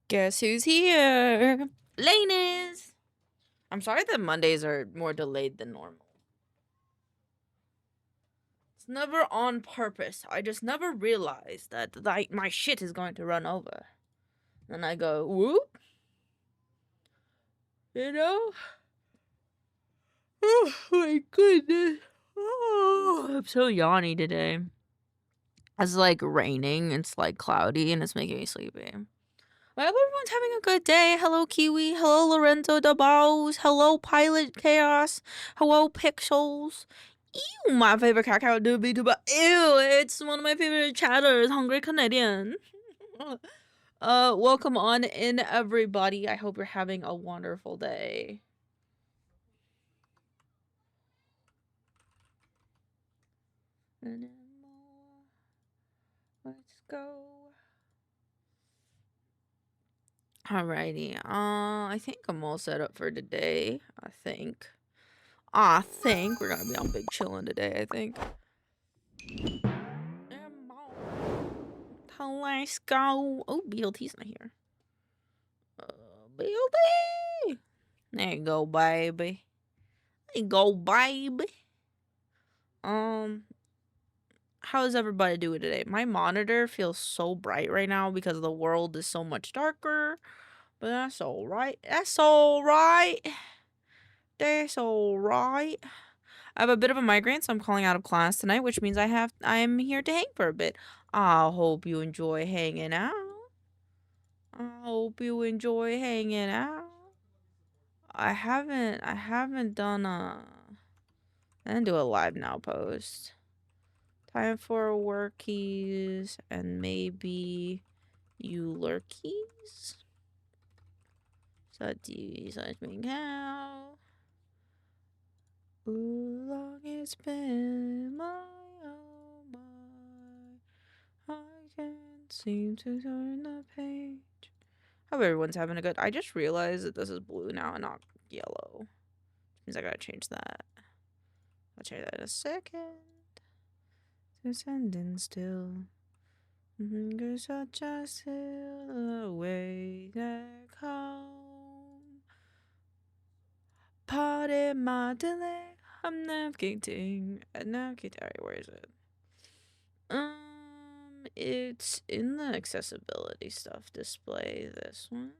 Guess who's here? Ladies! I'm sorry that Mondays are more delayed than normal. It's never on purpose. I just never realize that my shit is going to run over. And I go, whoop. You know? Oh my goodness. Oh, I'm so yawny today. It's like raining, it's like cloudy, and it's making me sleepy. I hope everyone's having a good day. Hello, Kiwi. Hello, Lorenzo Dabaus. Hello, Pilot Chaos. Hello, Pixels. Ew, my favorite cacao doobie dooba. Ew, it's one of my favorite chatters. Hungry Canadian. Welcome on in, everybody. I hope you're having a wonderful day. Let's go. Alrighty. I think I'm all set up for today. I think we're gonna be on big chillin' today. I think. Let's go. Oh, BLT's not here. BLT. There you go, baby. There you go, baby. How's everybody doing today? My monitor feels so bright right now because the world is so much darker. But that's alright. That's alright. That's alright. I have a bit of a migraine, so I'm calling out of class tonight, which means I'm here to hang for a bit. I hope you enjoy hanging out. I hope you enjoy hanging out. I haven't done I didn't do a live now post. Time for workies and maybe you lurkies. Such maincoow. Ooh, long it's been my oh my. I can't seem to turn the page. Hope everyone's having a good. I just realized that this is blue now and not yellow. Which means I gotta change that. I'll change that in a second. To sending still. You're such a sail away back home. Pardon my delay. I'm navigating. Alright, where is it? It's in the accessibility stuff display, this one.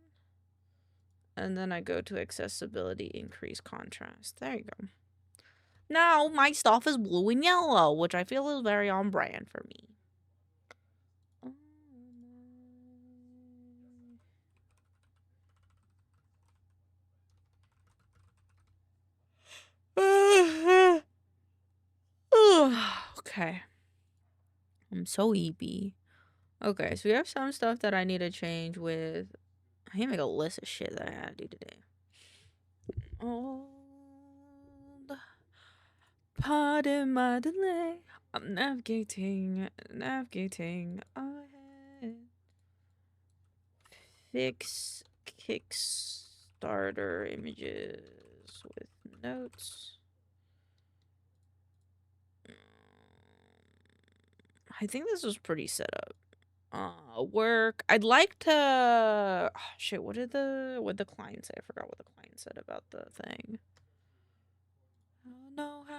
And then I go to accessibility, increase contrast. There you go. Now my stuff is blue and yellow, which I feel is very on brand for me. Okay. I'm so eepy. Okay, so we have some stuff that I need to change with. I need to make a list of shit that I had to do today. Pardon my delay. I'm navigating ahead. Fix Kickstarter images with notes. I think this was pretty set up. Work. I'd like to. Oh, shit. What did the client say? I forgot what the client said about the thing. I don't know how.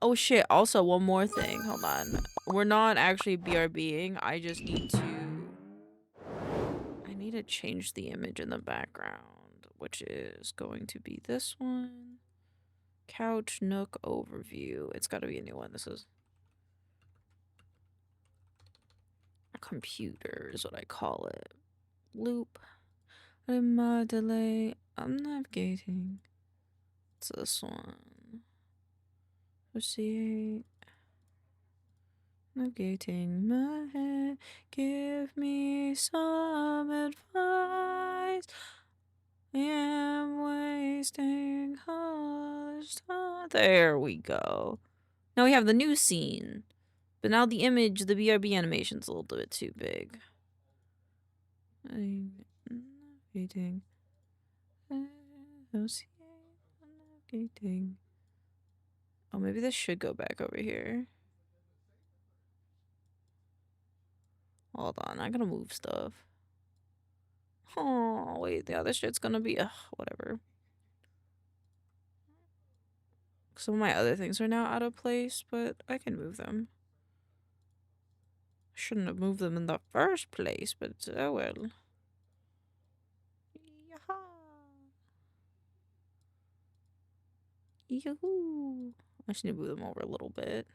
Oh shit. Also, one more thing. Hold on. We're not actually BRBing. I just need to. I need to change the image in the background, which is going to be this one. Couch Nook overview. It's got to be a new one. This is. Computer is what I call it. Loop. In my delay, I'm navigating. It's this one. Proceed. Navigating my head. Give me some advice. I am wasting college time. There we go. Now we have the new scene. But now the image, the BRB animation's a little bit too big. Navigating. Navigating. Oh, maybe this should go back over here. Hold on, I gotta move stuff. Oh, wait, the other shit's gonna be, whatever. Some of my other things are now out of place, but I can move them. Shouldn't have moved them in the first place, but oh well. Yaha. Yoo-hoo. I just need to move them over a little bit.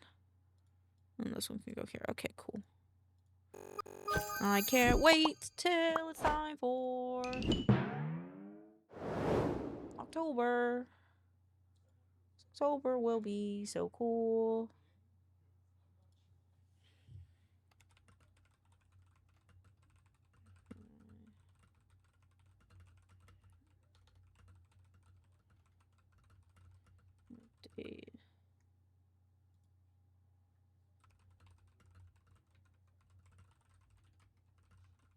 And this one can go here. Okay, cool. I can't wait till it's time for October. October will be so cool. Date.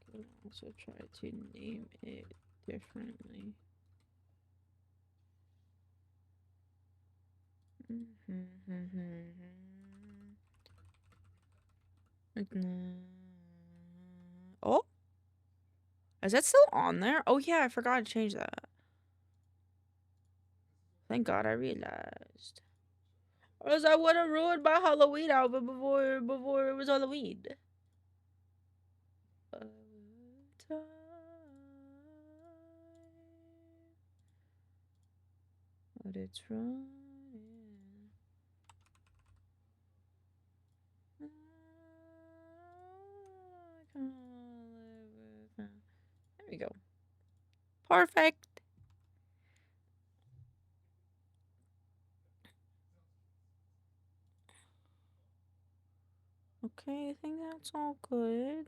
Could also try to name it differently. Oh, is that still on there? Oh yeah, I forgot to change that. Thank God I realized. Or else I would have ruined my Halloween outfit before it was Halloween. But it's running. There we go. Perfect. Okay, I think that's all good.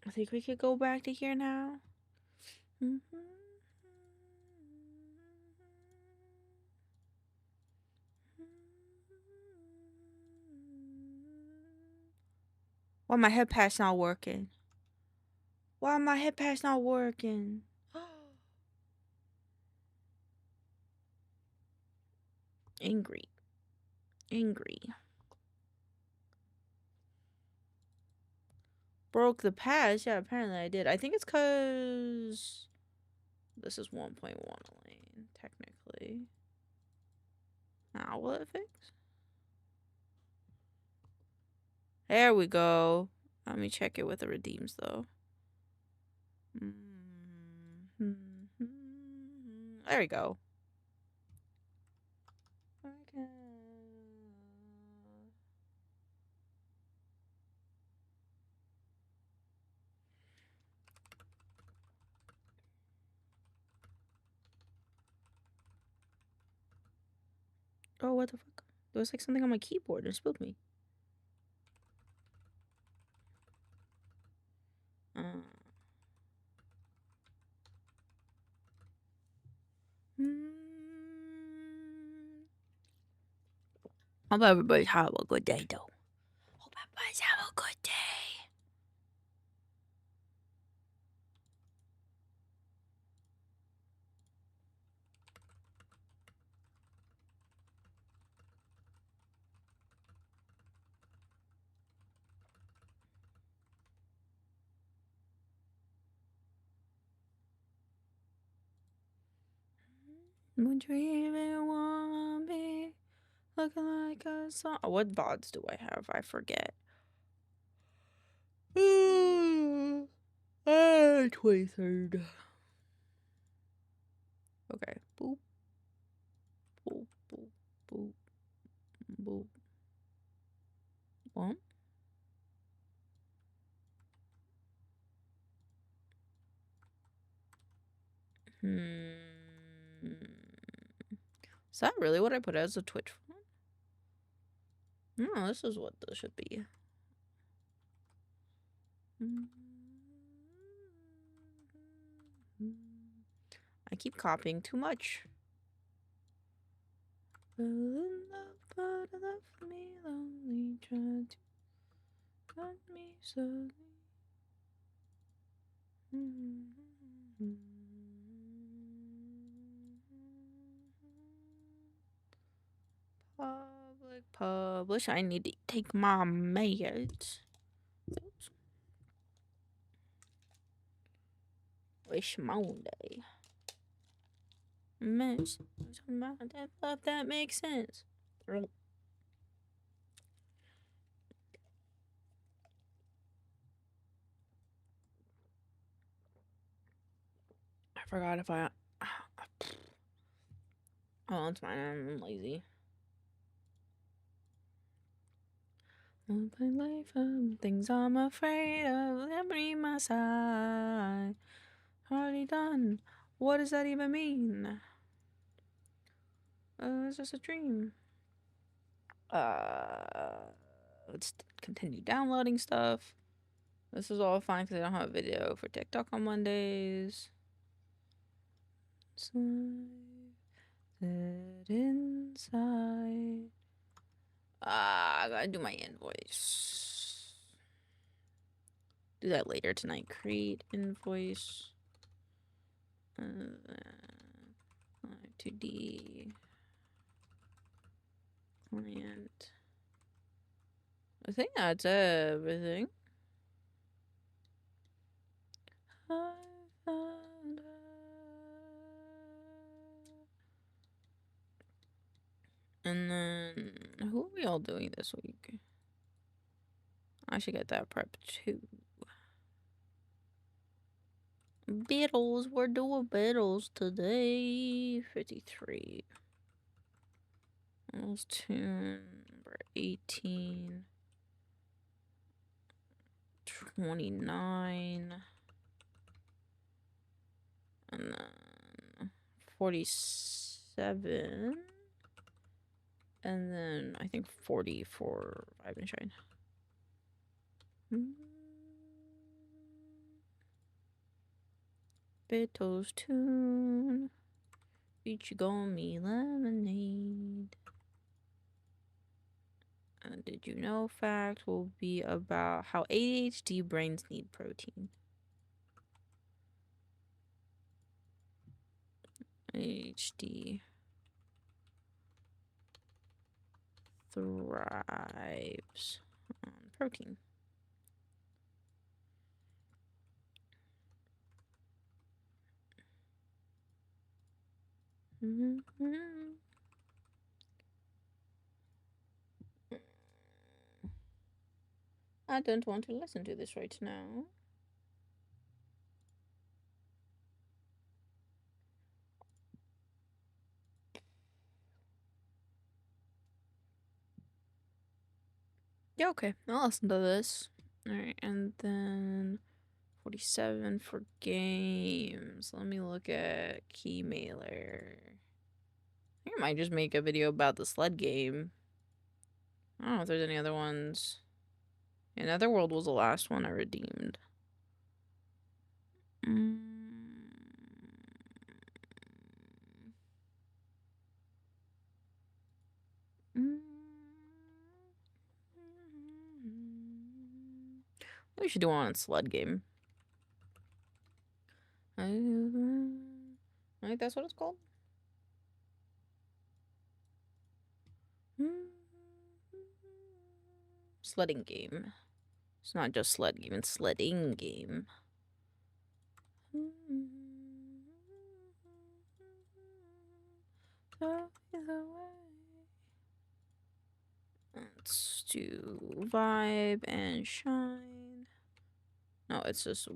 I think we could go back to here now. Why my head pass not working? Why my head pass not working? Angry. Broke the pass? Yeah, apparently I did. I think it's because this is 1.1 lane, technically. Now will it fix? There we go. Let me check it with the redeems though. There we go. Okay. Oh, what the fuck? There was like something on my keyboard and it spilled me. Hope everybody's have a good day though. Hope everybody's have a good day. Would you even want me looking like a song? What VODs do I have? I forget. 23rd. Okay. Boop. Boop. Boop. Boop. Boop. What? Is that really what I put as a Twitch phone? No, this is what this should be. I keep copying too much. Fell in love, but left me lonely, tried to cut me slowly. Publish. I need to take my meds. Oops. Wish Monday. Miss. That makes sense. I forgot if I. Oh, it's fine. I'm lazy. Life of things I'm afraid of. Let me my side. Already done. What does that even mean? It's just a dream. Let's continue downloading stuff. This is all fine because I don't have a video for TikTok on Mondays. Slide inside. I gotta do my invoice. Do that later tonight. Create invoice. 2D client. I think that's everything. I found her. And then, who are we all doing this week? I should get that prep too. Beatles, we're doing Beatles today. 53. Almost tune number 18. 29. And then 47. And then I think 40 for Vibe and Shine. Beatles tune. Beach gummy lemonade. Did you know fact will be about how ADHD brains need protein. ADHD thrives on protein. I don't want to listen to this right now. Yeah, okay. I'll listen to this. Alright, and then 47 for games. Let me look at Keymailer. I think I might just make a video about the sled game. I don't know if there's any other ones. Yeah, Netherworld was the last one I redeemed. We should do one on sled game. I think that's what it's called. Sledding game. It's not just sled game, it's sledding game. Let's do Vibe and Shine. No, it's this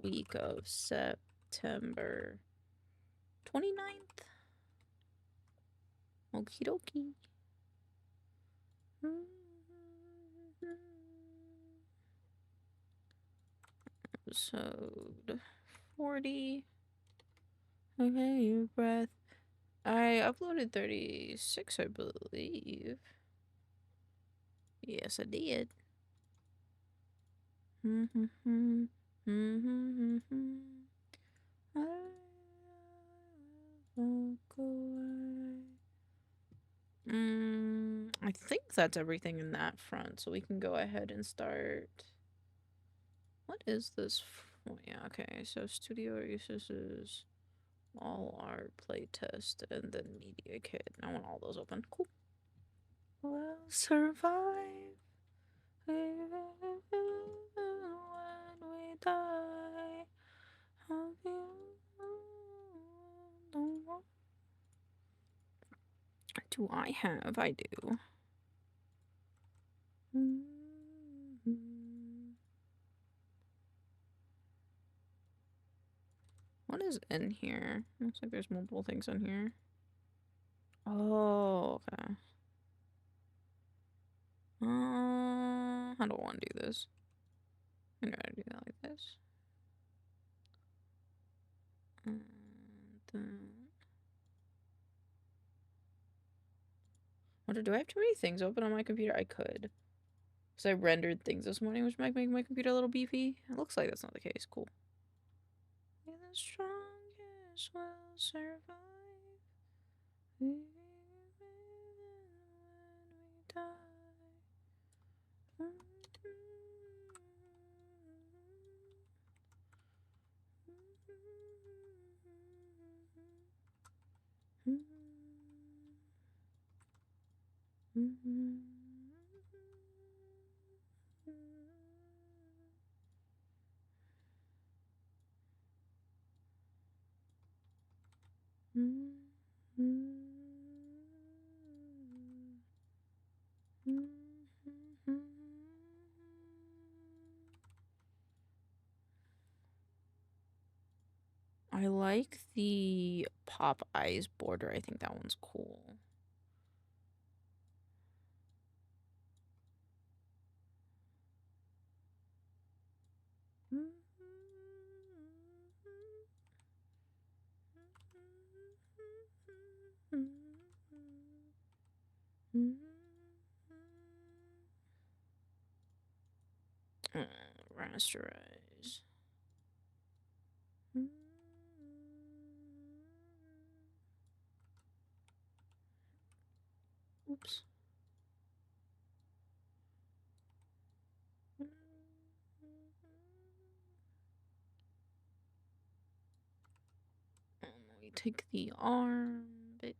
week of September 29th. Okie dokie. Episode 40. Okay, your breath. I uploaded 36, I believe. Yes, I did. I think that's everything in that front, so we can go ahead and start. What is this? Oh, yeah, okay, so studio uses is all art, playtest, and then media kit. I want all those open. Cool. will survive even when we die. Have you do I have? I do. What is in here? Looks like there's multiple things in here. Oh, okay. How do I want to do this? I'm gonna do that like this. And then... What, do I have too many things open on my computer? I could. Because I rendered things this morning, which might make my computer a little beefy. It looks like that's not the case. Cool. The strongest will survive. Even when we die. I like the pop eyes border. I think that one's cool. Rasterize. Oops. We take the arm bit.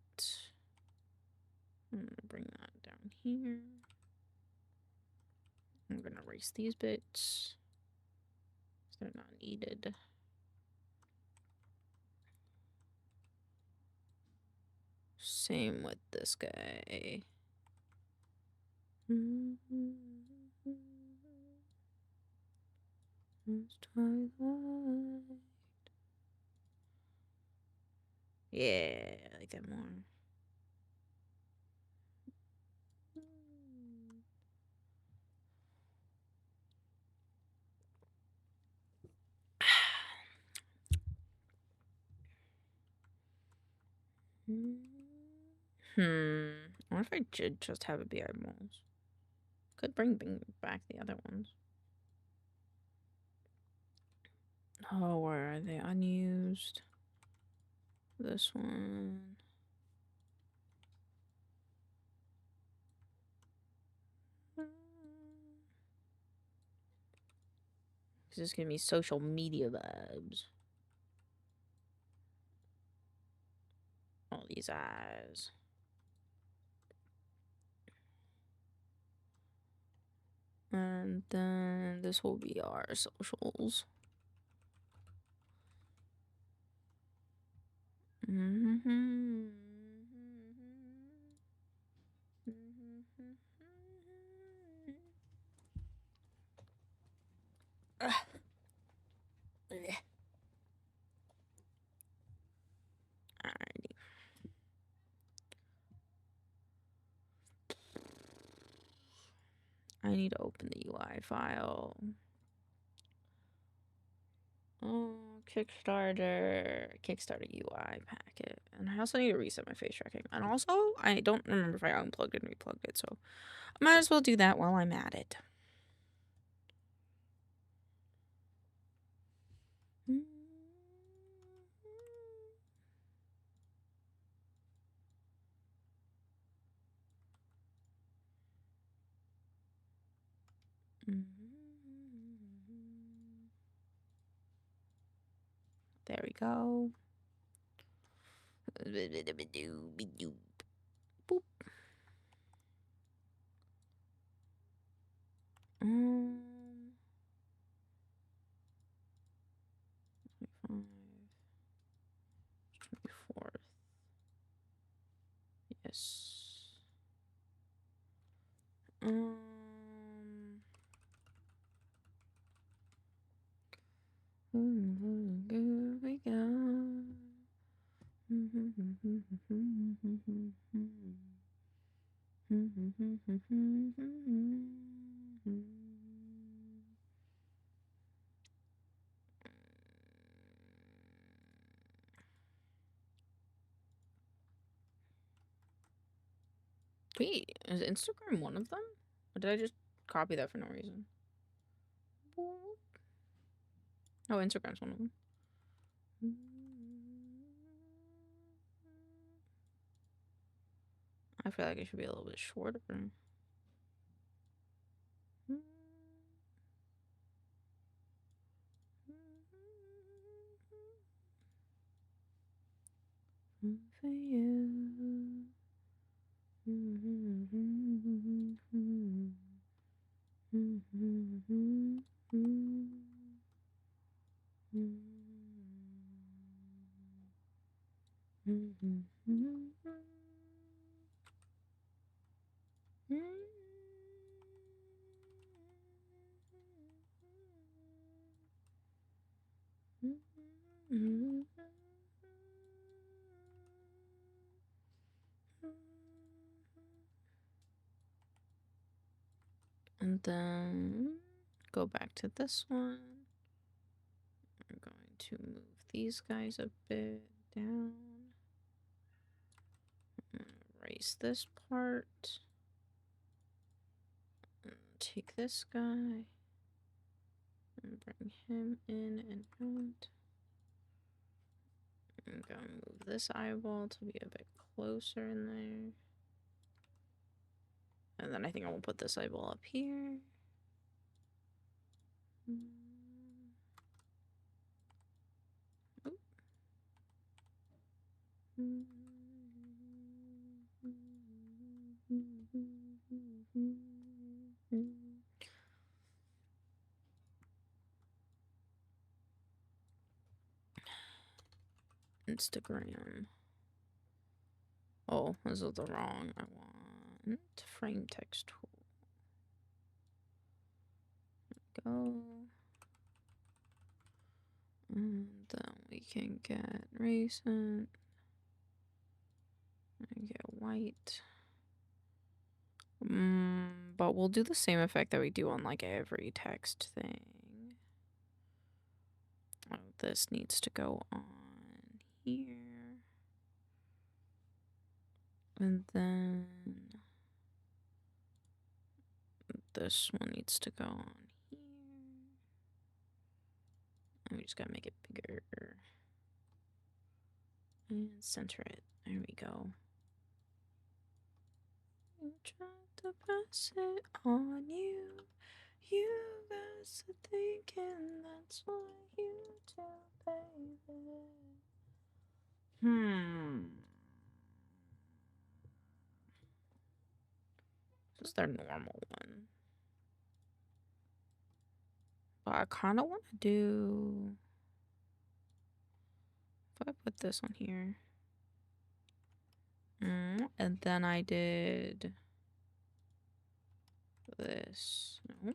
I'm gonna bring that down here. I'm gonna erase these bits. They're not needed. Same with this guy. It's twilight. Yeah, I like that more. I wonder if I should just have it be eyeballs. Could bring back the other ones. Oh, where are they? Unused. This one. This is gonna be social media vibes. All these eyes. And then this will be our socials. Alrighty. I need to open the UI file. Oh, Kickstarter UI packet. And I also need to reset my face tracking. And also, I don't remember if I unplugged and replugged it, so I might as well do that while I'm at it. There we go. Boop. Here we go. Wait, is Instagram one of them? Or did I just copy that for no reason? Oh, Instagram's one of them. I feel like it should be a little bit shorter. For you. And then go back to this one. I'm going to move these guys a bit down. Erase this part. And take this guy. And bring him in and out. I'm gonna move this eyeball to be a bit closer in there. And then I think I will put this eyeball up here. Instagram. Oh, this is the wrong. I want frame text tool. Go. And then we can get recent. And get white. But we'll do the same effect that we do on like every text thing. Oh, this needs to go on here. And then this one needs to go on here. And we just gotta make it bigger. And center it. There we go. You tried to pass it on you. You guys are thinking that's what you do, baby. This is their normal one. But I kind of want to do... If I put this on here. And then I did... this. No.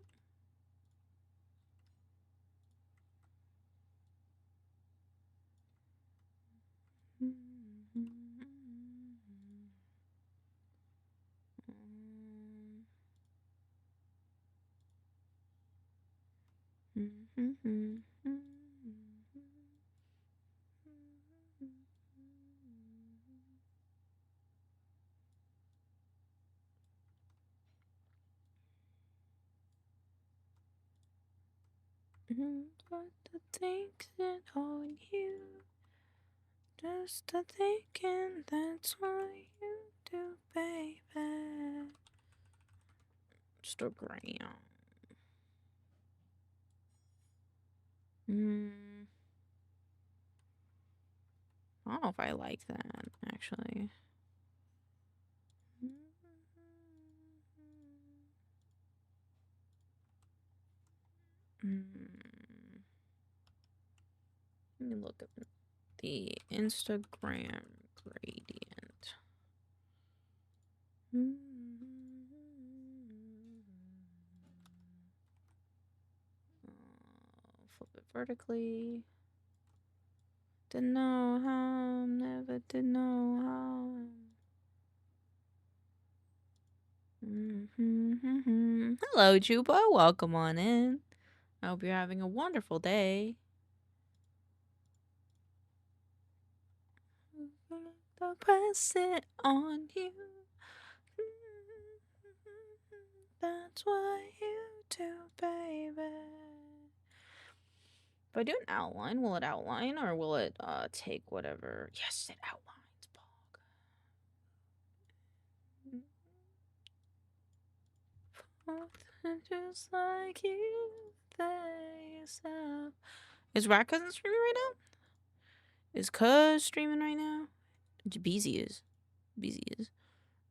But the thinking on you, just the thinking, that's what you do, baby. Instagram. I don't know if I like that, actually. Let me look at the Instagram gradient. flip it vertically. Didn't know how, never did know how. Hello, Juba. Welcome on in. I hope you're having a wonderful day. The present on you. That's what you do, baby. If I do an outline, will it outline or will it take whatever? Yes, it outlines, Bog. Just like you, they yourself. Is Rat Cousin streaming right now? Is Cuz streaming right now? Beezy is. Beezy is.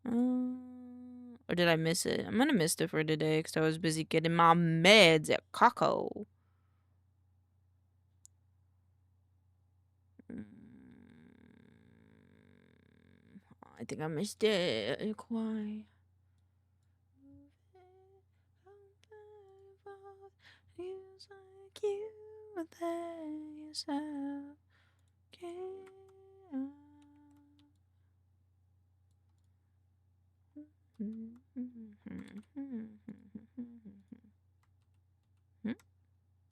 Or did I miss it? I'm gonna miss it for today because I was busy getting my meds at Kako. I think I missed it. Why? Like you yourself.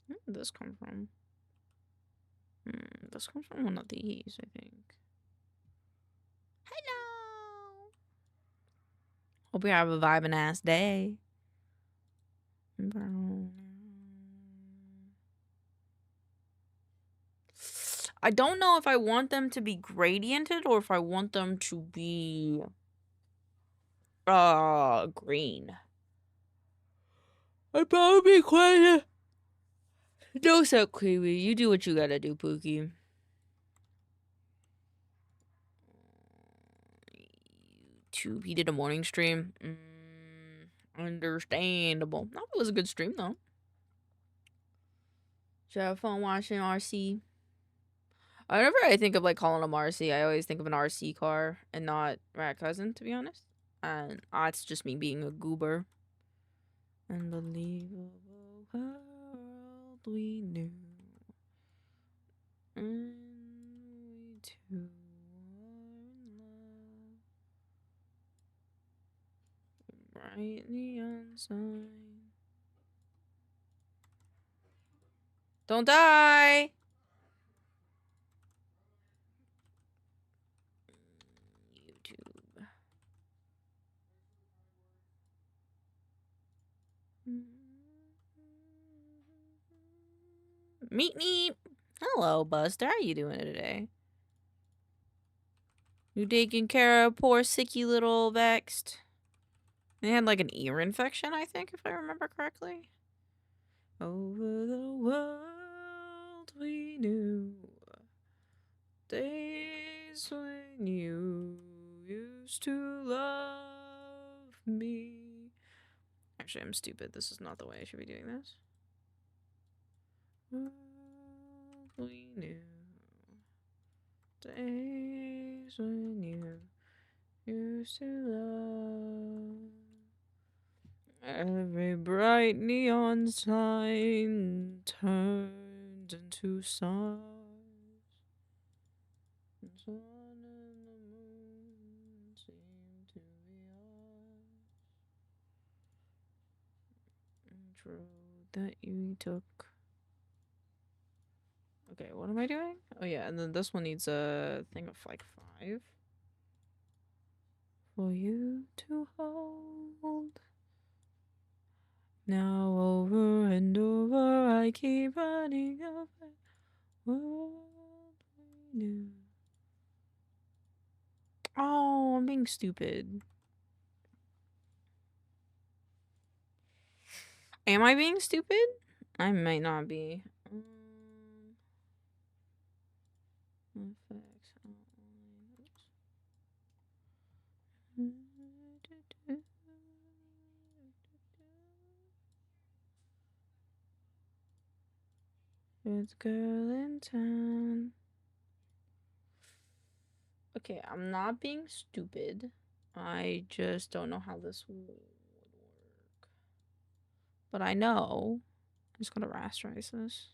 Where did this come from? This comes from one of these, I think. Hello! Hope you have a vibing ass day. I don't know if I want them to be gradiented or if I want them to be green. I'd probably be quite no so creepy. You do what you gotta do, Pookie. YouTube. He did a morning stream. Understandable. No, it was a good stream though. Should I have fun watching RC? Whenever I think of like calling him RC, I always think of an RC car and not Rat Cousin, to be honest. And it's just me being a goober. Unbelievable world we knew. And we two were in love. Bright neon sign. Don't die! YouTube. Meet me. Hello, Buster. How you doing today? You taking care of poor sicky little Vexed? They had like an ear infection, I think, if I remember correctly. Over the world we knew. Days when you used to love me. Actually, I'm stupid. This is not the way I should be doing this. World we knew. Days when you used to love. Every bright neon sign turned into stars. The sun and the moon seemed to be ours. Each road that you took. Okay, what am I doing? Oh yeah, and then this one needs a thing of like 5. For you to hold. Now over and over I keep running over world we knew. Oh, I'm being stupid. Am I being stupid? I might not be. Effects. It's girl in town. Okay, I'm not being stupid. I just don't know how this would work. But I know. I'm just gonna rasterize this.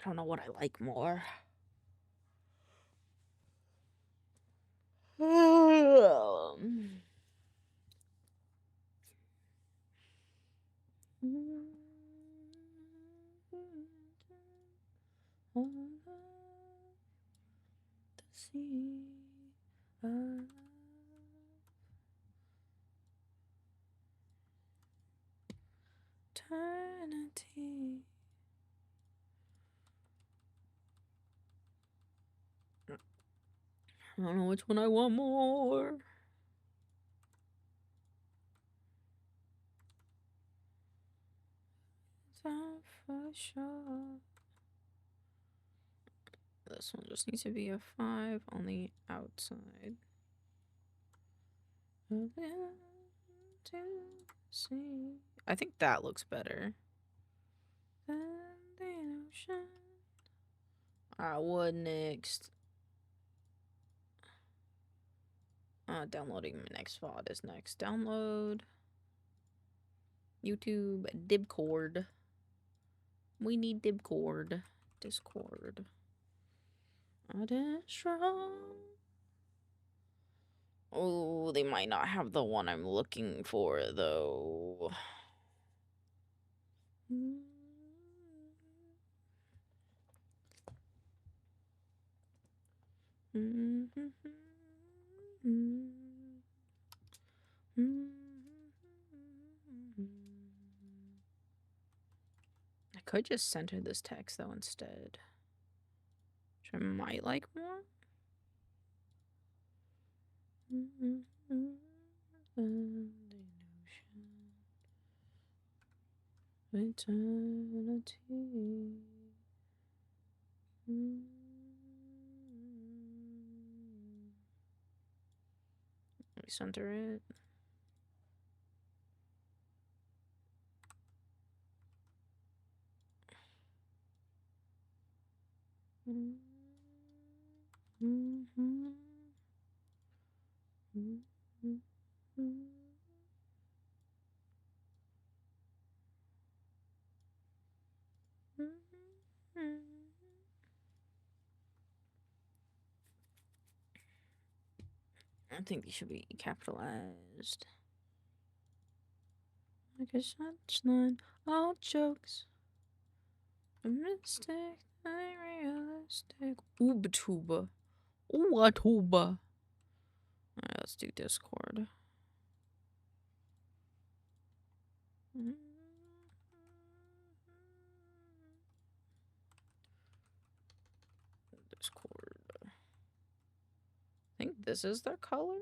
don't know what I like more. Eternity. I don't know which one I want more. That for sure. This one just needs to be a 5 on the outside. I think that looks better. What next? Downloading my next VOD is next. Download. YouTube. Dibcord. We need Dibcord. Discord. Oh, they might not have the one I'm looking for, though. I could just center this text, though, instead. Which I might like more. Eternity. Let me center it. I think these should be capitalized. Like a sunshine, all jokes. A mistake, unrealistic. Obtuber. OCTOBA. Alright, let's do Discord. Discord. I think this is their color.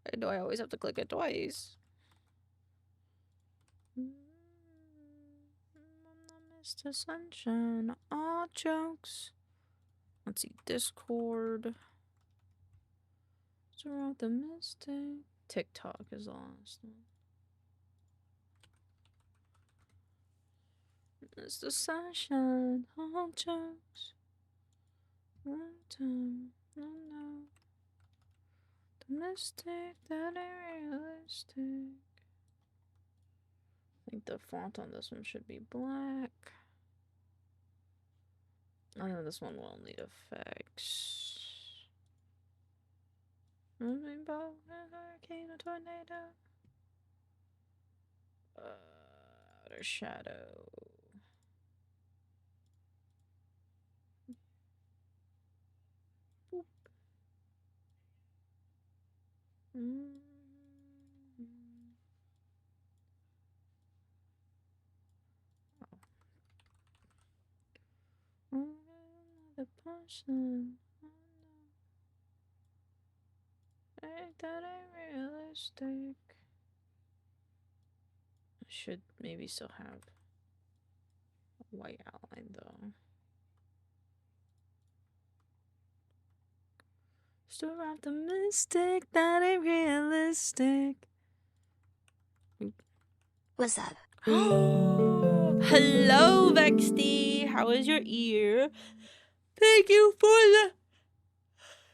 Why do I always have to click it twice? Mr. Sunshine, all jokes. Let's see, Discord. Surround the mystic. TikTok is the last one. Mr. Sunshine, all jokes. One time, no. The mystic that ain't realistic. I think the font on this one should be black. I know this one will need effects. Rainbow, a hurricane, a tornado. Outer shadow. Boop. The person. Ain't that ain't realistic? I should maybe still have a white outline though. Still optimistic, that ain't realistic. What's up? Hello, Vexty. How is your ear? Thank you for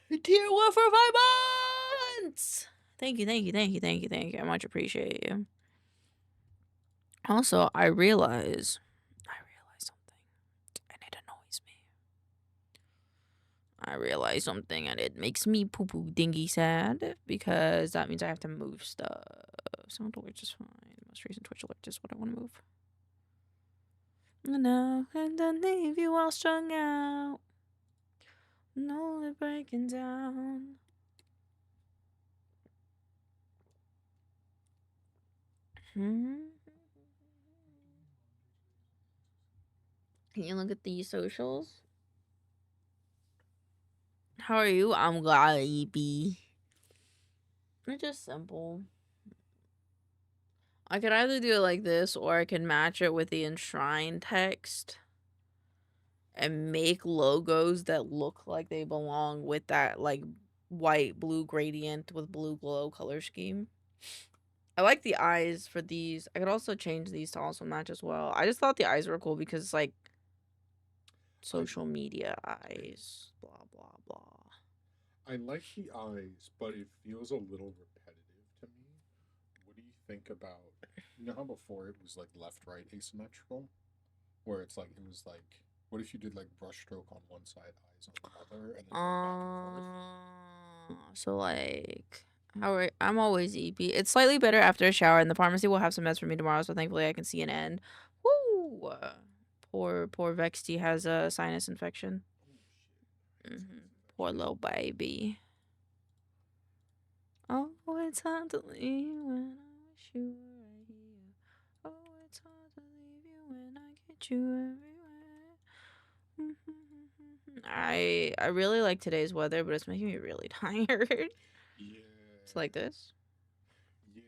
the tier 1 for 5 months. Thank you. I much appreciate you. Also, I realize something, and it annoys me. I realize something, and it makes me poo-poo dingy sad, because that means I have to move stuff. Sound alert is fine. Most recent Twitch alert is what I want to move. No, and then leave you all strung out. No, they're breaking down. Can you look at these socials? How are you? I'm glad you be. They're just simple. I could either do it like this, or I can match it with the enshrined text and make logos that look like they belong with that like white blue gradient with blue glow color scheme. I like the eyes for these. I could also change these to also match as well. I just thought the eyes were cool because it's like social media eyes, blah blah blah. I like the eyes, but it feels a little repetitive to me. What do you think about, you know how before it was like left right asymmetrical? Where it's like, it was like, what if you did like brushstroke on one side, eyes on the other, and then go back and forth? So like, I'm always EP. It's slightly better after a shower, and the pharmacy will have some meds for me tomorrow, so thankfully I can see an end. Woo! Poor Vexty has a sinus infection. Poor little baby. Oh, it's hard to leave when I wish you were right here. Oh, it's hard to leave you when I get you everywhere. I really like today's weather, but it's making me really tired. Yeah. It's like this. Yeah.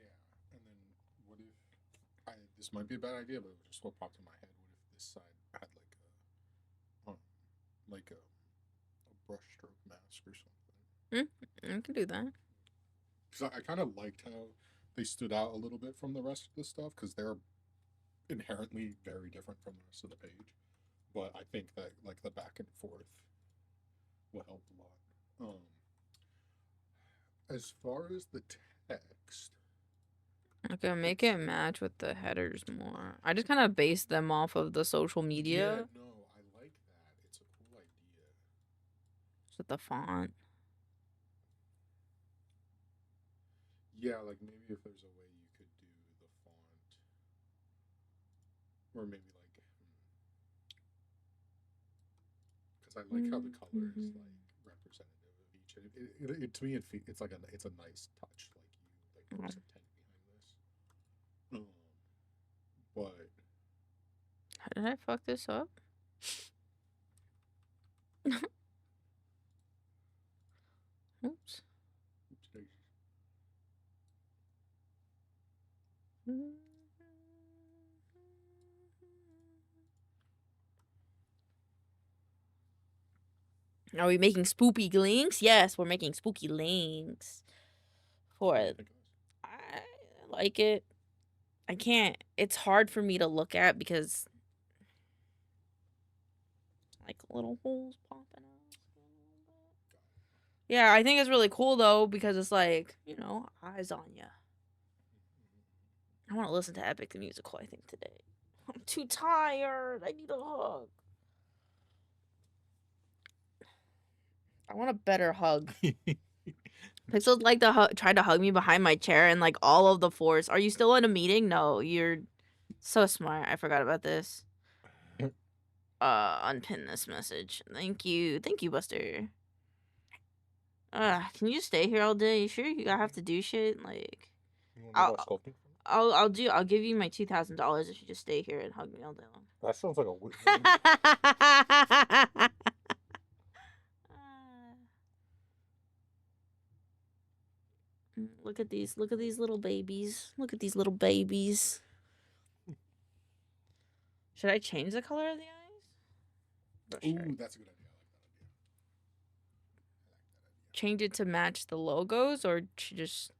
And then what if this might be a bad idea, but it was just what popped in my head. What if this side had like a brushstroke mask or something? I can do that. Because I kind of liked how they stood out a little bit from the rest of the stuff, because they're inherently very different from the rest of the page. But I think that like the back and forth will help a lot. As far as the text, Okay, make it match with the headers more. I just kind of based them off of the social media. yeah, no, I like that. It's a cool idea. With the font. Yeah, like maybe if there's a way you could do the font, or maybe like, because I like how the color is like representative of each. To me, it's like it's a nice touch. Like you like put some intent behind this. But How did I fuck this up? Oops. Are we making spooky links? Yes, we're making spooky links. For it. I like it. I can't. It's hard for me to look at because like little holes popping out. Yeah, I think it's really cool though because it's like, you know, eyes on ya. I want to listen to Epic the Musical, I think, today. I'm too tired. I need a hug. I want a better hug. Pixels like to tried to hug me behind my chair and like all of the force. Are you still in a meeting? No, you're so smart. I forgot about this. Unpin this message. Thank you, Buster. Can you stay here all day? You sure you have to do shit? Like, I'll give you my $2,000 if you just stay here and hug me all day long. That sounds like a win. Look at these little babies. Look at these little babies. Should I change the color of the eyes? Ooh, that's a good idea. I like that idea. Change it to match the logos, or just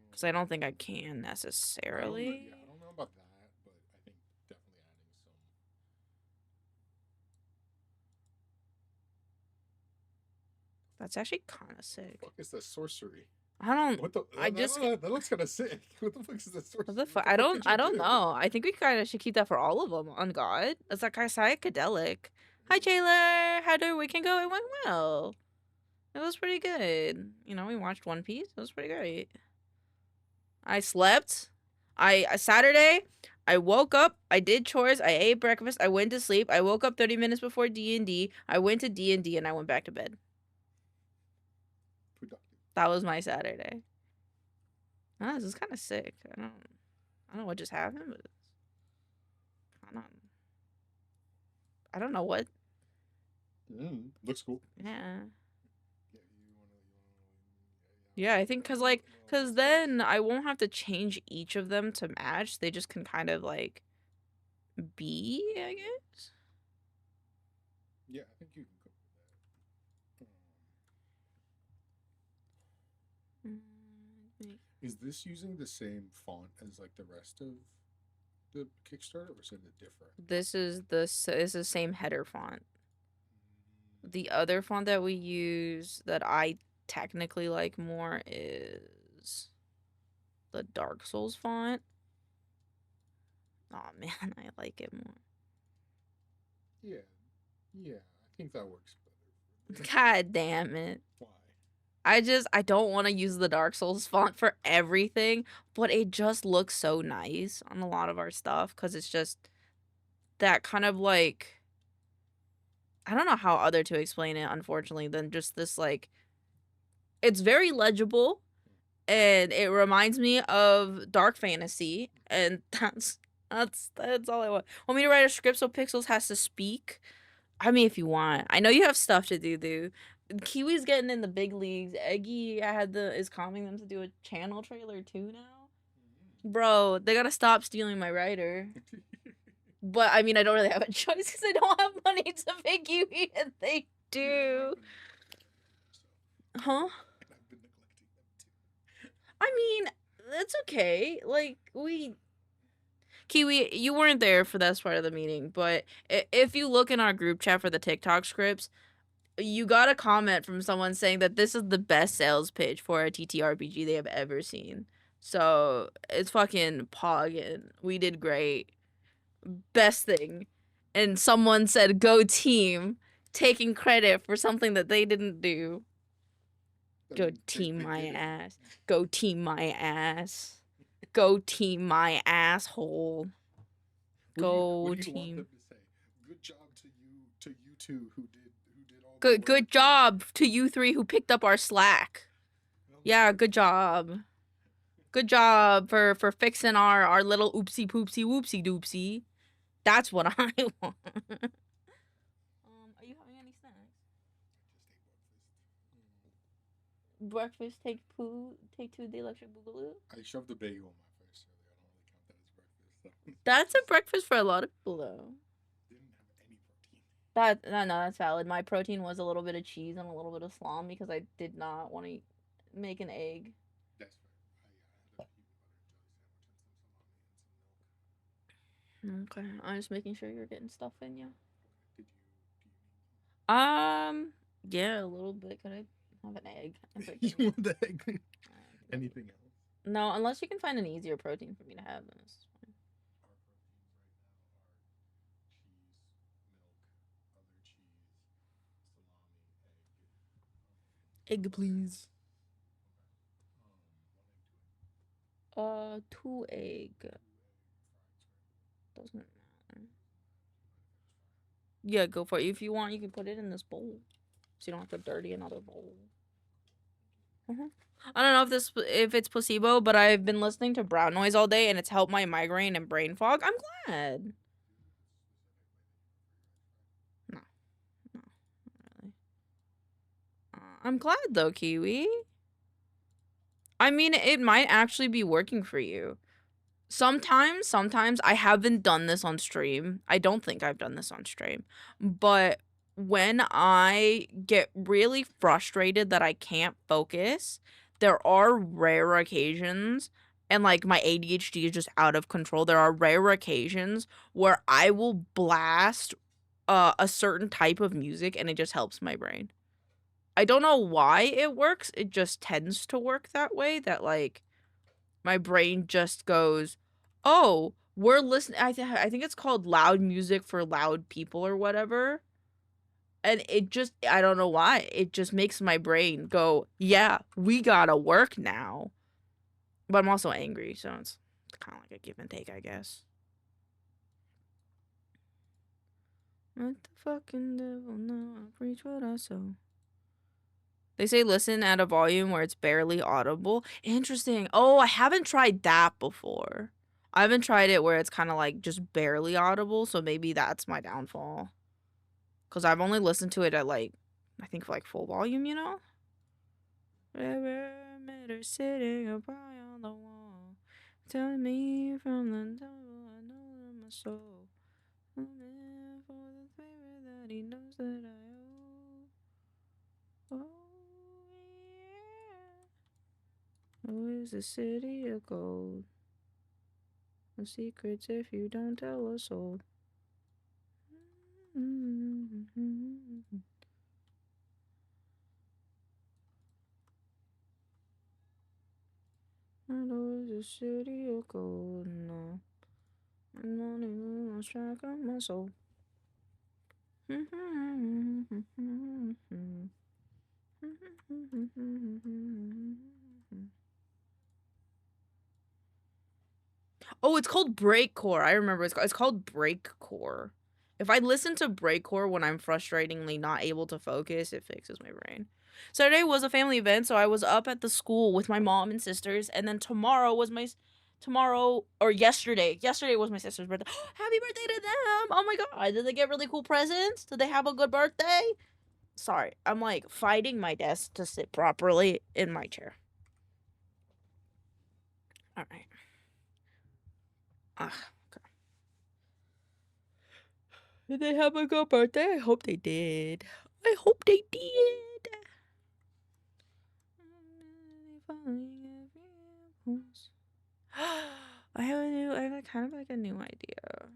because I don't think I can necessarily. I don't know about that, but I think definitely adding some. That's actually kind of sick. What the fuck is that sorcery? I don't. What the? That looks kind of sick. What the fuck is that sorcery? What the fuck? What the fuck did you I don't do? know. I think we kind of should keep that for all of them. On God, it's like psychedelic. Hi, Taylor. How did your weekend go? It went well. It was pretty good. You know, we watched One Piece. It was pretty great. I slept. Saturday, I woke up. I did chores. I ate breakfast. I went to sleep. I woke up 30 minutes before D&D. I went to D&D and I went back to bed. Productive. That was my Saturday. Oh, this is kind of sick. I don't know what just happened, but I don't know what. Looks cool. Yeah. Yeah, I think cause then I won't have to change each of them to match. They just can kind of like be, I guess. Yeah, I think you can cook with that. Is this using the same font as like the rest of the Kickstarter, or is it different? This is the same header font. The other font that we use that I technically like more is the Dark Souls font. Oh man, I like it more. Yeah, I think that works better. God damn it. Why? I don't want to use the Dark Souls font for everything, but it just looks so nice on a lot of our stuff because it's just that kind of like, I don't know how other to explain it, unfortunately, than just this like, it's very legible and it reminds me of dark fantasy, and that's all I want. Want me to write a script so Pixels has to speak? I mean, if you want. I know you have stuff to do, dude. Kiwi's getting in the big leagues. Eggy is calming them to do a channel trailer too now. Bro, they gotta stop stealing my writer. But I mean, I don't really have a choice because I don't have money to pay Kiwi, and they do. Huh? I mean, that's okay. Like, Kiwi, you weren't there for that part of the meeting, but if you look in our group chat for the TikTok scripts, you got a comment from someone saying that this is the best sales pitch for a TTRPG they have ever seen. So it's fucking poggin'. We did great. Best thing. And someone said, "Go team," taking credit for something that they didn't do. Go team my ass. Go team my ass. Go team my asshole. Go team. Good job to you two who did all. Good job to you three who picked up our slack. Yeah, good job. Good job for fixing our little oopsie poopsie whoopsie doopsie. That's what I want. Are you having any snacks? Breakfast, take two the electric boogaloo. I shoved the bagel in my face earlier. I don't really count that as breakfast. That's a breakfast for a lot of people, though. Didn't have any protein. No, that's valid. My protein was a little bit of cheese and a little bit of salami because I did not want to make an egg. That's fair. I had peanut butter and jelly sandwich and some salami and some milk. Okay, I'm just making sure you're getting stuff in you. Did you Yeah, a little bit. Could I have an egg? you want the egg? Anything else? No, unless you can find an easier protein for me to have this. Our proteins right now are cheese, milk, other cheese, salami, egg. 2 egg. Doesn't matter. Yeah, go for it. If you want, you can put it in this bowl, so you don't have to dirty another bowl. I don't know if it's placebo, but I've been listening to brown noise all day, and it's helped my migraine and brain fog. I'm glad. No, not really. I'm glad though, Kiwi. I mean, it might actually be working for you. Sometimes I haven't done this on stream. I don't think I've done this on stream. But when I get really frustrated that I can't focus, there are rare occasions, and like my ADHD is just out of control. There are rare occasions where I will blast a certain type of music and it just helps my brain. I don't know why it works. It just tends to work that way, that like my brain just goes, oh, we're listening. I think it's called loud music for loud people or whatever. And it just, I don't know why. It just makes my brain go, yeah, we gotta work now. But I'm also angry, so it's kind of like a give and take, I guess. Let the fucking devil know I preach what I sow. They say listen at a volume where it's barely audible. Interesting. Oh, I haven't tried that before. I haven't tried it where it's kind of like just barely audible, so maybe that's my downfall. Because I've only listened to it at like, I think like full volume, you know? Ever met her sitting up high on the wall, telling me from the devil I know in my soul. I'm in for the favor that he knows that I owe. Oh, yeah. Oh, is the city of gold? The secrets if you don't tell a soul. Hello, is the city of gold? No, I'm not even lost track of my soul. Oh, it's called breakcore. I remember it's called breakcore. If I listen to breakcore when I'm frustratingly not able to focus, it fixes my brain. Saturday was a family event, so I was up at the school with my mom and sisters, and then tomorrow was yesterday was my sister's birthday. Happy birthday to them! Oh my god, did they get really cool presents? Did they have a good birthday? Sorry, I'm like fighting my desk to sit properly in my chair. All right. Okay. Did they have a good birthday? I hope they did. I hope they did. I have kind of like a new idea.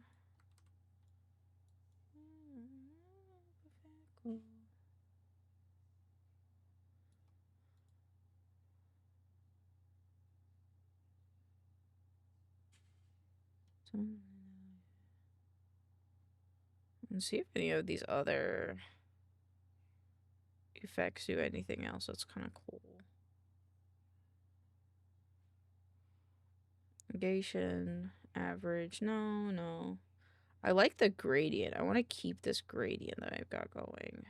Let's see if any of these other effects do anything else that's kind of cool. Negation, average, no. I like the gradient. I want to keep this gradient that I've got going.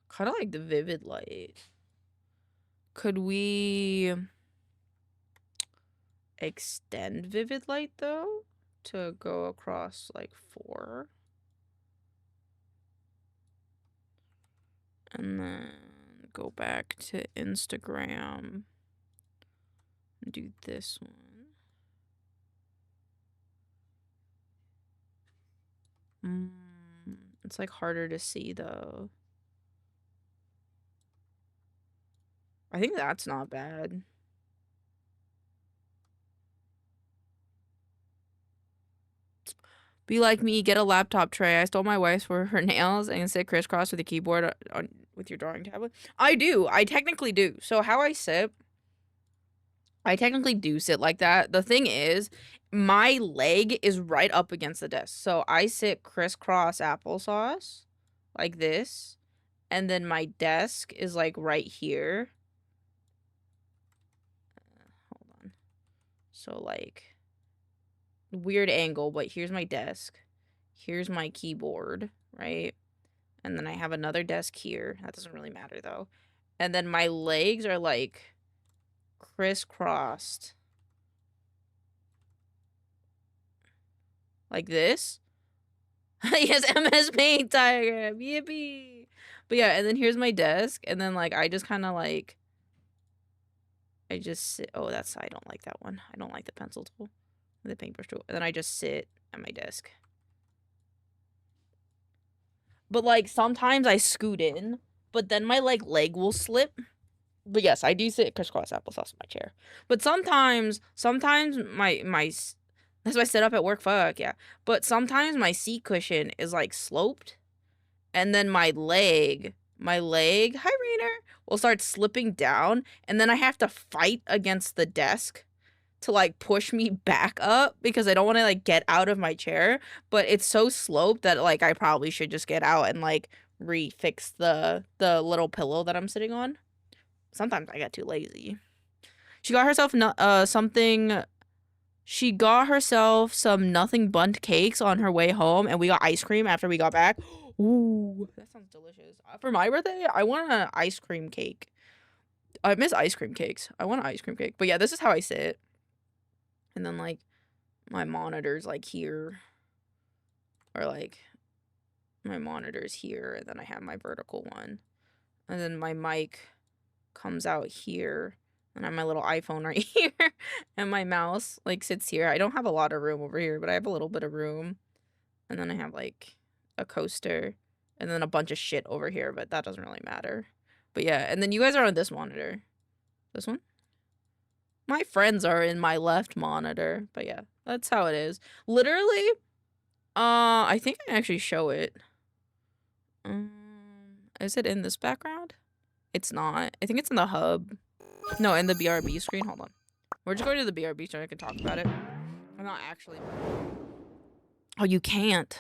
Kind of like the vivid light. Could we extend vivid light though to go across like 4? And then go back to Instagram and do this one. It's like harder to see though. I think that's not bad. Be like me, get a laptop tray. I stole my wife's for her nails and sit crisscross with a keyboard with your drawing tablet. I do. I technically do. So how I sit, I technically do sit like that. The thing is, my leg is right up against the desk. So I sit crisscross applesauce like this. And then my desk is like right here. Hold on. So like weird angle, but here's my desk. Here's my keyboard, right? And then I have another desk here. That doesn't really matter though. And then my legs are like crisscrossed. Like this. Yes, MS Paint diagram. Yippee. But yeah, and then here's my desk. And then like I just kind of like I just sit. Oh, I don't like that one. I don't like the pencil tool. The paintbrush tool. And then I just sit at my desk. But like sometimes I scoot in, but then my like leg will slip. But yes, I do sit crisscross applesauce in my chair. But sometimes That's why I sit up at work. Fuck yeah. But sometimes my seat cushion is like sloped, and then my leg, hi Rainer, will start slipping down, and then I have to fight against the desk to like push me back up because I don't want to like get out of my chair, but it's so sloped that like I probably should just get out and like refix the little pillow that I'm sitting on. Sometimes I get too lazy. She got herself she got herself some nothing bundt cakes on her way home, and we got ice cream after we got back. Ooh, that sounds delicious. For my birthday, I want an ice cream cake. I miss ice cream cakes. I want an ice cream cake. But yeah, this is how I sit. And then like my monitor's like here, or like my monitor's here, and then I have my vertical one, and then my mic comes out here, and I have my little iPhone right here, and my mouse like sits here. I don't have a lot of room over here, but I have a little bit of room, and then I have like a coaster, and then a bunch of shit over here, but that doesn't really matter. But yeah, and then you guys are on this monitor. This one? My friends are in my left monitor, but yeah, that's how it is. Literally, I think I can actually show it. Is it in this background? It's not. I think it's in the hub. No, in the BRB screen. Hold on. We're just going to the BRB so I can talk about it. I'm not actually. Oh, you can't.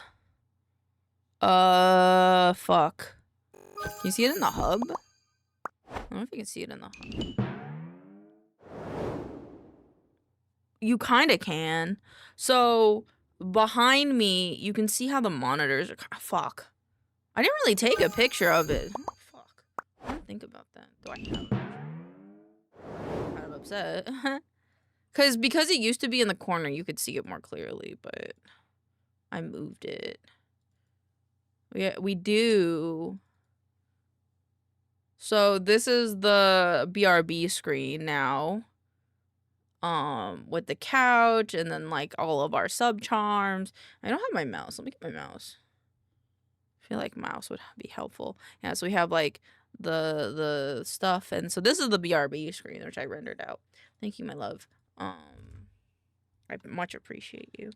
Fuck. Can you see it in the hub? I don't know if you can see it in the hub. You kind of can. So behind me, you can see how the monitors are. Fuck. I didn't really take a picture of it. Oh, fuck. I didn't think about that. Do I have it? I'm kind of upset. Because it used to be in the corner, you could see it more clearly, but I moved it. Yeah, we do. So this is the BRB screen now. With the couch and then like all of our sub charms. I don't have my mouse. Let me get my mouse. I feel like mouse would be helpful. Yeah, so we have like the stuff, and so this is the BRB screen which I rendered out. Thank you, my love. I much appreciate you.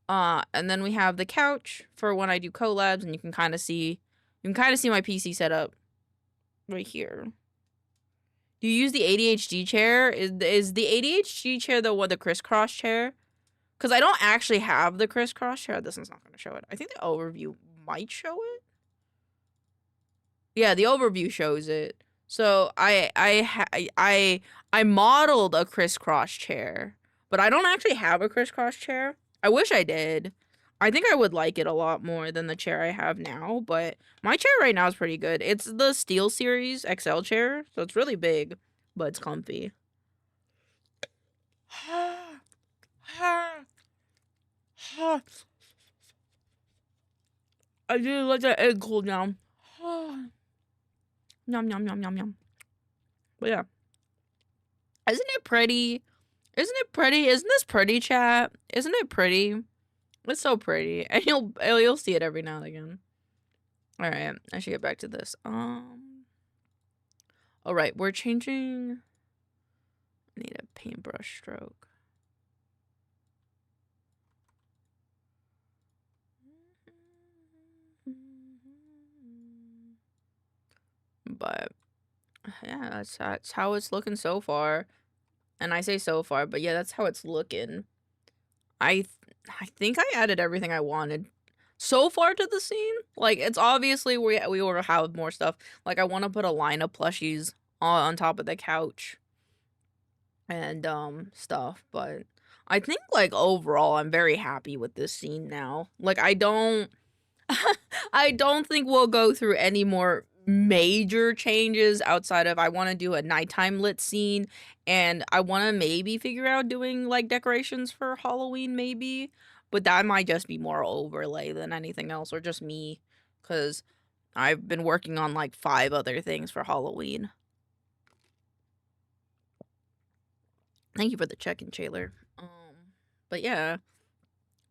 And then we have the couch for when I do collabs, and you can kind of see my PC setup right here. Do you use the ADHD chair? Is the ADHD chair the crisscross chair? Because I don't actually have the crisscross chair. This one's not going to show it. I think the overview might show it. Yeah, the overview shows it. So I modeled a crisscross chair, but I don't actually have a crisscross chair. I wish I did. I think I would like it a lot more than the chair I have now, but my chair right now is pretty good. It's the Steel Series XL chair, so it's really big, but it's comfy. I did let that egg cool down. Yum, yum, yum, yum, yum. But yeah. Isn't it pretty? Isn't it pretty? Isn't this pretty, chat? Isn't it pretty? It's so pretty. And you'll see it every now and again. Alright, I should get back to this. Alright, we're changing. I need a paintbrush stroke. But yeah, that's how it's looking so far. And I say so far, but yeah, that's how it's looking. I think I added everything I wanted so far to the scene. Like, it's obviously we will have more stuff. Like, I want to put a line of plushies on top of the couch and stuff, but I think like overall I'm very happy with this scene now. Like, I don't think we'll go through any more major changes outside of I want to do a nighttime lit scene, and I want to maybe figure out doing like decorations for Halloween maybe, but that might just be more overlay than anything else, or just me, because I've been working on like 5 other things for Halloween. Thank you for the check-in, Chandler. But yeah,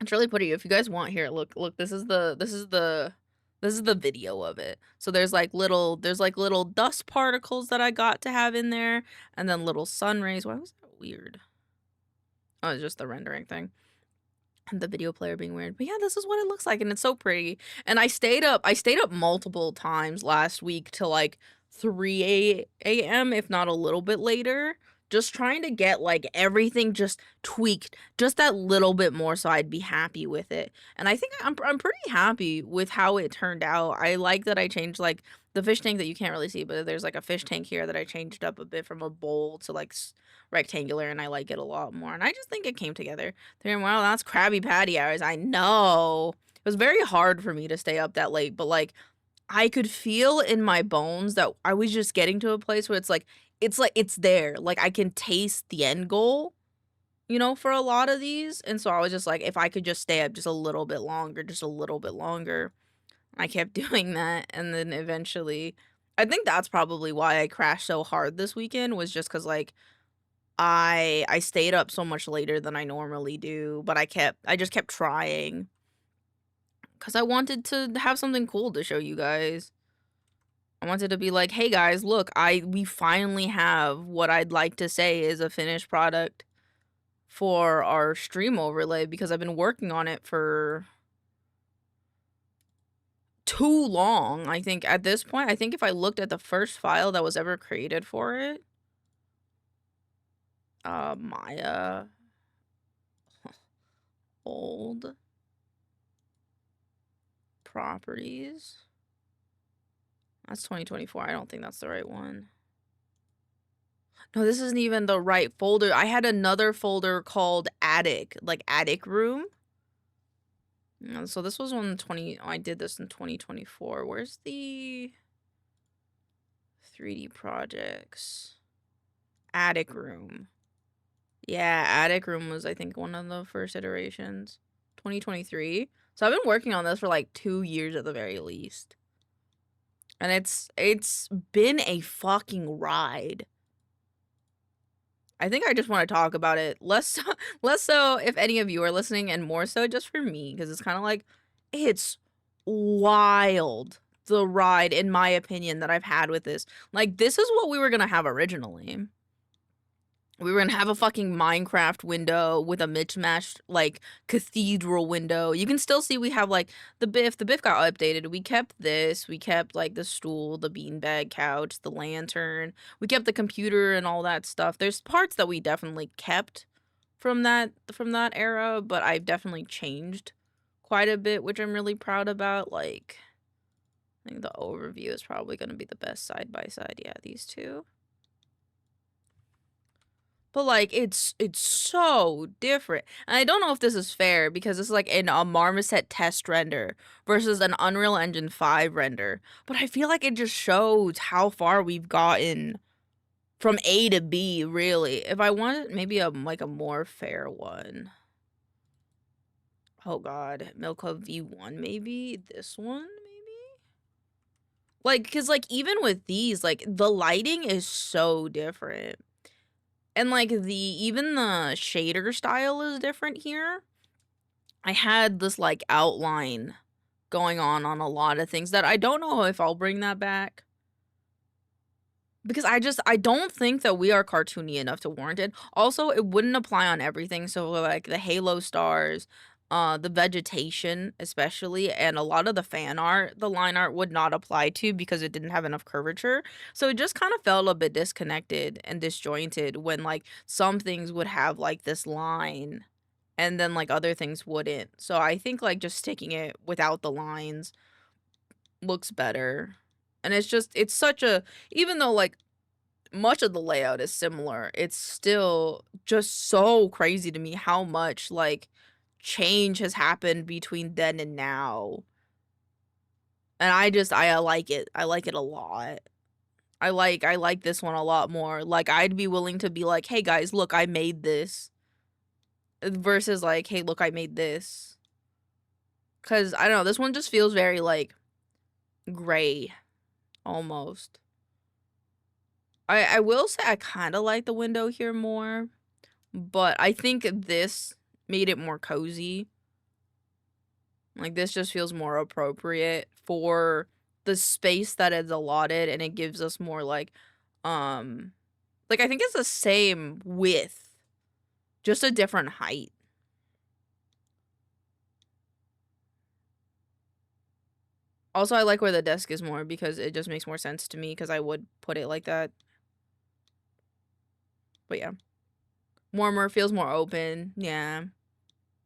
it's really pretty. If you guys want, here, look, this is the video of it. So there's like little dust particles that I got to have in there, and then little sun rays. Why was that weird? Oh, it's just the rendering thing. and the video player being weird. But yeah, this is what it looks like, and it's so pretty. And I stayed up multiple times last week till like 3 a.m., if not a little bit later, just trying to get like everything just tweaked just that little bit more so I'd be happy with it. And I think I'm pretty happy with how it turned out. I like that I changed like the fish tank that you can't really see, but there's like a fish tank here that I changed up a bit from a bowl to like rectangular, and I like it a lot more. And I just think it came together. Well, that's Krabby Patty hours. I know. It was very hard for me to stay up that late, but like I could feel in my bones that I was just getting to a place where it's there. Like I can taste the end goal, you know, for a lot of these. And so I was just like, if I could just stay up just a little bit longer, just a little bit longer. I kept doing that, and then eventually I think that's probably why I crashed so hard this weekend, was just cuz like I stayed up so much later than I normally do, but I just kept trying cuz I wanted to have something cool to show you guys. I wanted to be like, "Hey guys, look, we finally have what I'd like to say is a finished product for our stream overlay," because I've been working on it for too long. I think at this point, I think if I looked at the first file that was ever created for it, Maya old properties. That's 2024. I don't think that's the right one. No, this isn't even the right folder. I had another folder called attic, like attic room. So this was on I did this in 2024. Where's the 3D projects? Attic room. Yeah, attic room was I think one of the first iterations. 2023. So I've been working on this for like 2 years at the very least. And it's been a fucking ride. I think I just want to talk about it less so if any of you are listening, and more so just for me, because it's kind of like it's wild, the ride in my opinion that I've had with this. Like this is what we were going to have originally. We were gonna have a fucking Minecraft window with a mismatched, like, cathedral window. You can still see we have, like, the Biff. The Biff got updated. We kept this. We kept, like, the stool, the beanbag couch, the lantern. We kept the computer and all that stuff. There's parts that we definitely kept from that era, but I've definitely changed quite a bit, which I'm really proud about. Like, I think the overview is probably gonna be the best side by side. Yeah, these two. But, like, it's so different. And I don't know if this is fair because this is, like, in a Marmoset test render versus an Unreal Engine 5 render. But I feel like it just shows how far we've gotten from A to B, really. If I wanted maybe like, a more fair one. Oh, God. milkclub V1, maybe? This one, maybe? Like, because, like, even with these, like, the lighting is so different. And, like, even the shader style is different here. I had this, like, outline going on a lot of things that I don't know if I'll bring that back. Because I don't think that we are cartoony enough to warrant it. Also, it wouldn't apply on everything. So, like, the halo stars, the vegetation especially, and a lot of the fan art, the line art would not apply to because it didn't have enough curvature. So it just kind of felt a bit disconnected and disjointed when, like, some things would have, like, this line and then, like, other things wouldn't. So I think, like, just sticking it without the lines looks better. And it's such a, even though, like, much of the layout is similar, it's still just so crazy to me how much, like, change has happened between then and now. And I like it. I like it a lot. I like this one a lot more. Like, I'd be willing to be like, "Hey guys, look, I made this." Versus like, "Hey, look, I made this." 'Cause I don't know, this one just feels very, like, gray almost. I will say I kind of like the window here more, but I think this made it more cozy. Like, this just feels more appropriate for the space that is allotted, and it gives us more, like, I think it's the same width, just a different height. Also, I like where the desk is more because it just makes more sense to me because I would put it like that. But yeah. Warmer, feels more open. Yeah.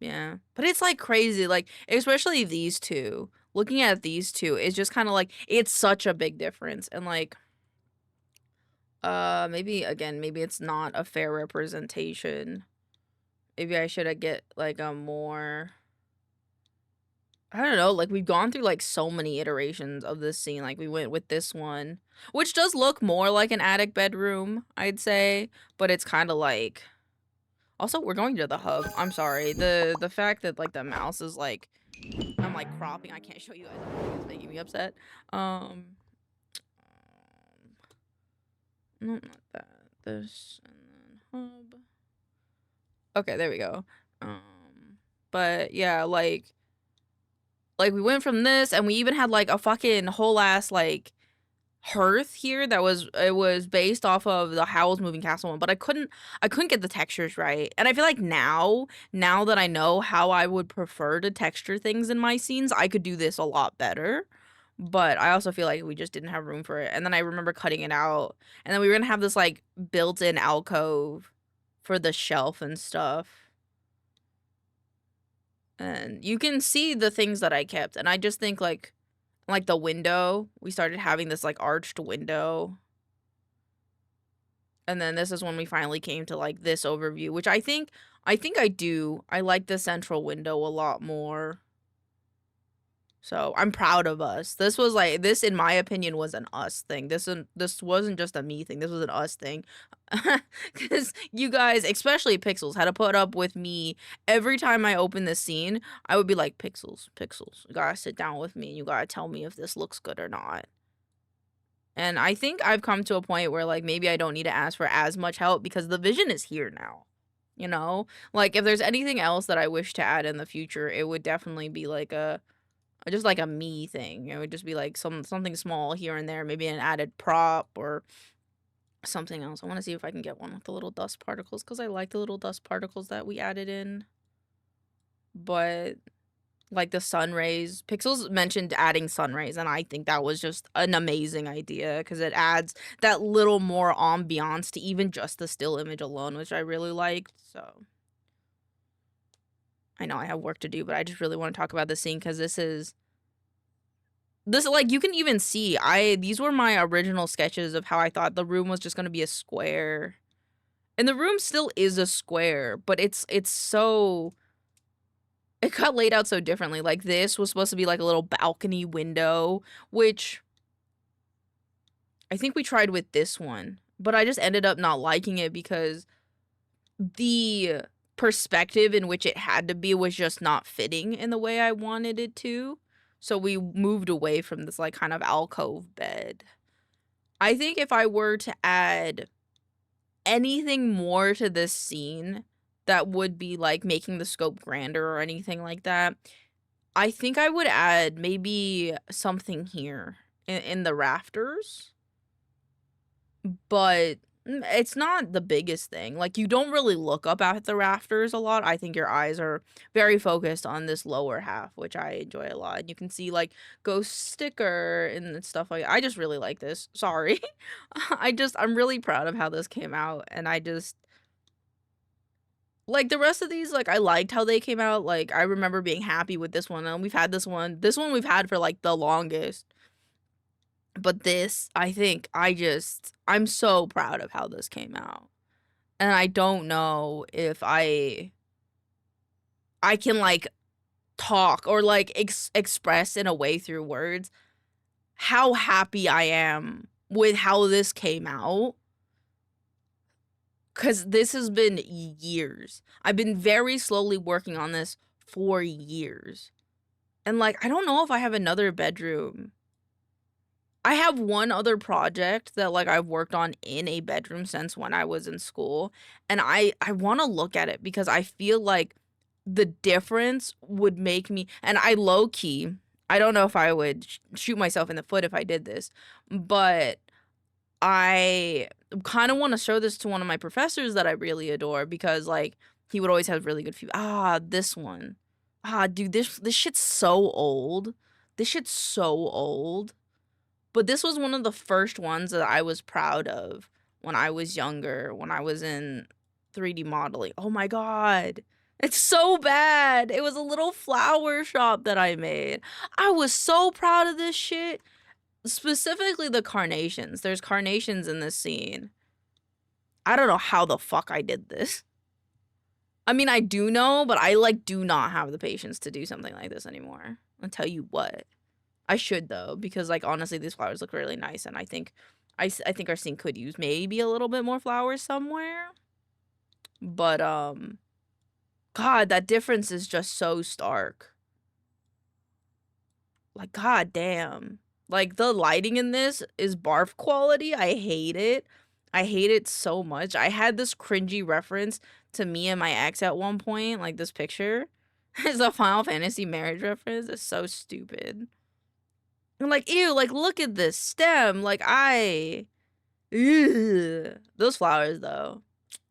Yeah. But it's like crazy. Like, especially these two. Looking at these two is just kind of like, it's such a big difference. And like, maybe again, maybe it's not a fair representation. Maybe I should get like a more, I don't know, like we've gone through like so many iterations of this scene. Like we went with this one, which does look more like an attic bedroom, I'd say, but it's kind of like, also we're going to the hub. I'm sorry. The fact that like the mouse is like, I'm like cropping, I can't show you guys everything, it's making me upset. No, not that. This and then hub. Okay, there we go. But yeah, like we went from this and we even had like a fucking whole ass like hearth here that was based off of the Howl's Moving Castle one, but I couldn't get the textures right. And I feel like now that I know how I would prefer to texture things in my scenes, I could do this a lot better. But I also feel like we just didn't have room for it. And then I remember cutting it out. And then we were gonna have this like built-in alcove for the shelf and stuff. And you can see the things that I kept. And I just think like the window, we started having this like arched window. And then this is when we finally came to like this overview, which I think I do. I like the central window a lot more. So I'm proud of us. This was like, this in my opinion was an us thing. This wasn't just a me thing. This was an us thing. Because you guys, especially Pixels, had to put up with me every time I open this scene. I would be like, Pixels, you gotta sit down with me and you gotta tell me if this looks good or not. And I think I've come to a point where like maybe I don't need to ask for as much help because the vision is here now. You know? Like if there's anything else that I wish to add in the future, it would definitely be like just like a me thing. It would just be like something small here and there, maybe an added prop or something else. I want to see if I can get one with the little dust particles because I like the little dust particles that we added in. But like the sun rays, Pixels mentioned adding sun rays, and I think that was just an amazing idea because it adds that little more ambiance to even just the still image alone, which I really liked. So I know I have work to do, but I just really want to talk about this scene because this like you can even see these were my original sketches of how I thought the room was just going to be a square. And the room still is a square, but it's so, it got laid out so differently. Like this was supposed to be like a little balcony window, which I think we tried with this one, but I just ended up not liking it because the perspective in which it had to be was just not fitting in the way I wanted it to. So we moved away from this like kind of alcove bed. I think if I were to add anything more to this scene that would be like making the scope grander or anything like that, I think I would add maybe something here in the rafters. But it's not the biggest thing. Like you don't really look up at the rafters a lot. I think your eyes are very focused on this lower half, which I enjoy a lot. And you can see like ghost sticker and stuff like that. I just really like this. Sorry. I'm really proud of how this came out, and I just like the rest of these, like I liked how they came out. Like I remember being happy with this one, and we've had this one we've had for like the longest. But this, I think I'm so proud of how this came out. And I don't know if I can like talk or like express in a way through words how happy I am with how this came out. Cause this has been years. I've been very slowly working on this for years. And like I don't know if I have another bedroom. I have one other project that like I've worked on in a bedroom since when I was in school, and I want to look at it because I feel like the difference would make me, and I low key, I don't know if I would shoot myself in the foot if I did this, but I kind of want to show this to one of my professors that I really adore because like he would always have really good feedback. This one. Dude, this shit's so old. this shit's so old. But this was one of the first ones that I was proud of when I was younger, when I was in 3D modeling. Oh my god. It's so bad. It was a little flower shop that I made. I was so proud of this shit. Specifically the carnations. There's carnations in this scene. I don't know how the fuck I did this. I mean, I do know, but I like do not have the patience to do something like this anymore. I'll tell you what. I should though, because like honestly, these flowers look really nice, and I think think our scene could use maybe a little bit more flowers somewhere. But God, that difference is just so stark. Like, god damn. Like, the lighting in this is barf quality. I hate it. I hate it so much. I had this cringy reference to me and my ex at one point, like this picture. It's a Final Fantasy marriage reference. It's so stupid. I'm like, ew, like, look at this stem. Like, ew. Those flowers, though.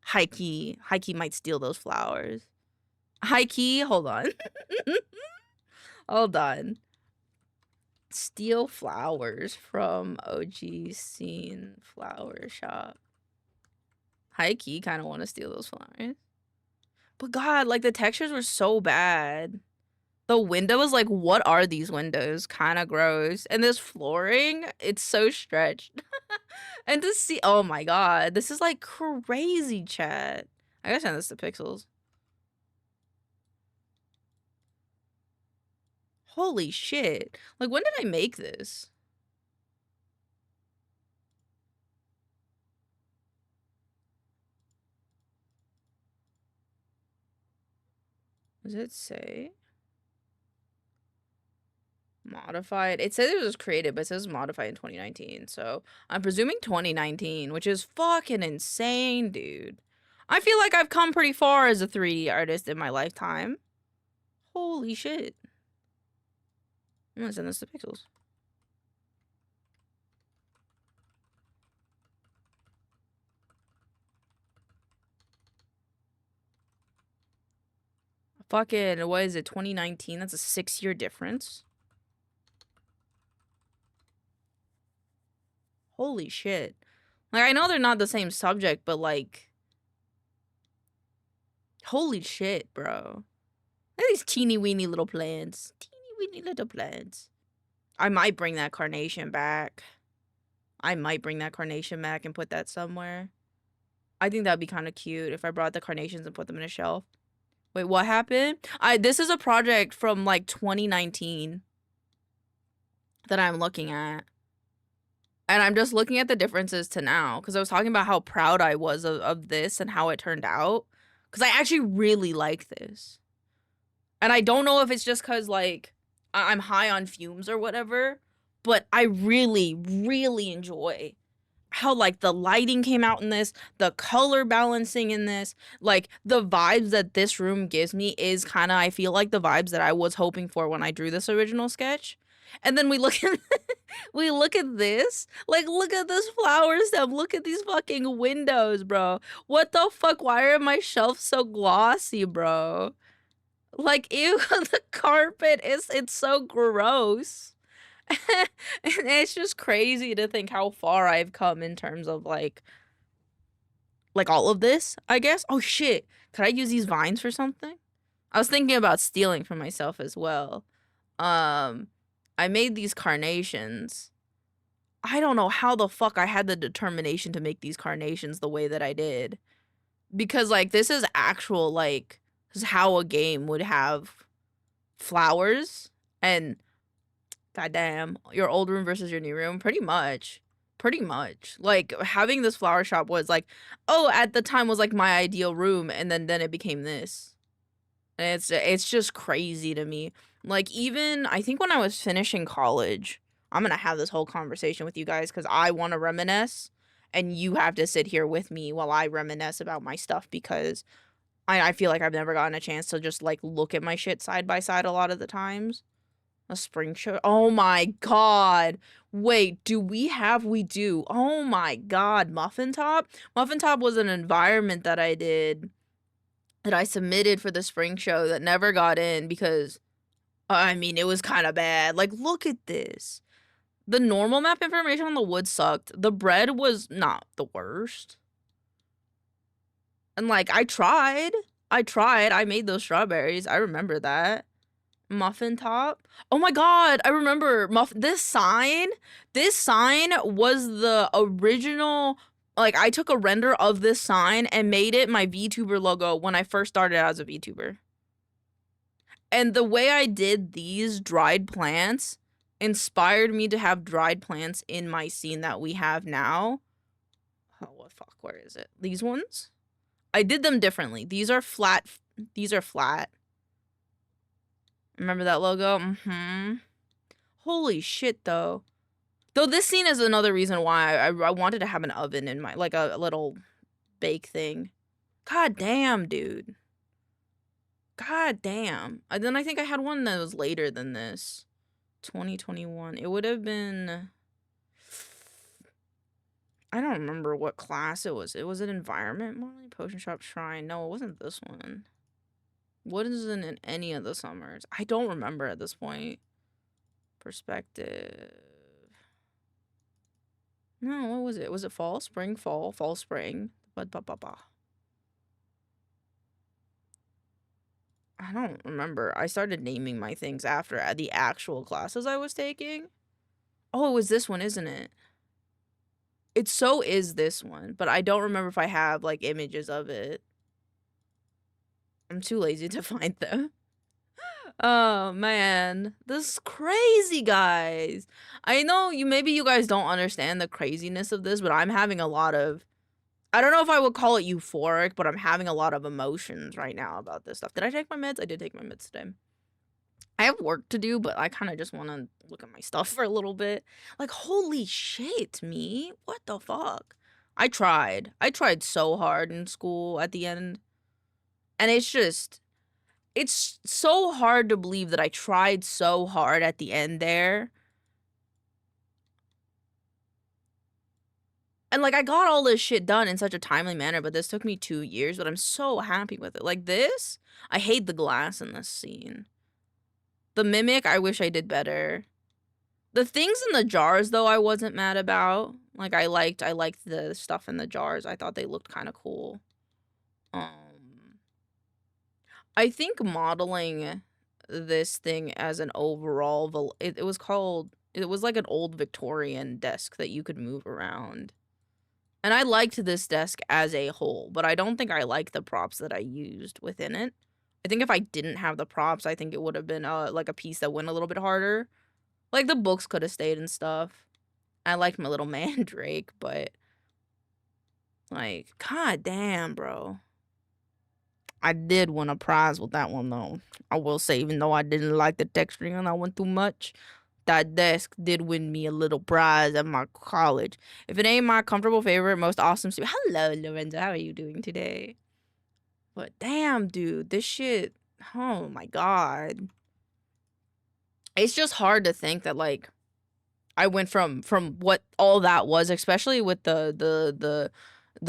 High key might steal those flowers. High key, hold on. Hold on. Steal flowers from OG Scene Flower Shop. High key kind of want to steal those flowers. But God, like, the textures were so bad. The window was like, what are these windows? Kind of gross. And this flooring, it's so stretched. And to see, oh my God, this is like crazy, chat. I gotta send this to Pixels. Holy shit. Like, when did I make this? Does it say? Modified. It says it was created, but it says modified in 2019. So I'm presuming 2019, which is fucking insane, dude. I feel like I've come pretty far as a 3D artist in my lifetime. Holy shit. I'm gonna send this to Pixels. Fucking, what is it, 2019? That's a 6-year difference. Holy shit. Like, I know they're not the same subject, but like, holy shit, bro. Look at these teeny weeny little plants. Teeny weeny little plants. I might bring that carnation back. And put that somewhere. I think that'd be kind of cute if I brought the carnations and put them in a shelf. Wait, what happened? This is a project from like 2019 that I'm looking at. And I'm just looking at the differences to now, because I was talking about how proud I was of this and how it turned out. Because I actually really like this. And I don't know if it's just because, like, I'm high on fumes or whatever, but I really, really enjoy how, like, the lighting came out in this, the color balancing in this, like, the vibes that this room gives me is kind of, I feel like, the vibes that I was hoping for when I drew this original sketch. And then we look at this. Like, look at this flower stem. Look at these fucking windows, bro. What the fuck? Why are my shelves so glossy, bro? Like, ew, the carpet it's so gross. And it's just crazy to think how far I've come in terms of like all of this, I guess. Oh shit. Could I use these vines for something? I was thinking about stealing from myself as well. I made these carnations. I don't know how the fuck I had the determination to make these carnations the way that I did. Because, like, this is actual, like, this is how a game would have flowers. And, goddamn, your old room versus your new room. Pretty much. Like, having this flower shop was, like, oh, at the time was, like, my ideal room. And then it became this. And it's just crazy to me. Like, even, I think when I was finishing college, I'm gonna have this whole conversation with you guys because I want to reminisce, and you have to sit here with me while I reminisce about my stuff because I feel like I've never gotten a chance to just, like, look at my shit side by side a lot of the times. A spring show. Oh my god. Wait, we do. Oh my god, Muffin Top? Muffin Top was an environment that I did, that I submitted for the spring show that never got in because I mean, it was kind of bad. Like, look at this. The normal map information on the wood sucked. The bread was not the worst. And, like, I tried. I made those strawberries. I remember that. Muffin top. Oh my god, I remember this sign was the original. Like, I took a render of this sign and made it my VTuber logo when I first started as a VTuber. And the way I did these dried plants inspired me to have dried plants in my scene that we have now. Oh, what fuck, where is it? These ones? I did them differently. These are flat. Remember that logo? Holy shit, though. Though this scene is another reason why I wanted to have an oven in my, like a little bake thing. God damn, dude. God damn. And then I think I had one that was later than this. 2021. It would have been... I don't remember what class it was. It was an environment modeling, potion shop, shrine. No, it wasn't this one. What is in any of the summers? I don't remember at this point. Perspective. No, what was it? Was it fall, spring, fall, spring? I don't remember. I started naming my things after the actual classes I was taking. Oh, it was this one, isn't it? It so is this one, but I don't remember if I have, like, images of it. I'm too lazy to find them. Oh, man. This is crazy, guys. I know maybe you guys don't understand the craziness of this, but I'm having a lot of... I don't know if I would call it euphoric, but I'm having a lot of emotions right now about this stuff. Did I take my meds? I did take my meds today. I have work to do, but I kind of just want to look at my stuff for a little bit. Like, holy shit, me? What the fuck? I tried. I tried so hard in school at the end. And it's so hard to believe that I tried so hard at the end there. And, like, I got all this shit done in such a timely manner, but this took me 2 years, but I'm so happy with it. Like, this, I hate the glass in this scene. The mimic, I wish I did better. The things in the jars, though, I wasn't mad about. Like, I liked the stuff in the jars. I thought they looked kind of cool. I think modeling this thing as an overall, it was like an old Victorian desk that you could move around. And I liked this desk as a whole, but I don't think I like the props that I used within it. I think if I didn't have the props, I think it would have been like a piece that went a little bit harder. Like, the books could have stayed and stuff. I liked my little mandrake, but like, god damn, bro. I did win a prize with that one, though. I will say, even though I didn't like the texturing on that one too much, that desk did win me a little prize at my college. If it ain't my comfortable favorite, most awesome student. Hello, Lorenzo. How are you doing today? But damn, dude, this shit. Oh my god. It's just hard to think that, like, I went from what all that was, especially with the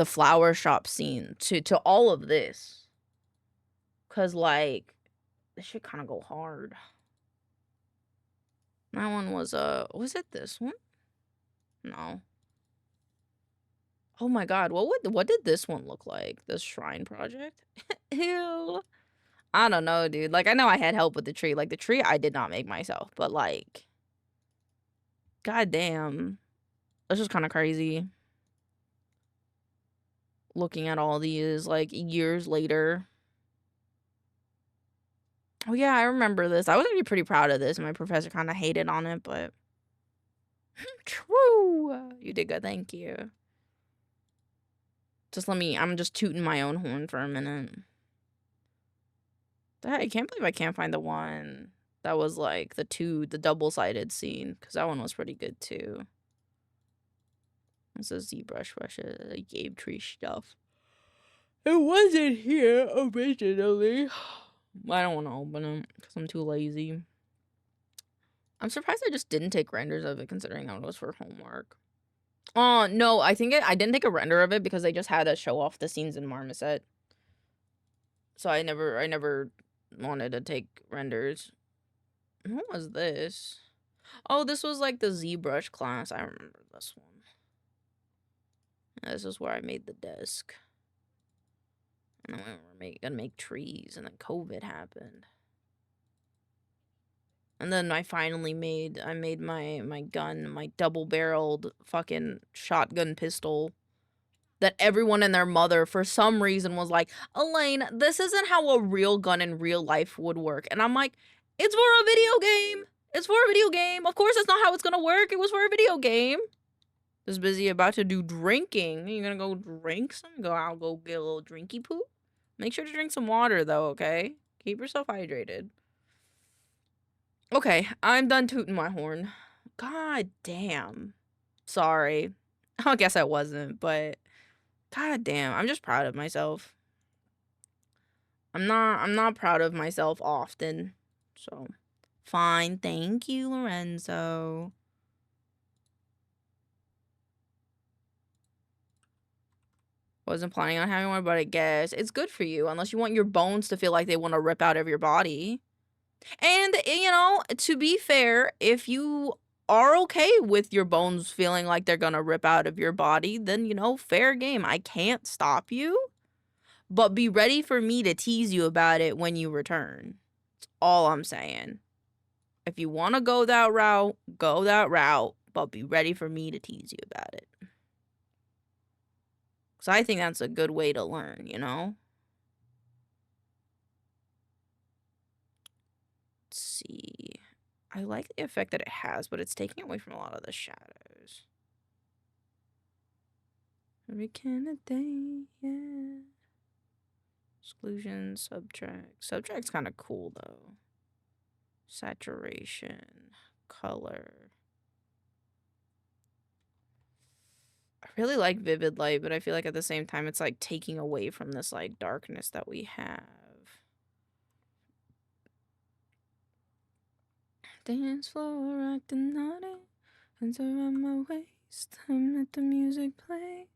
flower shop scene, to all of this. Cause, like, this should kind of go hard. That one was it this one? No. Oh my god, what did this one look like? This shrine project? Ew. I don't know, dude. Like, I know I had help with the tree. Like, the tree I did not make myself, but, like, god damn. That's just kind of crazy. Looking at all these, like, years later. Oh yeah, I remember this. I was actually pretty proud of this, and my professor kind of hated on it, but true. You did good, thank you. I'm just tooting my own horn for a minute. I can't believe I can't find the one that was like the double-sided scene, because that one was pretty good too. This is ZBrush brushes, Game Tree stuff. It wasn't here originally. I don't want to open them because I'm too lazy. I'm surprised I just didn't take renders of it, considering that it was for homework. Oh, no, I didn't take a render of it because they just had to show off the scenes in Marmoset. So I never wanted to take renders. What was this? Oh, this was like the ZBrush class. I remember this one. This is where I made the desk. And then we were gonna make trees, and then COVID happened. And then I finally made my gun, my double-barreled fucking shotgun pistol that everyone and their mother for some reason was like, Elaine, this isn't how a real gun in real life would work. And I'm like, it's for a video game. It's for a video game. Of course, that's not how it's gonna work. It was for a video game. Just busy about to do drinking. You're gonna go drink some? I'll go get a little drinky poo. Make sure to drink some water though, okay? Keep yourself hydrated. Okay, I'm done tooting my horn. God damn. Sorry. I guess I wasn't, but god damn, I'm just proud of myself. I'm not proud of myself often. So, fine. Thank you, Lorenzo. Wasn't planning on having one, but I guess it's good for you, unless you want your bones to feel like they want to rip out of your body. And, you know, to be fair, if you are okay with your bones feeling like they're gonna rip out of your body, then, you know, fair game. I can't stop you, but be ready for me to tease you about it when you return. That's all I'm saying. If you want to go that route, but be ready for me to tease you about it. Because I think that's a good way to learn, you know? Let's see. I like the effect that it has, but it's taking away from a lot of the shadows. Every kind of day, yeah. Exclusion, subtract. Subtract's kind of cool, though. Saturation, color. I really like vivid light, but I feel like at the same time, it's like taking away from this like darkness that we have. Dance floor, acting naughty, hands around my waist. I'm let the music play.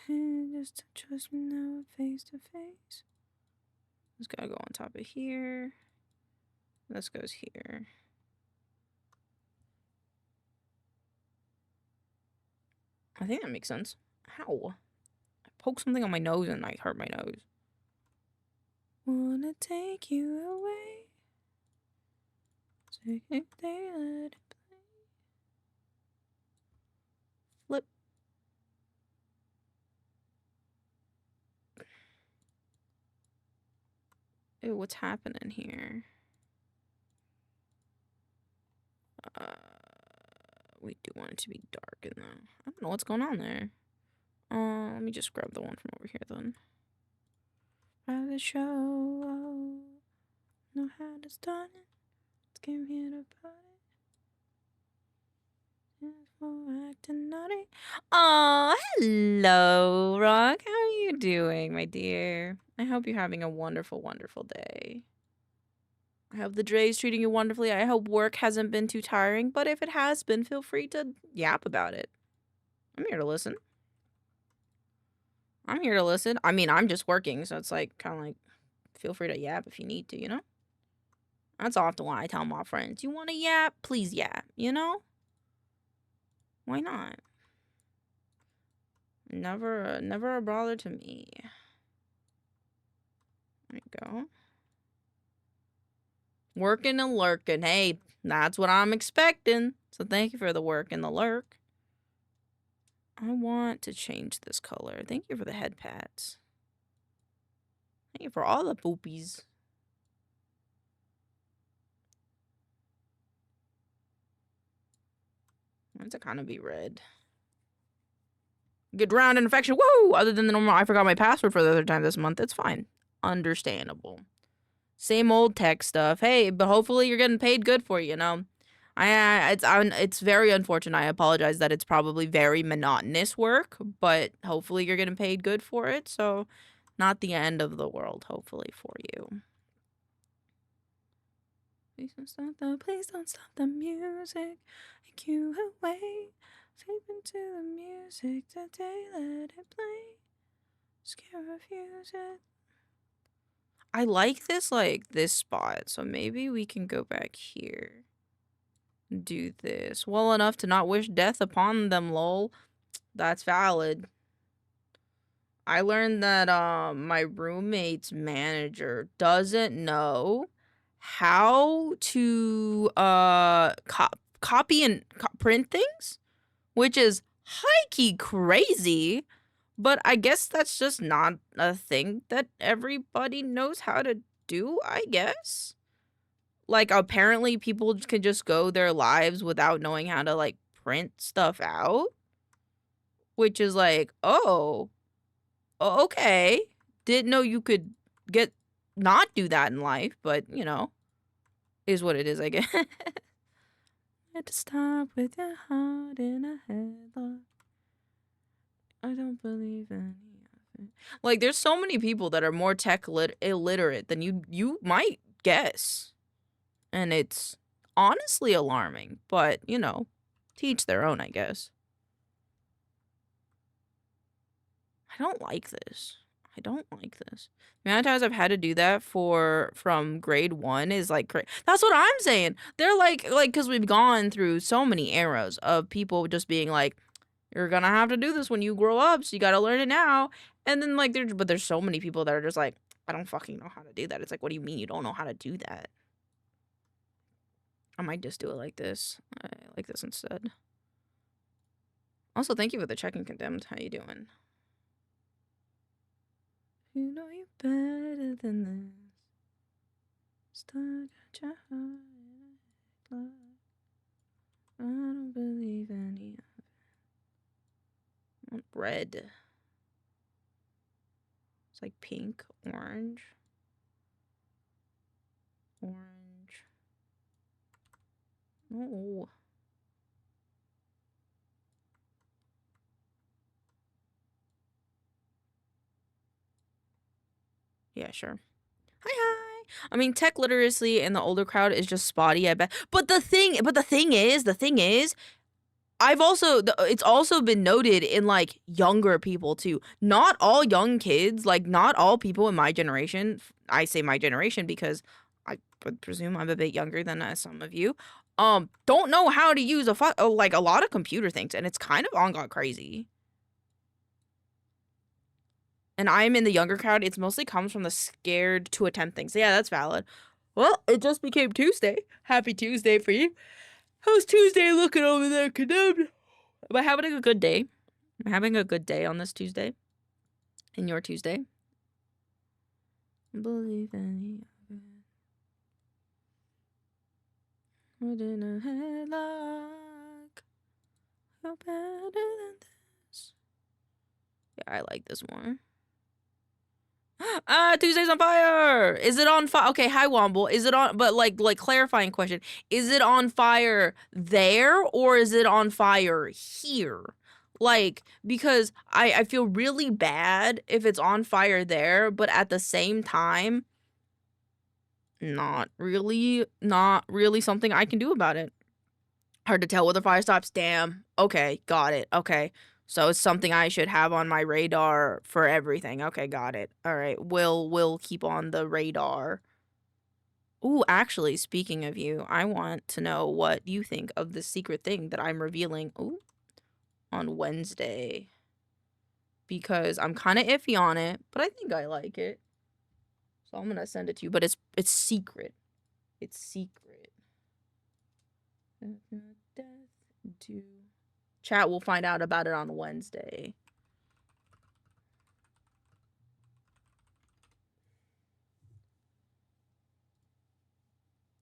And just trust me now, face to face. This gotta go on top of here. This goes here. I think that makes sense. Ow. I poked something on my nose and I hurt my nose. Wanna take you away. Take it, they let it play. Flip. Ew, what's happening here? We do want it to be dark in though. I don't know what's going on there. Let me just grab the one from over here then. Private show. Know how to start it. Let's came here to party. Acting naughty. Oh, hello, Rock. How are you doing, my dear? I hope you're having a wonderful, wonderful day. I hope the day is treating you wonderfully. I hope work hasn't been too tiring, but if it has been, feel free to yap about it. I'm here to listen. I'm here to listen. I mean, I'm just working, so it's like kind of like feel free to yap if you need to, you know? That's often why I tell my friends, you want to yap? Please yap, you know? Why not? Never a bother to me. There you go. Working and lurking. Hey, that's what I'm expecting. So thank you for the work and the lurk. I want to change this color. Thank you for the head pats. Thank you for all the poopies. Why does it kind of be red? Get drowned in infection. Woo! Other than the normal, I forgot my password for the other time this month. It's fine. Understandable. Same old tech stuff. Hey, but hopefully you're getting paid good for it, you know? It's very unfortunate. I apologize that it's probably very monotonous work, but hopefully you're getting paid good for it. So, not the end of the world, hopefully, for you. Please don't stop the music. Take you away. Sleep into the music today. Let it play. Just can't refuse it. I like this, like, this spot. So maybe we can go back here. Do this. Well enough to not wish death upon them, lol. That's valid. I learned that my roommate's manager doesn't know how to copy and print things, which is high-key crazy, but I guess that's just not a thing that everybody knows how to do, I guess. Like, apparently people can just go their lives without knowing how to, like, print stuff out, which is like, oh, okay. Didn't know you could not do that in life, but, you know, is what it is, I guess. Had to stop with your heart in a headlock. I don't believe any of it. Like, there's so many people that are more tech illiterate than you might guess. And it's honestly alarming, but, you know, to each their own, I guess. I don't like this. I don't like this. The amount of times I've had to do that from grade 1 is like that's what I'm saying. They're like because we've gone through so many eras of people just being like, you're gonna have to do this when you grow up, so you gotta learn it now. And then like there's so many people that are just like, I don't fucking know how to do that. It's like, what do you mean you don't know how to do that? I might just do it like this. I like this instead. Also, thank you for the check-in condemned. How you doing? You know you're better than this. Stuck at your heart in a headlock. I don't believe any of it. I want red. It's like pink, orange. Orange. Oh. Yeah, sure. Hi. I mean, tech literacy in the older crowd is just spotty, I bet. But the thing is, it's also been noted in like younger people too. Not all young kids, like not all people in my generation. I say my generation because I would presume I'm a bit younger than some of you. Don't know how to use like a lot of computer things, and it's kind of on got crazy. And I'm in the younger crowd. It mostly comes from the scared to attempt things. Yeah, that's valid. Well, it just became Tuesday. Happy Tuesday for you. How's Tuesday looking over there, condemned? Am I having a good day? I'm having a good day on this Tuesday. In your Tuesday. Believe any of it. What in a headlock? You're better than this. Yeah, I like this more. Tuesday's on fire. Is it on fire? Okay, hi Womble. Is it on? But like clarifying question. Is it on fire there or is it on fire here? Like, because I feel really bad if it's on fire there, but at the same time, not really something I can do about it. Hard to tell whether fire stops. Damn. Okay, got it. Okay. So it's something I should have on my radar for everything. Okay, got it. All right, we'll keep on the radar. Ooh, actually, speaking of you, I want to know what you think of the secret thing that I'm revealing on Wednesday. Because I'm kind of iffy on it, but I think I like it. So I'm gonna send it to you, but it's secret. It's secret. Death to... Chat will find out about it on Wednesday.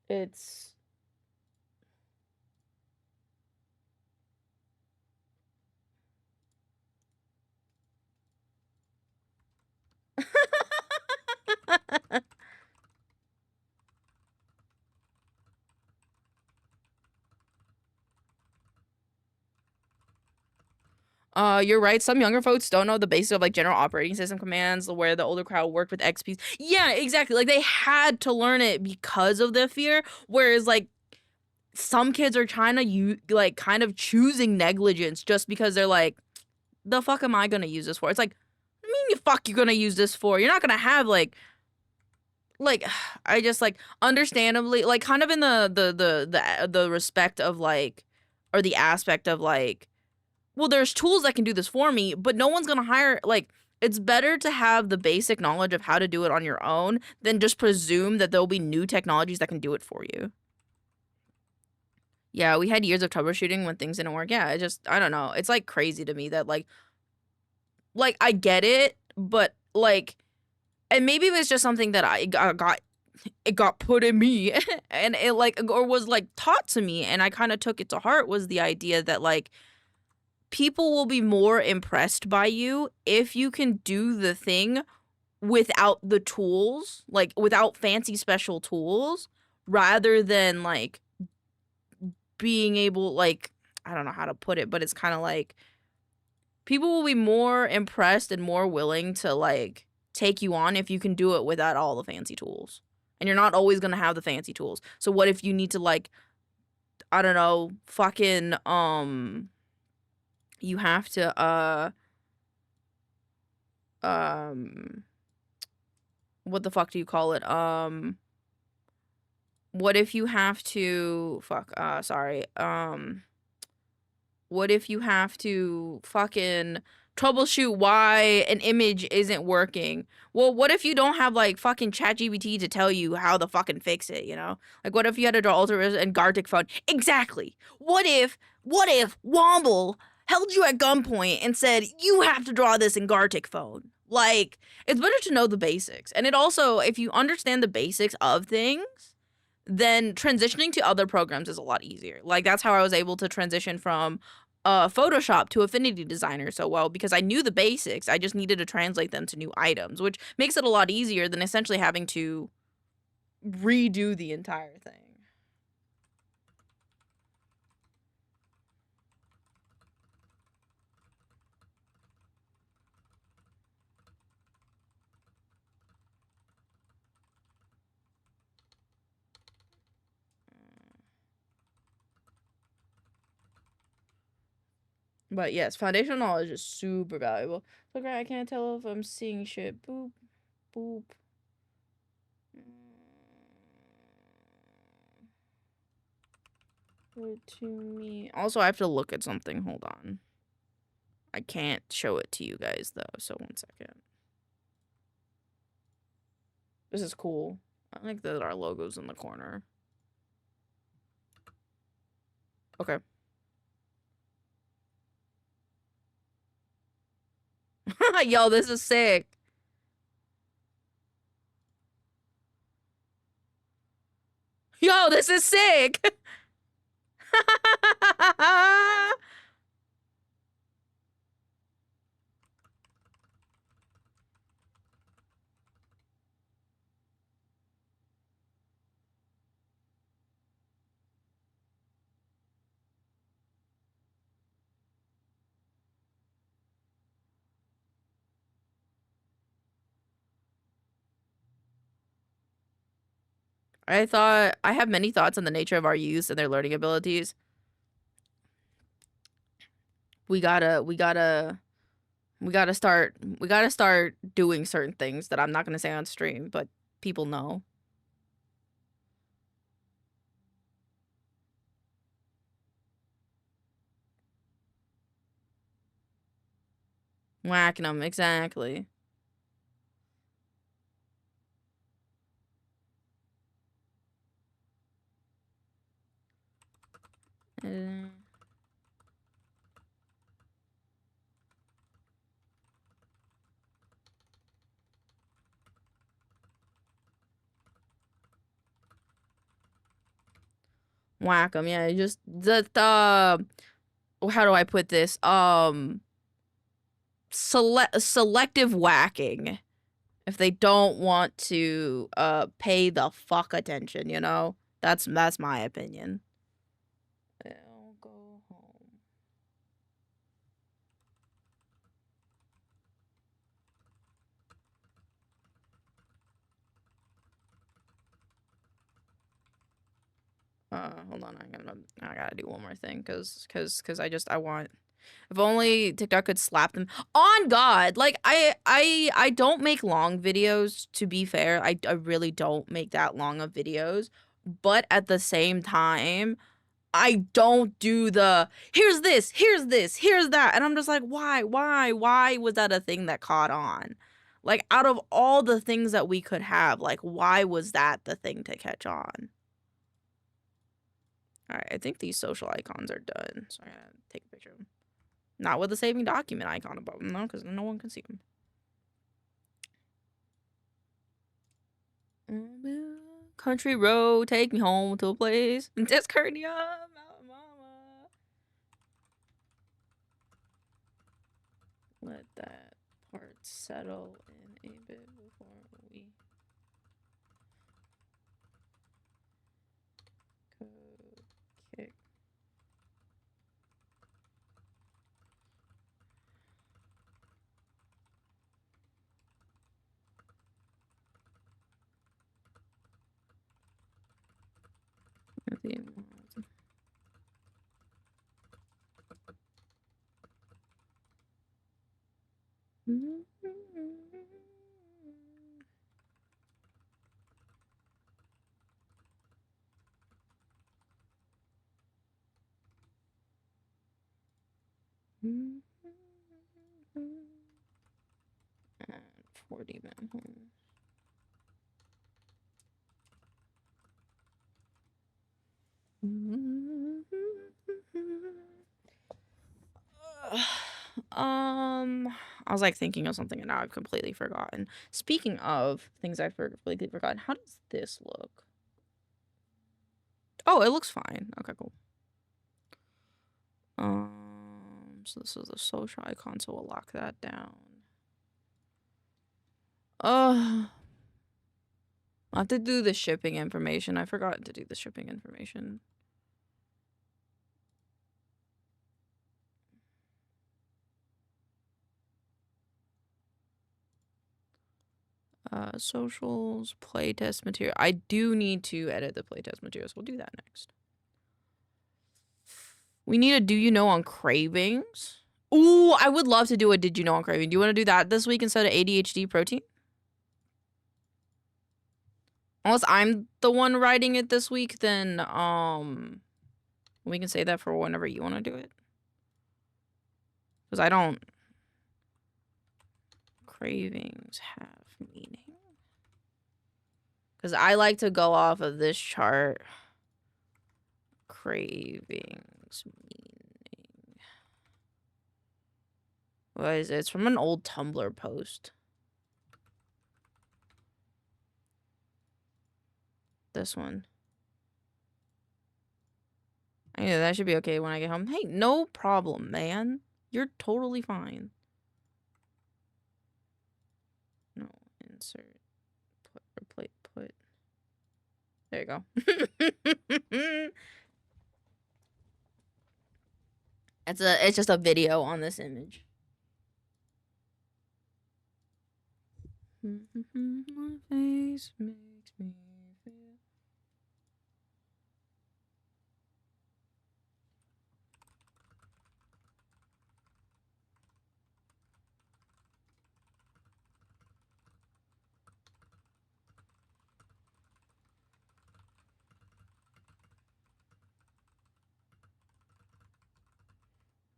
It's... You're right. Some younger folks don't know the basics of like general operating system commands, where the older crowd worked with XPs. Yeah, exactly. Like they had to learn it because of the fear. Whereas like some kids are trying to like kind of choosing negligence just because they're like, the fuck am I gonna use this for? It's like, what do you mean you fuck you gonna use this for? You're not gonna have like like I just like understandably like kind of in the respect of like or the aspect of like, well, there's tools that can do this for me, but no one's gonna hire like it's better to have the basic knowledge of how to do it on your own than just presume that there'll be new technologies that can do it for you. Yeah, we had years of troubleshooting when things didn't work. Yeah, I don't know. It's like crazy to me that like I get it, but like and maybe it was just something that I got it got put in me and it like or was like taught to me and I kind of took it to heart was the idea that like people will be more impressed by you if you can do the thing without the tools, like without fancy special tools rather than like being able like I don't know how to put it, but it's kind of like people will be more impressed and more willing to like take you on if you can do it without all the fancy tools. And you're not always going to have the fancy tools. So what if you need to like I don't know, fucking you have to um what the fuck do you call it? What if you have to what if you have to fucking troubleshoot why an image isn't working? Well, what if you don't have like fucking ChatGPT to tell you how to fucking fix it, you know? Like what if you had to draw alter and Gartic phone? Exactly. What if Womble held you at gunpoint and said, "You have to draw this in Gartic phone?" Like, it's better to know the basics. And it also, if you understand the basics of things, then transitioning to other programs is a lot easier. Like that's how I was able to transition from Photoshop to Affinity Designer so well because I knew the basics. I just needed to translate them to new items, which makes it a lot easier than essentially having to redo the entire thing. But yes, foundational knowledge is super valuable. Look, I can't tell if I'm seeing shit. Boop, boop. To me. Also, I have to look at something. Hold on. I can't show it to you guys though, so 1 second. This is cool. I like that our logo's in the corner. Okay. Yo, this is sick. Yo, this is sick. I have many thoughts on the nature of our youth and their learning abilities. We gotta start doing certain things that I'm not gonna say on stream, but people know. Whacking them, exactly. Whack them, yeah. Just the how do I put this? Selective whacking. If they don't want to pay the fuck attention, you know? That's my opinion. I'll go home. Hold on, I gotta do one more thing, cause I want If only TikTok could slap them. On God, like I don't make long videos, to be fair. I really don't make that long of videos. But at the same time, I don't do the here's this, here's this, here's that. And I'm just like, why was that a thing that caught on? Like, out of all the things that we could have, like, why was that the thing to catch on? All right, I think these social icons are done. So I'm gonna take a picture of them. Not with the saving document icon above them, though, because no one can see them. Country road, take me home to a place. Discardia, mama. Let that part settle in a bit before we kick. And 40 manholes. I was like thinking of something and now I've completely forgotten. Speaking of things I've completely forgotten, how does this look? Oh, it looks fine. Okay, cool. So this is the social icon, so we'll lock that down. I'll have to do the shipping information. I forgot to do the shipping information. Socials, playtest material. I do need to edit the playtest materials. We'll do that next. We need a do you know on cravings. Ooh, I would love to do a did you know on craving. Do you want to do that this week instead of ADHD protein? Unless I'm the one writing it this week, then we can say that for whenever you want to do it. Because I don't. Cravings have meaning. Because I like to go off of this chart. Cravings meaning. What is it? It's from an old Tumblr post. This one. Yeah, that should be okay when I get home. Hey, no problem, man. You're totally fine. No, insert, put, replace, put. There you go. It's just a video on this image. My face makes me feel.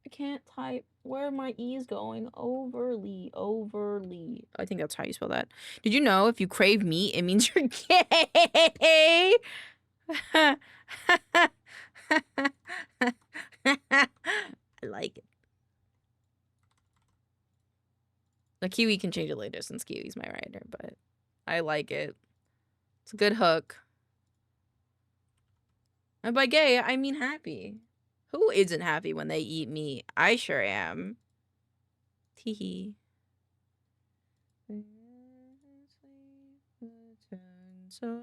I can't type. Where are my E's going? Overly. I think that's how you spell that. Did you know if you crave meat, it means you're gay? I like it. The Kiwi can change it later since Kiwi's my writer, but I like it. It's a good hook. And by gay, I mean happy. Who isn't happy when they eat meat? I sure am. Teehee. So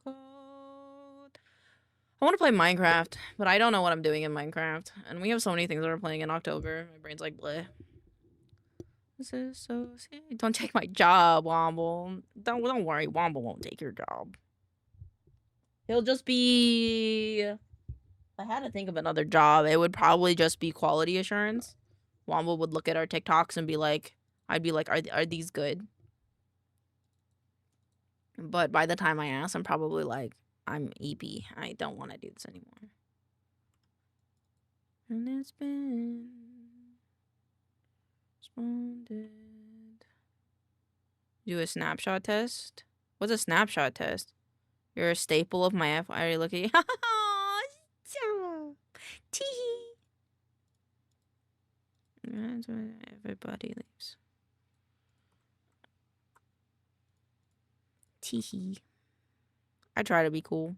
cold. I want to play Minecraft, but I don't know what I'm doing in Minecraft. And we have so many things that we're playing in October. My brain's like, bleh. This is so sad. Don't take my job, Womble. Don't worry, Womble won't take your job. He'll just be If I had to think of another job, it would probably just be quality assurance. Wamba would look at our TikToks and be like, I'd be like, are these good? But by the time I ask, I'm probably like, I'm EP. I don't want to do this anymore. And it's been responded. Do a snapshot test? What's a snapshot test? You're a staple of my F. I already look at you. Tee. That's why everybody leaves. Teehee. I try to be cool.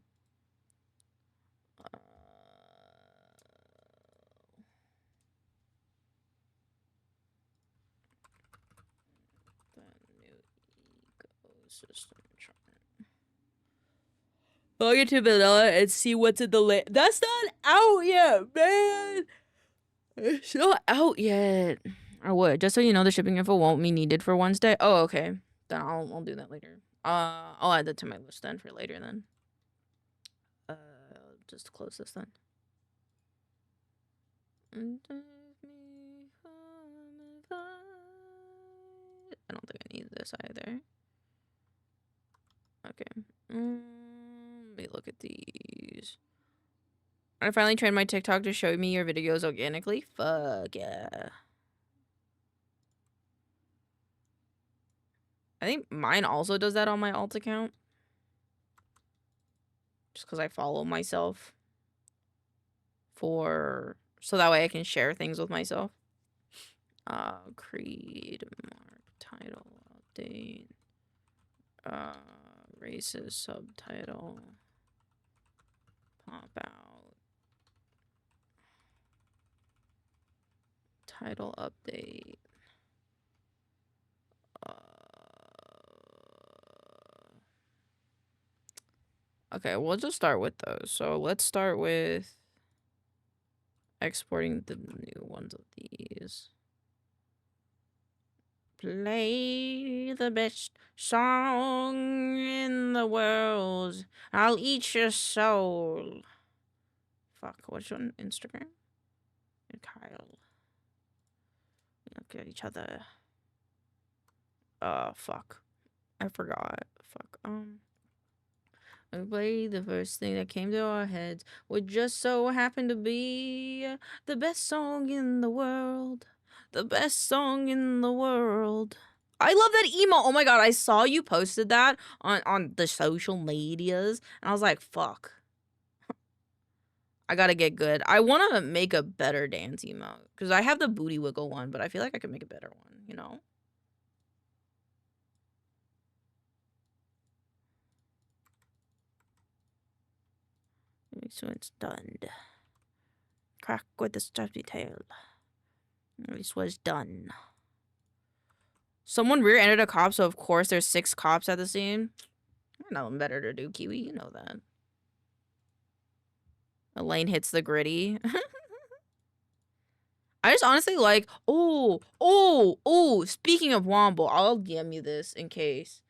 The new ecosystem chart. Log into vanilla and see what's in the list. That's not out yet, man. It's not out yet. Or what? Just so you know, the shipping info won't be needed for Wednesday. Oh, okay. Then I'll do that later. I'll add that to my list then for later then. Just close this then. I don't think I need this either. Okay. Let me look at these. I finally trained my TikTok to show me your videos organically. Fuck yeah. I think mine also does that on my alt account. Just because I follow myself. So that way I can share things with myself. Creed, mark, title, update. Racist subtitle. Pop out. Title update. Okay, we'll just start with those. So let's start with exporting the new ones of these. Play the best song in the world. I'll eat your soul. Fuck, what's on Instagram? And Kyle. Look at each other. Fuck. I forgot. Fuck. I played the first thing that came to our heads would just so happen to be the best song in the world. The best song in the world. I love that emo. Oh my god, I saw you posted that on the social medias, and I was like, fuck. I gotta get good. I want to make a better dance emo, because I have the booty wiggle one, but I feel like I could make a better one, you know? So it's done. Crack with the stripy tail. This was done. Someone rear-ended a cop, so of course there's 6 cops at the scene. I got nothing better to do, Kiwi. You know that. Elaine hits the gritty. I just honestly like, speaking of Womble, I'll DM you this in case.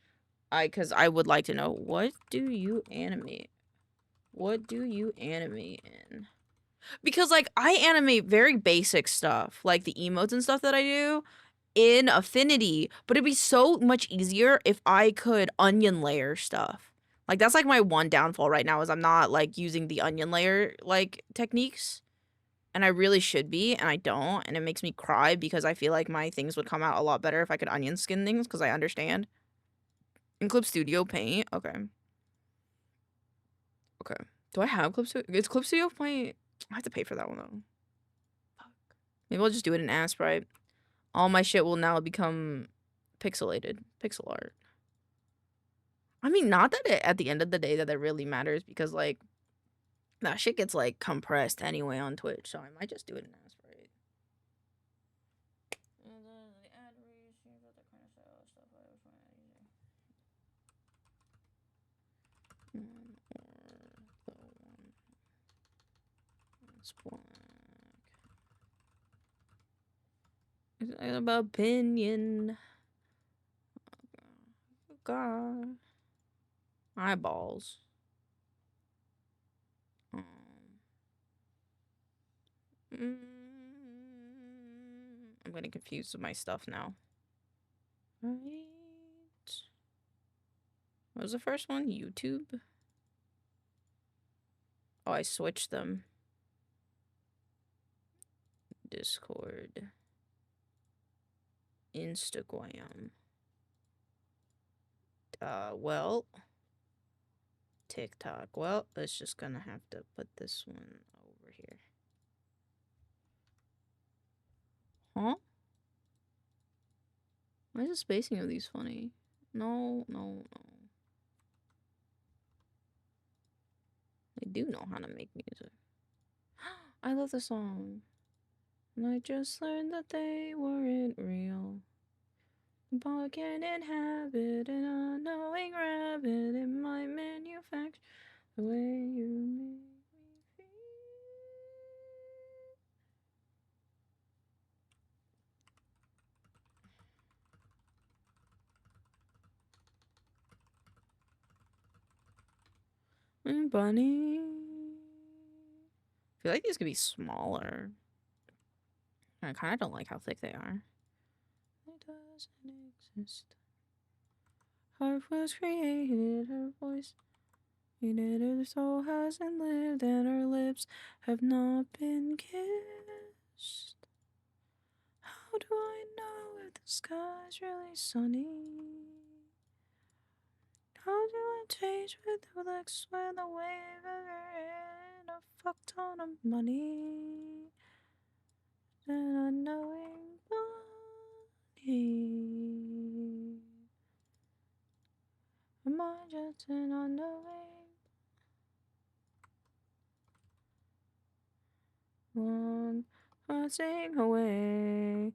Because I would like to know, what do you animate? What do you animate in? Because, like, I animate very basic stuff, like the emotes and stuff that I do in Affinity, but it'd be so much easier if I could onion layer stuff. Like, that's, like, my one downfall right now is I'm not, like, using the onion layer, like, techniques. And I really should be, and I don't, and it makes me cry because I feel like my things would come out a lot better if I could onion skin things, because I understand. In Clip Studio Paint? Okay. Okay. Do I have Clip Studio? Is Clip Studio Paint? I have to pay for that one, though. Fuck. Maybe I'll just do it in Asprite. All my shit will now become pixelated. Pixel art. I mean, not that it, at the end of the day, that it really matters, because, like, that shit gets, like, compressed anyway on Twitch, so I might just do it in Asprite. It's about opinion. God. Eyeballs. I'm getting confused with my stuff now. Right. What was the first one? YouTube? Oh, I switched them. Discord. Instagram. Well. TikTok. Well, it's just gonna have to put this one over here. Huh? Why is the spacing of these funny? No. They do know how to make music. I love the song. And I just learned that they weren't real. The bug can inhabit an unknowing rabbit. It might manufacture the way you make me feel. Bunny. I feel like these could be smaller. I kind of don't like how thick they are. It doesn't exist. Heart was created, her voice created, her soul hasn't lived, and her lips have not been kissed. How do I know if the sky's really sunny? How do I change with the flex when the wave of your hand a fuck ton of money? An unknowing bunny. Am I just an unknowing one passing away?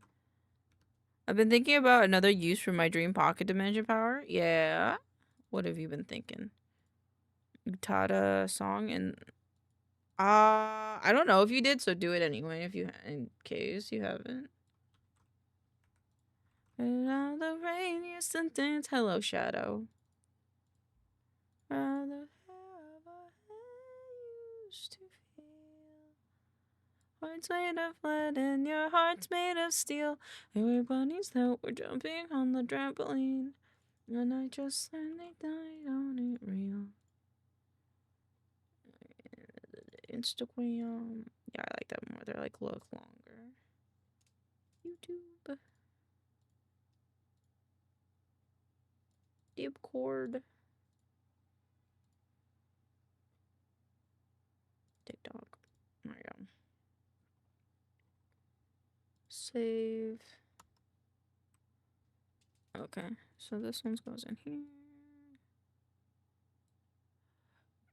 I've been thinking about another use for my dream pocket dimension power. Yeah. What have you been thinking? Utada song and I don't know if you did, so do it anyway if you in case you haven't. And all the rain used to dance. Hello, Shadow. Rather have I used to feel. Heart's made of lead and your heart's made of steel. There were bunnies that were jumping on the trampoline. And I just learned they died on it real. Instagram. Yeah, I like that more. They're like look longer. YouTube. Discord. TikTok. There you go. Save. Okay, so this one goes in here.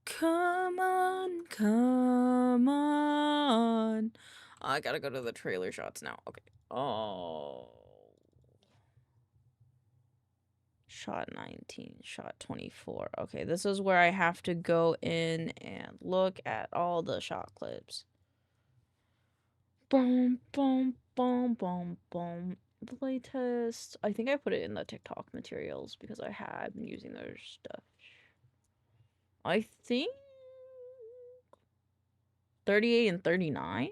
Come on, come on. I gotta go to the trailer shots now. Okay. Oh. Shot 19, shot 24. Okay, this is where I have to go in and look at all the shot clips. Boom, boom, boom, boom, boom. The latest. I think I put it in the TikTok materials because I have been using their stuff. I think 38 and 39.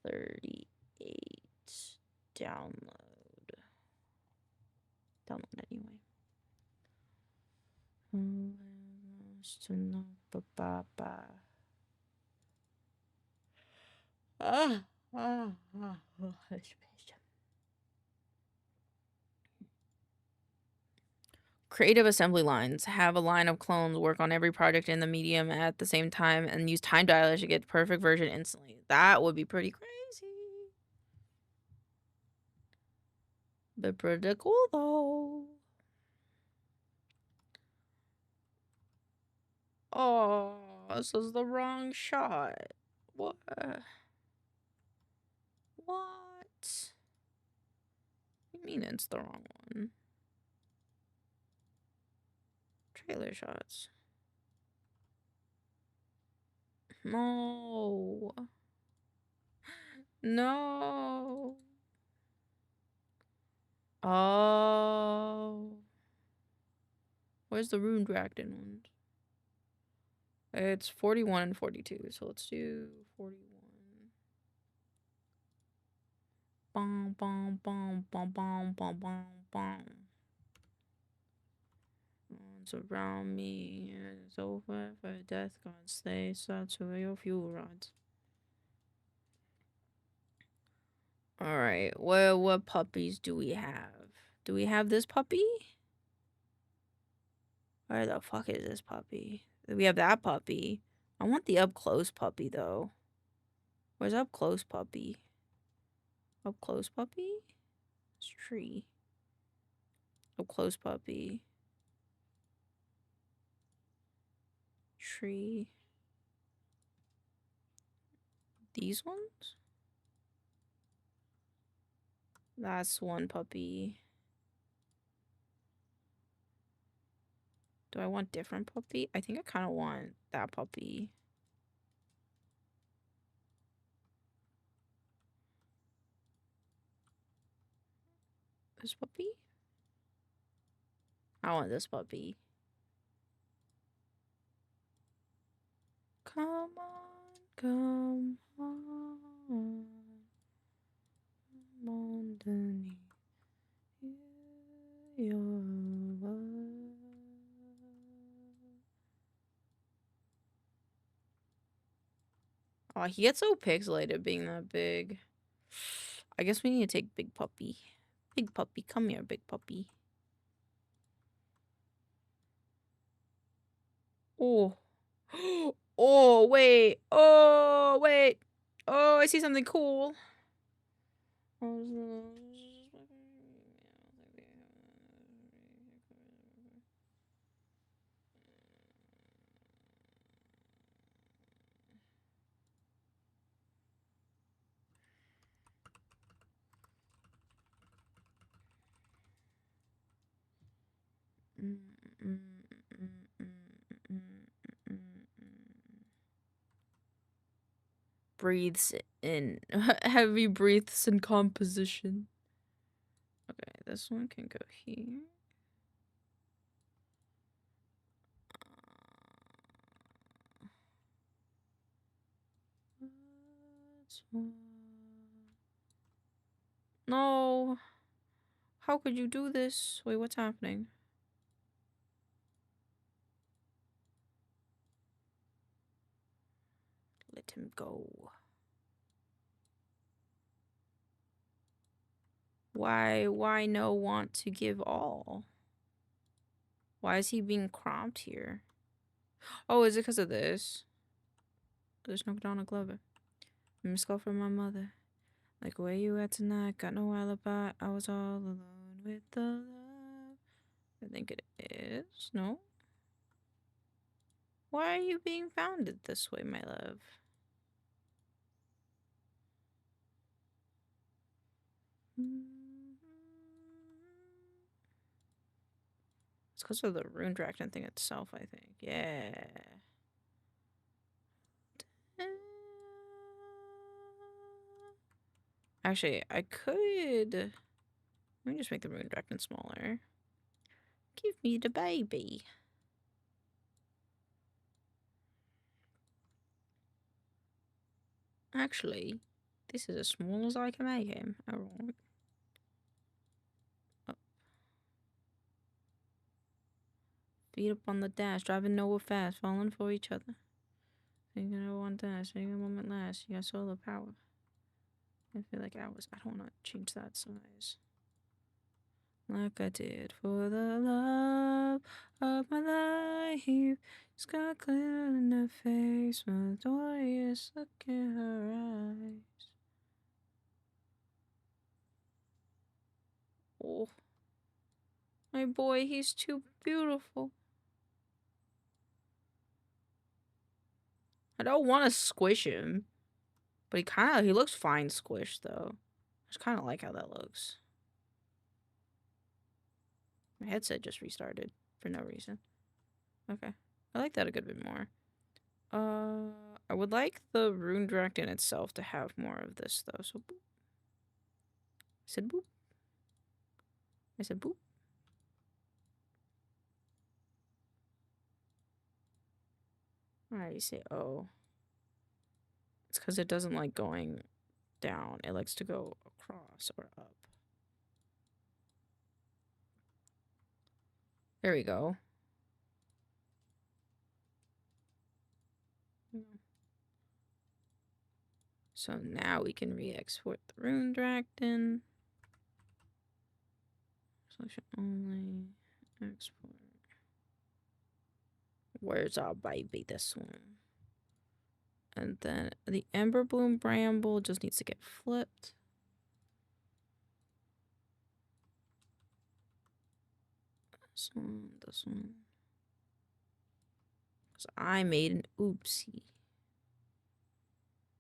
38. Download. Download anyway. Creative assembly lines. Have a line of clones work on every project in the medium at the same time and use time dialers to get the perfect version instantly. That would be pretty crazy. But pretty cool though. Oh, this is the wrong shot. What? What? You mean it's the wrong one? Trailer shots. No. No. Oh. Where's the Rune Dracton ones? It's 41 and 42, so let's do 41. Bom, bom, bom, bom, bom, bom, bom, bom. It's around me, it's over for death, God stay, so to your fuel rods. Alright, well, what puppies do we have? Do we have this puppy? Where the fuck is this puppy? We have that puppy. I want the up close puppy though. Where's up close puppy? Up close puppy? It's tree. Up close puppy. Tree. These ones? That's one puppy. Do I want different puppy? I think I kind of want that puppy. This puppy? I want this puppy. Come on, come on. Come on, Denny. Your love. Oh, he gets so pixelated being that big. I guess we need to take Big Puppy. Big Puppy, come here, Big Puppy. Oh. Oh, wait. Oh, wait. Oh, I see something cool. Breathes in. Heavy breaths in composition. Okay, this one can go here. No. How could you do this? Wait, what's happening? Let him go. Why no want to give all? Why is he being cropped here? Oh, is it because of this? There's no Donald Glover. Missed call from my mother. Like, where you at tonight? Got no alibi. I was all alone with the love. I think it is. No? Why are you being founded this way, my love? It's because of the rune dragon thing itself, I think. Yeah. Actually, I could... Let me just make the rune dragon smaller. Give me the baby. Actually, this is as small as I can make him. Alright. Oh. Feet up on the dash, driving nowhere fast, falling for each other. Thinking of one dash, taking a moment last. You got solar power. I feel like hours. I don't want to change that size. Like I did for the love of my life. Just got clear in the face, my glorious look in her eyes. Oh, my boy, he's too beautiful. I don't want to squish him, but he looks fine squished though. I just kind of like how that looks. My headset just restarted for no reason. Okay, I like that a good bit more. I would like the rune dragon itself to have more of this though. So boop. I said boop. I said boop. Alright, How do you say oh? It's because it doesn't like going down. It likes to go across or up. There we go. So now we can re-export the rune Dracton. Selection only. Export. Where's our baby? This one. And then the Ember Bloom Bramble just needs to get flipped. This one, this one. Because I made an oopsie.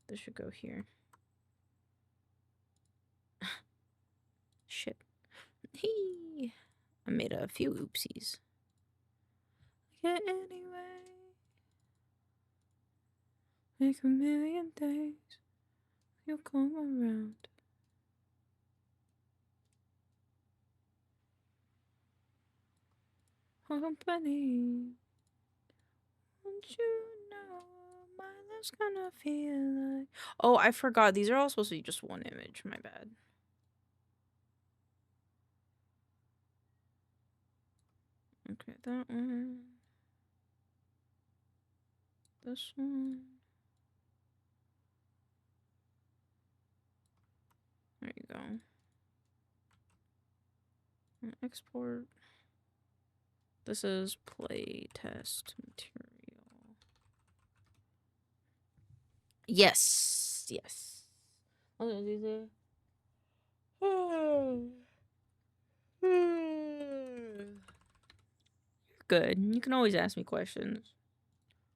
This should go here. Shit. Hee. I made a few oopsies. Yeah, anyway. Make a million days. You'll come around. Company. Won't you know my love's gonna feel like... Oh, I forgot. These are all supposed to be just one image. My bad. Okay, that one. This one. There you go. And export. This is play test material. Yes. Yes. Good. You can always ask me questions.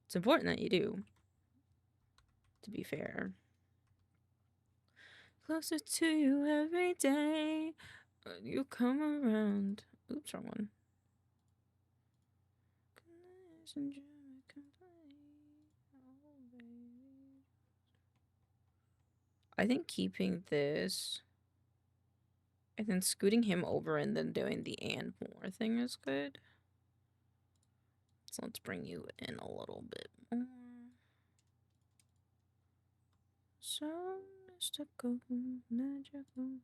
It's important that you do. To be fair. Closer to you every day. You come around. Oops, wrong one. I think keeping this and then scooting him over and then doing the and more thing is good. So let's bring you in a little bit more. So mystical, magical.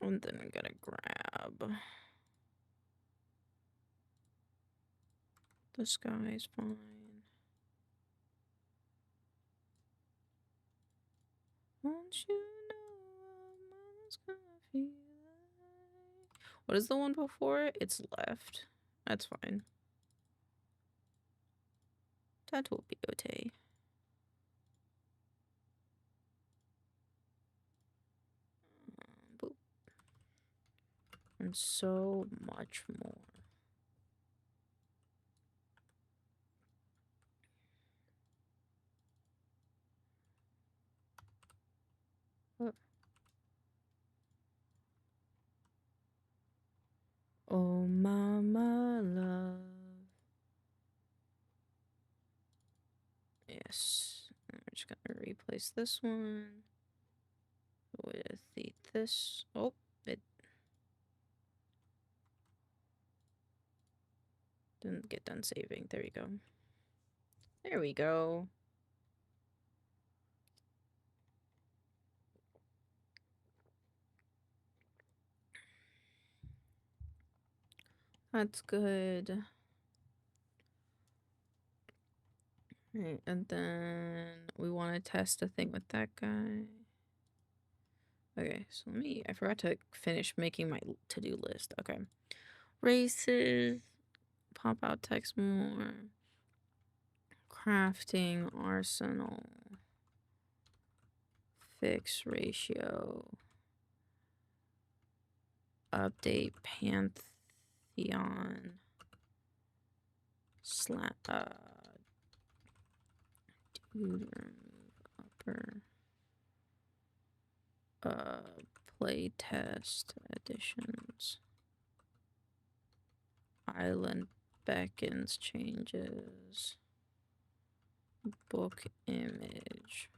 And then I'm gonna grab this guy's fine. Won't you know what gonna feel like? What is the one before it? It's left. That's fine. That will be okay. Boop. And so much more. Oh, mama love. Yes. And we're just gonna replace this one with this. Oh, it didn't get done saving. There we go. There we go. That's good. Right, and then we want to test a thing with that guy. Okay, so I forgot to finish making my to-do list. Okay. Races, pop out text more, crafting, arsenal, fix ratio, update pantheon, dude, remove upper, play test additions, island beckons changes, book image,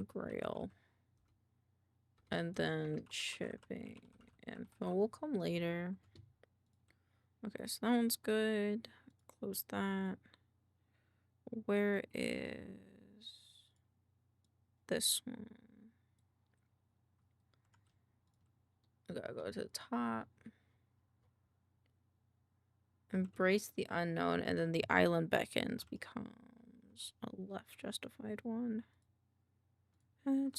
grail, and then shipping info will come later. Okay, so that one's good. close that. Where is this one? I gotta go to the top. Embrace the unknown, and then the island beckons becomes a left justified one. Island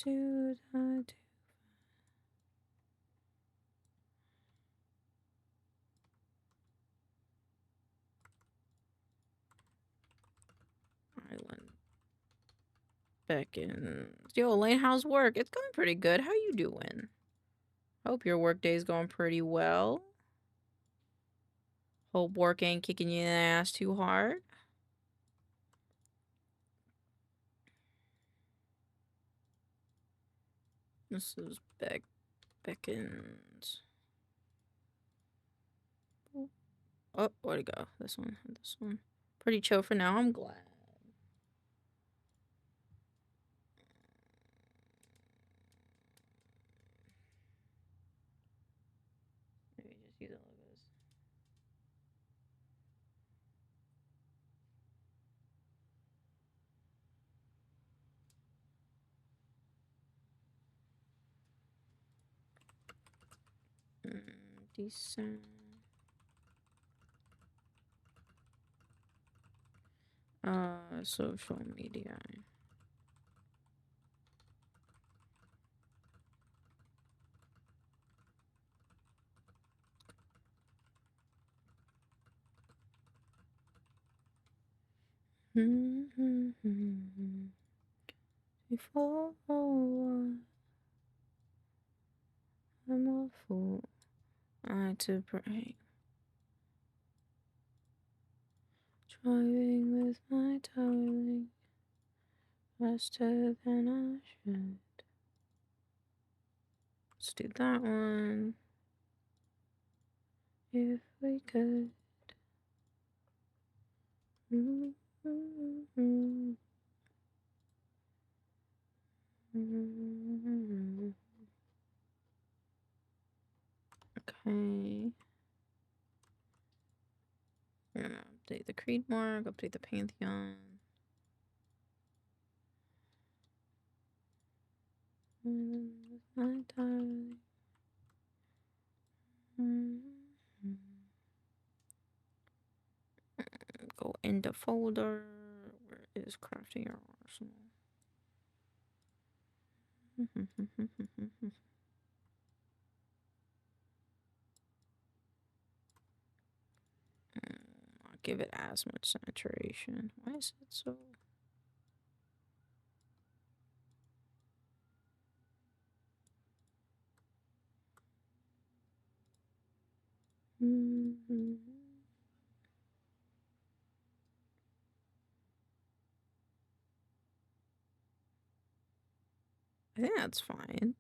beckons. Yo, Elaine, how's work? It's going pretty good. How you doing? Hope your work day's going pretty well. Hope work ain't kicking you in the ass too hard. This is beckons. Oh, where'd it go? This one. This one. Pretty chill for now. I'm glad. Maybe just use all of this. Decent. Social media. Before I'm a fool, I to break. Driving with my darling faster than I should. Let's do that one. If we could. Okay. I'm gonna update the creed mark, update the pantheon. My darling. Go into folder. Where is crafting your arsenal? Not give it as much saturation. Why is it so? I think that's fine.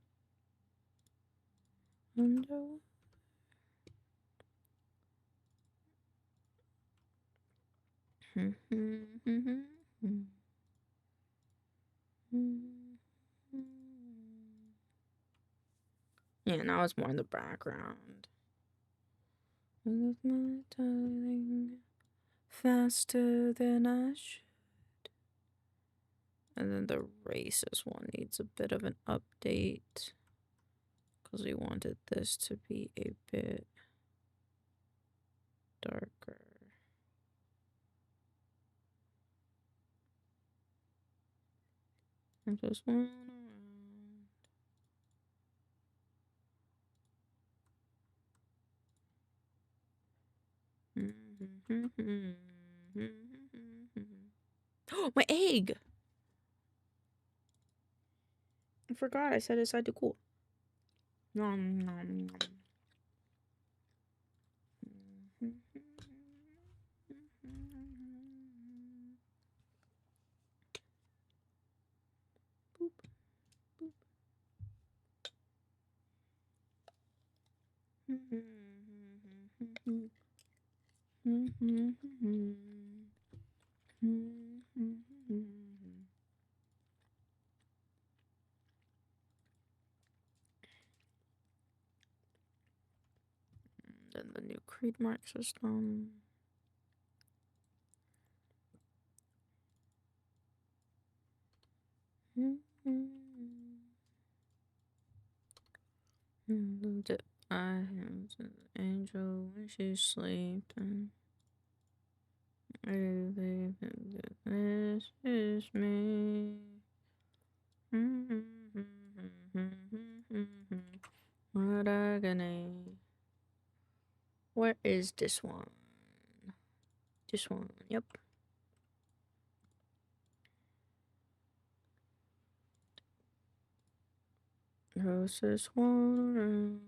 Yeah, now it's more in the background. With my darling, faster than I should. And then the racist one needs a bit of an update. Because we wanted this to be a bit darker. And just one around. Oh, my egg! I forgot I set it aside to cool. Nom nom nom. Boop, boop. Then the new creed mark system. I am an angel when she's sleeping. This is me. What agony. Where is this one? This one, yep. Roses one around.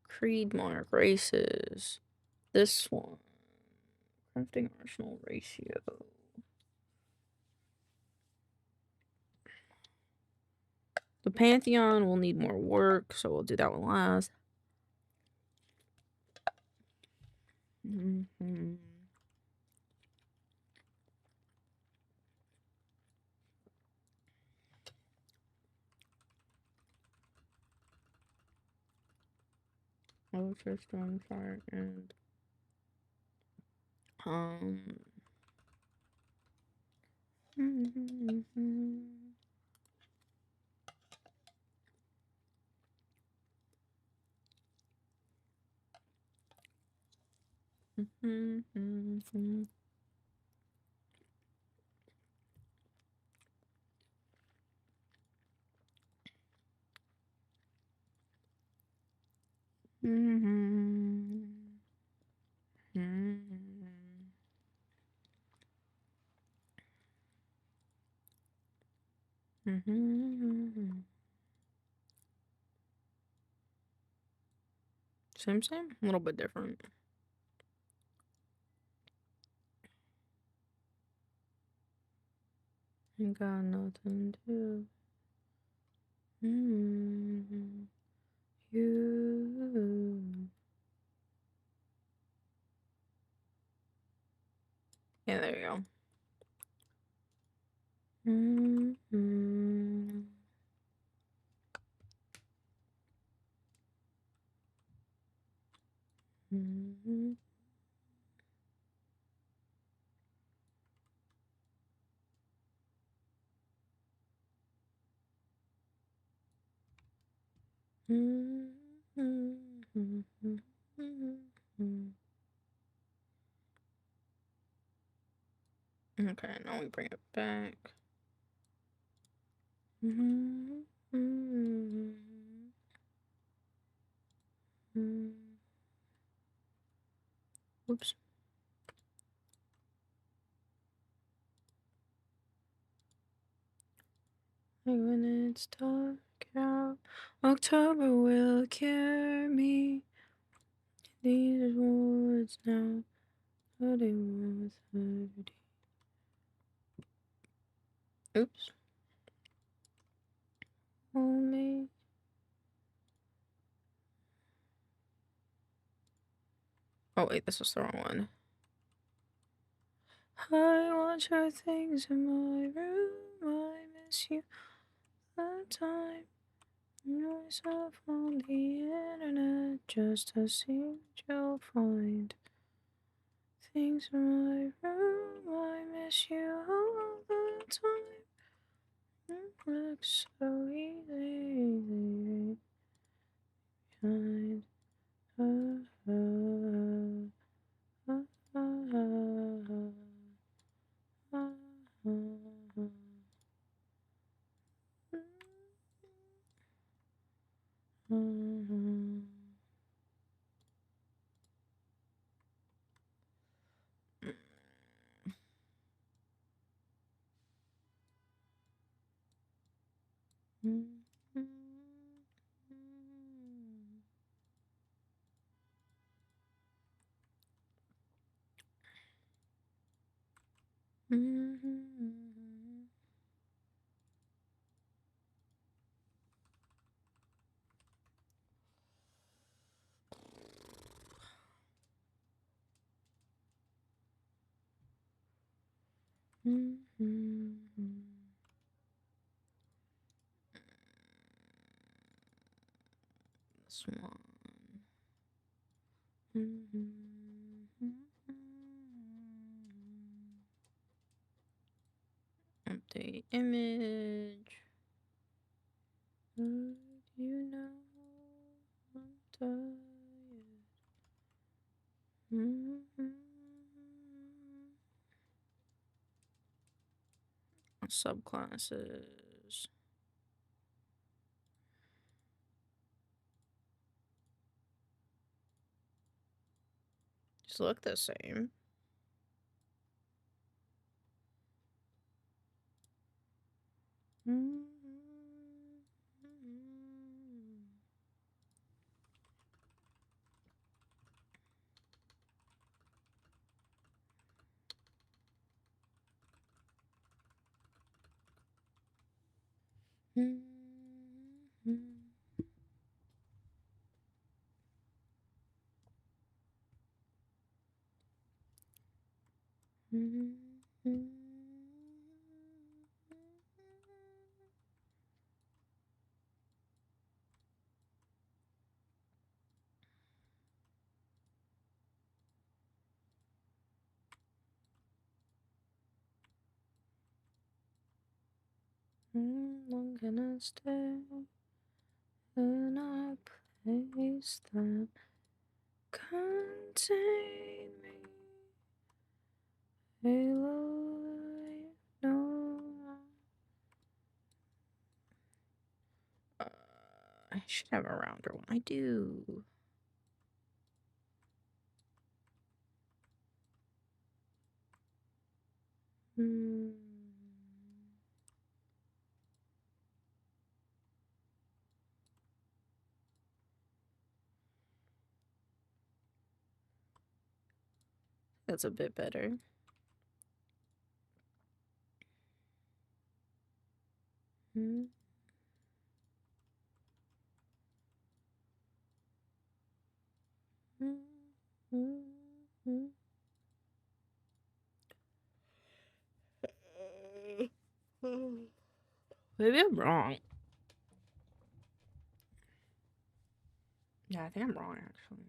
Creed monarch races. This one. Crafting arsenal ratio. The Pantheon will need more work, so we'll do that one last. Ultra Stormfire and Same, a little bit different. Ain't got nothing to you. Yeah, there you go. Okay, now we bring it back. Whoops. Like when it's dark out, October will carry me. These woods now, 31, 30. Oops. Only. Oh wait, this was the wrong one. I watch your things in my room. I miss you the time. Myself on the internet just to see what you'll find. Things in my room. I miss you all the time. It looks so easy. Behind. This one. Update image. Subclasses. Just look the same. Long can I stay in a place that contain me? Halo, no. I should have a rounder one. I do. That's a bit better. Maybe I'm wrong. Yeah, I think I'm wrong, actually.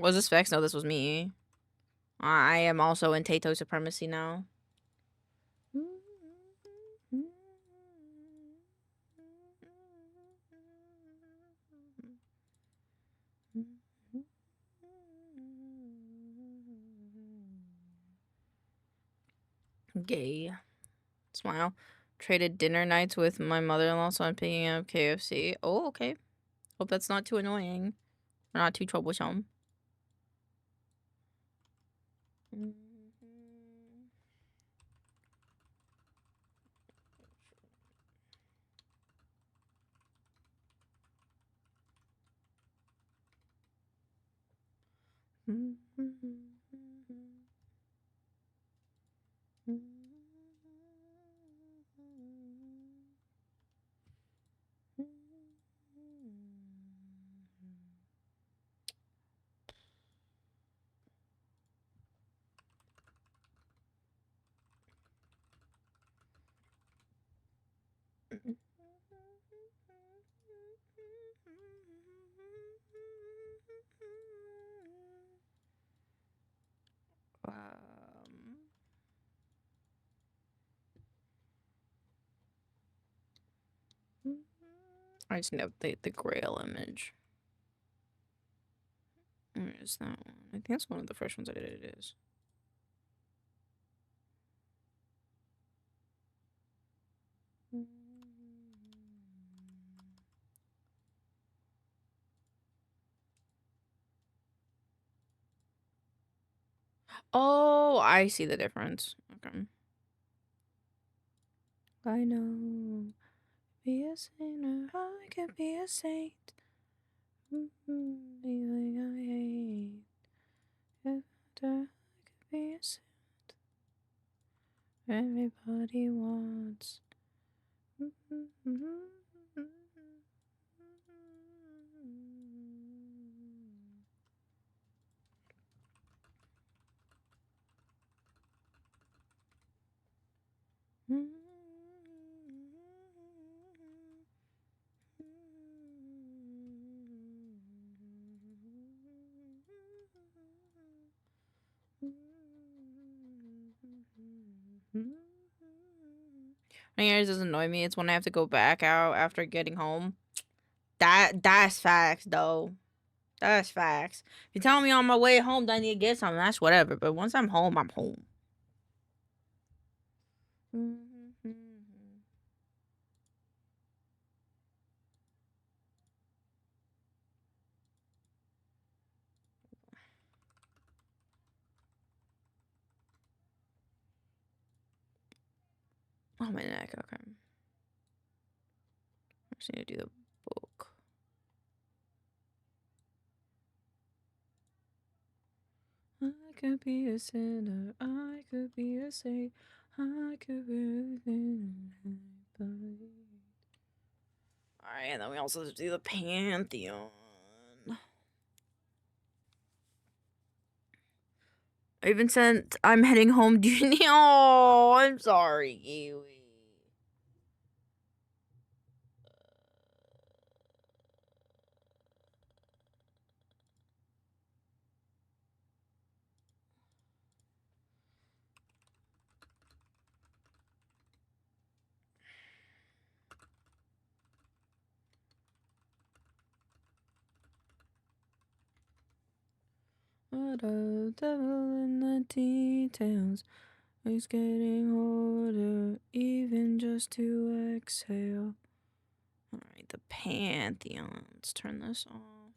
Was this Vex? No, this was me. I am also in Tato Supremacy now. Gay. Smile. Traded dinner nights with my mother-in-law, so I'm picking up KFC. Oh, okay. Hope that's not too annoying. Or not too troublesome. I just need to update the Grail image. Where is that one? I think that's one of the first ones I did. It is. Oh, I see the difference. Okay. I know. Be a sinner, I could be a saint. Feeling I hate. If I could be a saint. Everybody wants. When yours doesn't annoy me, it's when I have to go back out after getting home. That's facts, though. That's facts. If you tell me on my way home that I need to get something, that's whatever. But once I'm home, I'm home. Oh, my neck. Okay. I just need to do the book. I could be a sinner. I could be a saint. I could be a Alright, and then we also do the Pantheon. I even sent I'm heading home. Do you need? Oh, I'm sorry, Kiwi. What a devil in the details. It's getting harder, even just to exhale. Alright, the Pantheon. Let's turn this off.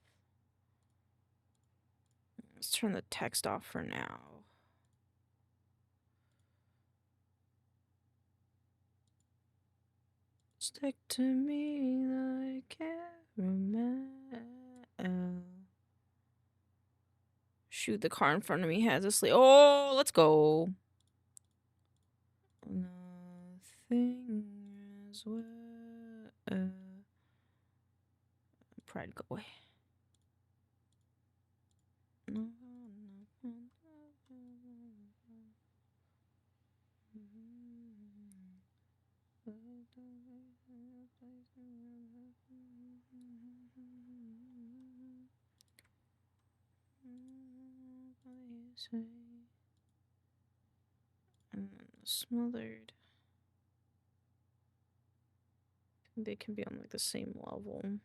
Let's turn the text off for now. Stick to me like caramel. Shoot, the car in front of me has a sleep. Oh, let's go. Nothing is well. Pride, go away. And smothered. They can be on like the same level.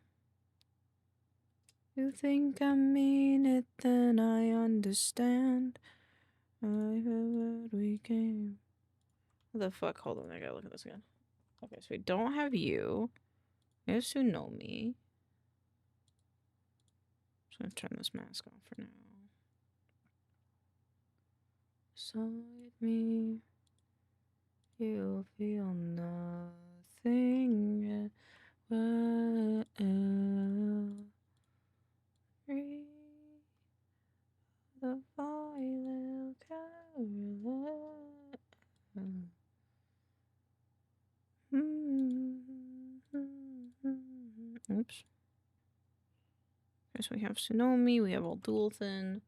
You think I mean it, then I understand. I heard we came. What the fuck? Hold on, I gotta look at this again. Okay, so we don't have you. We have Tsunomi. So I'm gonna turn this mask off for now. Beside me, you'll feel nothing but free. The violet Caroline. Oops. Okay, so we have Tsunomi, we have Oldulthan,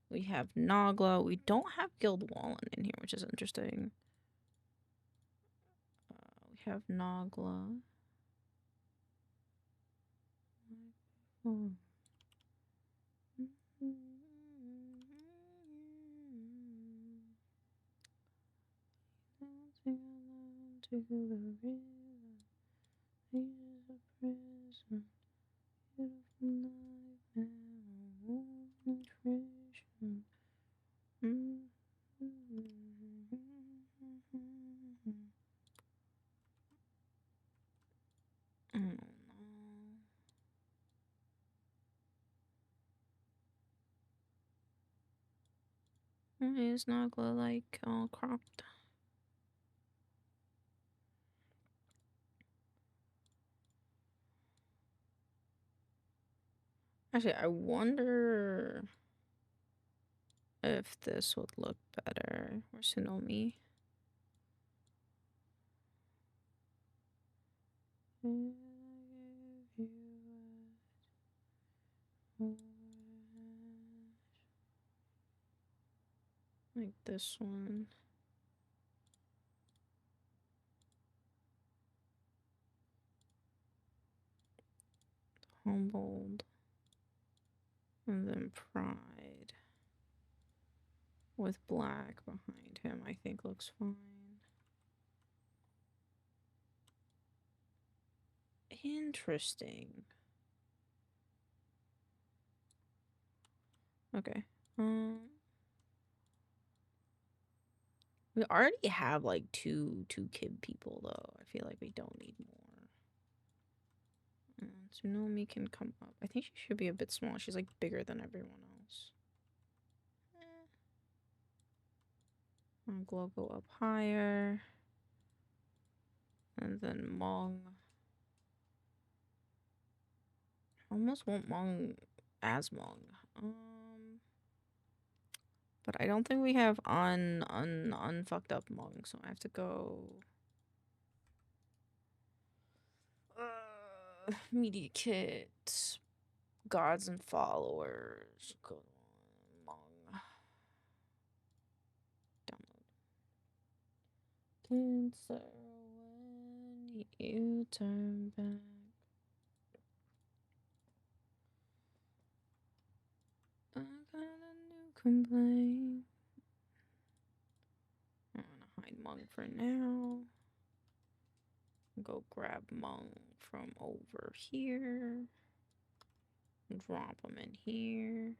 we have Nagla. We don't have Guild Wallen in here, which is interesting. We have Nagla. Oh. It's not like all cropped. Actually, I wonder if this would look better. Where's Sonomi? Like this one. Humbled. And then Pride. With black behind him, I think looks fine. Interesting. Okay. We already have like two kid people though. I feel like we don't need more. Tsunomi can come up. I think she should be a bit small. She's like bigger than everyone else. Glow go up higher. And then Mong. I almost want Mong as Mong. But I don't think we have unfucked up Mong, so I have to go media kit, gods and followers. Go Mong. Download. Answer when you turn back. I got a new complaint. I'm gonna hide Mong for now. Go grab Mong from over here. Drop him in here.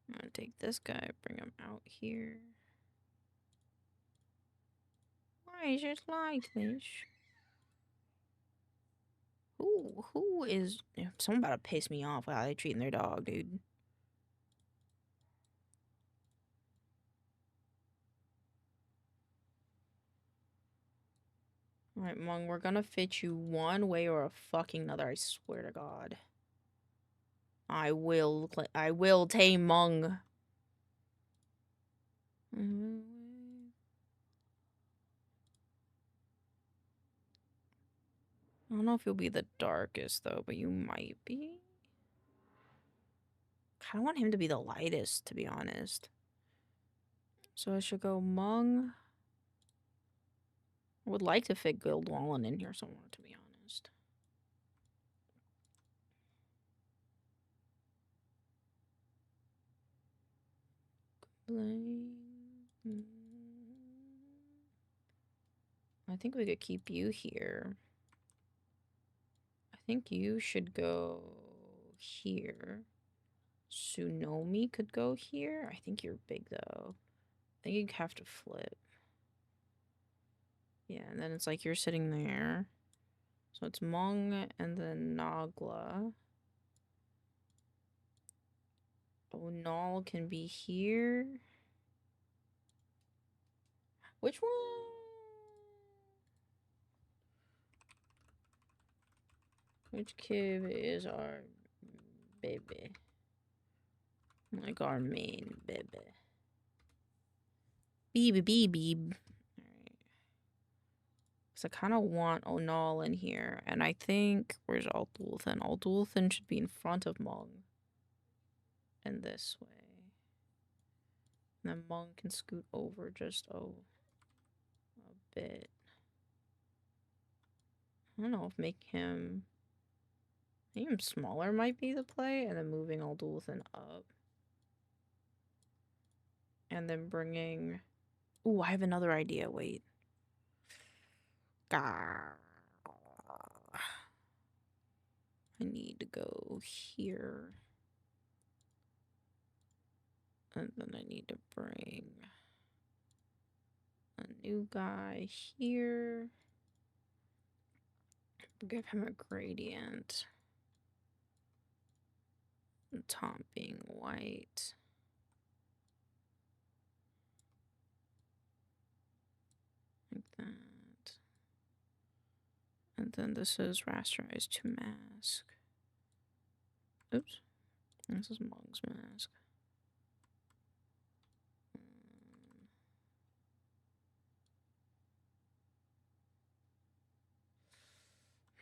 I'm gonna take this guy, bring him out here. Why is it like this? Who is... Someone about to piss me off how they treating their dog, dude. Alright, Mong, we're gonna fit you one way or a fucking another, I swear to God. I will tame Mong. I don't know if you'll be the darkest, though, but you might be. I kind of want him to be the lightest, to be honest. So I should go Mong. I would like to fit Guildwallen in here somewhere, to be honest. I think we could keep you here. I think you should go here. Tsunomi could go here. I think you're big, though. I think you have to flip. Yeah, and then it's like you're sitting there. So it's Mong and then Nagla. Onal can be here. Which one? Which kid is our baby? Like our main baby. Beep. Alright. So I kind of want Onal in here. And I think... Where's Aldulthan? Aldulthan should be in front of Mong. And this way. And then Mong can scoot over just, a bit. I don't know if make him smaller might be the play, and then moving Aldulthan up. And then bringing... Ooh, I have another idea, wait. I need to go here. And then I need to bring a new guy here. Give him a gradient. The top being white. Like that. And then this is rasterized to mask. Oops. This is Monk's mask.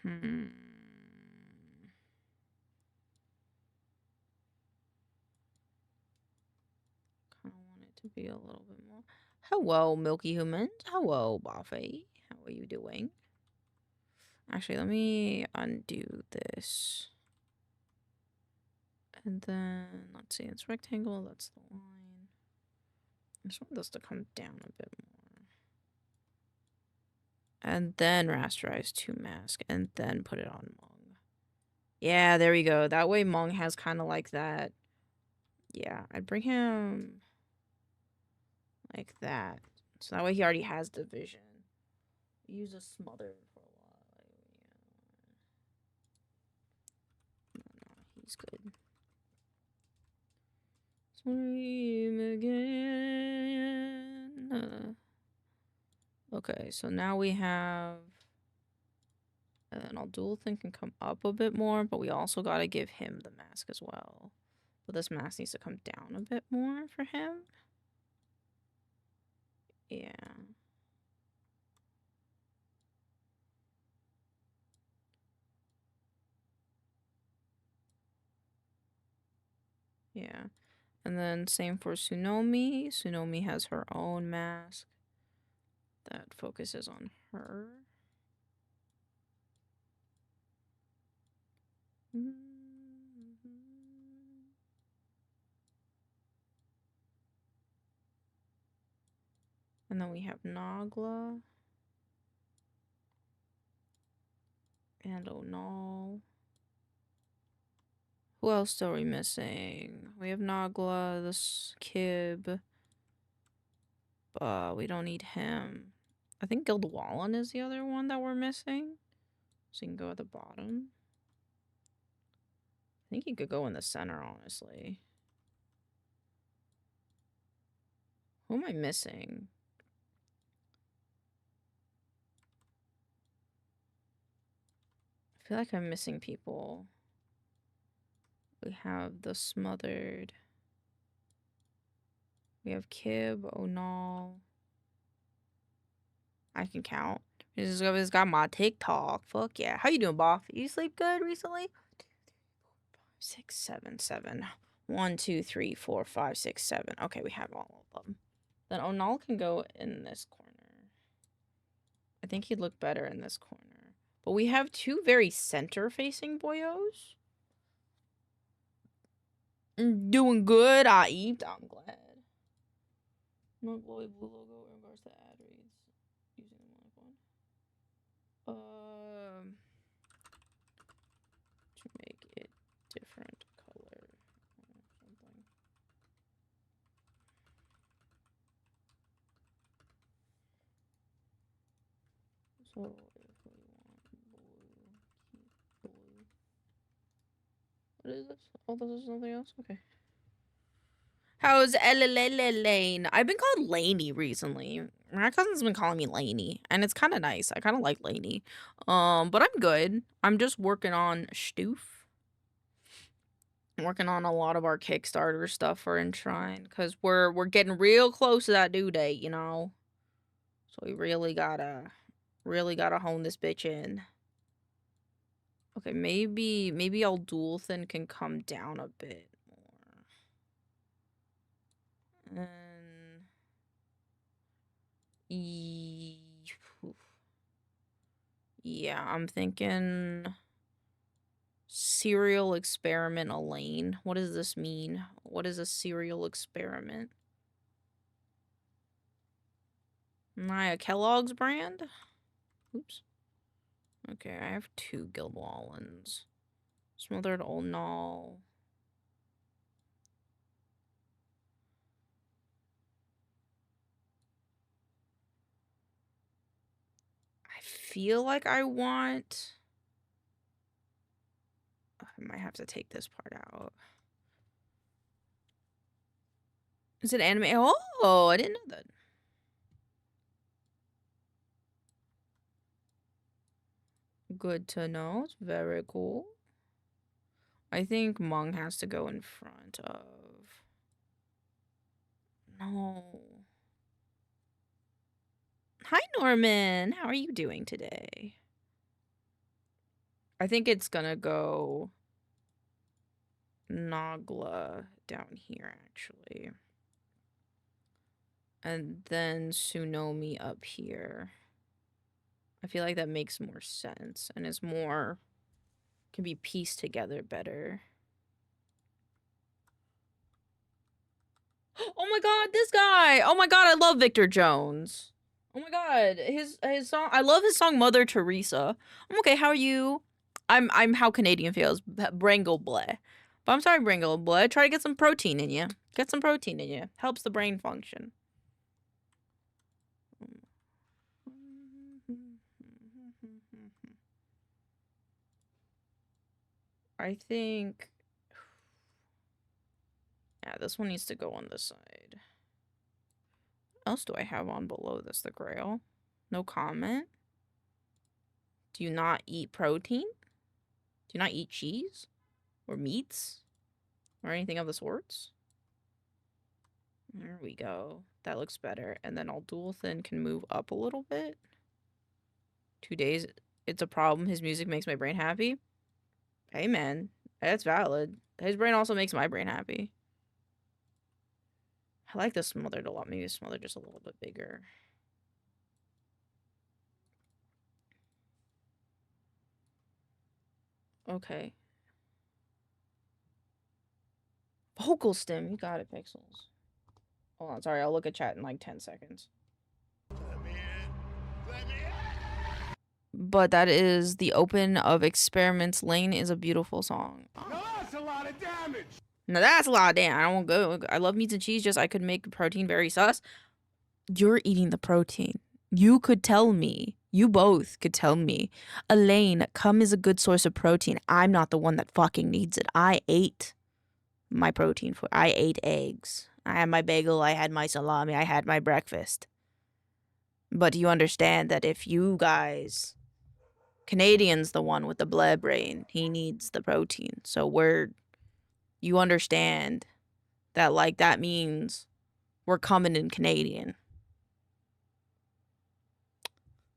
Kind of want it to be a little bit more. Hello, Milky Humans. Hello, Buffy. How are you doing? Actually, let me undo this. And then, let's see, it's rectangle, that's the line. I just want this to come down a bit more. And then rasterize to mask, and then put it on Mung. Yeah, there we go. That way Mung has kind of like that. Yeah, I'd bring him like that. So that way he already has the vision. Use a smother for a while. No, he's good. Swim again. Okay, so now we have... And then our dual thing can come up a bit more, but we also got to give him the mask as well. But this mask needs to come down a bit more for him. Yeah. Yeah. And then same for Tsunomi. Tsunomi has her own mask that focuses on her. And then we have Nagla. And Onal. Who else are we missing? We have Nagla, this Kib. We don't need him. I think Gildwallen is the other one that we're missing. So you can go at the bottom. I think you could go in the center, honestly. Who am I missing? I feel like I'm missing people. We have the Smothered. We have Kib, Onal. I can count. He's got my TikTok. Fuck yeah. How you doing, Boff? You sleep good recently? 6, 7, 7. 1, 2, 3, 4, 5, 6, 7. Okay, we have all of them. Then Onal can go in this corner. I think he'd look better in this corner. But we have two very center-facing boyos. Doing good, I eat. I'm glad. Not glowy blue logo in regards to ad reads. Using the black one. To make it different color or something. So if we want blue, keep blue. What is this? Oh, this is something else? Okay. How's Lane? I've been called Laney recently. My cousin's been calling me Laney, and it's kind of nice. I kind of like Laney. But I'm good. I'm just working on Stoof. I'm working on a lot of our Kickstarter stuff for Enshrine, because we're getting real close to that due date, you know? So we really gotta hone this bitch in. Okay, maybe our dual thin can come down a bit more. And yeah, I'm thinking serial experiment Elaine. What does this mean? What is a serial experiment? Naya Kellogg's brand? Oops. Okay, I have 2 Gildwallens. Smothered old null. I feel like I want... I might have to take this part out. Is it anime? Oh, I didn't know that. Good to know. It's very cool. I think Mung has to go in front of... No. Hi, Norman. How are you doing today? I think it's gonna go Nagla down here, actually. And then Tsunomi up here. I feel like that makes more sense and is more... can be pieced together better. Oh my god, this guy! Oh my god, I love Victor Jones. Oh my god, his song... I love his song Mother Teresa. I'm okay, how are you? I'm how Canadian feels. Brangle bleh. But I'm sorry, Brangle bleh. Try to get some protein in you. Get some protein in you. Helps the brain function. I think... yeah, this one needs to go on this side. What else do I have on below this? The Grail? No comment? Do you not eat protein? Do you not eat cheese? Or meats? Or anything of the sorts? There we go. That looks better. And then I'll dual thin can move up a little bit. 2 days. It's a problem. His music makes my brain happy. Hey, man. That's valid. His brain also makes my brain happy. I like this smothered a lot. Maybe smothered just a little bit bigger. Okay. Vocal stem. You got it, Pixels. Hold on. Sorry. I'll look at chat in like 10 seconds. Let me in. Let me in. But that is the Open of Experiments. Lane is a beautiful song. Oh. No, that's a lot of damage. Now that's a lot of damage. I won't go. I love meats and cheese. Just I could make protein very sus. You're eating the protein. You could tell me. You both could tell me. Elaine, cum is a good source of protein. I'm not the one that fucking needs it. I ate my protein for. I ate eggs. I had my bagel. I had my salami. I had my breakfast. But you understand that if you guys, Canadian's the one with the blood brain. He needs the protein. So you understand that, like, that means we're coming in Canadian.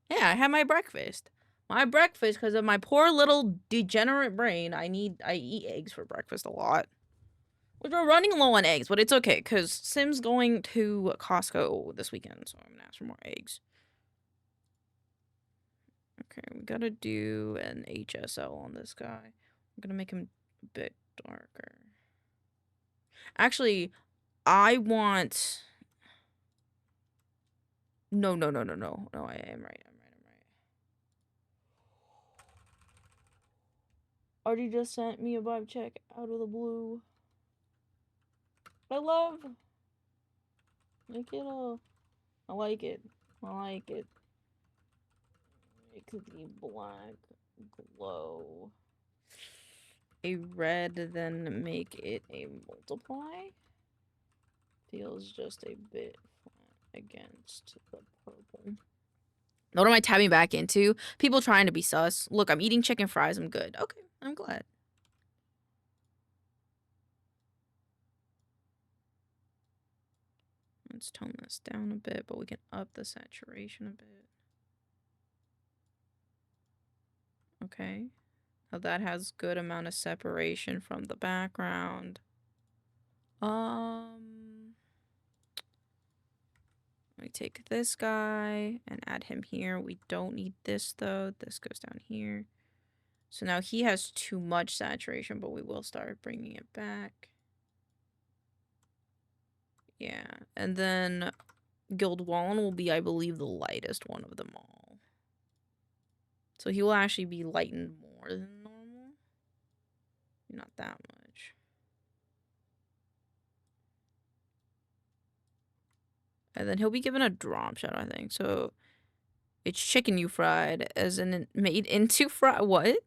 Yeah, I had my breakfast. My breakfast, because of my poor little degenerate brain, I eat eggs for breakfast a lot. We're running low on eggs, but it's okay, because Sim's going to Costco this weekend, so I'm going to ask for more eggs. Okay, we gotta do an HSL on this guy. I'm gonna make him a bit darker. Actually, I want... No, I am right. I'm right. Artie just sent me a vibe check out of the blue. I love... Make it a... I like it. Make the black glow a red, then make it a multiply. Feels just a bit flat against the purple. What am I tapping back into? People trying to be sus. Look, I'm eating chicken fries. I'm good. Okay, I'm glad. Let's tone this down a bit, but we can up the saturation a bit. Okay. Now that has good amount of separation from the background. Let me take this guy and add him here. We don't need this though. This goes down here. So now he has too much saturation, but we will start bringing it back. Yeah, and then Guildwallin will be, I believe, the lightest one of them all. So he will actually be lightened more than normal. Not that much. And then he'll be given a drop shot, I think. So it's chicken you fried, as in made into fry. What?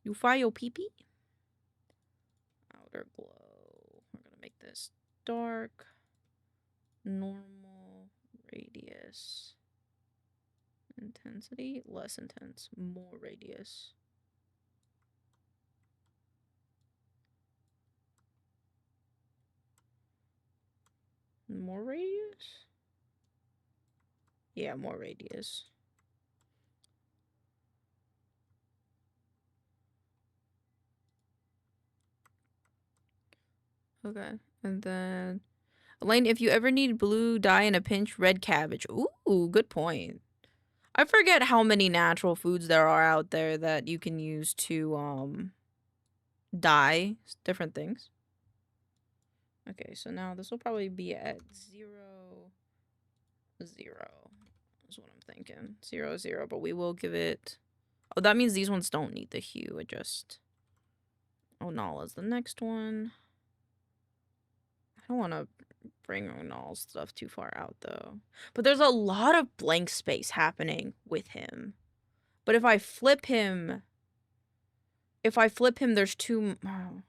You fry your pee-pee? Outer glow. We're gonna make this dark. Normal. Radius. Intensity. Less intense. More radius. More radius? Yeah, more radius. Okay. And then Elaine, if you ever need blue dye in a pinch, red cabbage. Ooh, good point. I forget how many natural foods there are out there that you can use to dye different things. Okay, so now this will probably be at 0, 0. That's what I'm thinking. 0, 0, but we will give it... Oh, that means these ones don't need the hue adjust. Oh, Nala's the next one. I don't want to bring Nala's stuff too far out, though. But there's a lot of blank space happening with him. But if I flip him... there's two... Oh.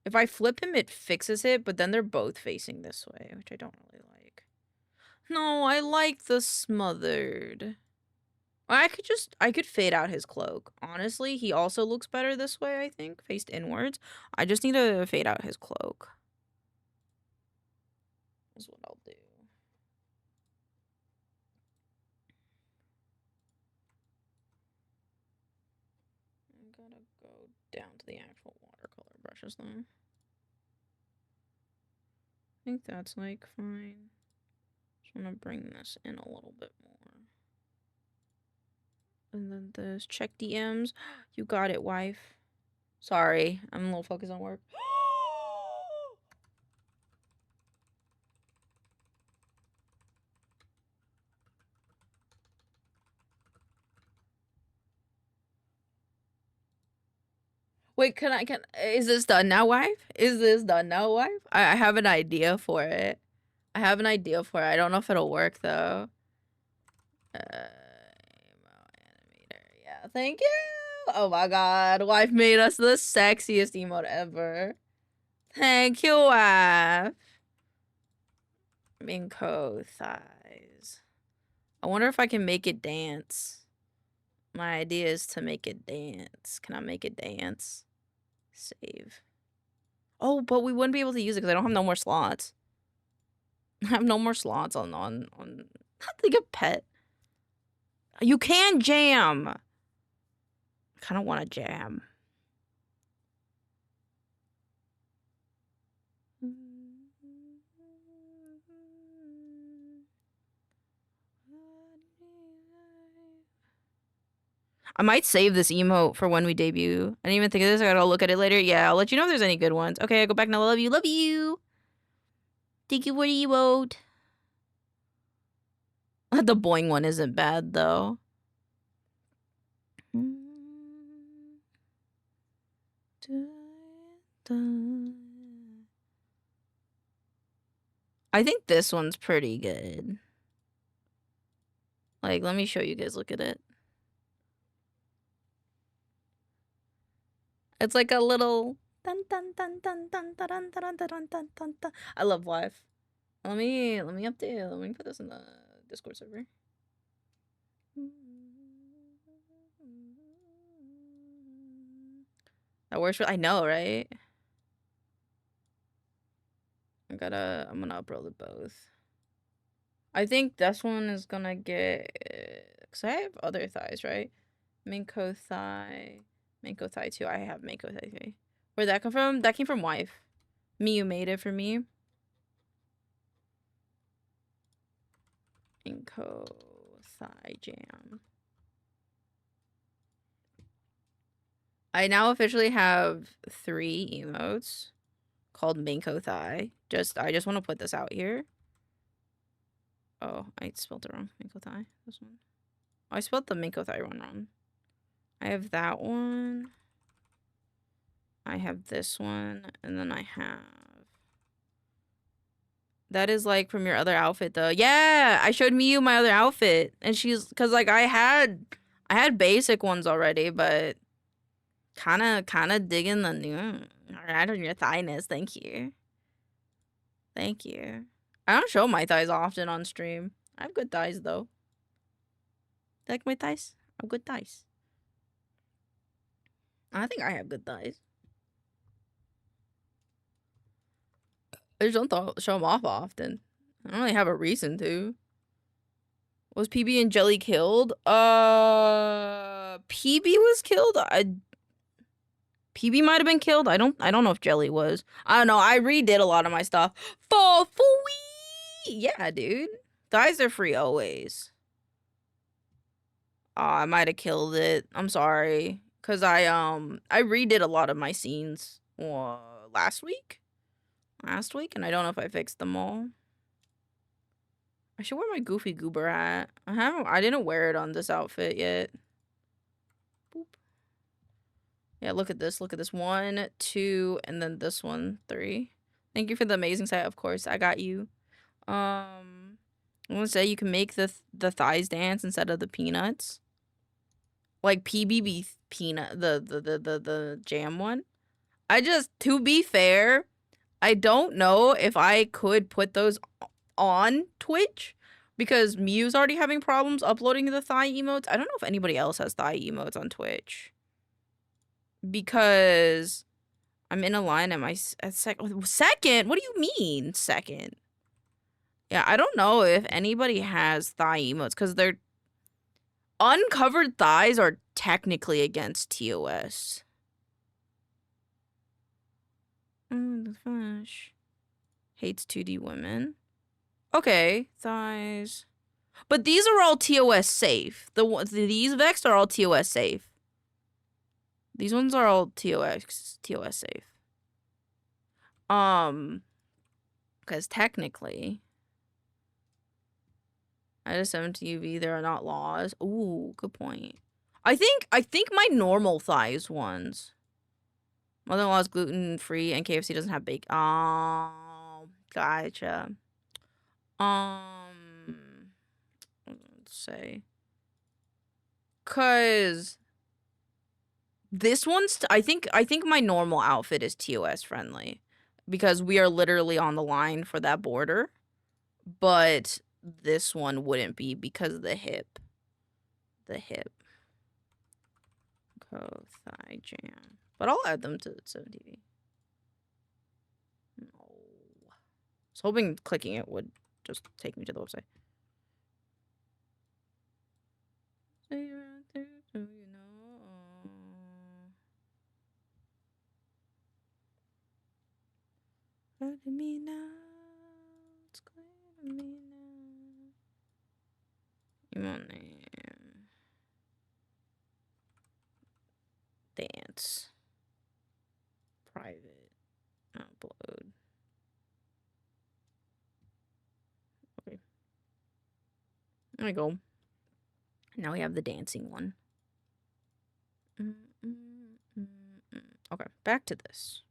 If I flip him, it fixes it, but then they're both facing this way, which I don't really like. No, I like the smothered. I could fade out his cloak. Honestly, he also looks better this way, I think, faced inwards. I just need to fade out his cloak. That's what I'll do. I gotta go down to the actual watercolor brushes, though. I think that's, like, fine. Just want to bring this in a little bit more. And then this, check DMs. You got it, wife. Sorry, I'm a little focused on work. Wait, is this done now, wife? Is this done now, wife? I have an idea for it. I don't know if it'll work, though. Animator, yeah, thank you! Oh my god, wife made us the sexiest emote ever. Thank you, wife. Maincoow thighs. I wonder if I can make it dance. My idea is to make it dance. Can I make it dance? Save. Oh, but we wouldn't be able to use it because I don't have no more slots. I have no more slots on not like a pet. You can jam. I kind of want to jam. I might save this emote for when we debut. I didn't even think of this. I gotta look at it later. Yeah, I'll let you know if there's any good ones. Okay, I go back now. Love you. Love you. Thank you for the emote. The boing one isn't bad, though. I think this one's pretty good. Like, let me show you guys. Look at it. It's like a little dun dun dun dun dun dun dun dun dun dun dun dun. I love live. Let me update. Let me put this in the Discord server. That works for, I know, right? I'm gonna upload both. I think this one is gonna get, cause I have other thighs, right? Maincoow thigh 2. I have Maincoow thigh 3. Where'd that come from? That came from wife. Miu made it for me. Maincoow thigh jam. I now officially have 3 emotes called Maincoow thigh. I just want to put this out here. Oh, I spelled it wrong. Maincoow thigh. This one. Oh, I spelled the Maincoow thigh one wrong. I have that one. I have this one, and then I have... That is, like, from your other outfit, though. Yeah, I showed Miyu my other outfit, and she's... Because, like, I had basic ones already, but... Kind of digging the new... Alright, on your thighness, thank you. Thank you. I don't show my thighs often on stream. I have good thighs, though. Like my thighs? I have good thighs. I think I have good thighs. I just don't show them off often. I don't really have a reason to. Was PB and Jelly killed? PB was killed? PB might have been killed. I don't know if Jelly was. I don't know. I redid a lot of my stuff. For free! Yeah, dude. Thighs are free always. I might have killed it. I'm sorry. Cause I redid a lot of my scenes last week, and I don't know if I fixed them all. I should wear my goofy Goober hat. I didn't wear it on this outfit yet. Boop. Yeah, look at this. Look at this. 1, 2, and then this one, 3. Thank you for the amazing set. Of course, I got you. I want to say you can make the thighs dance instead of the peanuts. Like PBB peanut, the jam one. To be fair, I don't know if I could put those on Twitch because Mew's already having problems uploading the thigh emotes. I don't know if anybody else has thigh emotes on Twitch because I'm in a line at my second. What do you mean second? Yeah, I don't know if anybody has thigh emotes because they're uncovered thighs are technically against TOS. The Flash hates 2D women. Okay, thighs. But these are all TOS safe. These Vex are all TOS safe. These ones are all TOS safe. Because technically, I just 7 UV. There are not laws. Ooh, good point. I think my normal thighs ones. Mother-in-law's gluten-free and KFC doesn't have bacon. Oh, gotcha. Let's say. Cause this one's I think my normal outfit is TOS friendly. Because we are literally on the line for that border. But this one wouldn't be because of the hip. The hip. Go thigh jam. But I'll add them to 7TV. No. I was hoping clicking it would just take me to the website. Let me know. It's clear to me now. Email name. Dance. Private. Upload. Okay. There we go. Now we have the dancing one. Okay, back to this.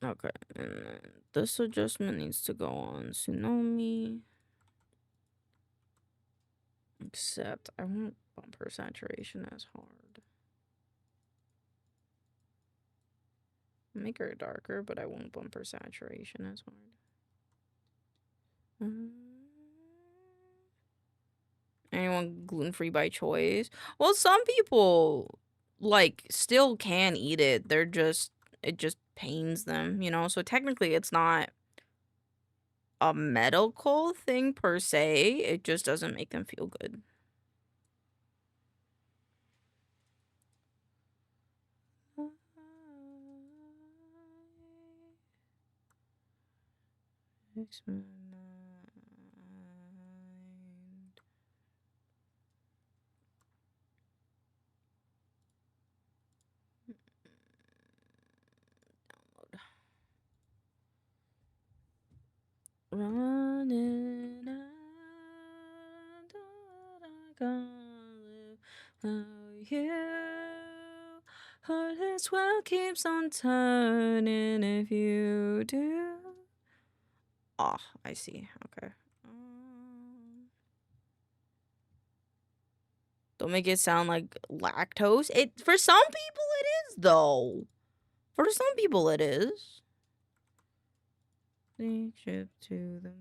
Okay, this adjustment needs to go on Tsunami. Except I won't bumper saturation as hard. Make her darker, but I won't bumper saturation as hard. Anyone gluten-free by choice? Well, some people, like, still can eat it. It just pains them, you know? So technically it's not a medical thing per se. It just doesn't make them feel good. fix my mind. Running out, I can't live you. Heart this world keeps on turning if you do. Oh, I see. Okay. Don't make it sound like lactose. It for some people it is though. For some people it is. Take ship to the moon.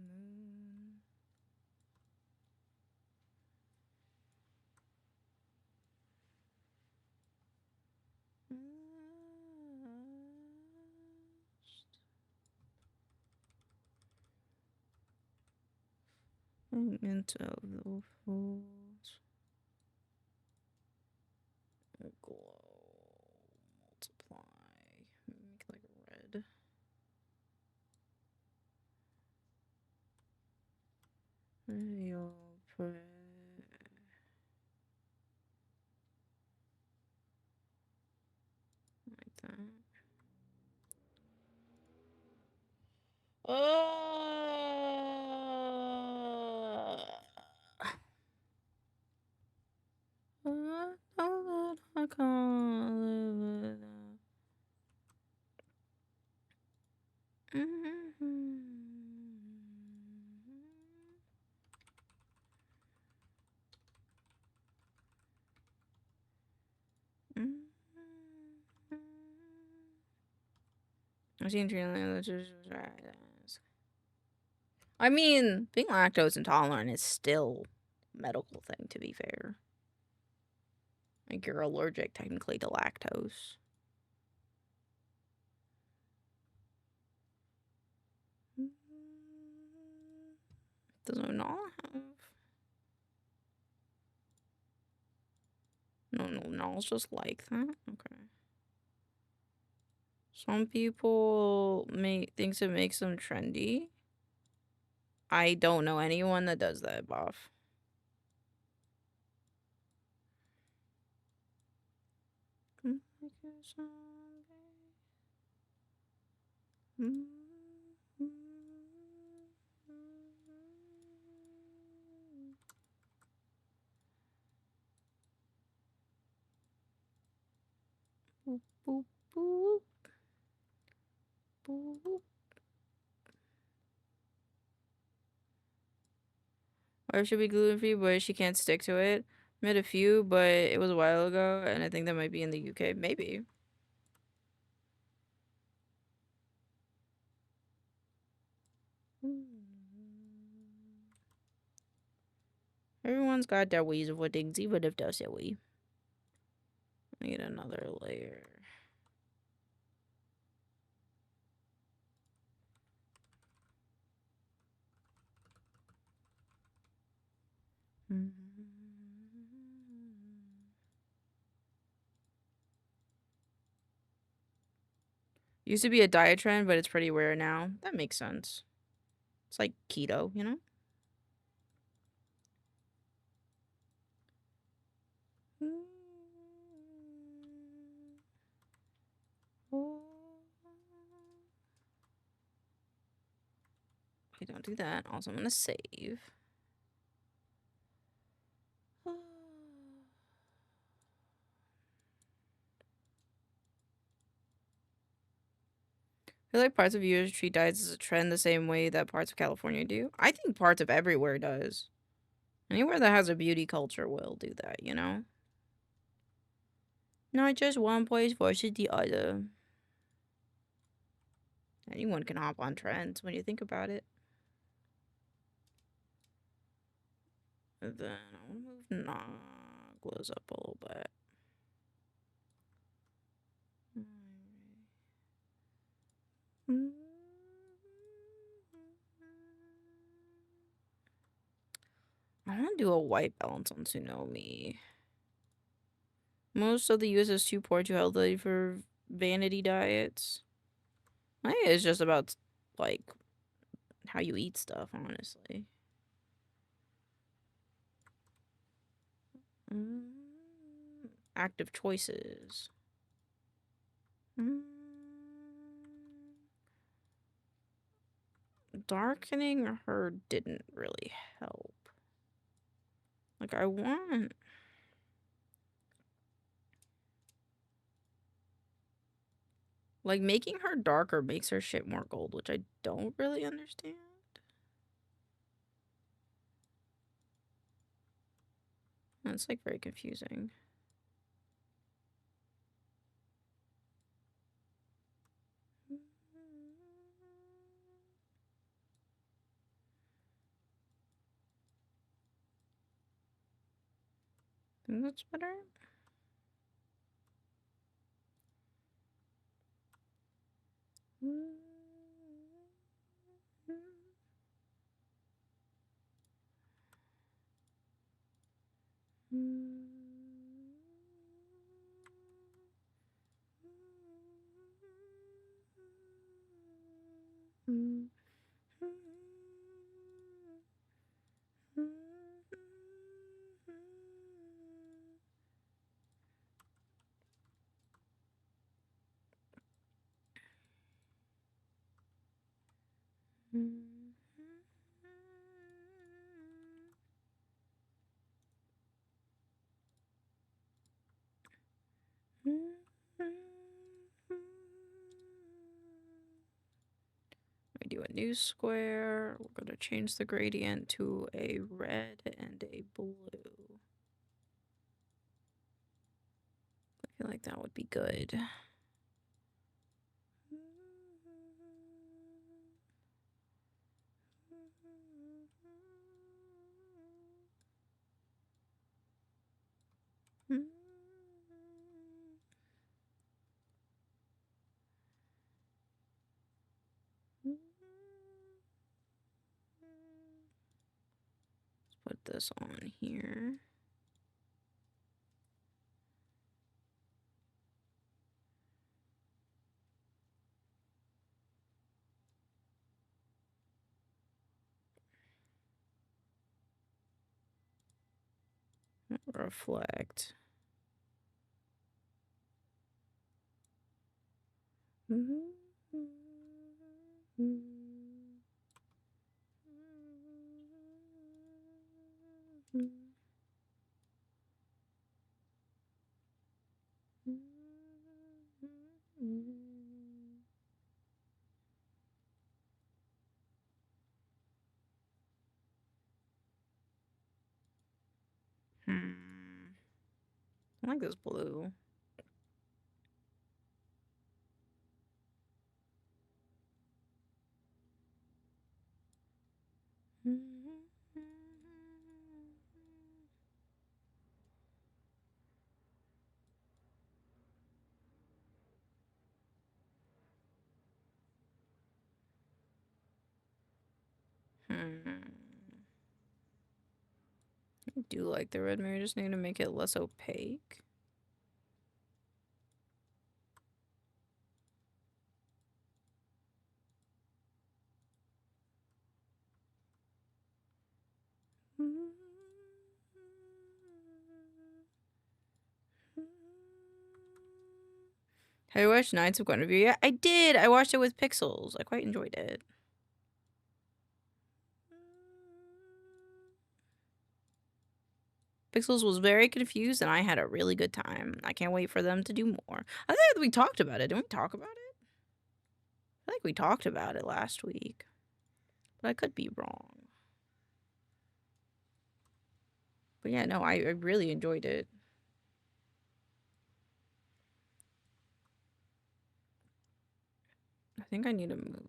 Into the fools. Glow. Multiply. Make like red. Your prayer. Like that. I know that I can't live without. I've seen I mean, being lactose intolerant is still a medical thing, to be fair. Like, you're allergic, technically, to lactose. Does it not have... No, it's just like that? Okay. Some people thinks it makes them trendy. I don't know anyone that does that, Boff. Boop, boop, boop. Boop. Or it should be gluten-free, but she can't stick to it. Made a few, but it was a while ago, and I think that might be in the UK. Maybe. Everyone's got their ways of what things, even if they're silly. Need another layer. Used to be a diet trend, but it's pretty rare now. That makes sense. It's like keto, you know? Okay, don't do that. Also, I'm gonna save. I feel like parts of US treat diets as a trend the same way that parts of California do. I think parts of everywhere does. Anywhere that has a beauty culture will do that, you know? Not just one place versus the other. Anyone can hop on trends when you think about it. And then I'll move Noglas up a little bit. I want to do a white balance on Tsunomi. Most of the US is too poor to healthy for vanity diets. I think it's just about, like, how you eat stuff, honestly. Active choices. Darkening her didn't really help. Like, I want... Like, making her darker makes her shit more gold, which I don't really understand. That's, like, very confusing. I think that's better. We do a new square. We're going to change the gradient to a red and a blue. I feel like that would be good. Let's put this on here. Reflect. I like this blue. I do like the red. Maybe I just need to make it less opaque. Have you watched Knights of Guinevere? Yeah, I did. I watched it with Pixels. I quite enjoyed it. Pixels was very confused, and I had a really good time. I can't wait for them to do more. I think we talked about it. Didn't we talk about it? I think we talked about it last week. But I could be wrong. But yeah, no, I really enjoyed it. I think I need to move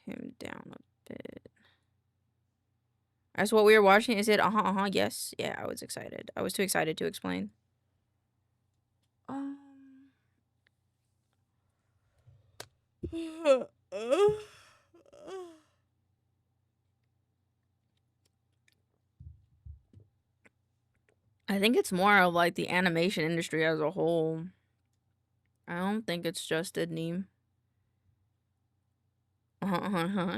him down a bit. That's what we were watching. Is it? Yes. Yeah, I was excited. I was too excited to explain. I think it's more of like the animation industry as a whole. I don't think it's just Disney.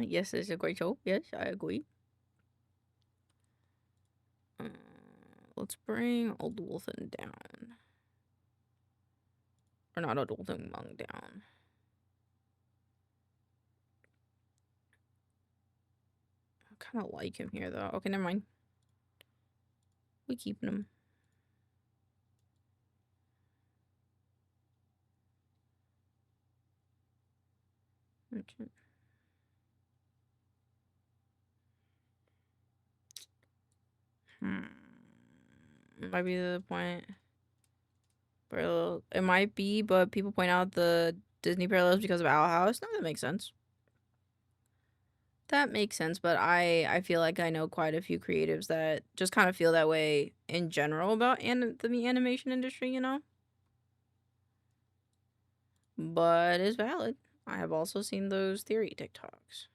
Yes, it's a great show. Yes, I agree. Let's bring Old Wolfen down. Or not Old Wolfen Monk down. I kind of like him here, though. Okay, never mind. We keeping him. Okay. Might be the point. Parallel. It might be, but people point out the Disney parallels because of Owl House. No, that makes sense. That makes sense, but I feel like I know quite a few creatives that just kind of feel that way in general about the animation industry, you know? But it's valid. I have also seen those theory TikToks.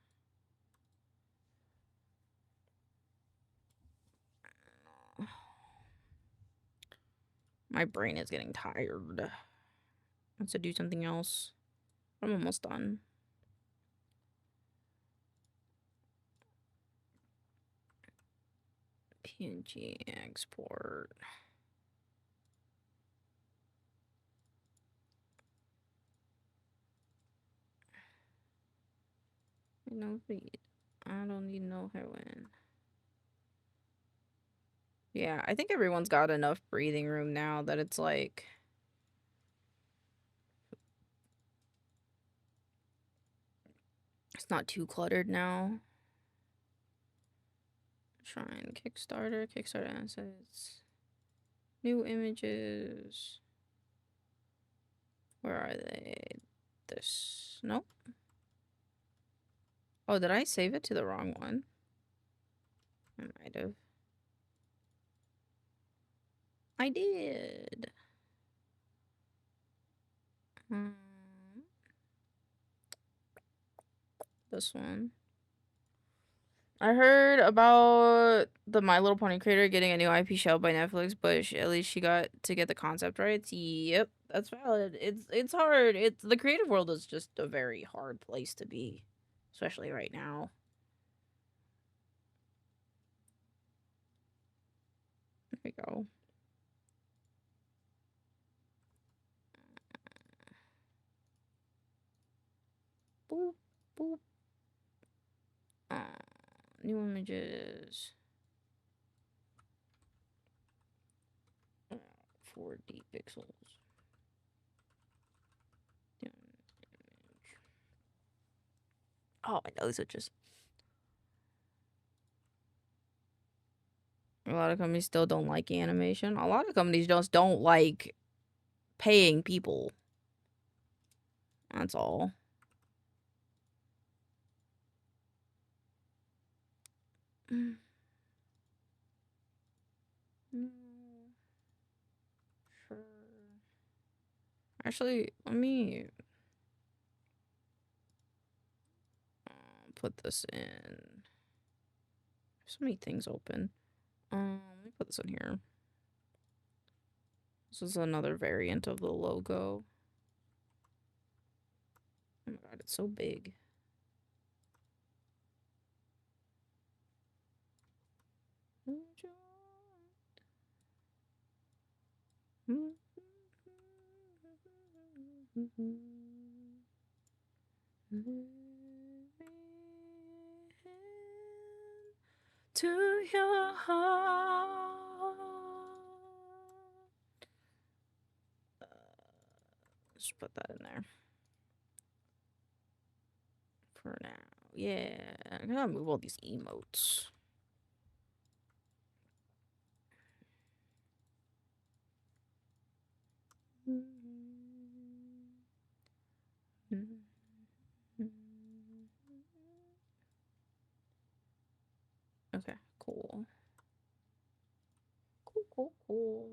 My brain is getting tired. Let's do something else. I'm almost done. PNG export. No feed. I don't need no heroin. Yeah, I think everyone's got enough breathing room now that it's like... It's not too cluttered now. Shrine, Kickstarter assets. New images. Where are they? This. Nope. Oh, did I save it to the wrong one? I might have. I did. This one. I heard about the My Little Pony creator getting a new IP show by Netflix, but at least she got to get the concept right. Yep, that's valid. It's hard. The creative world is just a very hard place to be, especially right now. There we go. Boop boop. New images. 4D pixels. Oh, I know these are just... A lot of companies still don't like animation. A lot of companies just don't like paying people. That's all. Sure. Actually, let me put this in. So many things open. Let me put this in here. This is another variant of the logo. Oh my god, it's so big. To your heart. Just put that in there. For now. Yeah. I'm gonna move all these emotes. Okay, cool. Cool.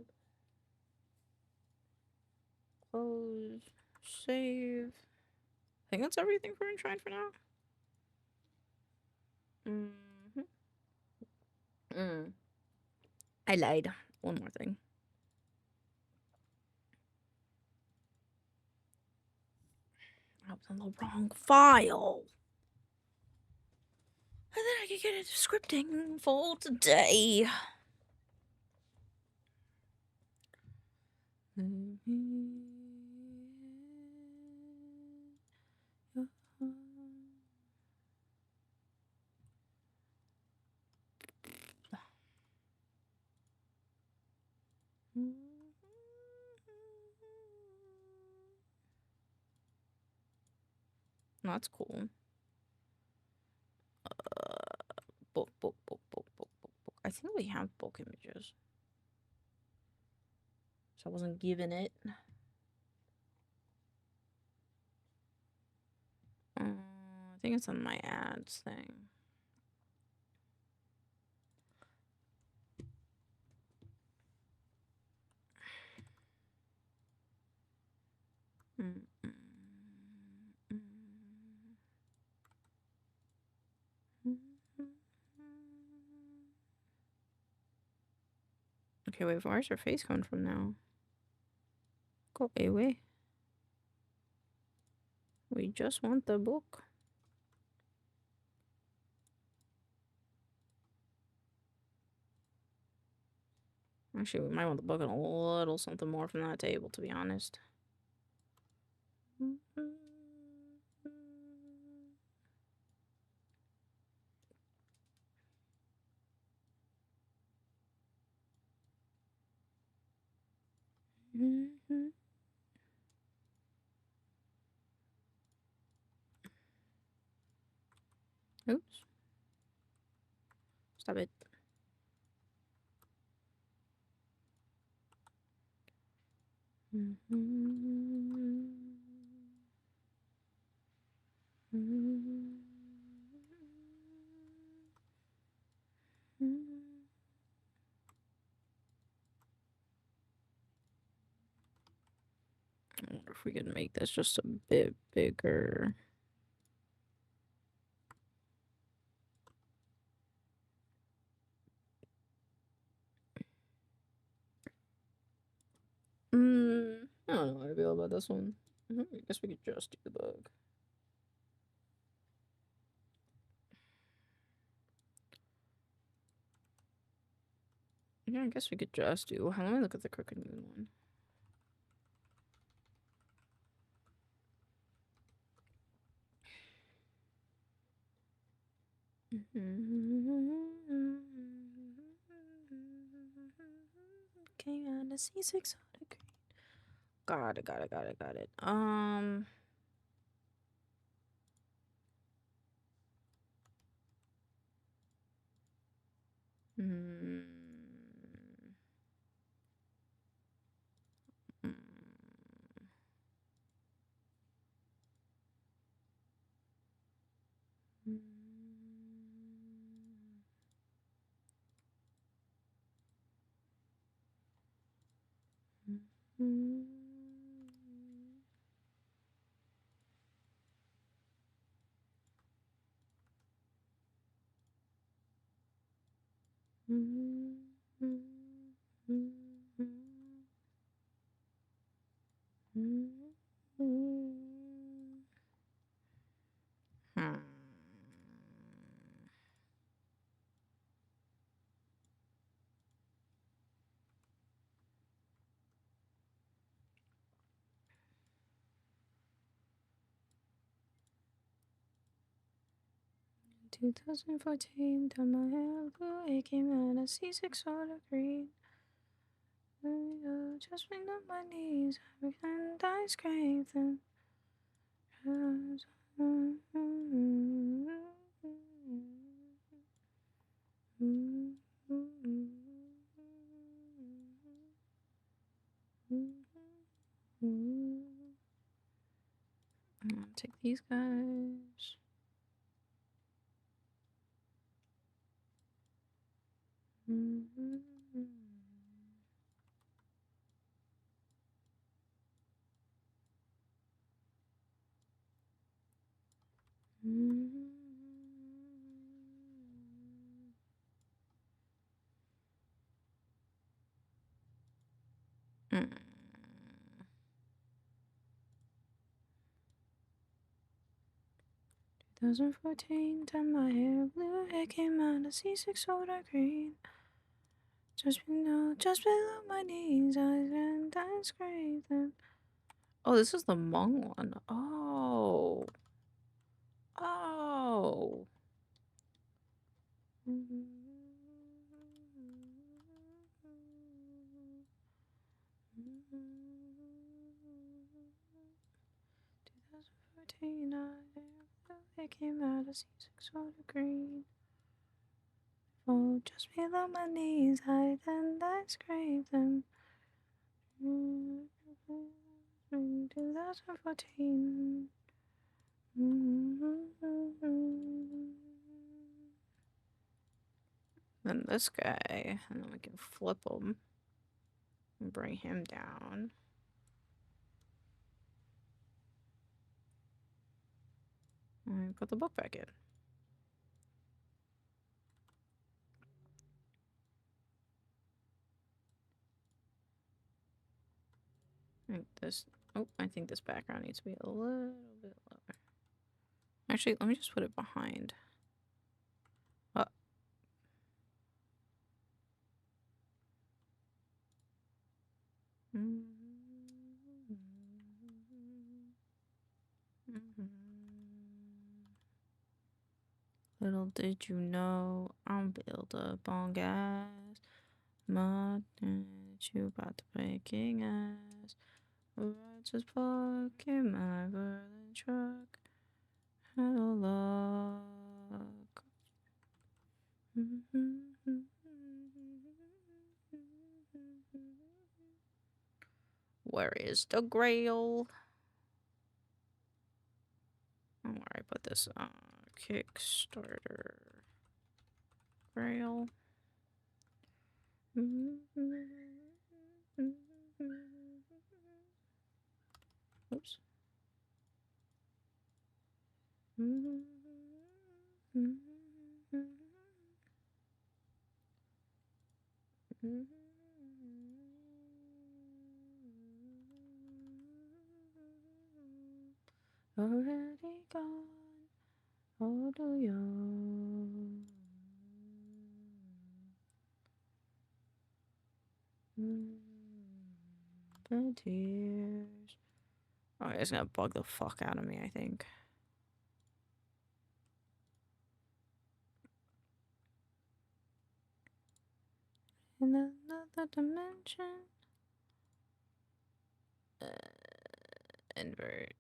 Close. Save. I think that's everything for Enshrined for now. I lied. One more thing. I was on the wrong file. we get into scripting for today? That's cool. Book. I think we have book images. So I wasn't given it. I think it's on my ads thing. Okay, wait, where's her face coming from now? Go away. We just want the book. Actually, we might want the book and a little something more from that table, to be honest. Oops. Stop it. I wonder if we could make this just a bit bigger. I don't know how I feel about this one. I guess we could just do the book. Yeah, I guess we could just do. Let me look at the Crooked Moon one. Came out a C6 autograph. Got it. Hmm. 2014, done my hair blue, it came out a C6 auto green. Just bring up my knees, and I scrape them. I'm gonna take these guys. Do 2014, time my hair blue, hair came out of C6 soda green. Just below my knees, I scrape them. Oh, this is the Hmong one. Oh. Oh. Mm-hmm. 2014, I came out of C6 soda green. Oh, just below my knees, I scrape them. 2014. Then this guy, and then we can flip him and bring him down. And put the book back in. Like this. Oh, I think this background needs to be a little bit lower. Actually, let me just put it behind. Little did you know I'm built up on gas. Mud that you about to play king ass. Righteous fuck in my Berlin truck. Hello, luck. Where is the grail? Oh, where I put this Kickstarter grail. Oops. Already gone. Oh, do you? The tears. Oh, it's gonna bug the fuck out of me, I think. In another dimension. Invert.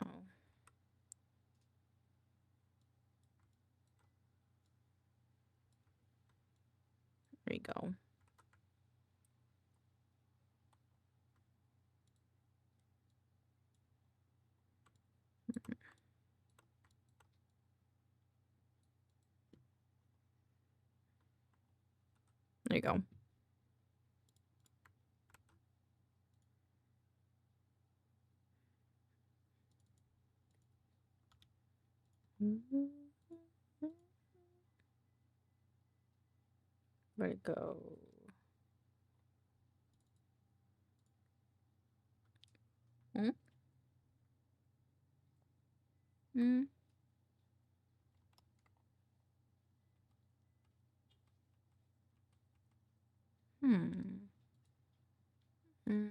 Oh. There we go. There you go. Where'd it go? Hmm? Hmm? Hmm. Hmm.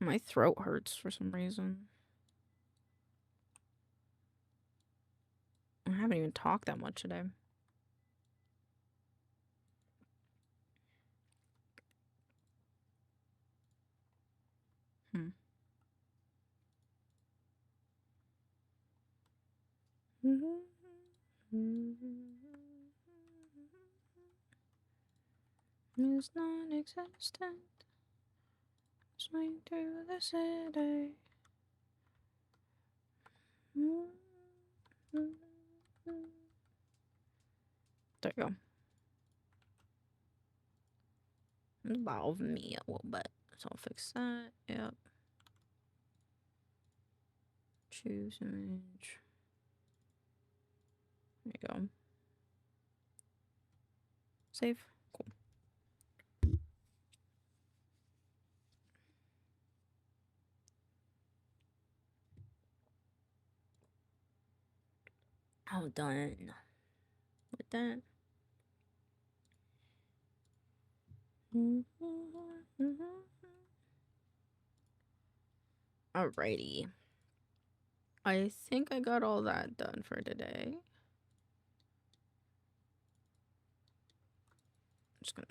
My throat hurts for some reason. I haven't even talked that much today. It's non-existent. Swing through the city. There you go. Involve me a little bit. So I'll fix that. Yep. Choose image. There you go. Save. Cool. I'm done with that. Alrighty. I think I got all that done for today. I'm just gonna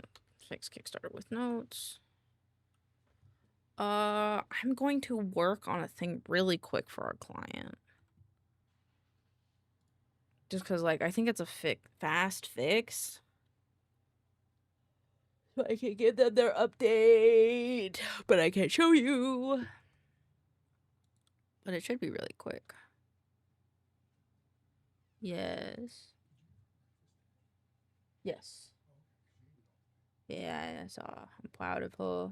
fix Kickstarter with notes. I'm going to work on a thing really quick for our client. Just because, like, I think it's a fast fix. So I can give them their update. But I can't show you. But it should be really quick. Yes. Yes. Yeah, I saw. I'm proud of her.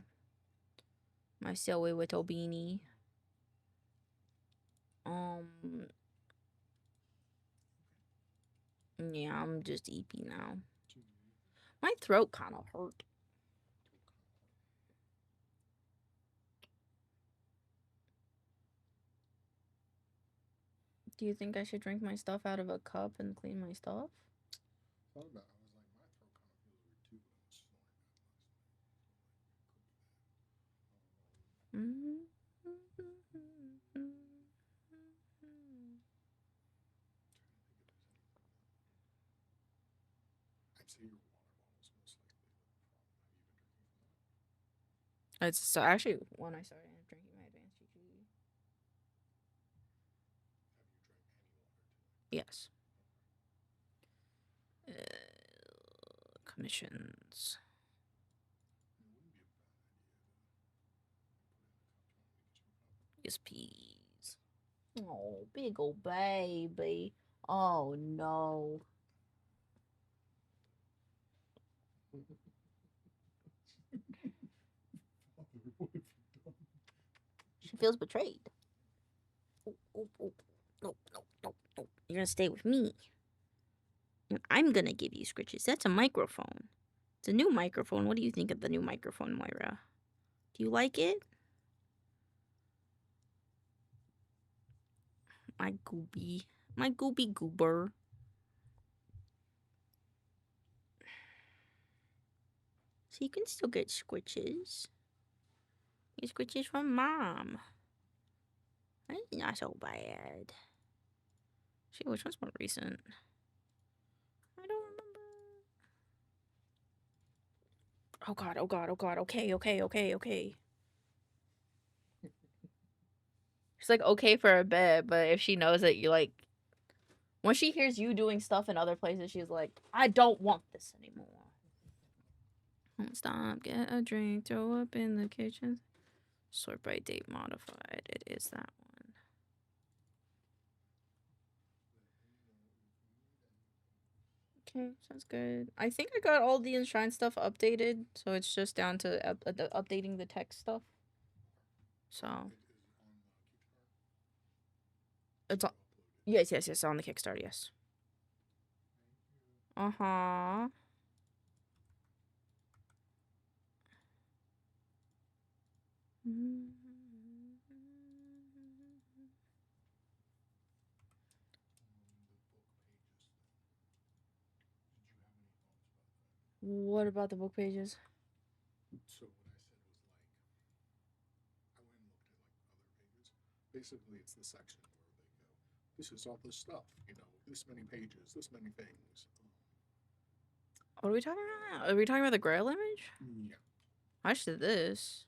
My silly little beanie. Yeah, I'm just EP now. My throat kind of hurt. Do you think I should drink my stuff out of a cup and clean my stuff? Thought about it. I was like, my throat kind of feels weird too, but I was snoring bad last night. I'd say your water bottle's most likely the problem. Have you been drinking from that? It's so actually when I started drinking my advanced gg. Have you drank any water today? Yes. Commissions. It wouldn't be a bad idea to put it in a cup. Do you want me to get you a cup? Yes, please. Oh, big old baby. Oh no. Father, what have you done? She feels betrayed. Oh. No. You're gonna stay with me. And I'm gonna give you scritches. That's a microphone. It's a new microphone. What do you think of the new microphone, Moira? Do you like it? My gooby goober. So you can still get scritches. Get scritches from Mom. That's not so bad. Shit, which one's more recent? I don't remember. Oh god. Okay. She's like, okay for a bit, but if she knows that you like... When she hears you doing stuff in other places, she's like, I don't want this anymore. Don't stop, get a drink, throw up in the kitchen. Sort by date modified. It is that one. Okay, sounds good. I think I got all the enshrined stuff updated, so it's just down to updating the text stuff. So it's on. Yes, on the Kickstarter. Yes. Uh-huh. What about the book pages? So what I said was like, I went and looked at like other pages. Basically, it's the section where they go, this is all this stuff, this many pages, this many things. What are we talking about? Are we talking about the Grail image? Yeah. I just did this.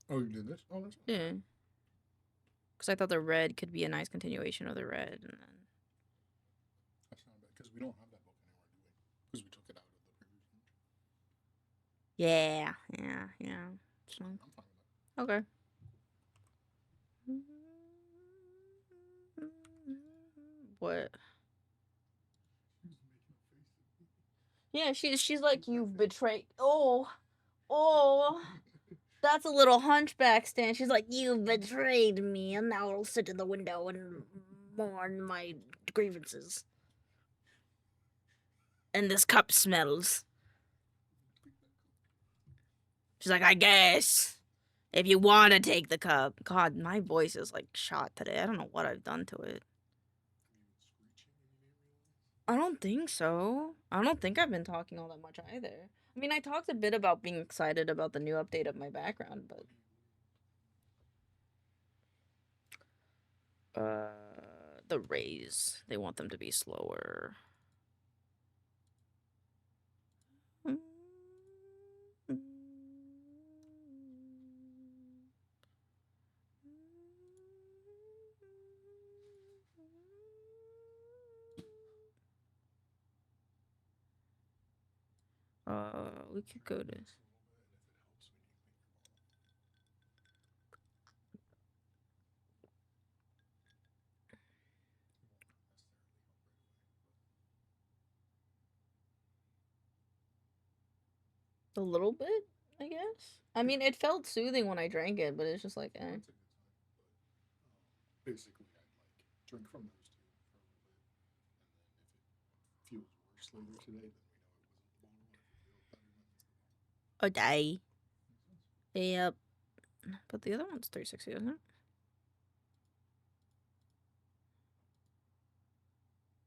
Oh, you did this? Oh, that's fine. Yeah. Because I thought the red could be a nice continuation of the red, and then... That's not bad, because we don't have that book anymore, do we? Because we took it out of the previous one. Yeah. So... I'm fine with that. Okay. What? Yeah, she's like, you've betrayed. Oh. That's a little hunchback stand. She's like, you betrayed me, and now I'll sit in the window and mourn my grievances. And this cup smells. She's like, I guess. If you want to take the cup. God, my voice is like shot today. I don't know what I've done to it. I don't think so. I don't think I've been talking all that much either. I mean, I talked a bit about being excited about the new update of my background, but the rays, they want them to be slower. We could go to a little bit, I guess. I mean, it felt soothing when I drank it, but it's just like, eh. Basically, I'd like drink from those two for a little bit, and then if it feels worse later today, then we know it wasn't the bottle. If it feels better, then it's the bottle. A day. Yep. But the other one's 360, isn't it?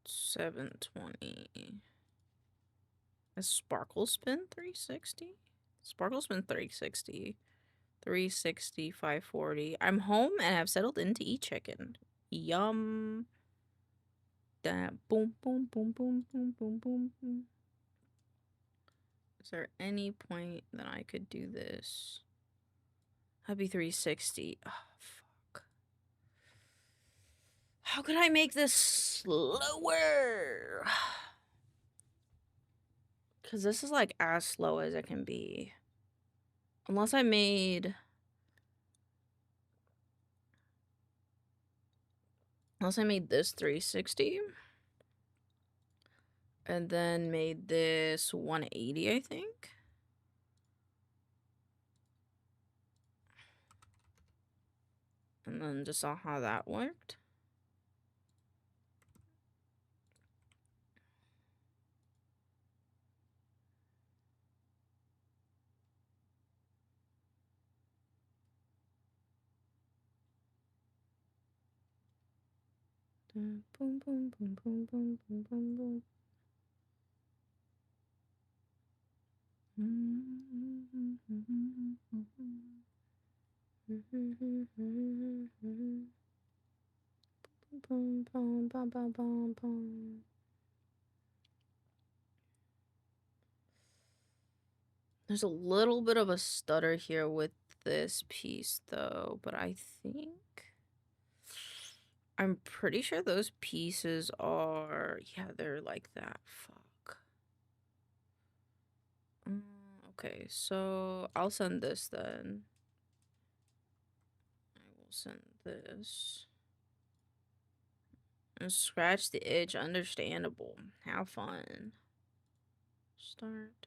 720. Is Sparkle Spin 360? Sparkle Spin 360. 360, 540. I'm home and have settled in to eat chicken. Yum. That boom, boom, boom, boom, boom, boom, boom, boom. Is there any point that I could do this? That'd be 360. Oh, fuck. How could I make this slower? Because this is like as slow as it can be. Unless I made... Unless I made this 360. And then made this 180, I think. And then just saw how that worked. Boom, boom, boom, boom, boom, boom, boom, boom. Boom, boom, boom, boom, boom, boom. There's a little bit of a stutter here with this piece, though, but I think... I'm pretty sure those pieces are... Yeah, they're like that. Fuck. Okay, so I'll send this then. I will send this. And scratch the itch, understandable. Have fun. Start.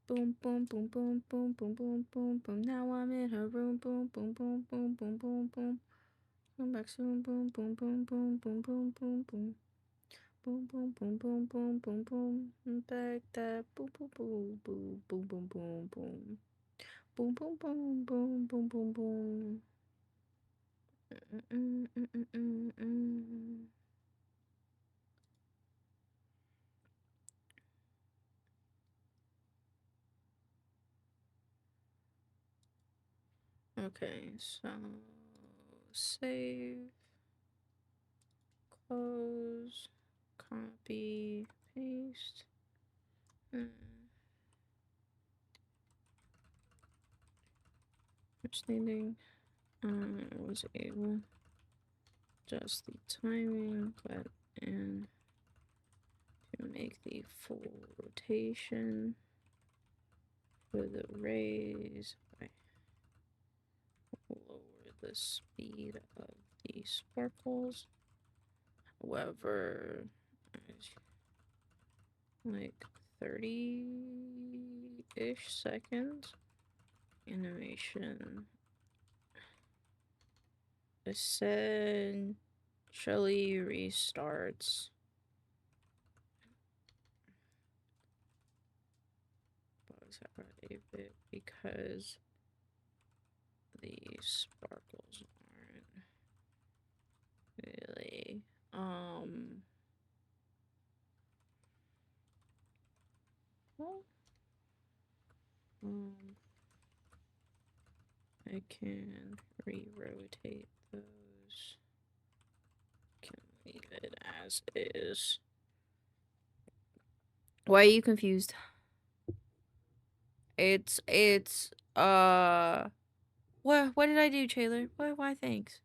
Boom, boom, boom, boom, boom, boom, boom, boom, boom. Now I'm in her room. Boom, boom, boom, boom, boom, boom, boom. Come back soon. Boom, boom, boom, boom, boom, boom, boom, boom. Boom, boom, boom, boom, boom, boom, boom. Back that. Boom, boom, boom, boom, boom, boom, boom, boom. Boom, boom, boom, boom, boom, boom, boom. Okay, so save, close, copy, paste. Which thing I was able just the timing, but and to make the full rotation for the rays. I lower the speed of the sparkles. However, like 30-ish seconds. Animation. Essentially restarts. A bit because the sparkles aren't really I can re-rotate those. Can leave it as is. Why are you confused? It's what did I do, Taylor? Why thanks.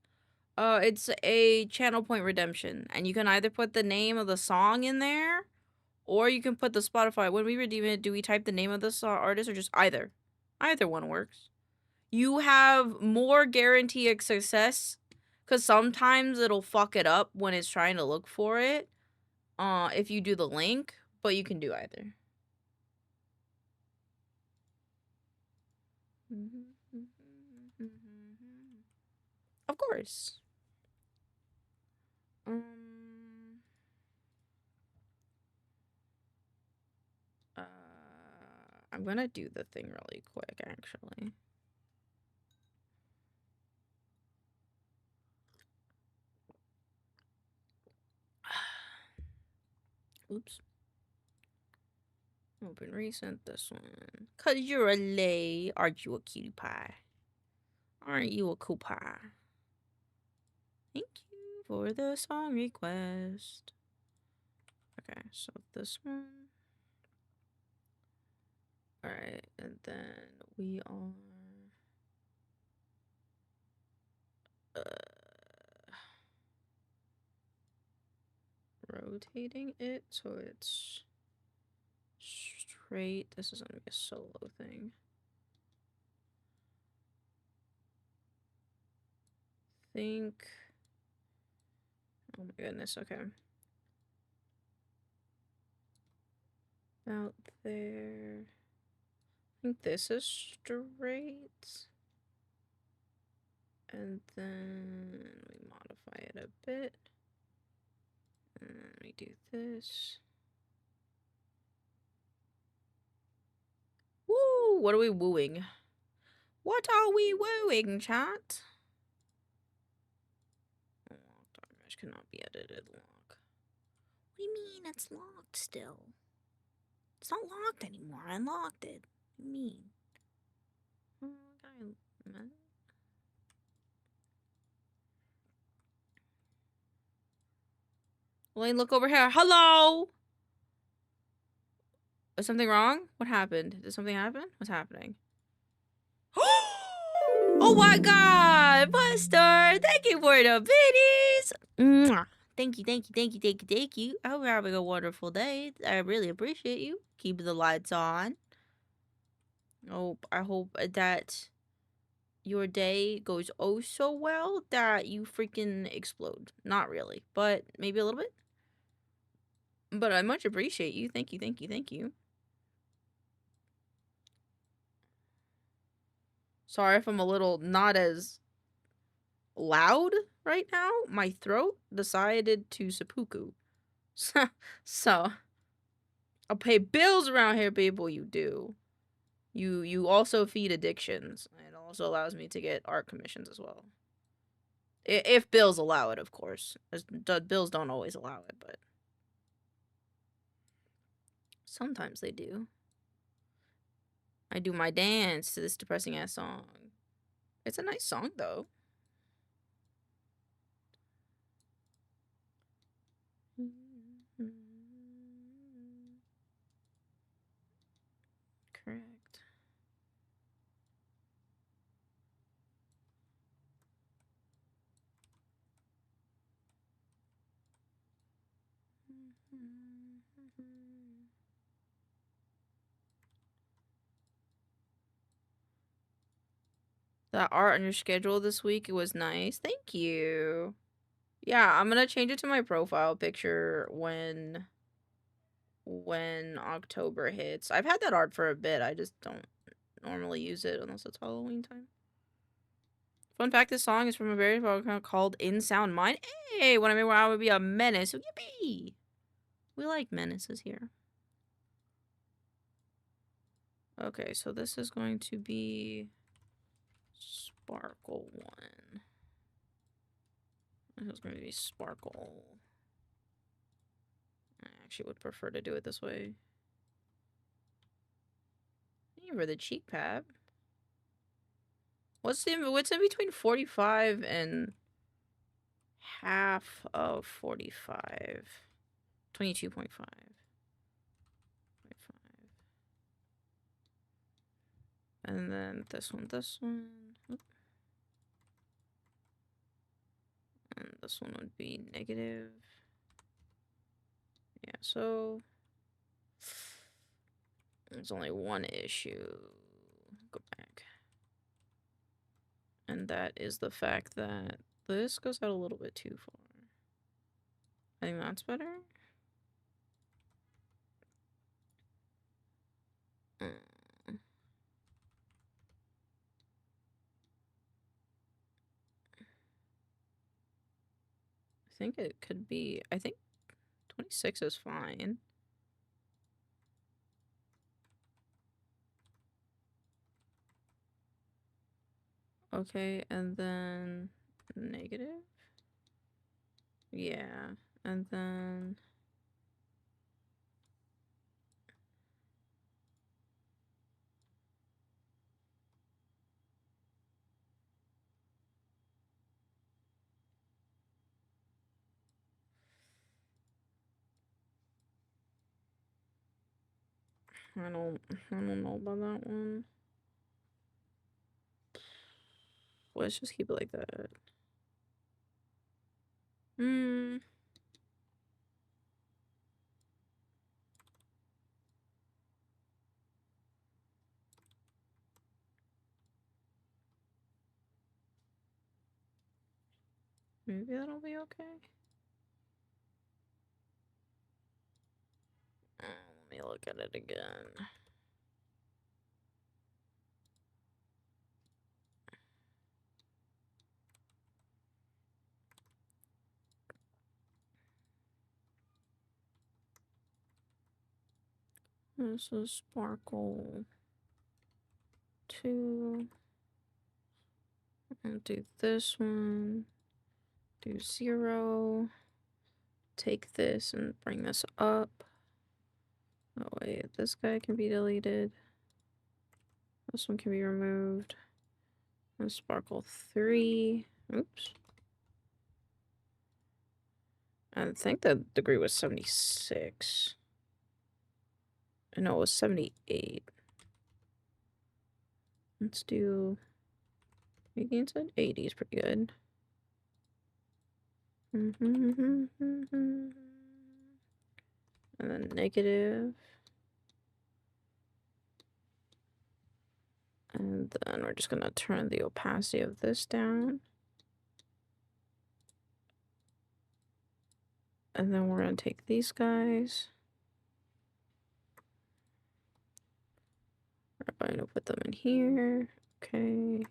It's a channel point redemption, and you can either put the name of the song in there, or you can put the Spotify. When we redeem it, do we type the name of the artist or just either? Either one works. You have more guarantee of success, because sometimes it'll fuck it up when it's trying to look for it. If you do the link, but you can do either. Of course. I'm gonna do the thing really quick, actually. Oops. Open recent, this one. Cause you're a lay. Aren't you a cutie pie? Aren't you a cool pie? Thank you for the song request. Okay, so this one. Alright, and then we are rotating it so it's straight. This is gonna be a solo thing. Think. Oh my goodness, okay. About there. I think this is straight. And then we modify it a bit. And then we do this. Woo! What are we wooing? What are we wooing, chat? Locked mesh cannot be edited. Lock. What do you mean it's locked still? It's not locked anymore. I unlocked it. What do you mean? Elaine, look over here. Hello! Is something wrong? What happened? Did something happen? What's happening? Oh my god! Buster! Thank you for the biddies! Mwah. Thank you, thank you, thank you, thank you, thank you. I hope you're having a wonderful day. I really appreciate you. Keep the lights on. I hope that your day goes oh so well that you freaking explode. Not really, but maybe a little bit. But I much appreciate you. Thank you, thank you, thank you. Sorry if I'm a little not as loud right now. My throat decided to seppuku. So I'll pay bills around here, people. You do. You also feed addictions. It also allows me to get art commissions as well. If bills allow it, of course. Bills don't always allow it, but sometimes they do. I do my dance to this depressing ass song. It's a nice song though. Correct. That art on your schedule this week, it was nice. Thank you. Yeah, I'm gonna change it to my profile picture when when October hits. I've had that art for a bit. I just don't normally use it unless it's Halloween time. Fun fact, this song is from a very program called In Sound Mind. Hey, when I made where I would be a menace. Yippee! We like menaces here. Okay, so this is going to be Sparkle 1. This is going to be Sparkle. I actually would prefer to do it this way. Thank you for the cheek pad. What's in between 45 and half of 45? 22.5. And then this one. Oop. And this one would be negative. Yeah, so there's only one issue. Go back. And that is the fact that this goes out a little bit too far. I think that's better. I think it could be, I think 26 is fine. Okay, and then negative. Yeah, and then I don't know about that one. Let's just keep it like that. Maybe that'll be okay. Let me look at it again. This is Sparkle 2. I'll do this one. Do 0. Take this and bring this up. Oh wait, this guy can be deleted. This one can be removed. And Sparkle 3. Oops. I think the degree was 76. No, it was 78. Let's do 80 instead. 80 is pretty good. And then negative. And then we're just gonna turn the opacity of this down. And then we're gonna take these guys. We're going to put them in here. Okay.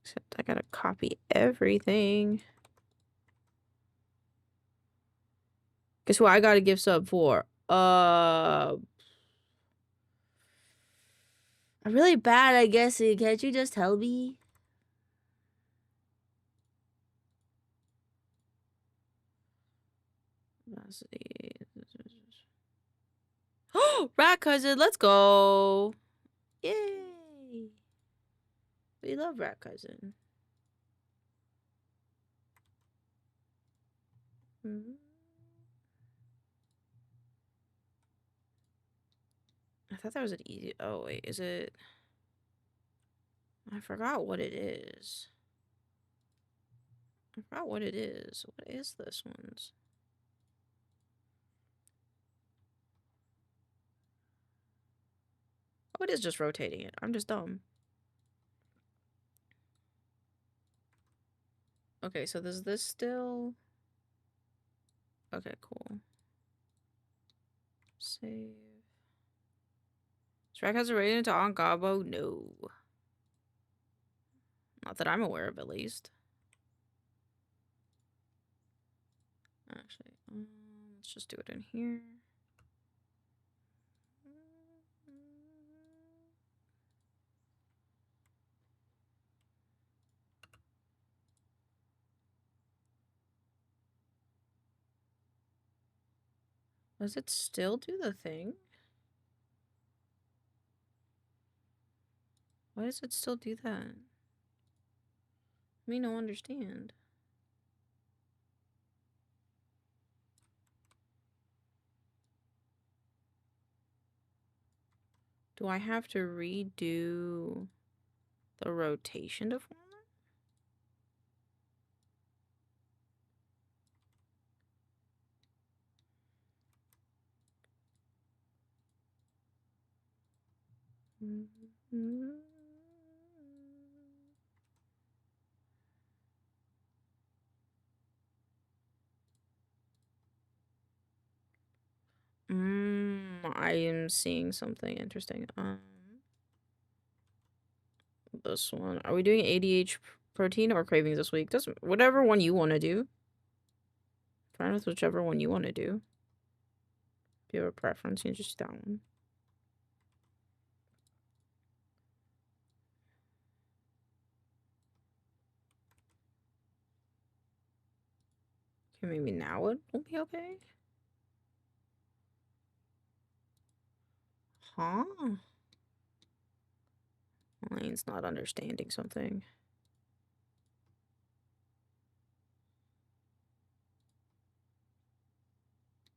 Except I gotta copy everything. Guess who I got a gift sub for? I'm really bad at guessing. Can't you just tell me? Oh, Rat Cousin, let's go. Yay. We love Rat Cousin. I thought that was an easy. Oh, wait, is it? I forgot what it is. I forgot what it is. What is this one's? Oh, it is just rotating it. I'm just dumb. Okay, so does this still... Okay, cool. Save. Shrek has a rating to on Gabo? No. Not that I'm aware of, at least. Actually, let's just do it in here. Does it still do the thing? Why does it still do that? I don't understand. Do I have to redo the rotation to form that? I am seeing something interesting. This one. Are we doing ADH protein or cravings this week? Doesn't whatever one you want to do. Fine with whichever one you want to do. If you have a preference, you can just do that one. Okay, maybe now it will be okay. Huh? Mine's not understanding something.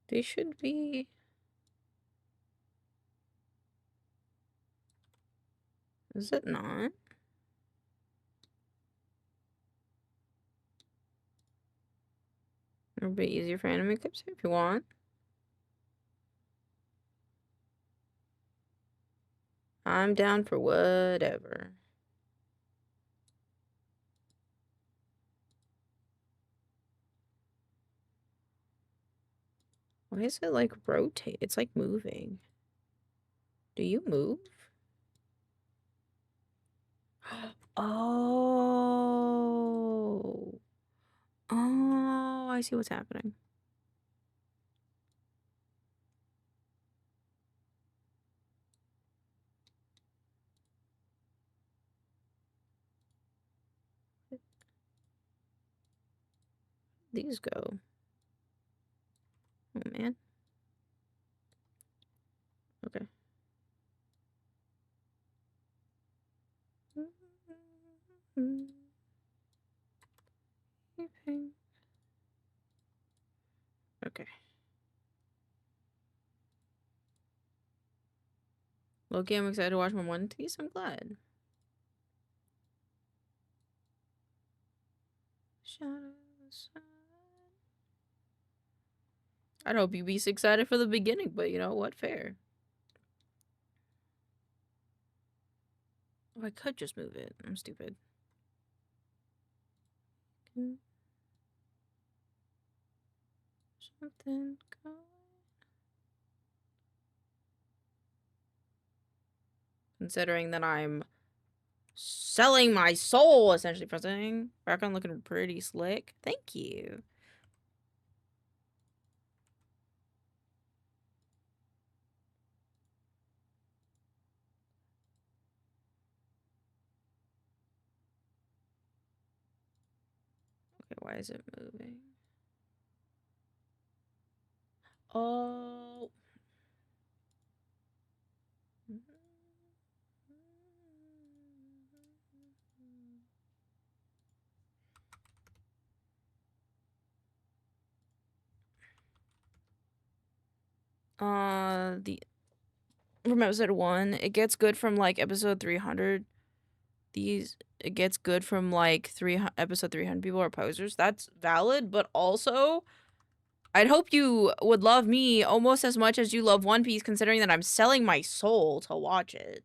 They should be. Is it not? It'll be easier for anime clips if you want. I'm down for whatever. Why is it like rotate? It's like moving. Do you move? Oh. Oh, I see what's happening. These go. Oh, man. Okay. Okay. Loki, I'm excited to watch my One Piece. I'm glad. I'd hope you'd be excited for the beginning, but you know what? Fair. Oh, I could just move it. I'm stupid. Something going. Considering that I'm selling my soul, essentially, presenting. Background looking pretty slick. Thank you. Okay, why is it moving? Oh. From episode 1, it gets good from like episode 300. It gets good from like episode 300. People are posers. That's valid, but also I'd hope you would love me almost as much as you love One Piece, considering that I'm selling my soul to watch it.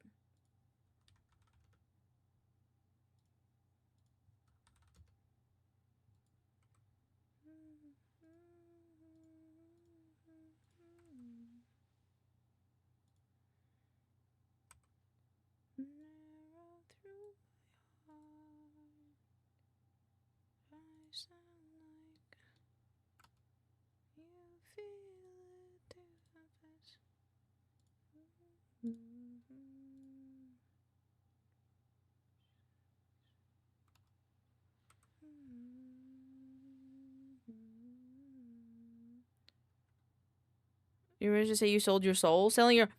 You ready to say you sold your soul? Selling your...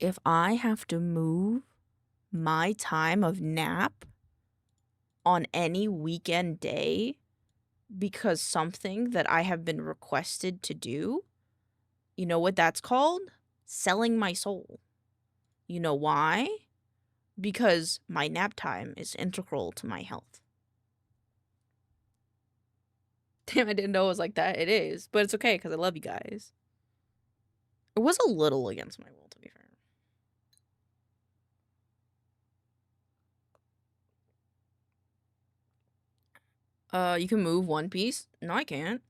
If I have to move my time of nap on any weekend day because something that I have been requested to do, you know what that's called? Selling my soul. You know why? Because my nap time is integral to my health. Damn, I didn't know it was like that. It is, but it's okay because I love you guys. It was a little against my will, to be fair. You can move one piece. No, I can't.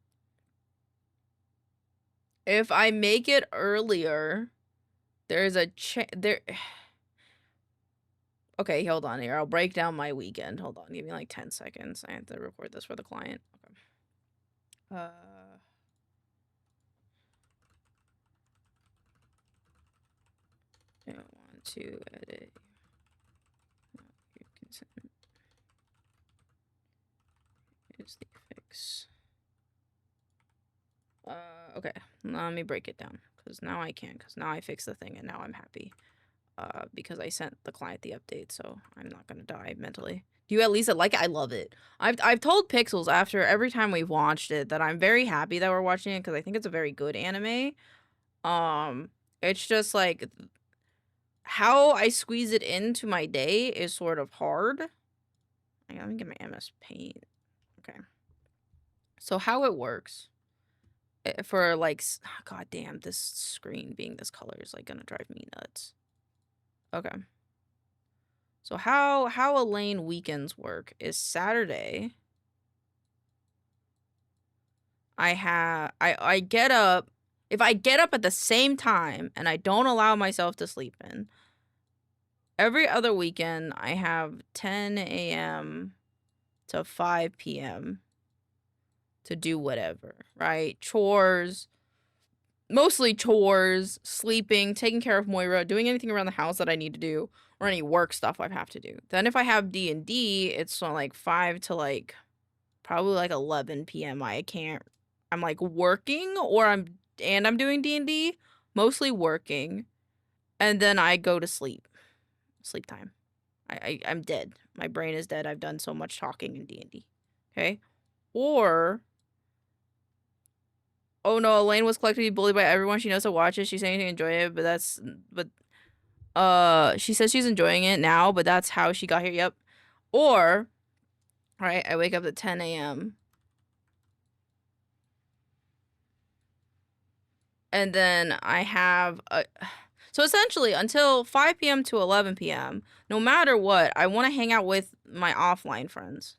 If I make it earlier, there's a there. Okay, hold on here. I'll break down my weekend. Hold on, give me like 10 seconds. I have to record this for the client. Okay. I want to edit your consent. Is the fix. Okay. Let me break it down because now I can. Because now I fixed the thing and now I'm happy. Because I sent the client the update, so I'm not gonna die mentally. Do you at least like it? I love it. I've told Pixels after every time we've watched it that I'm very happy that we're watching it because I think it's a very good anime. It's just like how I squeeze it into my day is sort of hard. Let me get my MS Paint. Okay. So how it works for like, god damn, this screen being this color is like gonna drive me nuts. Okay. So how Elaine weekends work is Saturday. I get up. If I get up at the same time and I don't allow myself to sleep in, every other weekend I have 10 a.m. to 5 p.m. to do whatever, right? Chores, mostly chores, sleeping, taking care of Moira, doing anything around the house that I need to do, or any work stuff I have to do. Then if I have D&D, it's from like 5 to like probably like 11 p.m. I'm like working or I'm doing D&D, mostly working, and then I go to sleep. Sleep time. I'm dead. My brain is dead. I've done so much talking in D&D. Okay? Or oh no, Elaine was collectively bullied by everyone she knows to watch it. She's saying to enjoy it, but she says she's enjoying it now, but that's how she got here. Yep. Or, right, I wake up at 10 a.m. and then I have a... So essentially, until 5 p.m. to 11 p.m., no matter what, I want to hang out with my offline friends.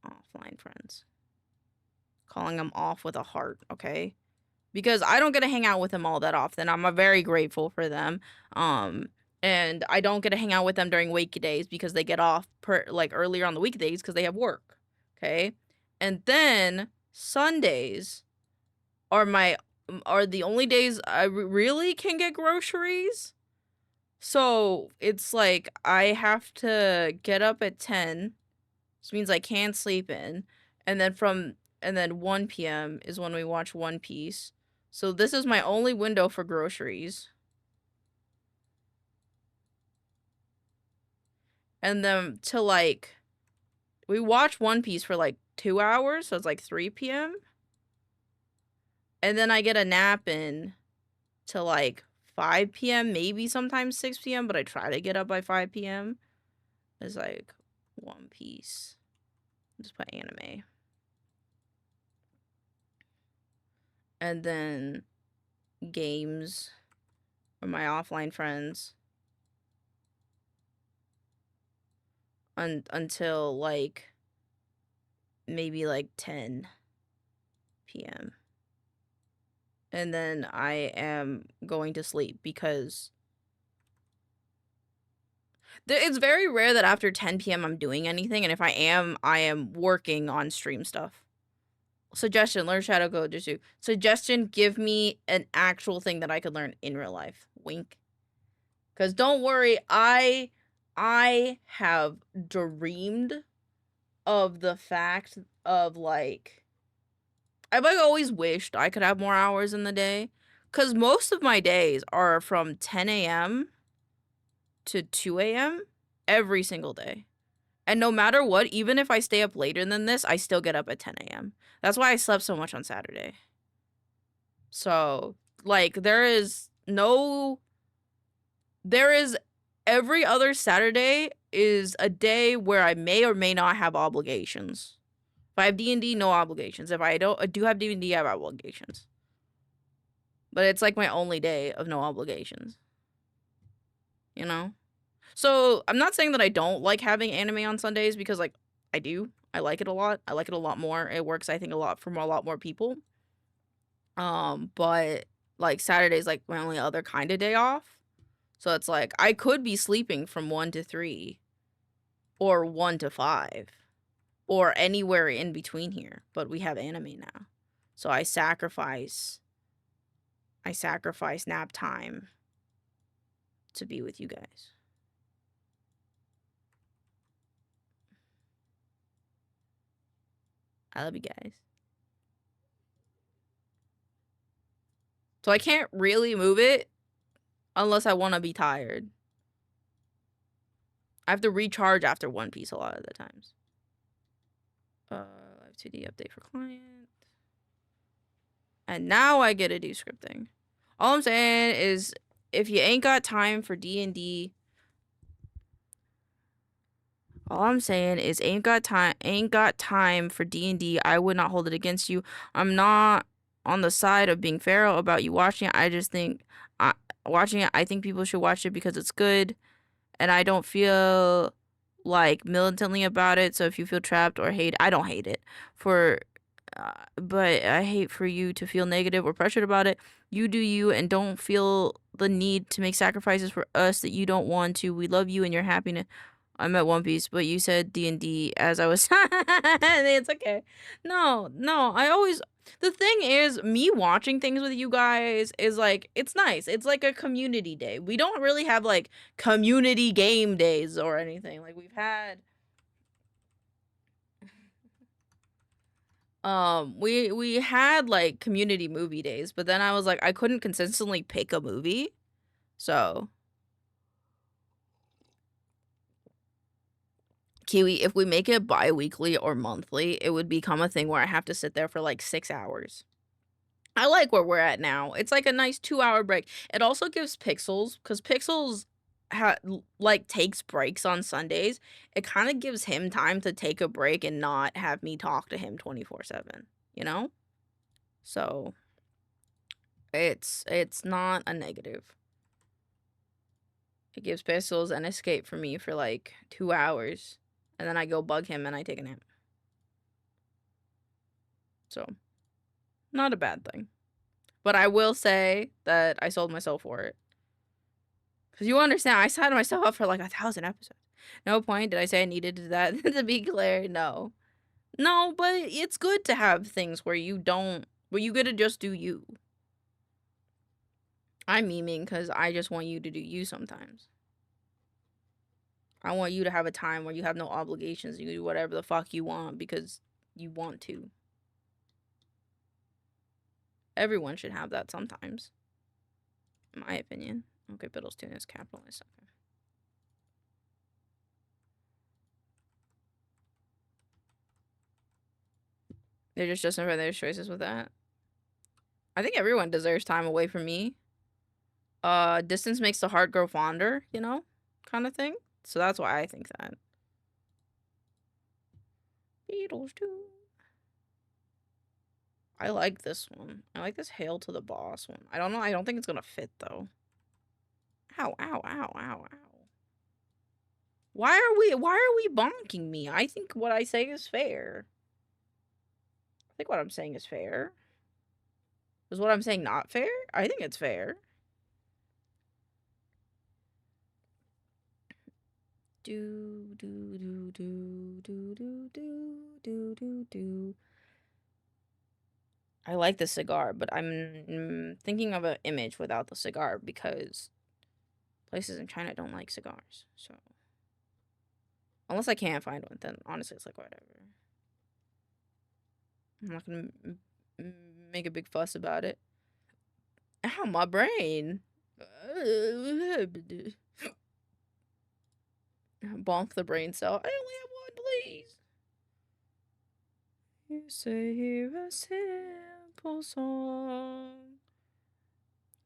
Offline friends. Calling them off with a heart, okay? Because I don't get to hang out with them all that often. I'm very grateful for them. And I don't get to hang out with them during weekdays because they get off earlier on the weekdays because they have work, okay? And then Sundays are the only days I really can get groceries. So it's like I have to get up at 10, which means I can't sleep in, and then 1 p.m. is when we watch One Piece. So this is my only window for groceries. And then we watch One Piece for like 2 hours, so it's like 3 p.m. And then I get a nap in to like 5 p.m., maybe sometimes 6 p.m., but I try to get up by 5 p.m. It's like One Piece. Just put anime. And then games or my offline friends until like maybe like 10 p.m. And then I am going to sleep because It's very rare that after 10 p.m. I'm doing anything, and if I am working on stream stuff. Suggestion, learn Shadow Code Jutsu. Suggestion, give me an actual thing that I could learn in real life. Wink. Because don't worry, I have dreamed of the fact of, like, I've like always wished I could have more hours in the day. Because most of my days are from 10 a.m. to 2 a.m. every single day. And no matter what, even if I stay up later than this, I still get up at 10 a.m. That's why I slept so much on Saturday. So, like, there is every other Saturday is a day where I may or may not have obligations. If I have D&D, no obligations. If I do have D&D, I have obligations. But it's like my only day of no obligations. You know? So, I'm not saying that I don't like having anime on Sundays because, like, I do. I like it a lot. I like it a lot more. It works, I think, a lot for a lot more people. But, like, Saturday's, like, my only other kind of day off. So, it's like, I could be sleeping from 1 to 3. Or 1 to 5. Or anywhere in between here. But we have anime now. So, I sacrifice nap time to be with you guys. I love you guys. So I can't really move it unless I want to be tired. I have to recharge after One Piece a lot of the times. Live 2D update for client. And now I get to do scripting. All I'm saying is, if you ain't got time for D&D, all I'm saying is ain't got time for D&D, I would not hold it against you. I'm not on the side of being feral about you watching it. I just think watching it, I think people should watch it because it's good, and I don't feel like militantly about it. So if you feel trapped or hate, I don't hate it but I hate for you to feel negative or pressured about it. You do you, and don't feel the need to make sacrifices for us that you don't want to. We love you and your happiness. I'm at One Piece, but you said D&D as I was. It's okay. No, the thing is, me watching things with you guys is like, it's nice. It's like a community day. We don't really have like community game days or anything. Like, we've had we had like community movie days, but then I was like, I couldn't consistently pick a movie. So Kiwi, if we make it bi-weekly or monthly, it would become a thing where I have to sit there for like 6 hours. I like where we're at now. It's like a nice 2-hour break. It also gives Pixels, because Pixels like takes breaks on Sundays. It kind of gives him time to take a break and not have me talk to him 24/7, you know? So it's not a negative. It gives Pixels an escape for me for like 2 hours, and then I go bug him and I take a nap. So, not a bad thing. But I will say that I sold myself for it. Because you understand, I signed myself up for like 1,000 episodes. No point did I say I needed that to be clear. No. No, but it's good to have things where you get to just do you. I'm memeing because I just want you to do you sometimes. I want you to have a time where you have no obligations. You do whatever the fuck you want because you want to. Everyone should have that sometimes. In my opinion. Okay, Biddlestone is capitalist. Okay. They're just justifying their choices with that. I think everyone deserves time away from me. Distance makes the heart grow fonder, you know? Kind of thing. So that's why I think that. Beatles too. I like this one. I like this Hail to the Boss one. I don't know. I don't think it's gonna fit though. Ow, ow, ow, ow, ow. Why are we bonking me? I think what I say is fair. I think what I'm saying is fair. Is what I'm saying not fair? I think it's fair. Do do do do do do do do do do. I like the cigar, but I'm thinking of an image without the cigar because places in China don't like cigars. So unless I can't find one, then honestly it's like whatever. I'm not gonna make a big fuss about it. Ow, my brain. Bonk the brain cell. I only have one, please. You say here a simple song.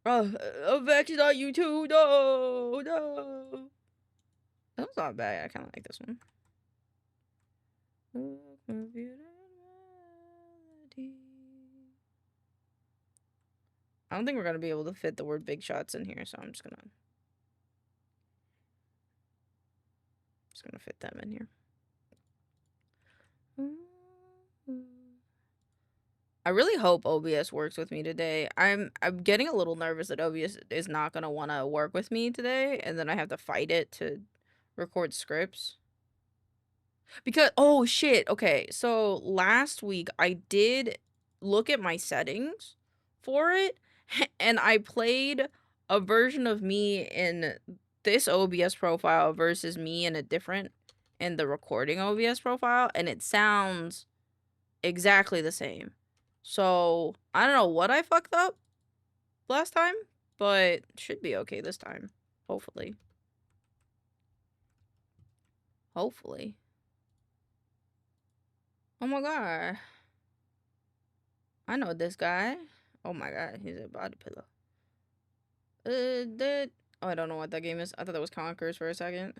Avenge on YouTube. No, no. That was not bad. I kind of like this one. I don't think we're gonna be able to fit the word big shots in here, so I'm just gonna fit them in here. I really hope OBS works with me today. I'm getting a little nervous that OBS is not gonna want to work with me today, and then I have to fight it to record scripts. Because oh shit, okay. So last week I did look at my settings for it, and I played a version of me in this OBS profile versus me in a different in the recording OBS profile, and it sounds exactly the same. So I don't know what I fucked up last time, but should be okay this time. Hopefully. Hopefully. Oh my god. I know this guy. Oh my god, he's a body pillow. Oh, I don't know what that game is. I thought that was Conquerors for a second.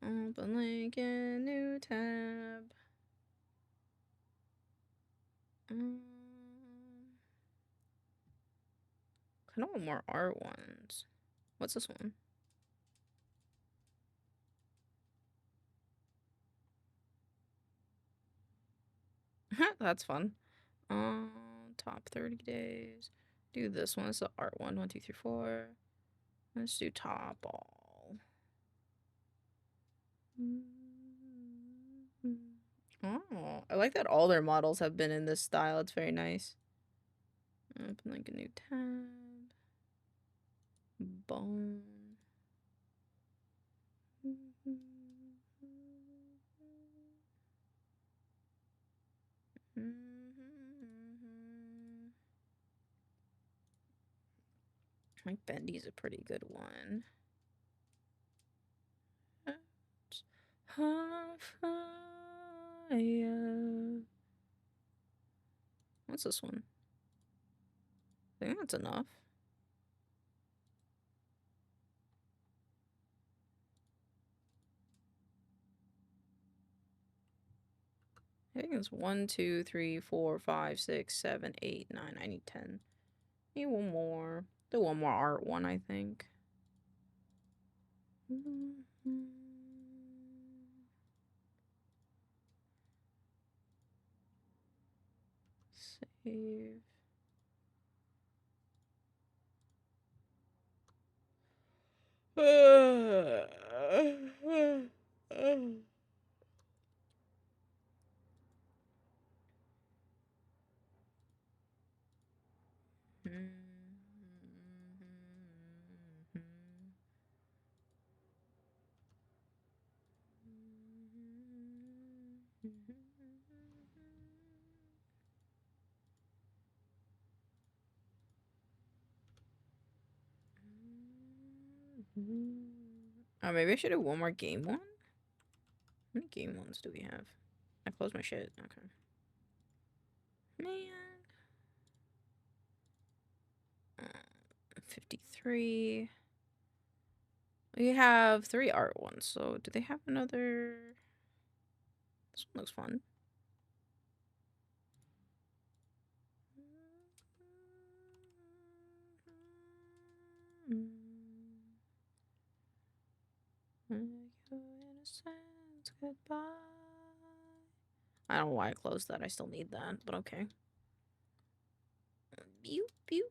Open link in new tab. I want more art ones. What's this one? That's fun. Top 30 days. Do this one. It's the art one. 1, 2, 3, 4. Let's do top all. Oh, I like that all their models have been in this style. It's very nice. Open like a new tab. Bone. I think Bendy's a pretty good one. What's this one? I think that's enough. I think it's 1, 2, 3, 4, 5, 6, 7, 8, 9. I need 10. Need one more. Do one more art one, I think. Save. Oh, maybe I should do one more game one? How many game ones do we have? I closed my shit. Okay. Man. 53. We have 3 art ones, so do they have another? This one looks fun. I don't know why I closed that. I still need that, but okay. Pew, pew,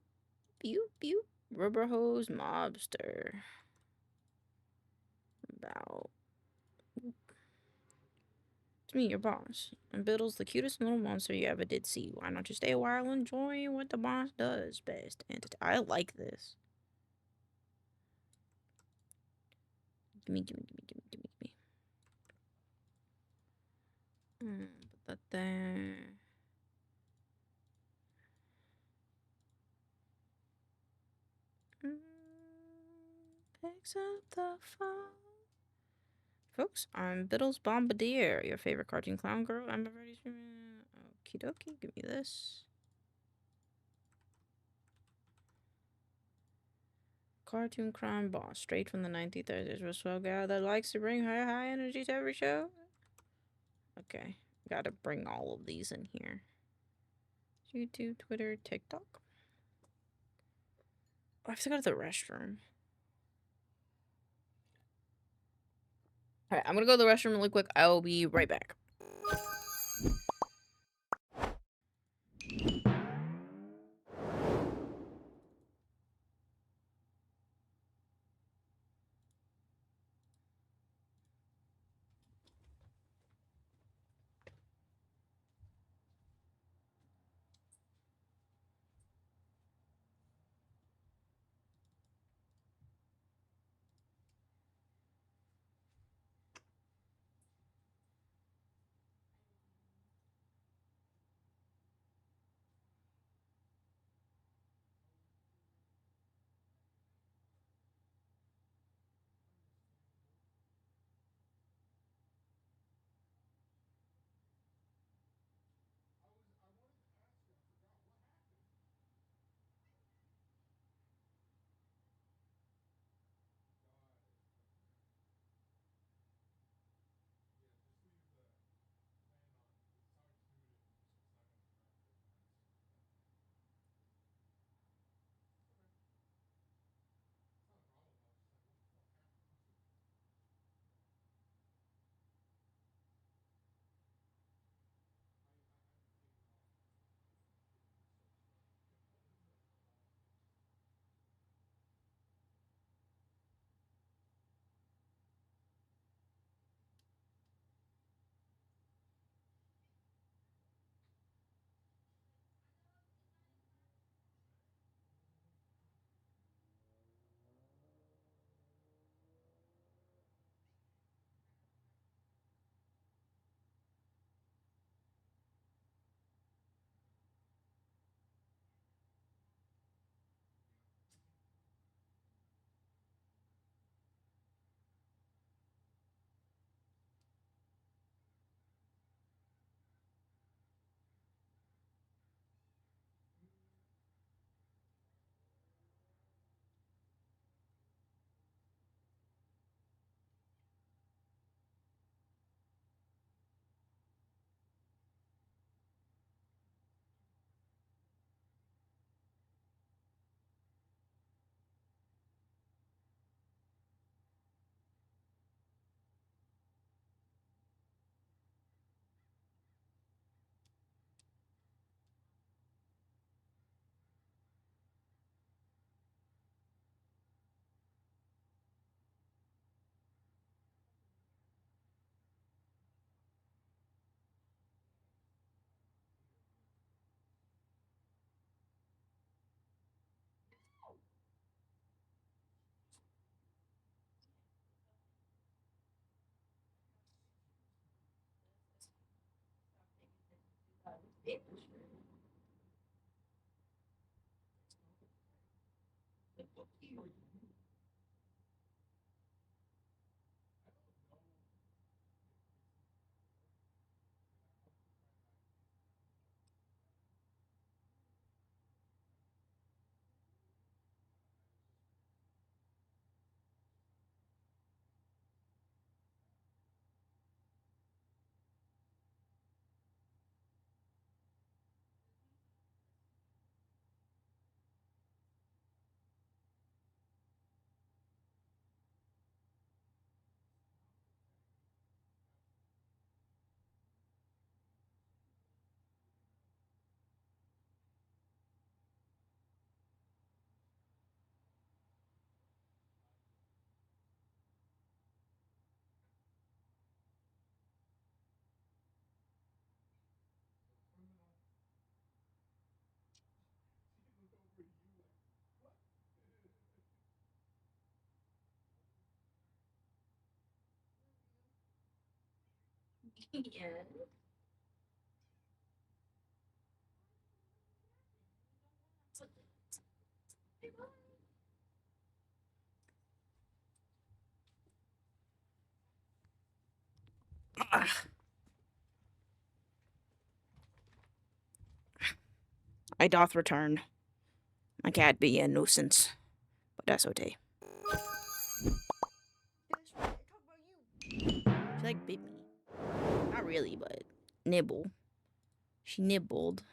pew, pew. Rubber hose mobster. about? It's me, your boss. And Biddle's the cutest little monster you ever did see. Why don't you stay a while enjoying what the boss does best? And I like this. Gimme. Put that there. Picks up the phone. Folks, I'm Biddle's Bombardier, your favorite cartoon clown girl. I'm already streaming. Okie dokie, give me this. Cartoon crime boss, straight from the 1930s. We're so guy that likes to bring high energy to every show. Okay, gotta bring all of these in here. YouTube, Twitter, TikTok. Oh, I have to go to the restroom. Alright, I'm gonna go to the restroom really quick. I will be right back. I doth return. My cat be a nuisance, but that's okay. She like bit me. Not really, but nibble. She nibbled.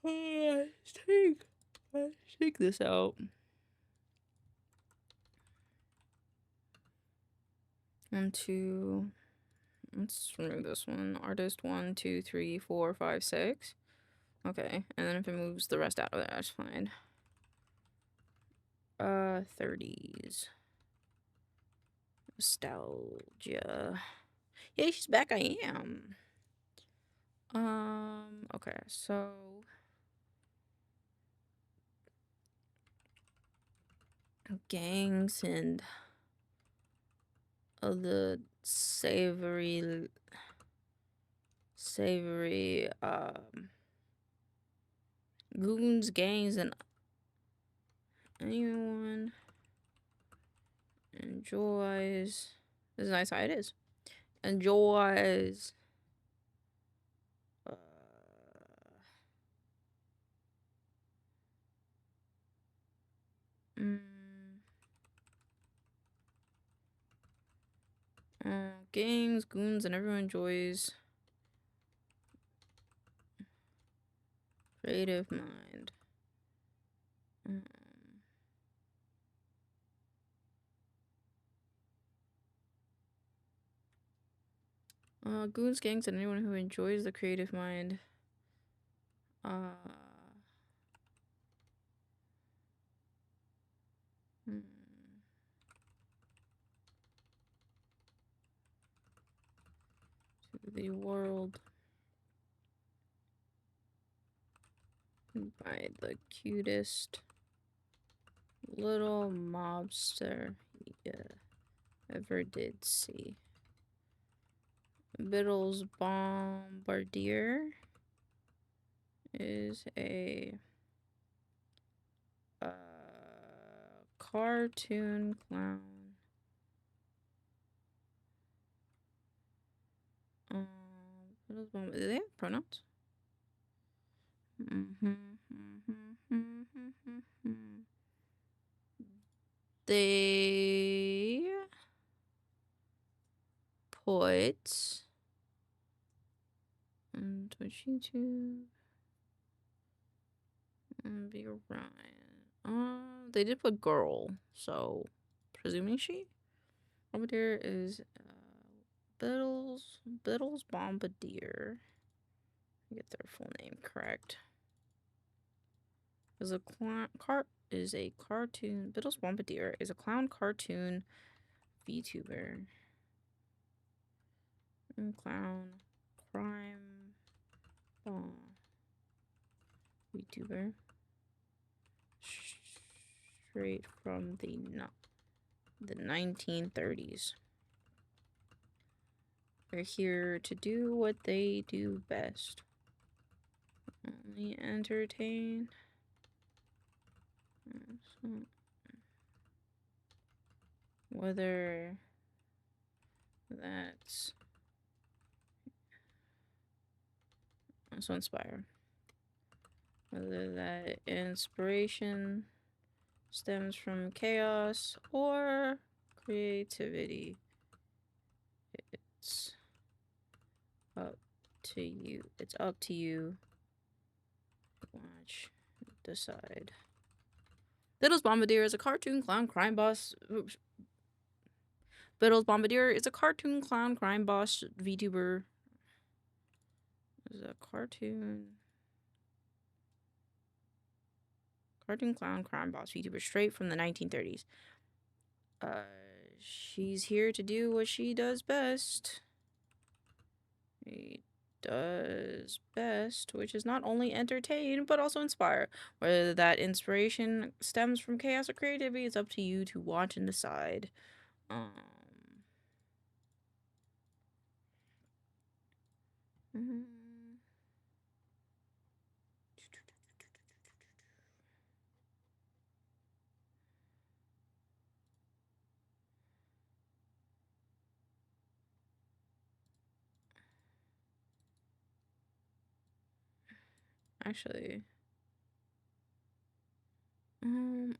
Let's take this out. Let's remove this one. Artist 1, 2, 3, 4, 5, 6. Okay, and then if it moves the rest out of there, that's fine. 30s. Nostalgia. Yay, she's back. I am. Okay, so gangs and the savory goons, gangs, and anyone enjoys. This is nice how it is. Enjoys gangs, goons, and everyone enjoys creative mind. Goons, gangs, and anyone who enjoys the creative mind. To the world by the cutest little mobster he ever did see. Biddle's Bombardier is a cartoon clown. Do they have pronouns? They put Twitch, YouTube, and be Ryan. They did put girl, so presuming she. Over there is Biddle's Bombardier. Get their full name correct. Is a cartoon. Biddle's Bombardier is a clown cartoon VTuber. Clown crime VTuber. Straight from the 1930s. They're here to do what they do best. Only entertain. Whether that's also inspire. Whether that inspiration stems from chaos or creativity, it's up to you. It's up to you. Watch, decide. Biddle's Bombardier is a cartoon clown crime boss. Biddle's Bombardier is a cartoon clown crime boss VTuber. Is a cartoon clown crime boss VTuber straight from the 1930s. She's here to do what she does best. does best, which is not only entertain, but also inspire. Whether that inspiration stems from chaos or creativity, it's up to you to watch and decide. Actually,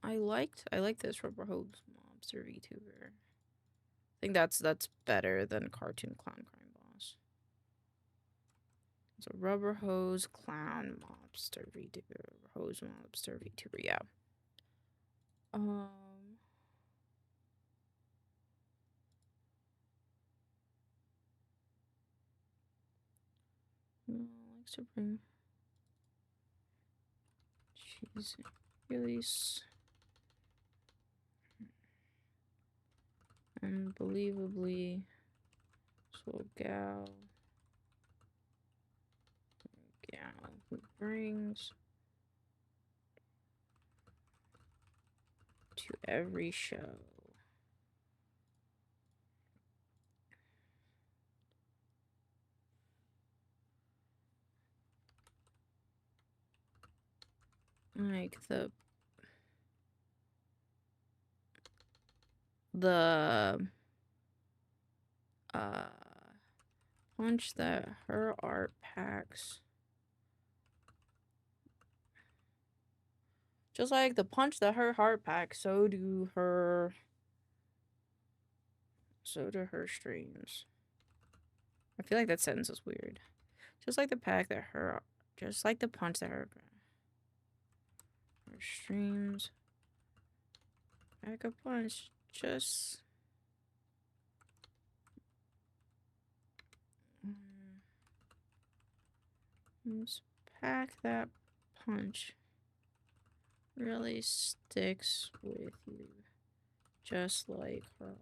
I like this rubber hose mobster VTuber. I think that's better than cartoon clown crime boss. So rubber hose clown mobster VTuber, hose mobster VTuber, yeah. Likes to bring cheese release. Unbelievably so gal who brings to every show. Like the punch that her art packs. Just like the punch that her heart packs, so do her streams. I feel like that sentence is weird. Just like the punch that her streams pack a punch. Just pack that punch really sticks with you, just like her art.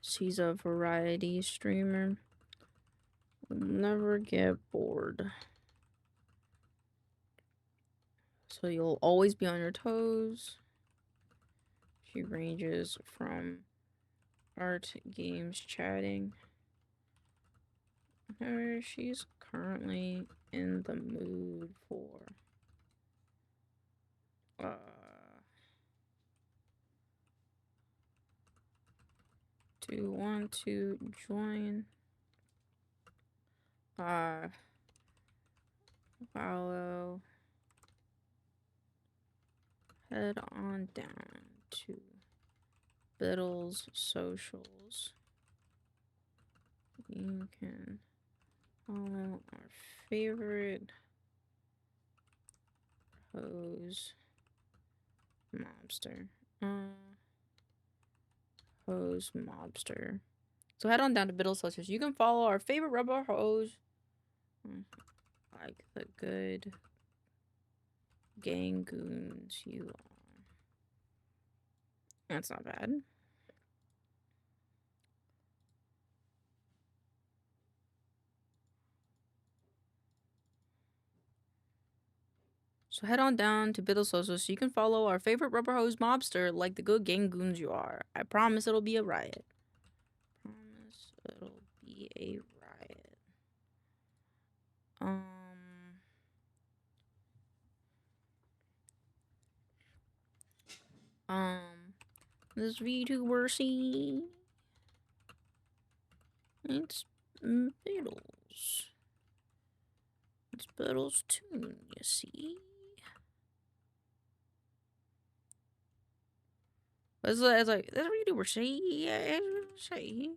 She's a variety streamer. Will never get bored. So you'll always be on your toes. She ranges from art, games, chatting. She's currently in the mood for to want to join follow, head on down to Biddle's socials. You can follow our favorite hose mobster. Hose mobster. So head on down to Biddle's socials. You can follow our favorite rubber hose. Like the good gang goons you are. That's not bad. So head on down to Biddle Social so you can follow our favorite rubber hose mobster like the good gang goons you are. I promise it'll be a riot. Promise it'll be a riot. This VTuber see. It's Biddles. It's Biddles tune, you see. It's like, that's VTuber see. Yeah, see.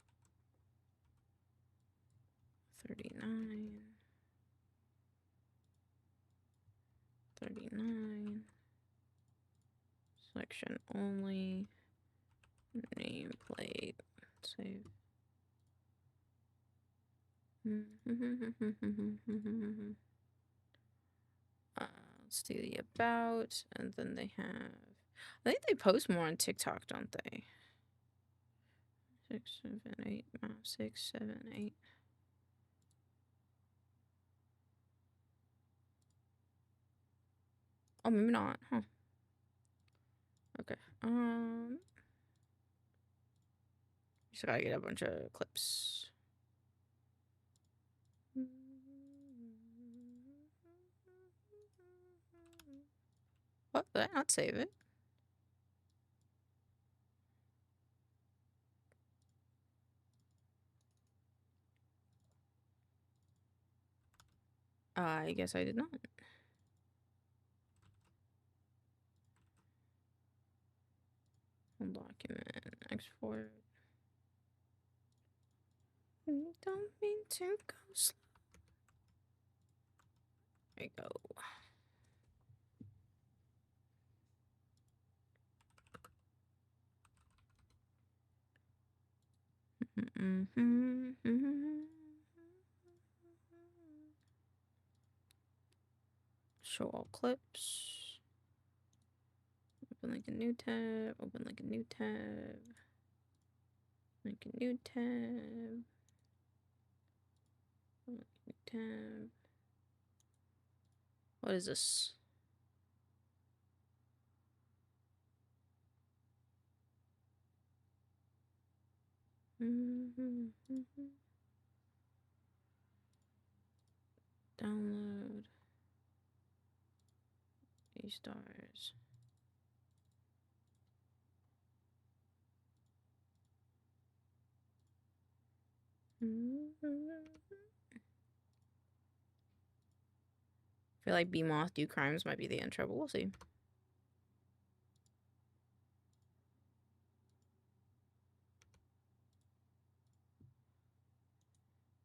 39. 39. Selection only. Nameplate. Save. Let's do the about, and then they have. I think they post more on TikTok, don't they? 6, 7, 8. 6, 7, 8. Oh, maybe not. Huh. Okay. Just gotta get a bunch of clips. What? Did I not save it? I guess I did not. Document, export. Don't mean to go slow. There you go. Show all clips. Open like a new tab. Open like a new tab. Make a new tab. Open like a new tab. What is this? Download. These stars. I feel like B-Moth Do Crimes might be the intro, but we'll see.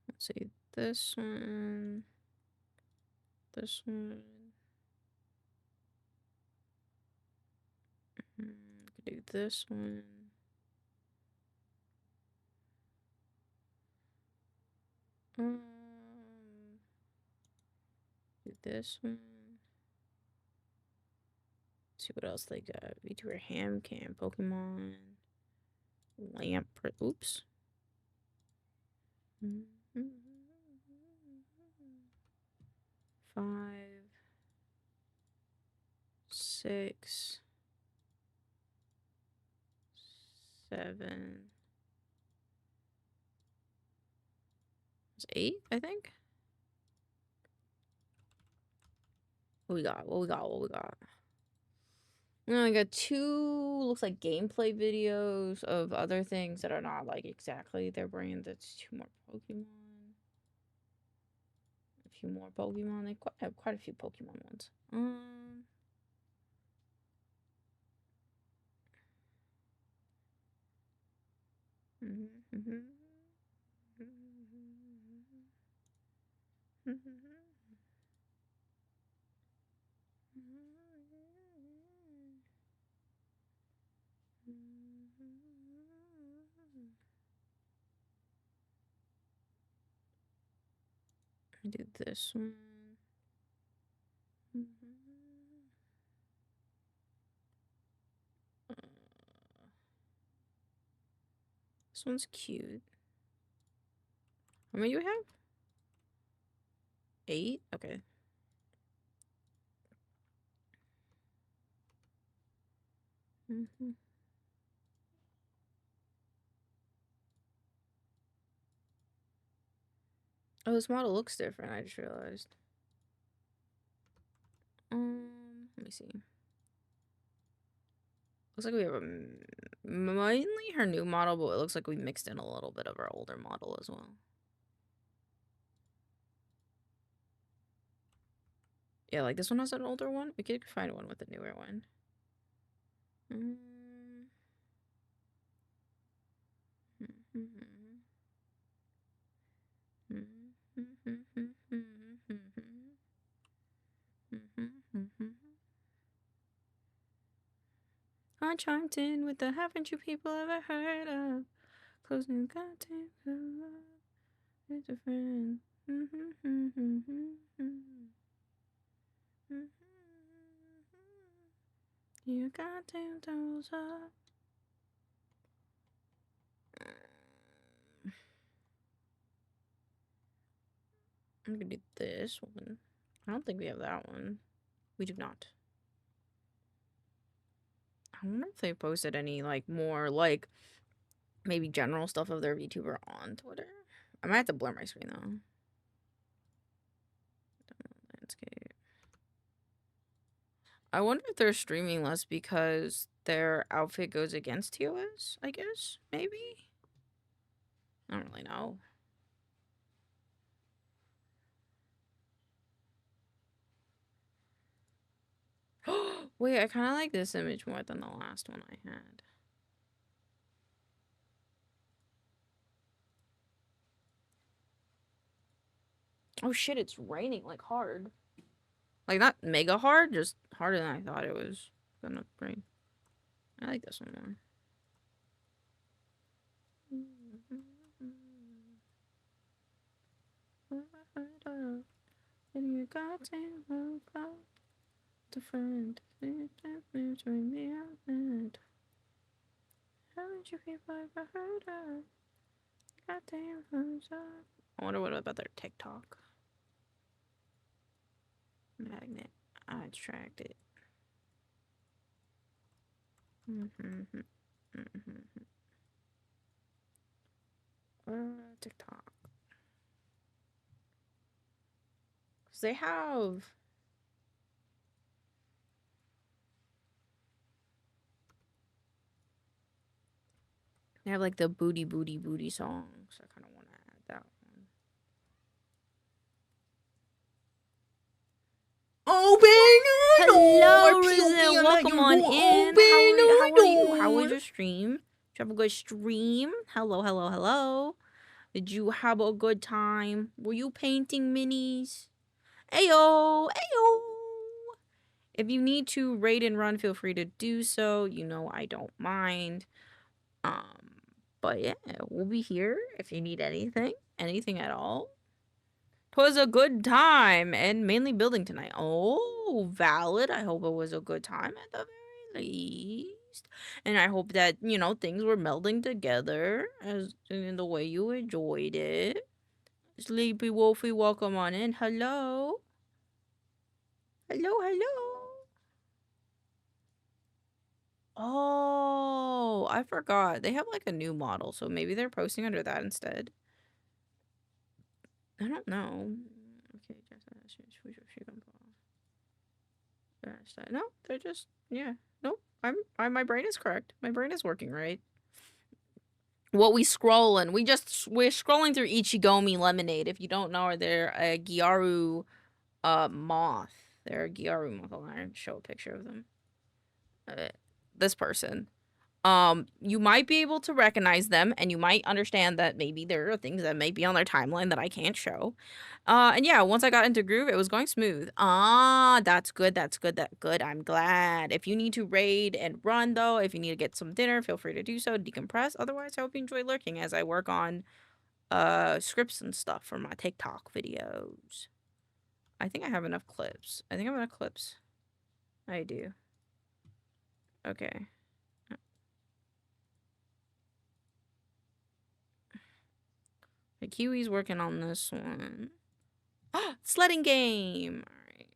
Let's see. This one. This one. Could do this one. Do this one. See what else they got. VTuber Ham Cam, Pokemon, Lamp. Oops. 5, 6, 7. It's 8, I think. What we got? What we got? What we got? I got 2, looks like gameplay videos of other things that are not like exactly their brand. That's 2 more Pokemon. A few more Pokemon. They have quite a few Pokemon ones. I do this one. This one's cute. How many do we have? 8? Okay. Oh, this model looks different, I just realized. Let me see. Looks like we have mainly her new model, but it looks like we mixed in a little bit of our older model as well. Yeah, like this one has an older one. We could find one with a newer one. I chimed in with the haven't you people ever heard of? Closing goddamn with a friend. You goddamn toes up. I'm gonna do this one. I don't think we have that one. We do not. I wonder if they posted any, like, more, like, maybe general stuff of their VTuber on Twitter. I might have to blur my screen, though. Landscape. I wonder if they're streaming less because their outfit goes against TOS, I guess? Maybe? I don't really know. Wait, I kind of like this image more than the last one I had. Oh shit, it's raining like hard. Like not mega hard, just harder than I thought it was gonna rain. I like this one more. Haven't you people ever heard of? Goddamn thumbs up. I wonder what about their TikTok. Magnet. I extracted. TikTok. Cause they have. They have like the booty songs. I kind of want to add that one. Hello, Risen. Welcome on in. How are you? How was your stream? Did you have a good stream? Hello. Did you have a good time? Were you painting minis? Ayo. If you need to raid and run, feel free to do so. You know I don't mind. But yeah, we'll be here if you need anything at all. 'Twas a good time and mainly building tonight. Oh, valid. I hope it was a good time at the very least. And I hope that, you know, things were melding together as in the way you enjoyed it. Sleepy Wolfie, welcome on in. Hello. Oh, I forgot. They have like a new model, so maybe they're posting under that instead. I don't know. Okay, no, they're just Nope. My brain is correct. My brain is working right. What we scrolling? We're scrolling through Ichigomi Lemonade. If you don't know, they're a Gyaru moth. They're a Gyaru moth. I'll show a picture of them. This person. You might be able to recognize them, and you might understand that maybe there are things that may be on their timeline that I can't show. And yeah, once I got into groove, it was going smooth. That's good. I'm glad. If you need to raid and run, though, if you need to get some dinner, feel free to do so. Decompress. Otherwise, I hope you enjoy lurking as I work on scripts and stuff for my TikTok videos. I think I have enough clips. I do. Okay. The Kiwi's working on this one. Sledding game. All right.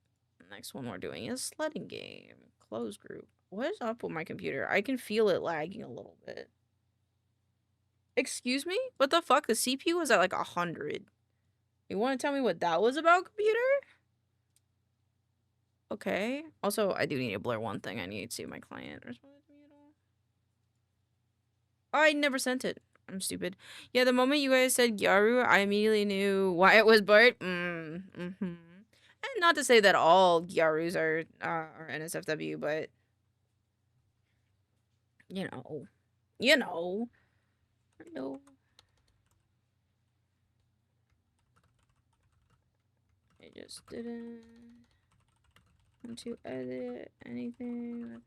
Next one we're doing is sledding game. Close group. What is up with my computer? I can feel it lagging a little bit. Excuse me? What the fuck? The CPU was at like 100. You want to tell me what that was about, computer? Okay. Also, I do need to blur one thing. I need to see if my client responded to me at all. Oh, I never sent it. I'm stupid. Yeah, the moment you guys said Gyaru, I immediately knew why it was Bart. And not to say that all Gyarus are NSFW, but you know. Hello. I just didn't want to edit anything.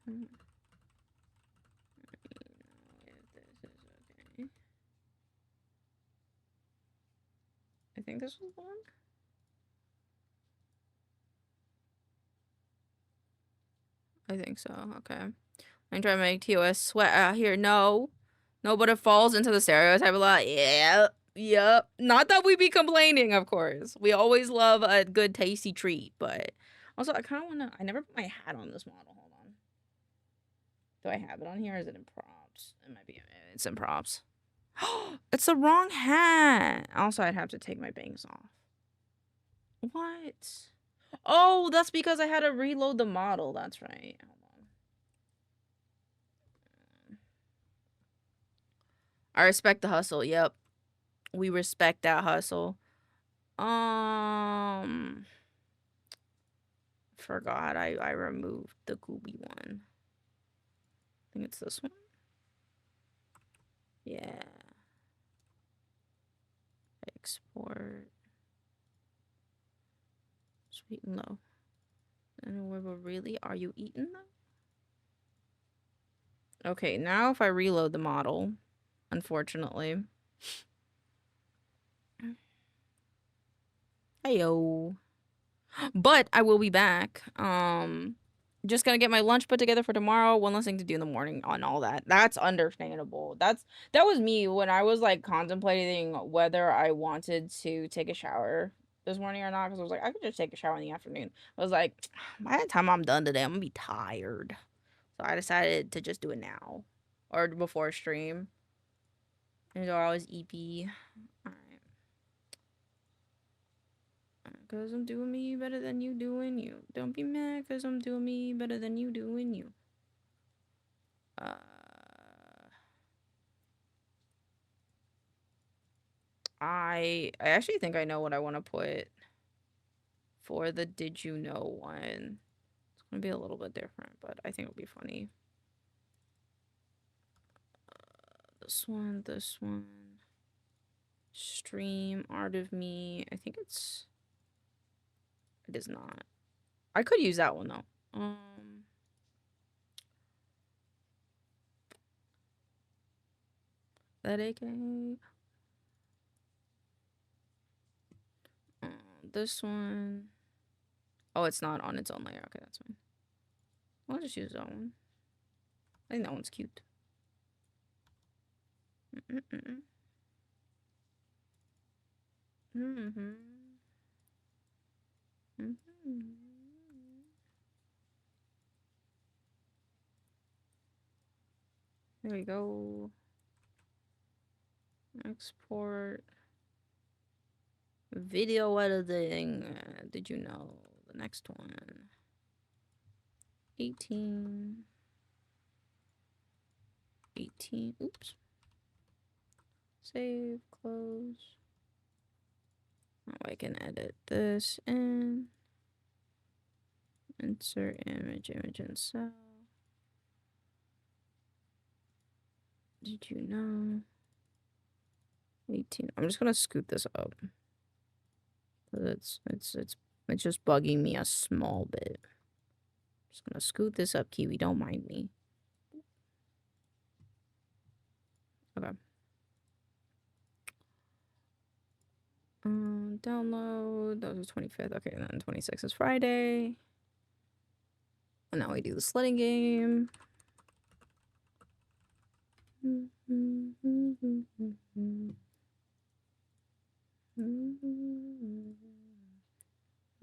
think this was the one. I think so. Okay. I'm trying to make TOS sweat out here. No, but it falls into the stereotype a lot. Yep. Not that we be complaining, of course. We always love a good tasty treat, but also I kind of want to. I never put my hat on this model. Hold on. Do I have it on here? Or is it in props? It might be. It's in props. It's the wrong hat. Also, I'd have to take my bangs off. What? Oh, that's because I had to reload the model. That's right. Hold on. I respect the hustle. Yep. We respect that hustle. Forgot I removed the Gooby one. I think it's this one. Yeah. Export. Sweet and low. And we were really, are you eating them? Okay, now if I reload the model, unfortunately. Heyo. But I will be back. Just gonna get my lunch put together for tomorrow. One less thing to do in the morning on all that. That's understandable. That was me when I was like contemplating whether I wanted to take a shower this morning or not, because I was like, I could just take a shower in the afternoon. I was like, by the time I'm done today, I'm gonna be tired. So I decided to just do it now. Or before stream. And they're always EP. Alright. Cause I'm doing me better than you doing you. Don't be mad cause I'm doing me better than you doing you. I actually think I know what I want to put for the did you know one. It's gonna be a little bit different, but I think it'll be funny. This one. Stream art of me. I think it is not. I could use that one though. That AK. This one. Oh, it's not on its own layer. Okay, that's fine. I'll just use that one. I think that one's cute. There we go. Export. Video editing. Did you know? The next one. 18. Oops. Save. Close. Now I can edit this in. Insert image and cell. Did you know? 18. I'm just gonna scoot this up. It's just bugging me a small bit. Just gonna scoot this up, Kiwi. Don't mind me. Okay. Download. That was the 25th. Okay, and then 26th is Friday. And now we do the sledding game.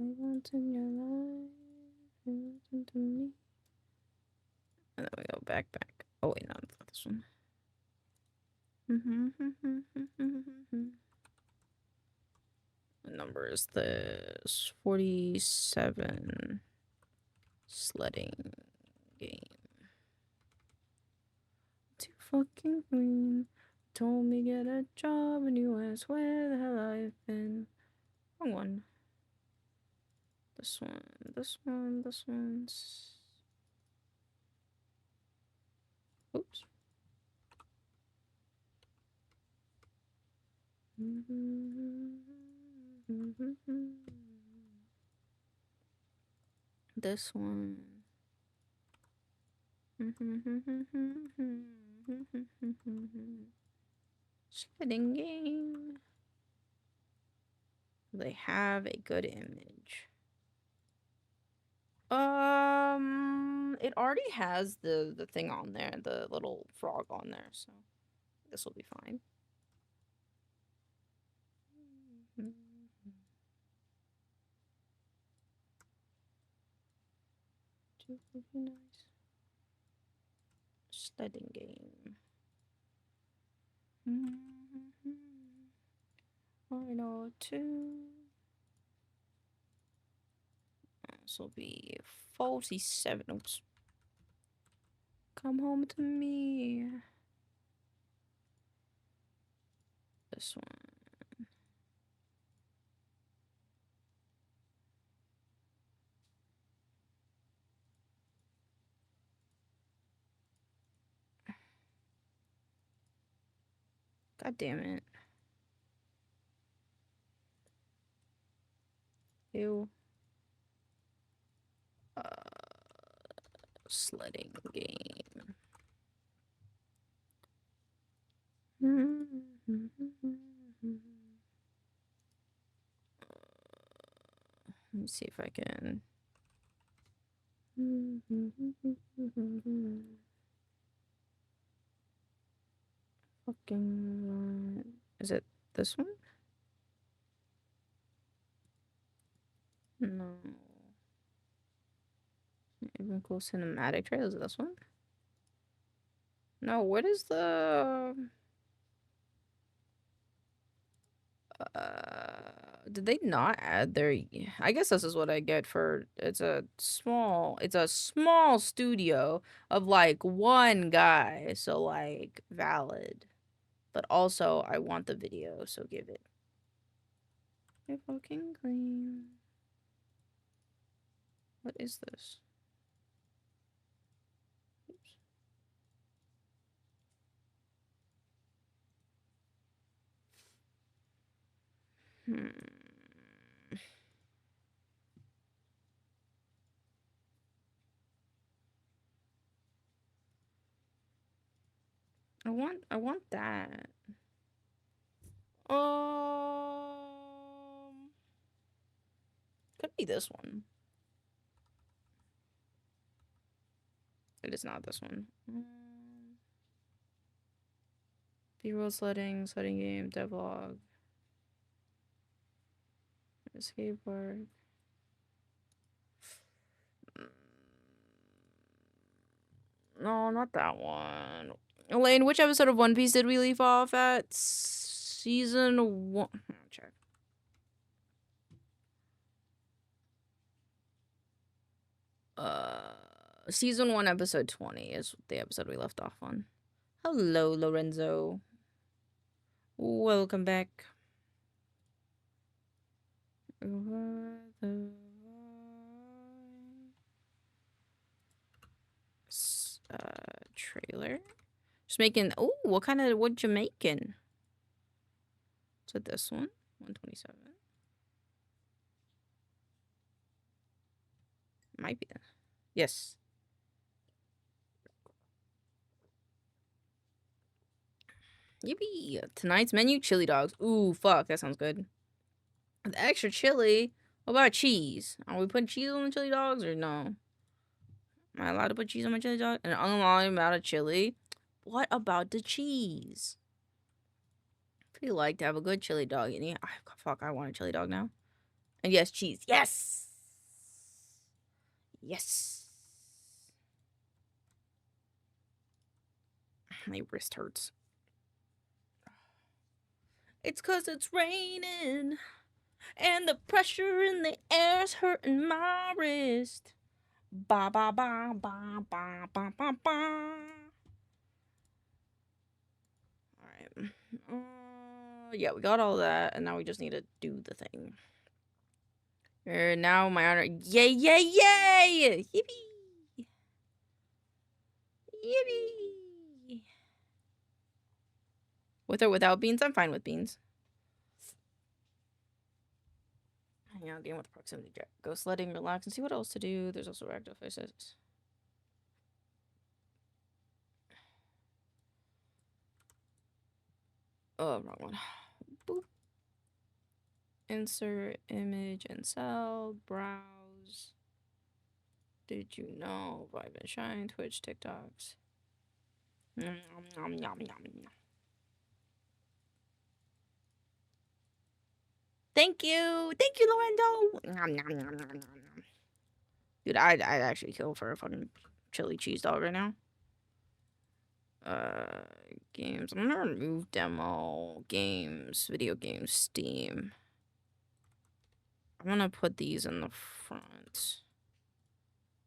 I want in your life, listen to me. And then we go back. Oh wait, no, it's not this one. The number is this 47 sledding game. Too fucking green. Told me get a job and you asked where the hell I've been. Wrong one. This one's. Oops. This one. Sledding game. They have a good image. It already has the thing on there, the little frog on there, so this will be fine. Nice. Sledding game. I know too. This will be 47. Oops. Come home to me. This one. God damn it. Ew. Sledding game. Let me see if I can. Fucking. Is it this one? No. Even cool cinematic trailer. Is it this one? No, what is the. Did they not add their? I guess this is what I get for. It's a small studio of like one guy, so like valid. But also, I want the video, so give it. You're fucking clean. What is this? Oops. I want that. Could be this one. It is not this one. B-roll sledding game, devlog. Escape park. No, not that one. Elaine, which episode of One Piece did we leave off at? Season 1. Check. Season 1, episode 20 is the episode we left off on. Hello, Lorenzo. Welcome back. Trailer. Just making. Oh, what you making? So this one, 127. Might be that. Yes. Yippee! Tonight's menu: chili dogs. Ooh, fuck, that sounds good. With extra chili. What about cheese? Are we putting cheese on the chili dogs or no? Am I allowed to put cheese on my chili dog? An unlimited amount of chili. What about the cheese? If you like to have a good chili dog, and fuck, I want a chili dog now. And yes, cheese. Yes. Yes. My wrist hurts. It's 'cause it's raining, and the pressure in the air's hurting my wrist. Ba ba ba ba ba ba ba ba. Alright. Yeah, we got all that, and now we just need to do the thing. Now my honor. Yay, yay, yay! Yippee! Yippee! With or without beans? I'm fine with beans. Hang out, game with proximity jack. Go sledding, relax, and see what else to do. There's also active faces. Oh, wrong one. Boop. Insert image and cell. Browse. Did you know? Vibe and Shine. Twitch, TikToks. Nom, nom, nom, nom, nom. Thank you, Loendo. Nom, nom, nom, nom, nom, nom. Dude, I'd actually kill for a fucking chili cheese dog right now. Games. I'm gonna remove demo. Games. Video games. Steam. I'm gonna put these in the front.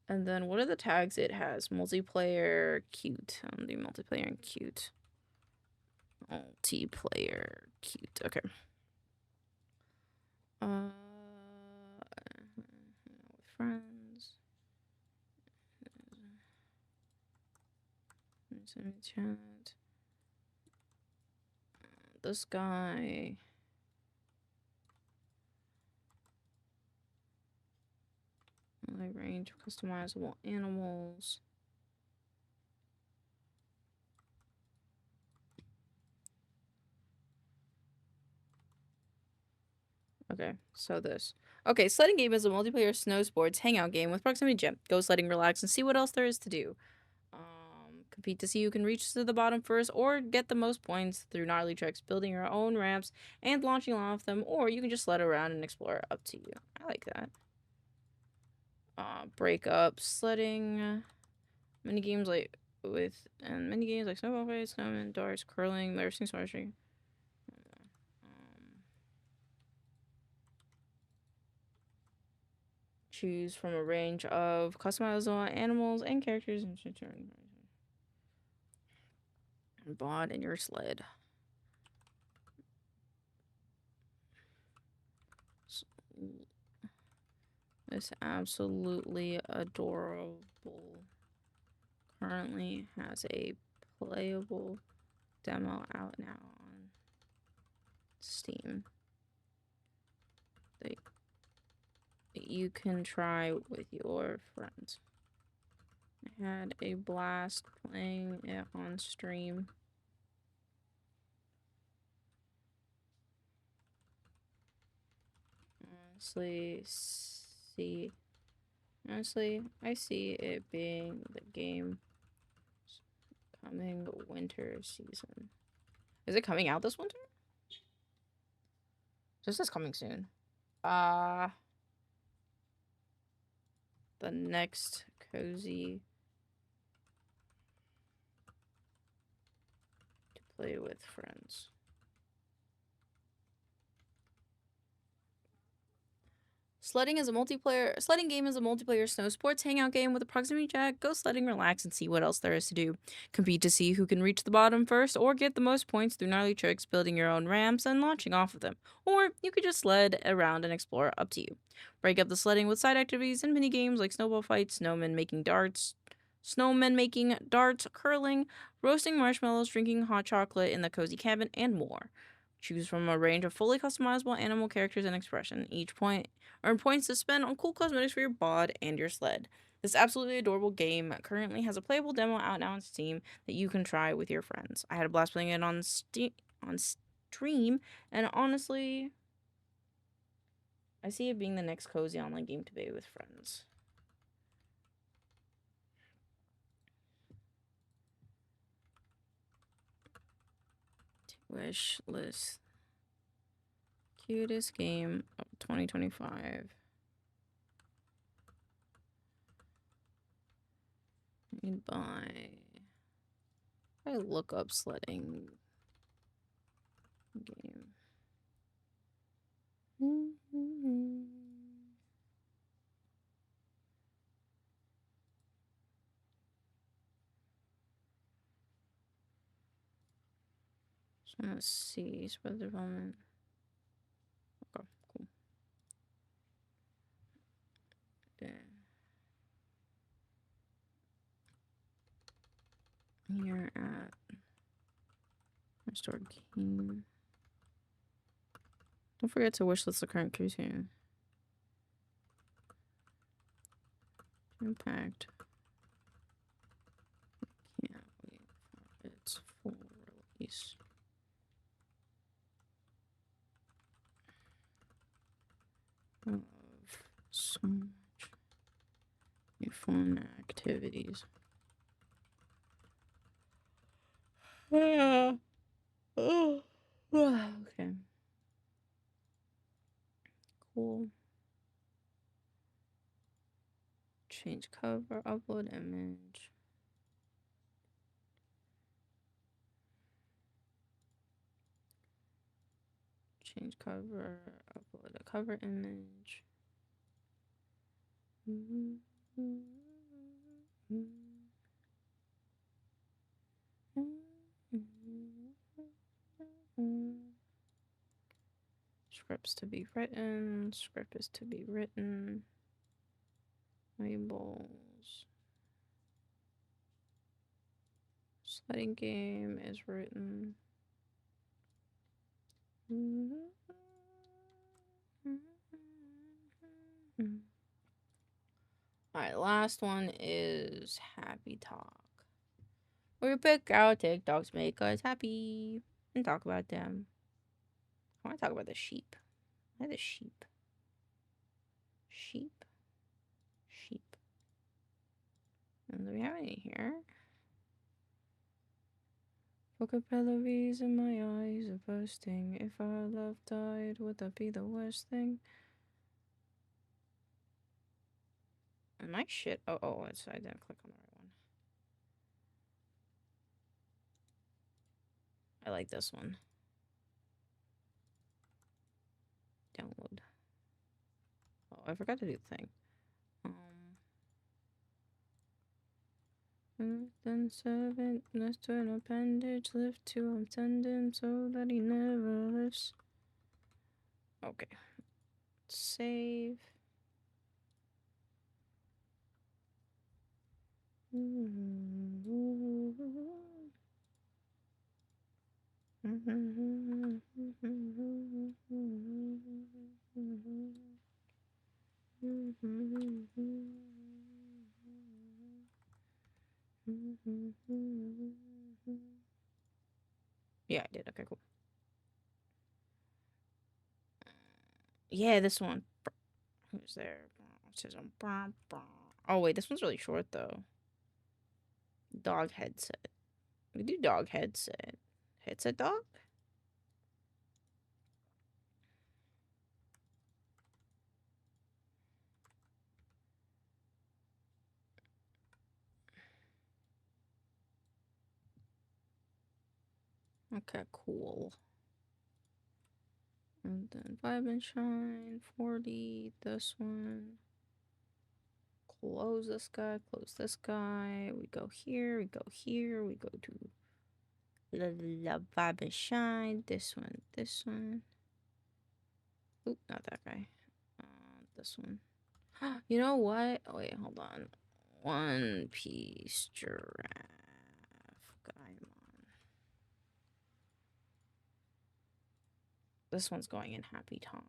And then what are the tags it has? Multiplayer, cute. The multiplayer and cute. Multiplayer, cute. Okay. With friends. Let me chat. This guy. Like range of customizable animals. Okay, so this. Okay, sledding game is a multiplayer snow sports hangout game with proximity gym. Go sledding, relax, and see what else there is to do. Compete to see who can reach to the bottom first or get the most points through gnarly tricks, building your own ramps and launching off them, or you can just sled around and explore. Up to you. I like that. Break up, sledding, mini games like snowball fights, snowman, darts, curling, racing, smashing. Choose from a range of customizable animals and characters and VOD in your sled. This absolutely adorable currently has a playable demo out now on Steam that you can try with your friends. I had a blast playing it on stream. Honestly, I see it being the game coming winter season. Is it coming out this winter? This is coming soon. The next cozy to play with friends. Sledding game is a multiplayer snow sports hangout game with a proximity chat. Go sledding, relax, and see what else there is to do. Compete to see who can reach the bottom first or get the most points through gnarly tricks, building your own ramps, and launching off of them. Or you could just sled around and explore, up to you. Break up the sledding with side activities and mini games like snowball fights, snowmen making darts, curling, roasting marshmallows, drinking hot chocolate in the cozy cabin, and more. Choose from a range of fully customizable animal characters and expression. Each point earn points to spend on cool cosmetics for your bod and your sled. This absolutely adorable game currently has a playable demo out now on Steam that you can try with your friends. I had a blast playing it on stream, and honestly, I see it being the next cozy online game to play with friends. Wish list. Cutest game of 2025. Made by. I look up sledding game. Just want to see spread development. Okay, cool. Okay. Here at Restore Game. Don't forget to wishlist the current cuisine. Impact. Can't wait for its full release. of so much fun activities. Yeah. Oh. Okay. Cool. Change cover, upload image. Change cover, upload a cover image. Scripts to be written. Script is to be written. Labels. Sliding game is written. Alright, last one is happy talk. We pick out TikToks make us happy and talk about them. I want to talk about the sheep. Why the sheep? Sheep. Sheep. And do we have any here? Vocabularies in my eyes are bursting. If our love died, would that be the worst thing? And my shit. I didn't click on the right one. I like this one. Download. Oh, I forgot to do the thing. Then servant, nest to an appendage, lift to a tendon so that he never lifts. Okay. Save. Yeah, I did. Okay, cool. Yeah, this one. Who's there? It says oh, wait, this one's really short, though. Dog headset. We do dog headset. Headset dog? Okay, cool. And then Vibe and Shine, 40, this one. Close this guy, close this guy. We go here, we go here, we go to La Vibe and Shine. This one, this one. Oop, not that guy. This one. You know what? Oh, wait, hold on. One Piece giraffe. Gaimon. This one's going in Happy Talk.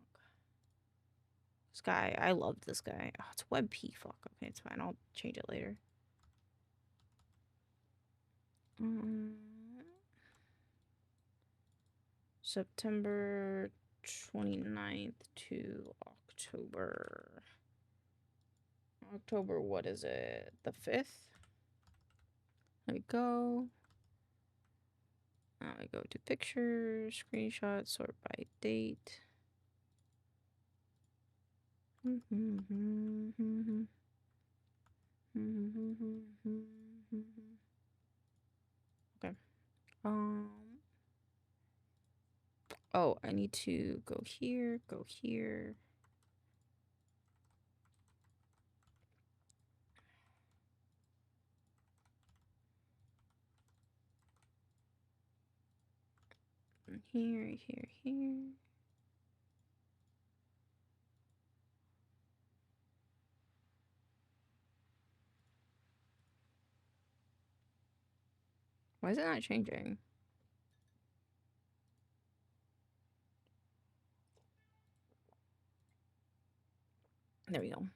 This guy, I love this guy. Oh, it's WebP. Fuck. Okay, it's fine. I'll change it later. September 29th to October. October, what is it? The 5th? There we go. Now we go to pictures, screenshots, sort by date. Okay. Oh, I need to go here, go here. Here, here, here. Why is it not changing? There we go.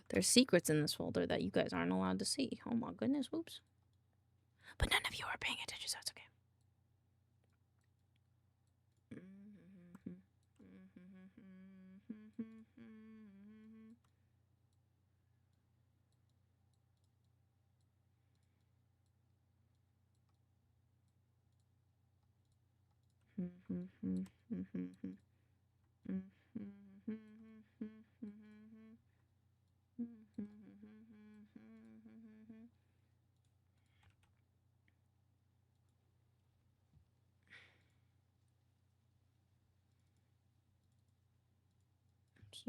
There's secrets in this folder that you guys aren't allowed to see. Oh my goodness, whoops. But none of you are paying attention, so it's okay. This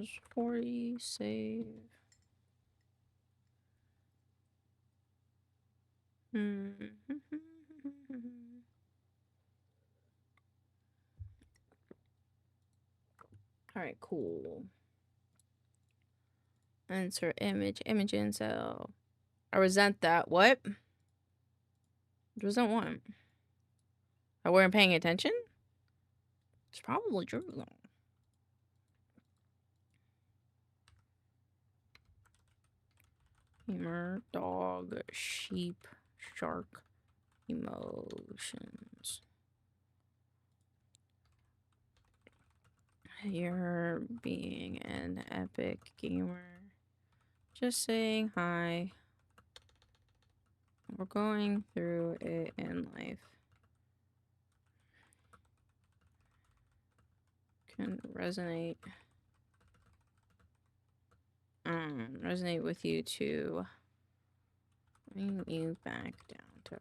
is 40, save. All right, cool. Insert image incel. I resent that. What? Resent what? I weren't paying attention? It's probably true though. Humor, dog, sheep, shark, emotions. You're being an epic gamer. Just saying hi. We're going through it in life. Can resonate. Resonate with you to bring you back down to earth.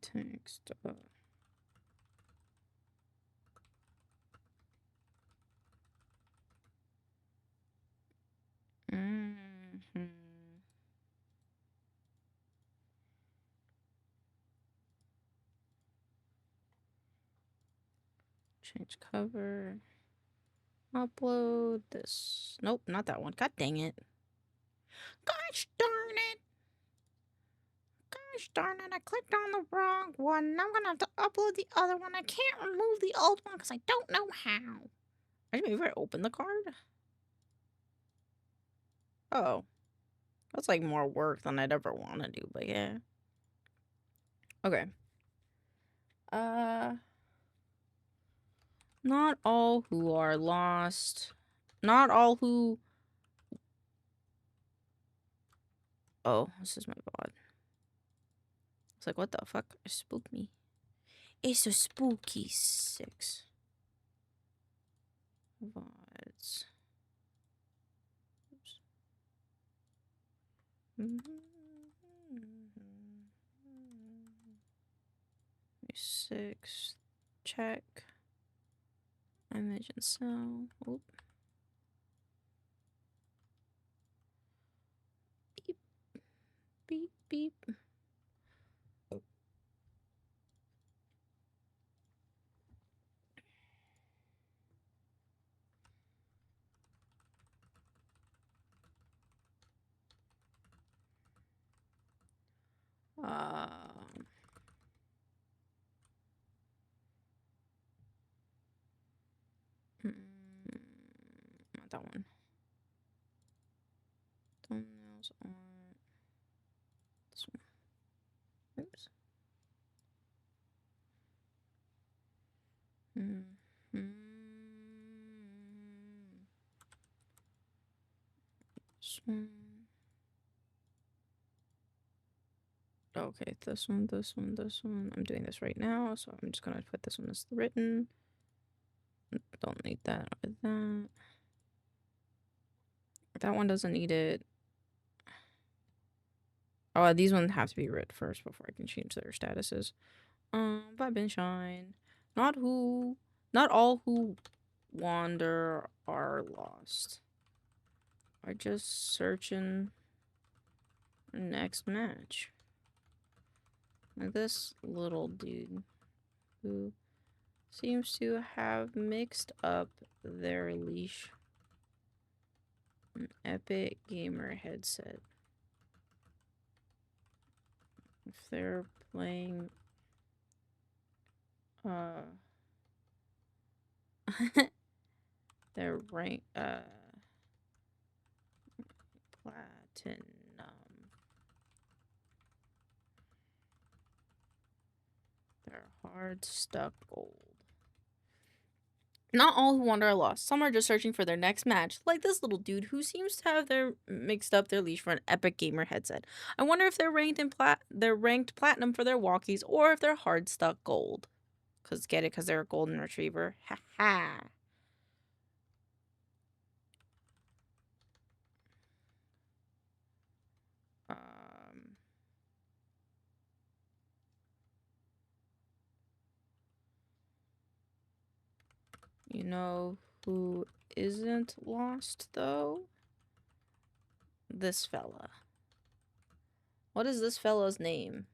Text. Change cover. Upload this. Nope, not that one. God dang it. Gosh darn it. Gosh darn it. I clicked on the wrong one. Now I'm gonna have to upload the other one. I can't remove the old one because I don't know how. I didn't even open the card. Oh. That's like more work than I'd ever want to do, but yeah. Okay. Not all who are lost. Not all who... Oh, this is my VOD. It's like, what the fuck? It spooked me. It's a spooky 6. VODs. Oops. 6. Check. Image and cell. Oop. Beep. Beep, beep. Not that one. Thumbnails on this one. Oops. This one. Okay, this one, this one, this one. I'm doing this right now, so I'm just gonna put this one as written. Don't need that with that. That one doesn't need it. Oh, these ones have to be writ first before I can change their statuses. Vibe and shine. Not all who wander are lost. Are just searching next match. Like this little dude who seems to have mixed up their leash. An epic gamer headset. If they're playing They're rank platinum. They're hard stuck gold. Not all who wander are lost. Some are just searching for their next match, like this little dude who seems to have mixed up their leash for an epic gamer headset. I wonder if they're ranked platinum for their walkies or if they're hard stuck gold. Cause get it, cause they're a golden retriever. Ha ha. You know who isn't lost though? This fella. What is this fella's name?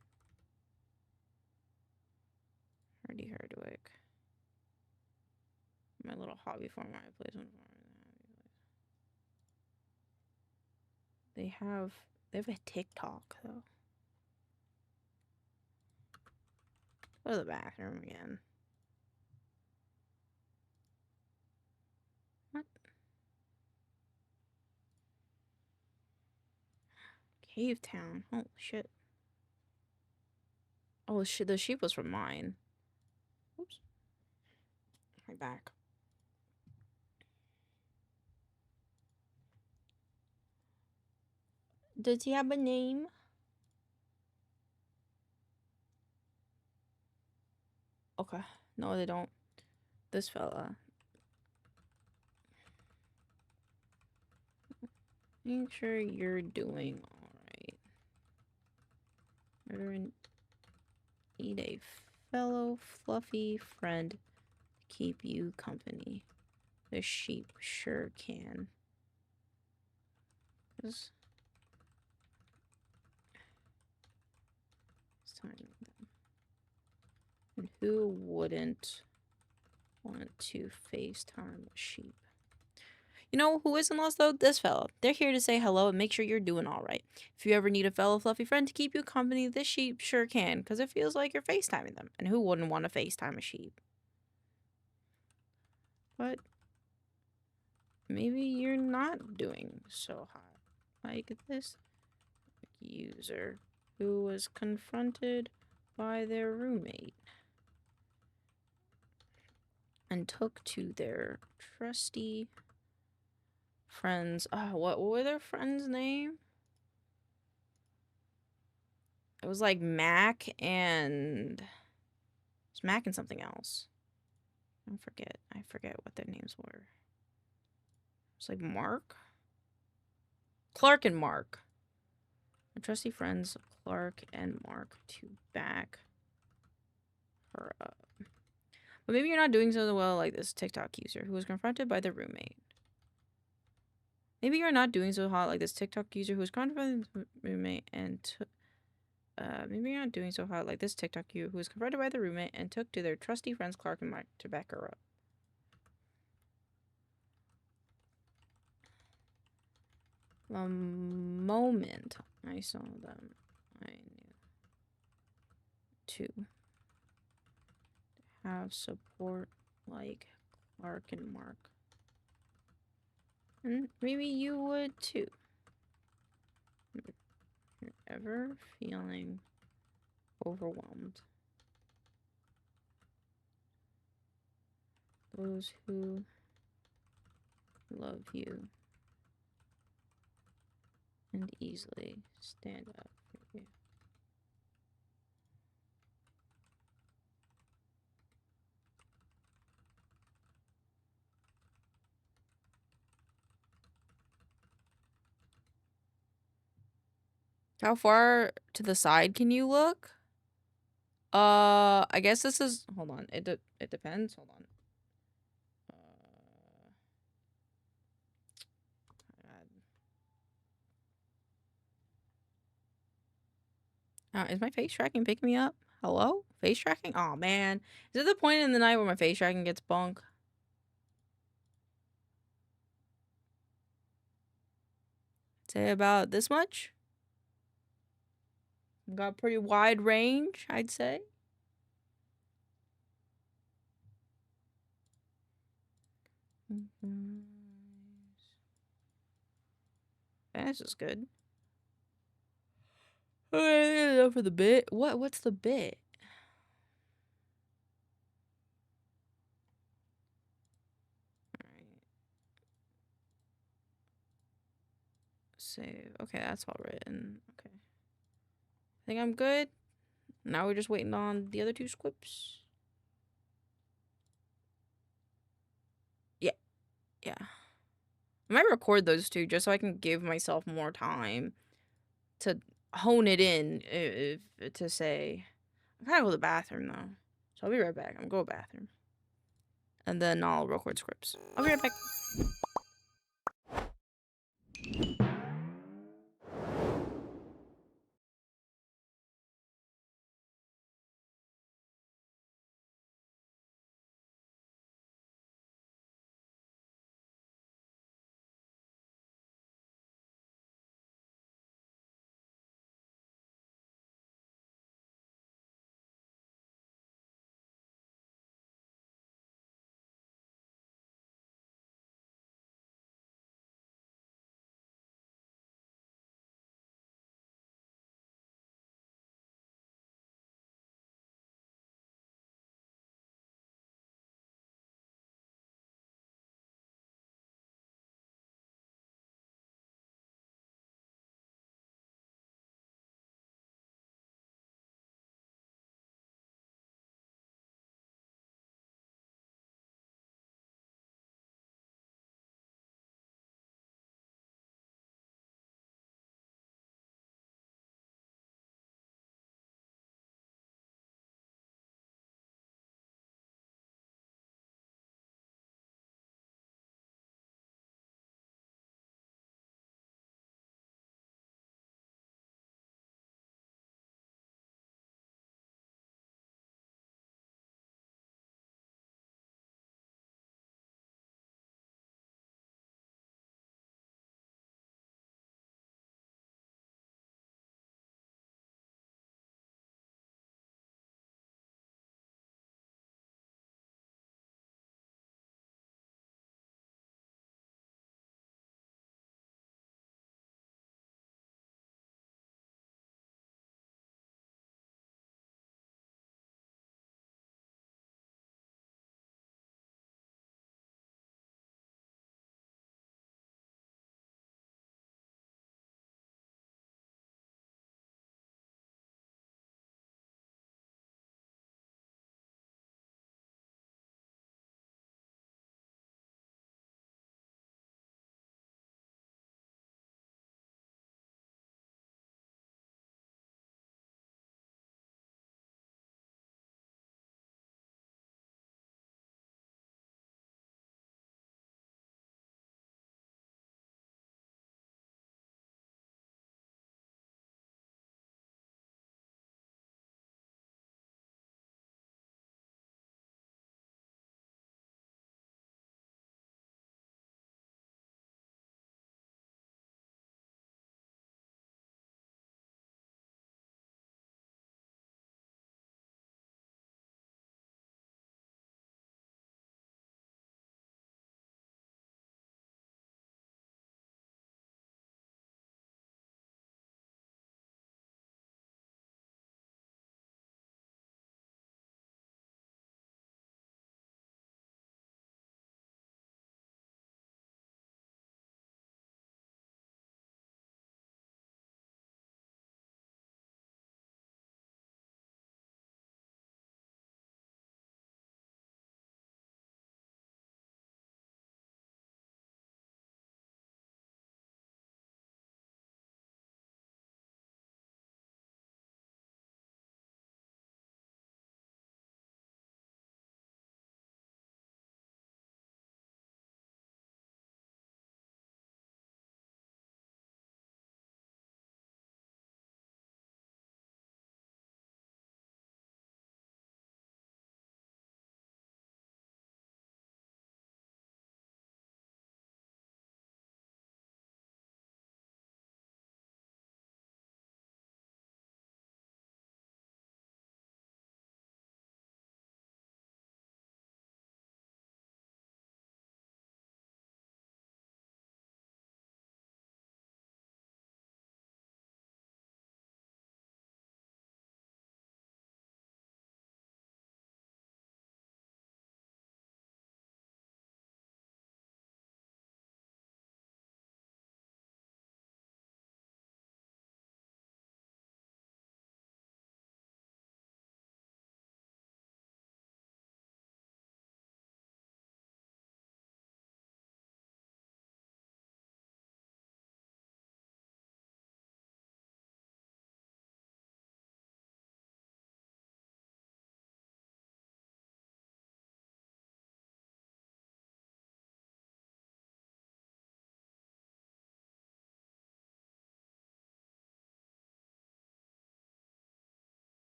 Hardy Hardwick. My little hobby farm I play some. They have a TikTok though. Go to the bathroom again. What? Cave Town. Holy shit. Oh shit, the sheep was from mine. Oops. My back. Does he have a name? Okay. No, they don't. This fella. Make sure you're doing alright. Veteran. Need a fellow fluffy friend to keep you company. The sheep sure can. It's time them. And who wouldn't want to FaceTime a sheep? You know who isn't lost though? This fella. They're here to say hello and make sure you're doing alright. If you ever need a fellow fluffy friend to keep you company, this sheep sure can, because it feels like you're FaceTiming them. And who wouldn't want to FaceTime a sheep? But maybe you're not doing so hot like this user who was confronted by their roommate and took to their trusty friends. What were their friends' name? It was like Mac and it's Mac and something else. I forget what their names were. It's like Mark? Clark and Mark. My trusty friends Clark and Mark to back her up. But maybe you're not doing so well like this TikTok user who was confronted by their roommate. Maybe you're not doing so hot like this TikTok user who was confronted by the roommate and maybe you're not doing so hot like this TikTok user who was confronted by the roommate and took to their trusty friends Clark and Mark to back her up. The moment I saw them, I knew to have support like Clark and Mark. And maybe you would too. If you're ever feeling overwhelmed. Those who love you and easily stand up for you. How far to the side can you look? I guess this is. Hold on. It depends. Hold on. Is my face tracking picking me up? Hello? Face tracking? Oh man. Is it the point in the night where my face tracking gets bunk? Say about this much? Got pretty wide range, I'd say. This is good. Okay, enough for the bit. What's the bit? Alright. Save. Okay, that's all written. Okay. I think I'm good. Now we're just waiting on the other two scripts. Yeah. Yeah. I might record those two just so I can give myself more time to hone it in, if to say. I gotta go to the bathroom though. So I'll be right back. I'm going to the bathroom. And then I'll record scripts. I'll be right back.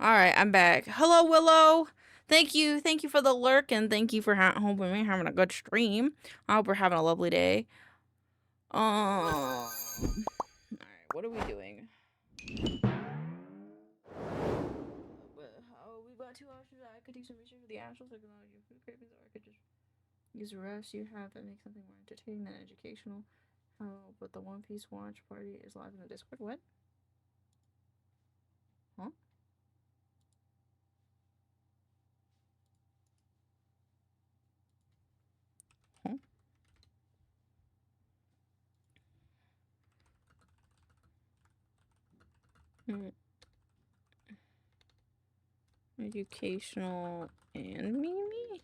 All right, I'm back. Hello, Willow. Thank you for the lurk, and thank you for hoping we're having a good stream. I hope we're having a lovely day. All right, what are we doing? We got 2 options. I could do some research with the actual technology of food cravings, or I could just use the rest you have and make something more entertaining than educational. But the One Piece watch party is live in the Discord. What? Huh? Huh? Educational and Mimi?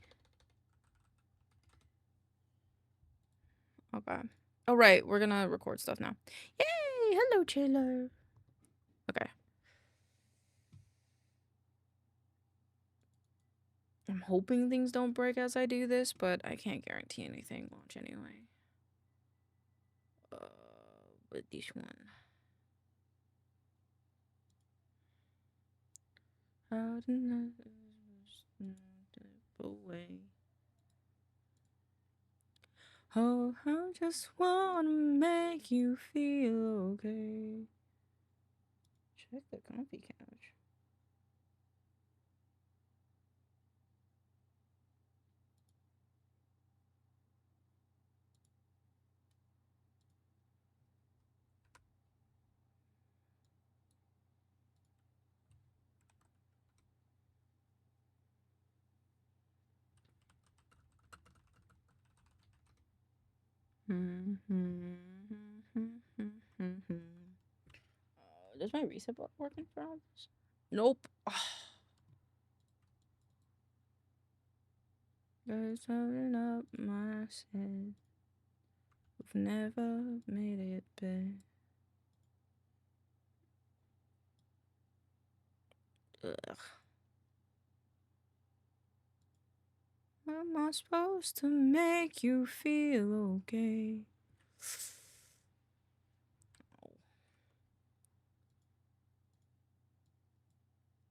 Okay. Oh, right. We're gonna record stuff now. Yay! Hello, Chiller. Okay. I'm hoping things don't break as I do this, but I can't guarantee anything. Launch anyway. But this one. How did I step away? Oh, I just wanna make you feel okay. Check the comfy couch. Does my reset button working for all this? Nope. There's something up my head. We've never made it big. Ugh. How am I supposed to make you feel okay?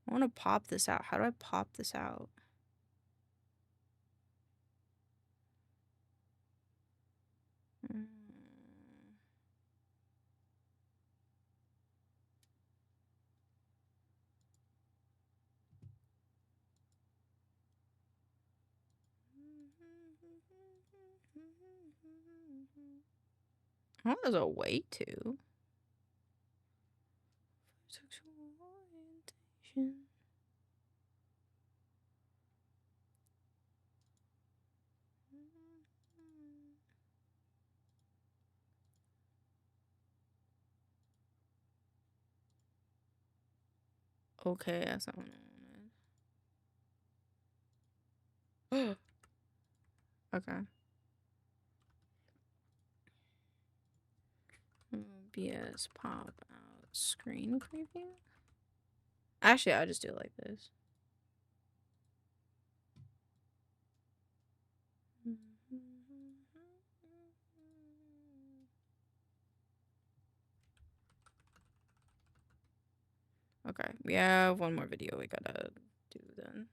I want to pop this out. How do I pop this out? Oh, there's a way to. Sexual orientation. Okay, that's not what I wanted. Okay. BS pop out screen preview. Actually, I'll just do it like this. Okay, we have one more video we gotta do then.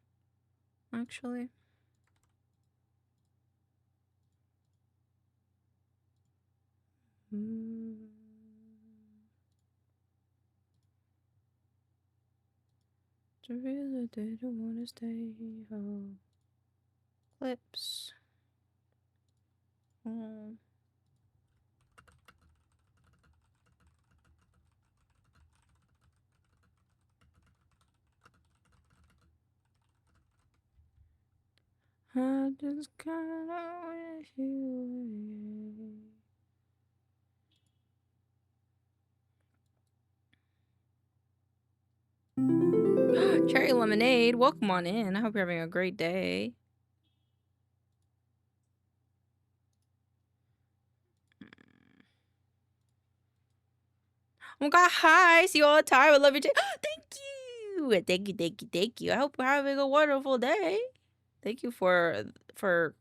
Actually. To really didn't wanna stay home. Clips. Oh. I just kinda wish you were. Cherry Lemonade, welcome on in. I hope you're having a great day. Oh my god, hi. See you all the time. I love you too. Thank you. Thank you. I hope you're having a wonderful day. Thank you for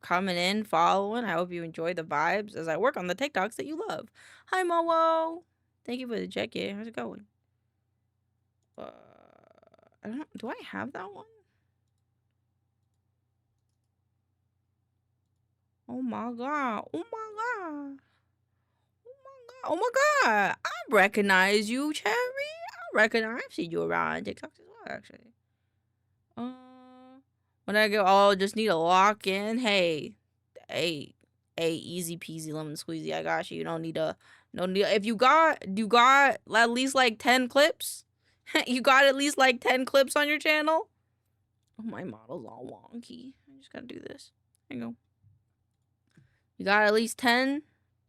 coming in, following. I hope you enjoy the vibes as I work on the TikToks that you love. Hi, Mowo. Thank you for the check-in. How's it going? do I have that one? Oh my god. Oh my god. Oh my god. I recognize you, Cherry. I've seen you around TikTok as well, actually. When I go, oh, just need to lock in. Hey, easy peasy lemon squeezy. I got you. You don't need to. No need. If you got at least like 10 clips. You got at least like 10 clips on your channel. Oh, my model's all wonky. I just gotta do this. There you go. You got at least 10.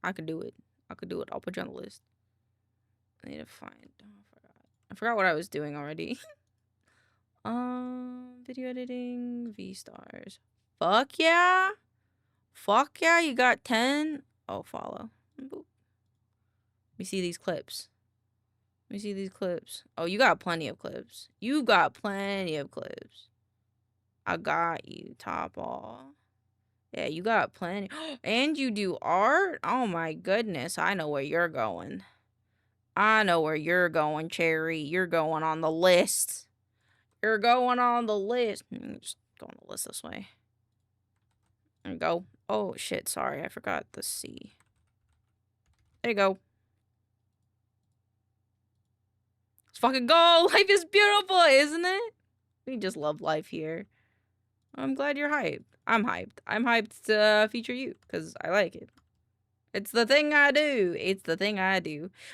I could do it. I'll put you on the list. I need to find. Oh, I forgot what I was doing already. Video editing, V stars. Fuck yeah. Fuck yeah, you got 10. Oh, follow. Boop. Let me see these clips. Oh, you got plenty of clips. I got you, top all. Yeah, you got plenty. And you do art? Oh my goodness, I know where you're going. Cherry. You're going on the list. Just go on the list this way. There you go. Oh shit, sorry, I forgot the C. There you go. Let's fucking go! Life is beautiful, isn't it? We just love life here. I'm glad you're hyped. I'm hyped. I'm hyped to feature you, because I like it. It's the thing I do.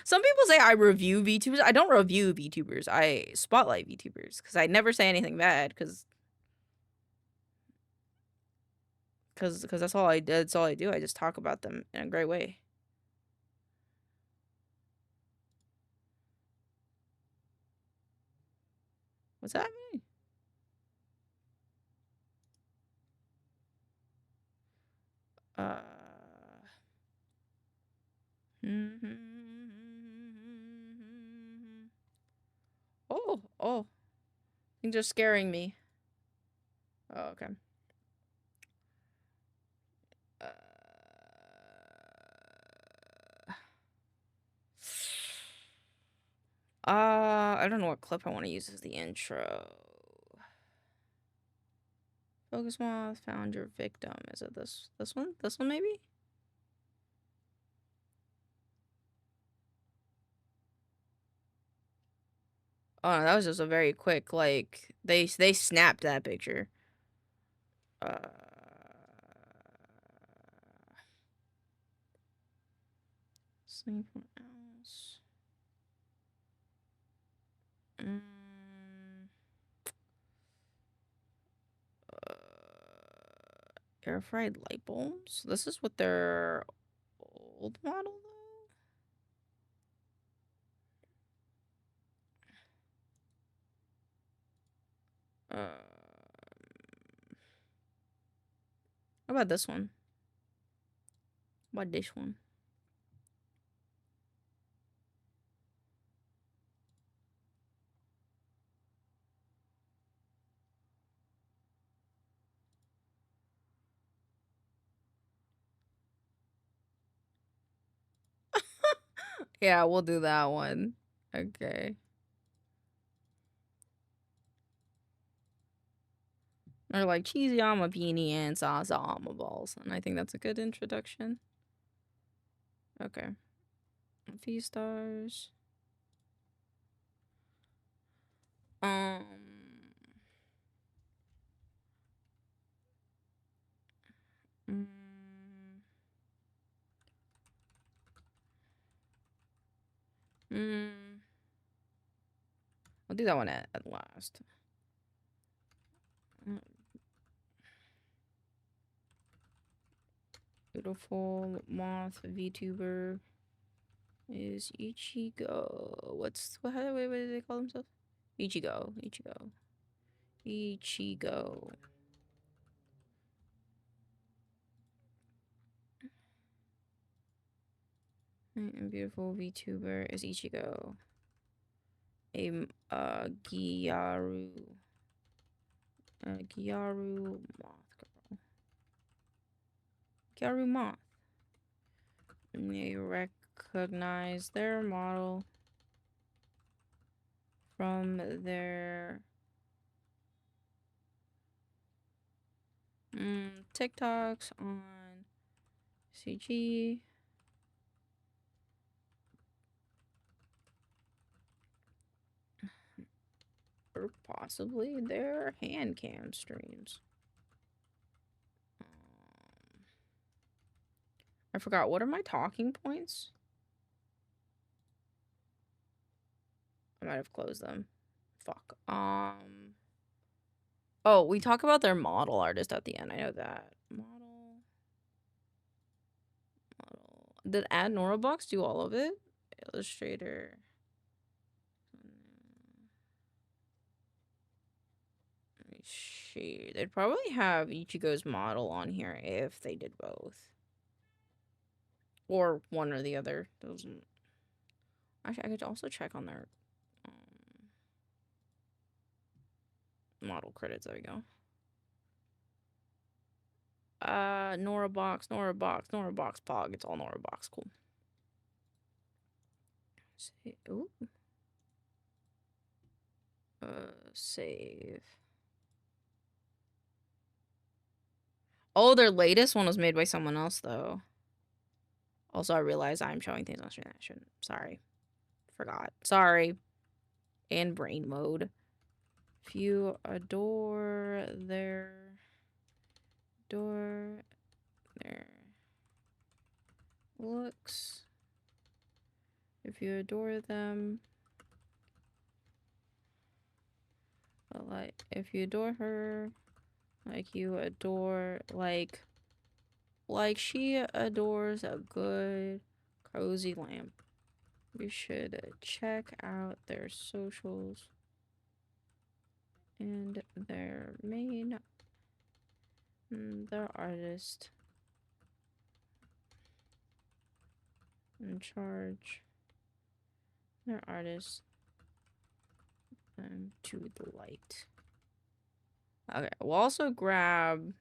Some people say I review VTubers. I don't review VTubers. I spotlight VTubers, because I never say anything bad, because that's all I do. I just talk about them in a great way. What's happening? Oh. Things are scaring me. Oh, okay. I don't know what clip I want to use as the intro. Focus moth found your victim. Is it this one? This one maybe? Oh no, that was just a very quick, like, they snapped that picture. Anyone else? Air fried light bulbs? This is what their old model though? How about this one? How about this one? Yeah, we'll do that one. Okay. Or like cheesy on my beanie and salsa on my balls. And I think that's a good introduction. Okay. V stars. I'll do that one at last. Beautiful moth VTuber is Ichigo. What do they call themselves? Ichigo. And beautiful VTuber is Ichigo. Gyaru moth girl. Gyaru moth. And they recognize their model from their TikToks on CG. Or possibly their hand cam streams. I forgot. What are my talking points? I might have closed them. Fuck. Oh, we talk about their model artist at the end. I know that. Model. Did Add Norabox do all of it? Illustrator. Let me see. They'd probably have Ichigo's model on here if they did both. Or one or the other. Doesn't. Actually, I could also check on their model credits. There we go. Norabox, Pog. It's all Norabox. Cool. Ooh. Save. Oh, their latest one was made by someone else, though. Also, I realize I'm showing things on screen. I shouldn't. Sorry. Forgot. Sorry. And brain mode. If you adore their looks, if you adore them, like, if you adore her, like you adore, like she adores a good, cozy lamp, you should check out their socials and their artist in charge. Their artist to the light. Okay, we'll also grab,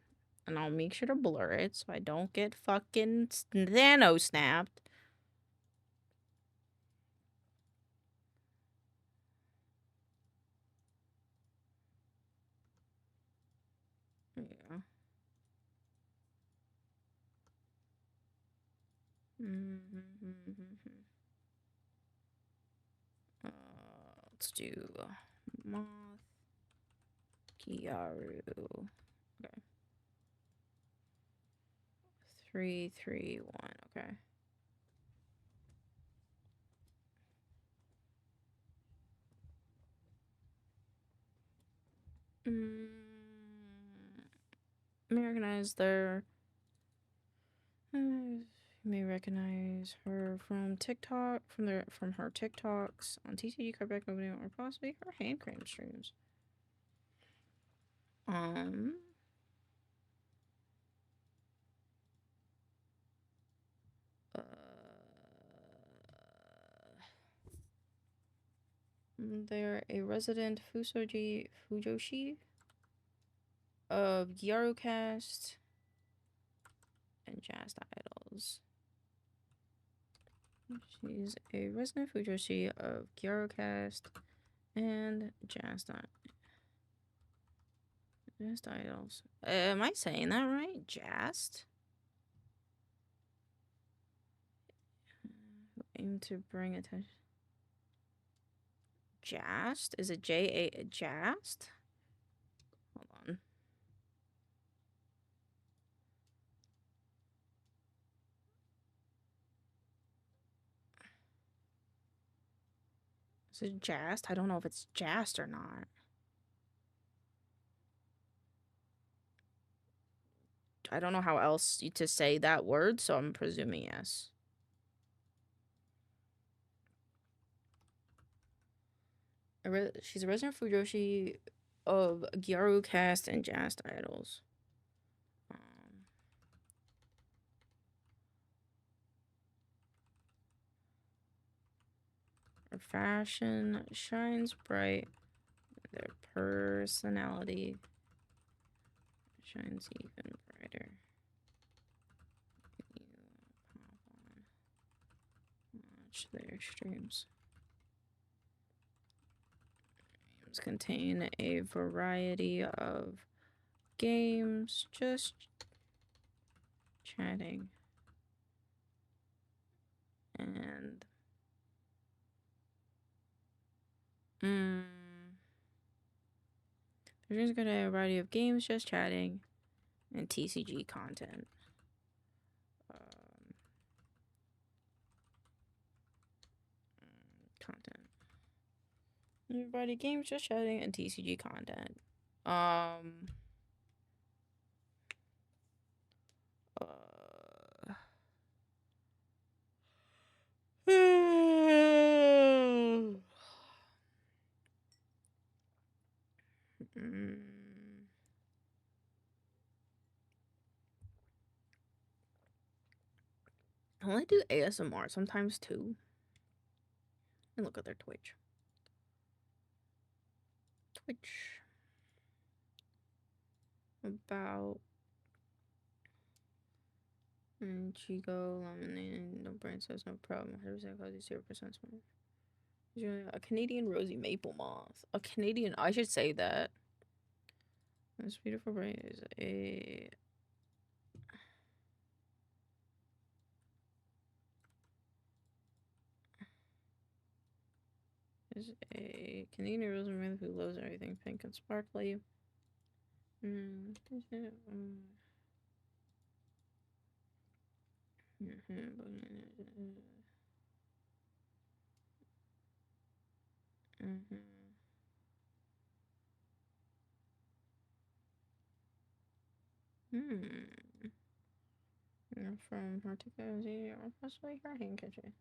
and I'll make sure to blur it so I don't get fucking nano snapped. Yeah. Let's do Moth Kiaru. Okay. 3, 3, 1. Okay. Recognize their. You may recognize her from TikTok, from her TikToks on TCG Cardback Opening, or possibly her hand cream streams. They're a resident Fujoshi of Gyarocast and Jazz Idols. She's a resident Fujoshi of Gyarocast and Jazz Idols. Am I saying that right? Jazz? Aim to bring attention. Jast? Is it J-A Jast? Hold on. Is it Jast? I don't know if it's Jast or not. I don't know how else to say that word, so I'm presuming yes. She's a resident Fujoshi of Gyarocast and Jazz Idols. Her fashion shines bright. Their personality shines even brighter. Watch their streams. Contain a variety of games, just chatting. And there's got a variety of games, just chatting, and TCG content. Content. Everybody games, just chatting, and TCG content. I only do ASMR sometimes too. And look at their Twitch. About Chico, lemonade, no brain cells, no problem. 100% causes 0% smart. A Canadian rosy maple moth. A Canadian, I should say that. This beautiful brain is a Canadian rosy maple who loves everything pink and sparkly. From particularly or possibly her handkerchief.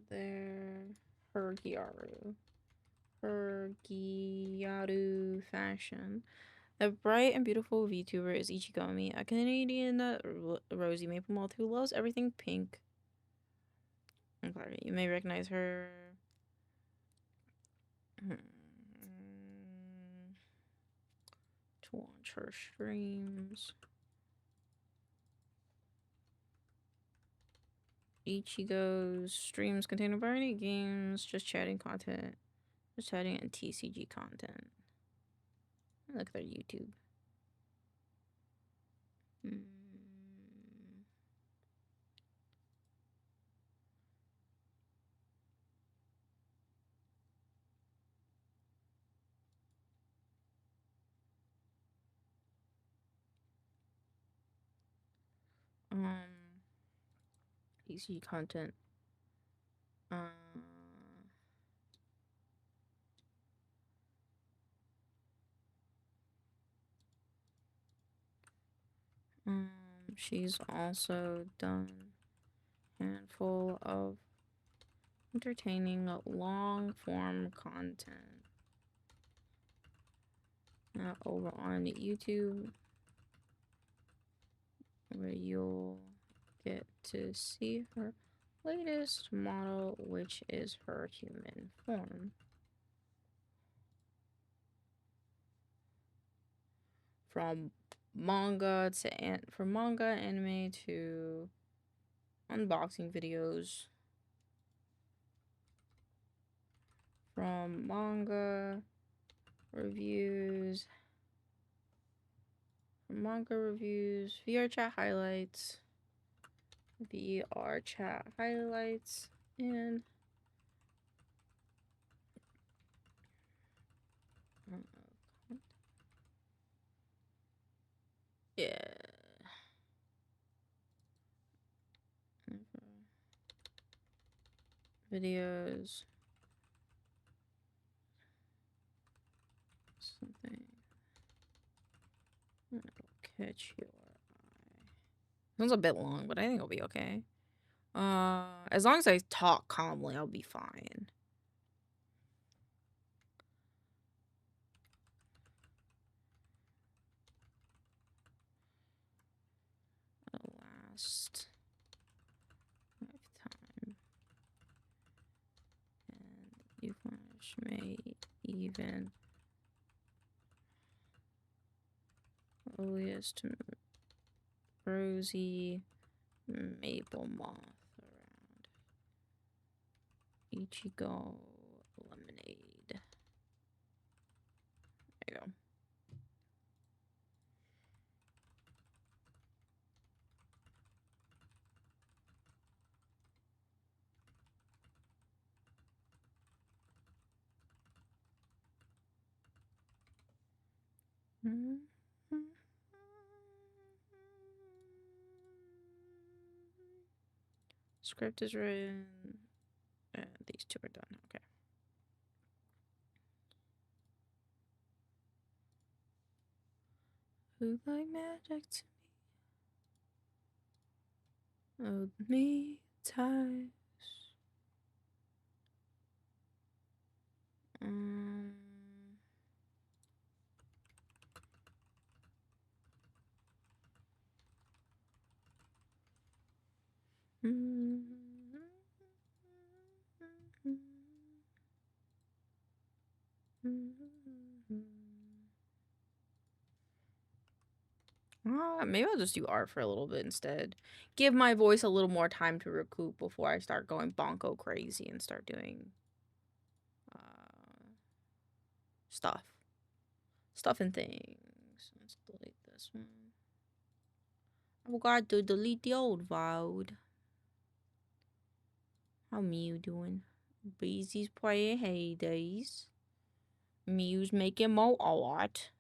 There, Hergiaru fashion. The bright and beautiful VTuber is Ichigami, a Canadian rosy maple moth who loves everything pink. I'm sorry, you may recognize her. To watch her streams. Ichigo's streams contain a variety of games, just chatting content, just chatting and TCG content. Look at their YouTube. TCG content. She's also done a handful of entertaining long-form content over on YouTube, where you'll get to see her latest model, which is her human form. From manga anime to unboxing videos. From manga reviews, VR chat highlights, and yeah. Videos. Something. It'll catch your eye. It was a bit long, but I think it'll be okay. As long as I talk calmly, I'll be fine. Last lifetime. And you may even earliest rosy maple moth around Ichigo lemonade. There you go. Script is written. These two are done. Okay. Who like magic to me? Owed me ties. Maybe I'll just do art for a little bit instead. Give my voice a little more time to recoup before I start going bonko crazy and start doing stuff and things. Let's delete this one. I forgot to delete the old VOD. How Mew doing? Beezy's playing Hades. Mew's making more art.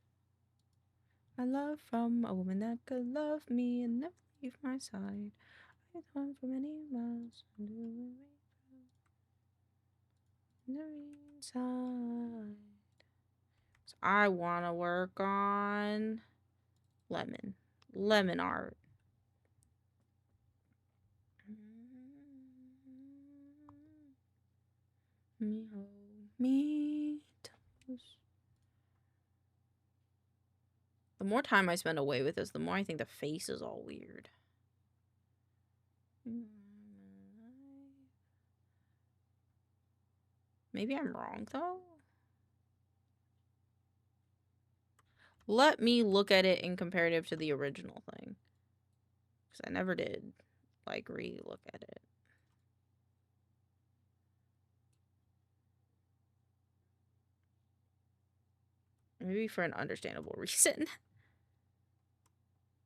I love from a woman that could love me and never leave my side. I've gone for many miles inside. So I want to work on lemon art. Me toes. The more time I spend away with this, the more I think the face is all weird. Maybe I'm wrong, though. Let me look at it in comparative to the original thing. Because I never did, like, re-look at it. Maybe for an understandable reason.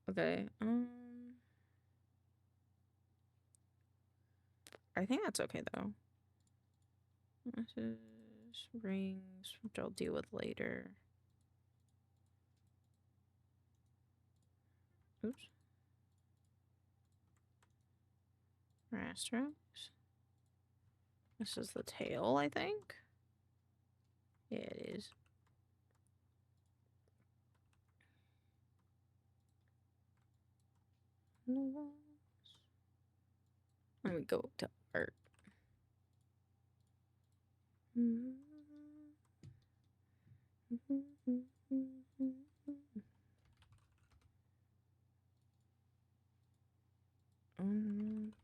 Okay, I think that's okay, though. This is rings, which I'll deal with later. Oops. Asterisks. This is the tail, I think. Yeah, it is. Let me go to art.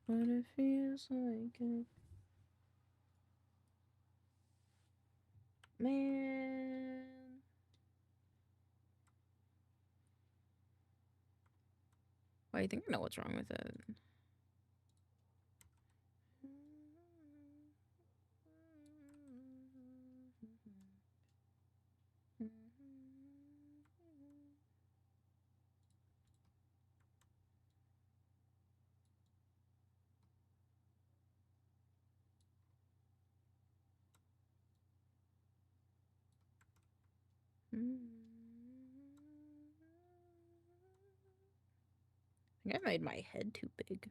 But it feels like it. Man. Well, I think I know what's wrong with it. I think I made my head too big.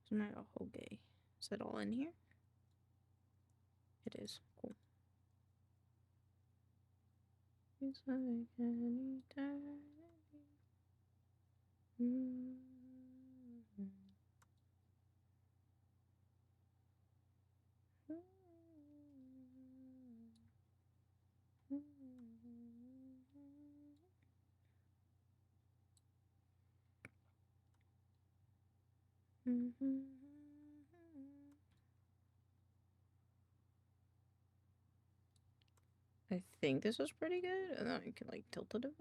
It's not a whole gay. Is it all in here? It is. Cool. It's like any eternity. I think this was pretty good, and then I can like tilt it a bit.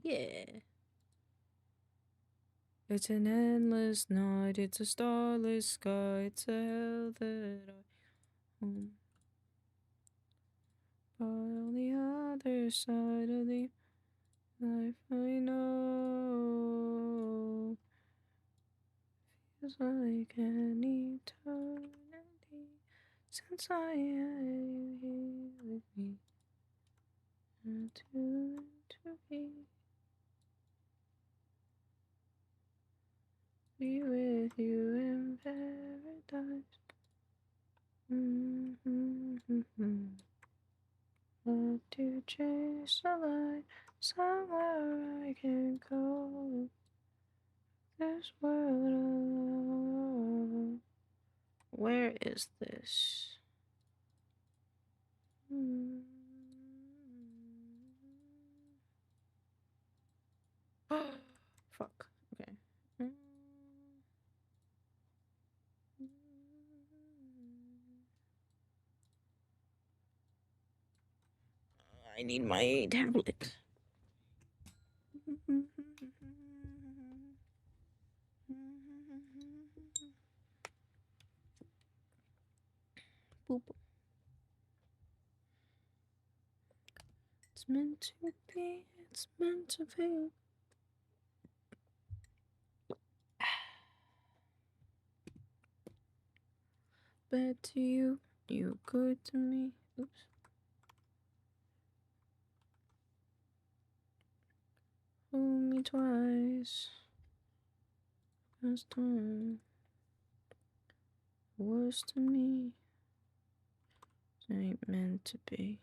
Yeah. It's an endless night, it's a starless sky, it's a hell that I home. But on the other side of the life I know feels like an eternity since I had you here with me. And to be with you in paradise. Love to chase the light somewhere I can go. This world alone. Where is this? Fuck. Okay. I need my tablet. Boop. It's meant to be, it's meant to be. Bad to you, you good to me. Oops. Fool me twice. First time. Worse to me. It ain't meant to be.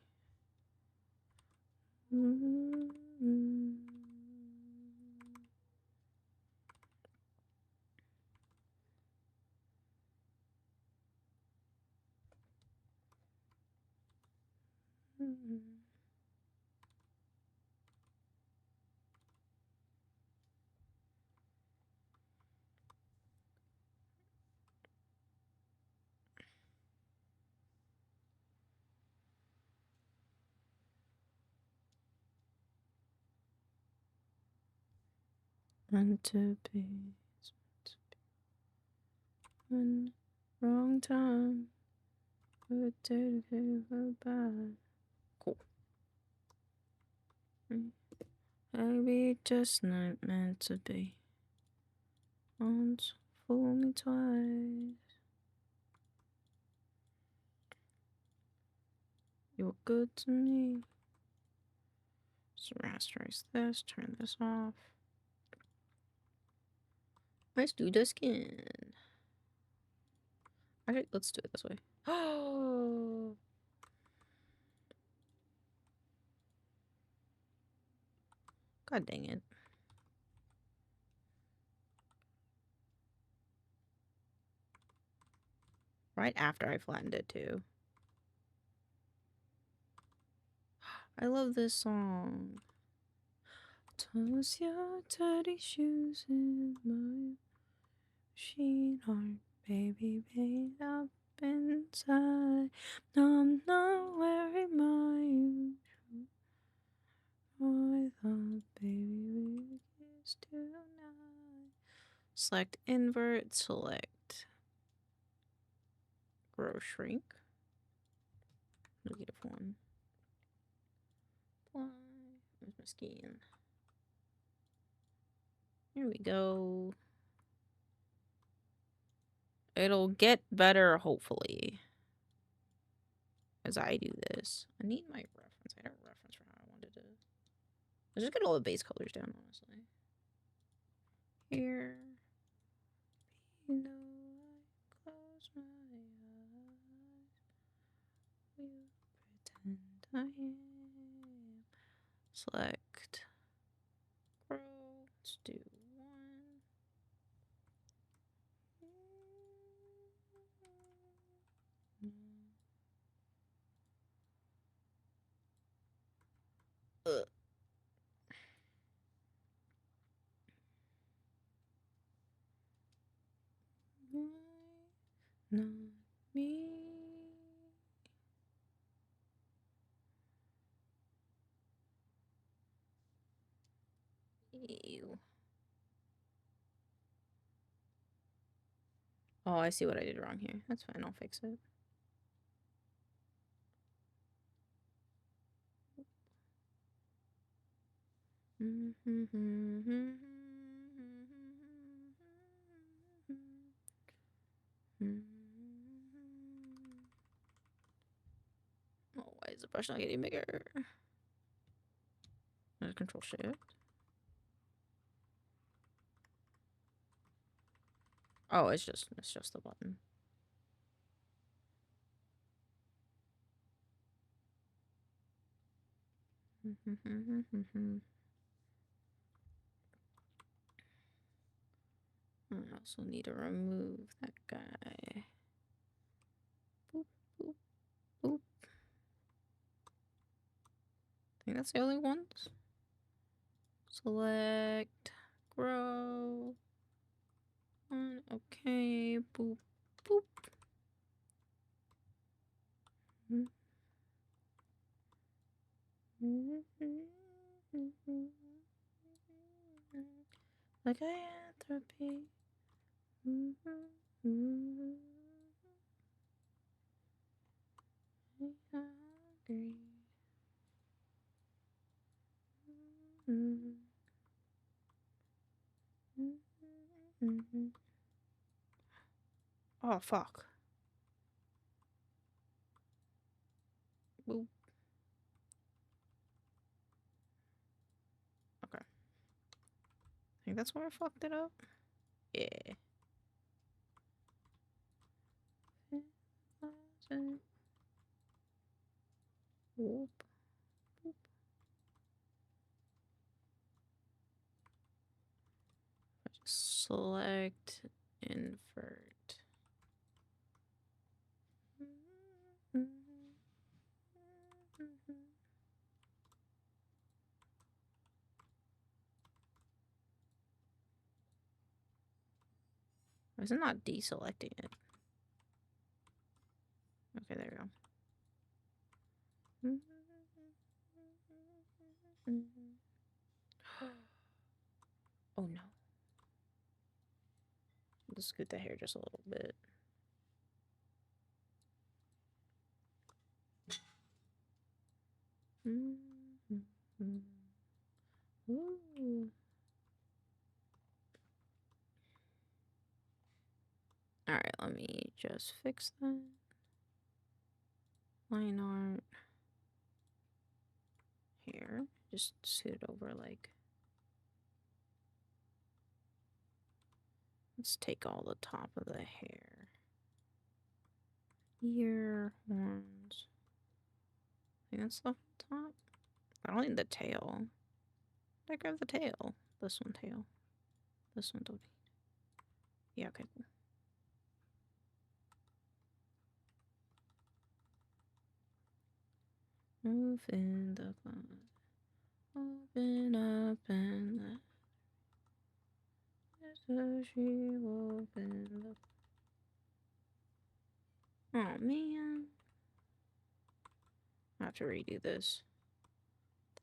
Meant to be. It's meant to be. One wrong time. Good dedicated goodbye. Cool. Maybe just not meant to be. Once fool me twice. You're good to me. Let's rasterize this, turn this off. Let's do the skin. Actually, let's do it this way. Oh, god dang it. Right after I flattened it too. I love this song. Toss your dirty shoes in my machine heart, baby, made up inside. No, I'm not wearing my usual. I thought, baby, we would kiss tonight. Select invert, select grow shrink. Negative one. Apply. Where's my skin? Here we go. It'll get better, hopefully, as I do this. I need my reference. I had a reference for how I wanted to. Let's just get all the base colors down, honestly. Here. You know, I close my eyes. We'll pretend I am. Select. Grow. Let's do one. Not me. Ew. Oh, I see what I did wrong here. That's fine, I'll fix it. Oh, why is the brush not getting bigger? Control shift. Oh, it's just the button. I also need to remove that guy. Boop, boop, boop. I think that's the only ones. Select, grow. Okay, boop, boop. Like entropy. Hungry. Oh, fuck. Boop. Okay. I think that's where I fucked it up. Yeah. Whoop. Boop. Just select invert. Why is it not deselecting it? Okay, there we go. Oh no. Let's scoot the hair just a little bit. Ooh. Alright, let me just fix that. Line art. Here. Just scoot it over like. Let's take all the top of the hair. Ear, horns. I think that's the top. I don't need the tail. Did I grab the tail? This one tail. This one don't need. Yeah, okay, cool. Move in the cloud. Open up and let. So she open the. Oh man. I have to redo this.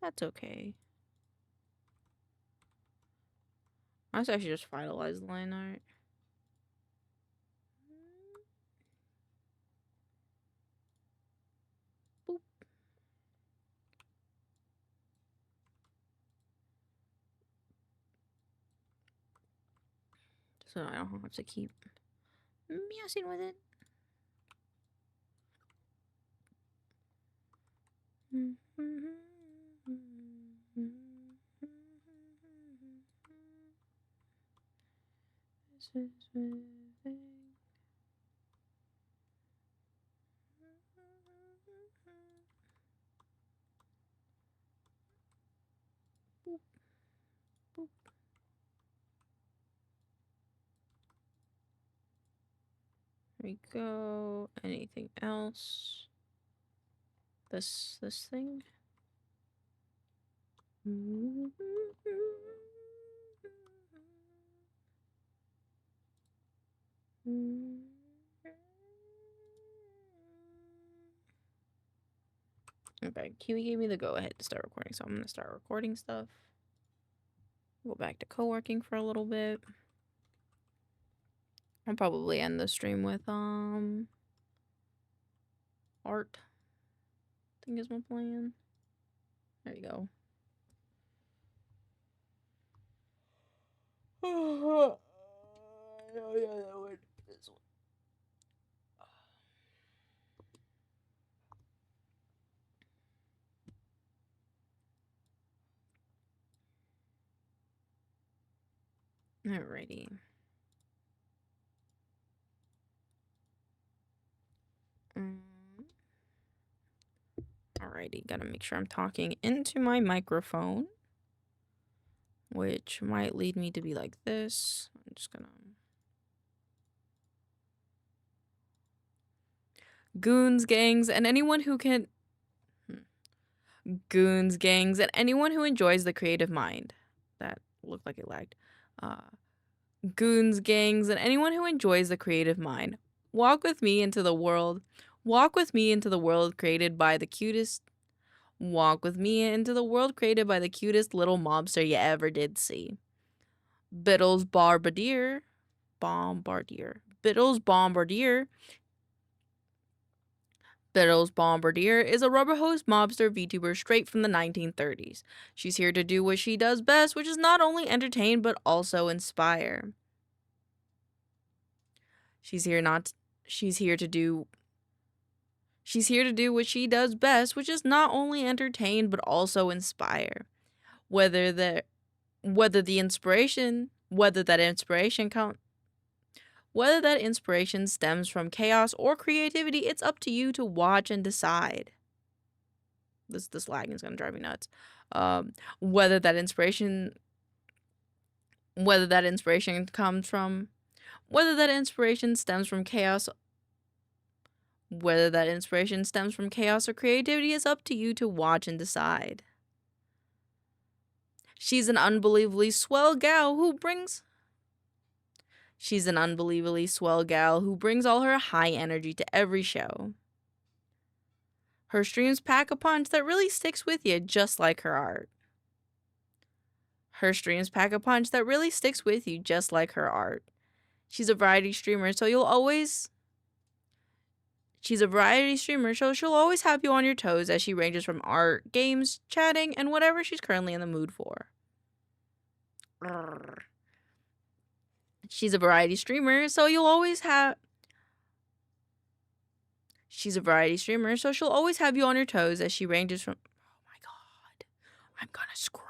That's okay. I should actually just finalize the line art. Boop. So I don't have to keep messing with it. This is moving. Boop, boop. There we go. Anything else? This thing? Okay, Kiwi gave me the go ahead to start recording, so I'm gonna start recording stuff. Go back to co-working for a little bit. I'll probably end the stream with art. I think is my plan. There you go. Oh yeah, that one. This one. Alrighty. Alrighty, gotta make sure I'm talking into my microphone, which might lead me to be like this. I'm just gonna... Goons, gangs, and anyone who can... Goons, gangs, and anyone who enjoys the creative mind. That looked like it lagged. Goons, gangs, and anyone who enjoys the creative mind. Walk with me into the world. Walk with me into the world created by the cutest... Walk with me into the world created by the cutest little mobster you ever did see. Biddle's Bombardier. Biddle's Bombardier. Biddle's Bombardier is a rubber-hosed mobster VTuber straight from the 1930s. She's here to do what she does best, which is not only entertain but also inspire. She's here to do what she does best, which is not only entertain but also inspire. Whether that inspiration stems from chaos or creativity, it's up to you to watch and decide. This lagging is gonna drive me nuts. Whether that inspiration stems from chaos or creativity is up to you to watch and decide. She's an unbelievably swell gal who brings all her high energy to every show. Her streams pack a punch that really sticks with you, just like her art. She's a variety streamer, so she'll always have you on your toes as she ranges from art, games, chatting, and whatever she's currently in the mood for. She's a variety streamer, so she'll always have you on your toes as she ranges from... Oh my god. I'm gonna scream.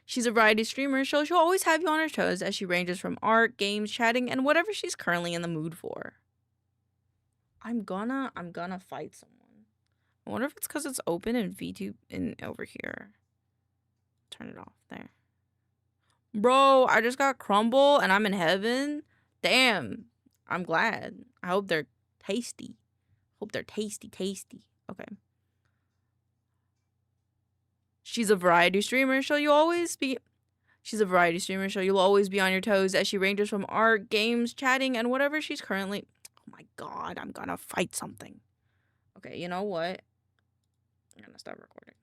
She's a variety streamer, so she'll always have you on her toes as she ranges from art, games, chatting, and whatever she's currently in the mood for. I'm gonna fight someone. I wonder if it's because it's open in VTube and over here. Turn it off there. Bro, I just got crumble and I'm in heaven. Damn. I'm glad. I hope they're tasty. Okay. She's a variety streamer, so you'll always be on your toes as she ranges from art, games, chatting, and whatever she's currently... Oh my god, I'm gonna fight something. Okay, you know what? I'm gonna stop recording.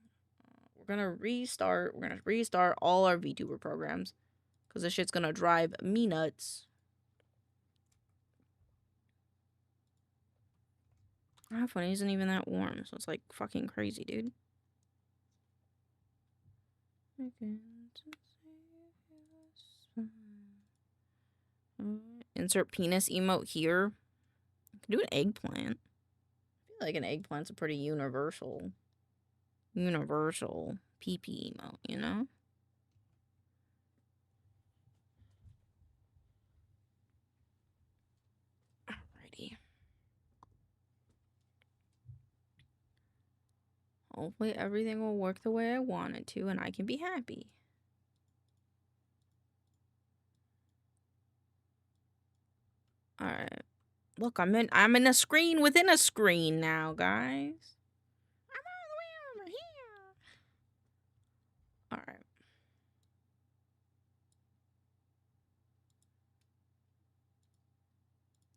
We're gonna restart all our VTuber programs, because this shit's gonna drive me nuts. How funny, isn't even that warm, so it's like fucking crazy, dude. Insert penis emote here. I can do an eggplant. I feel like an eggplant's a pretty universal PP emote, you know? Alrighty. Hopefully everything will work the way I want it to and I can be happy. Alright. Look, I'm in a screen within a screen now, guys. I'm all the way over here. Alright.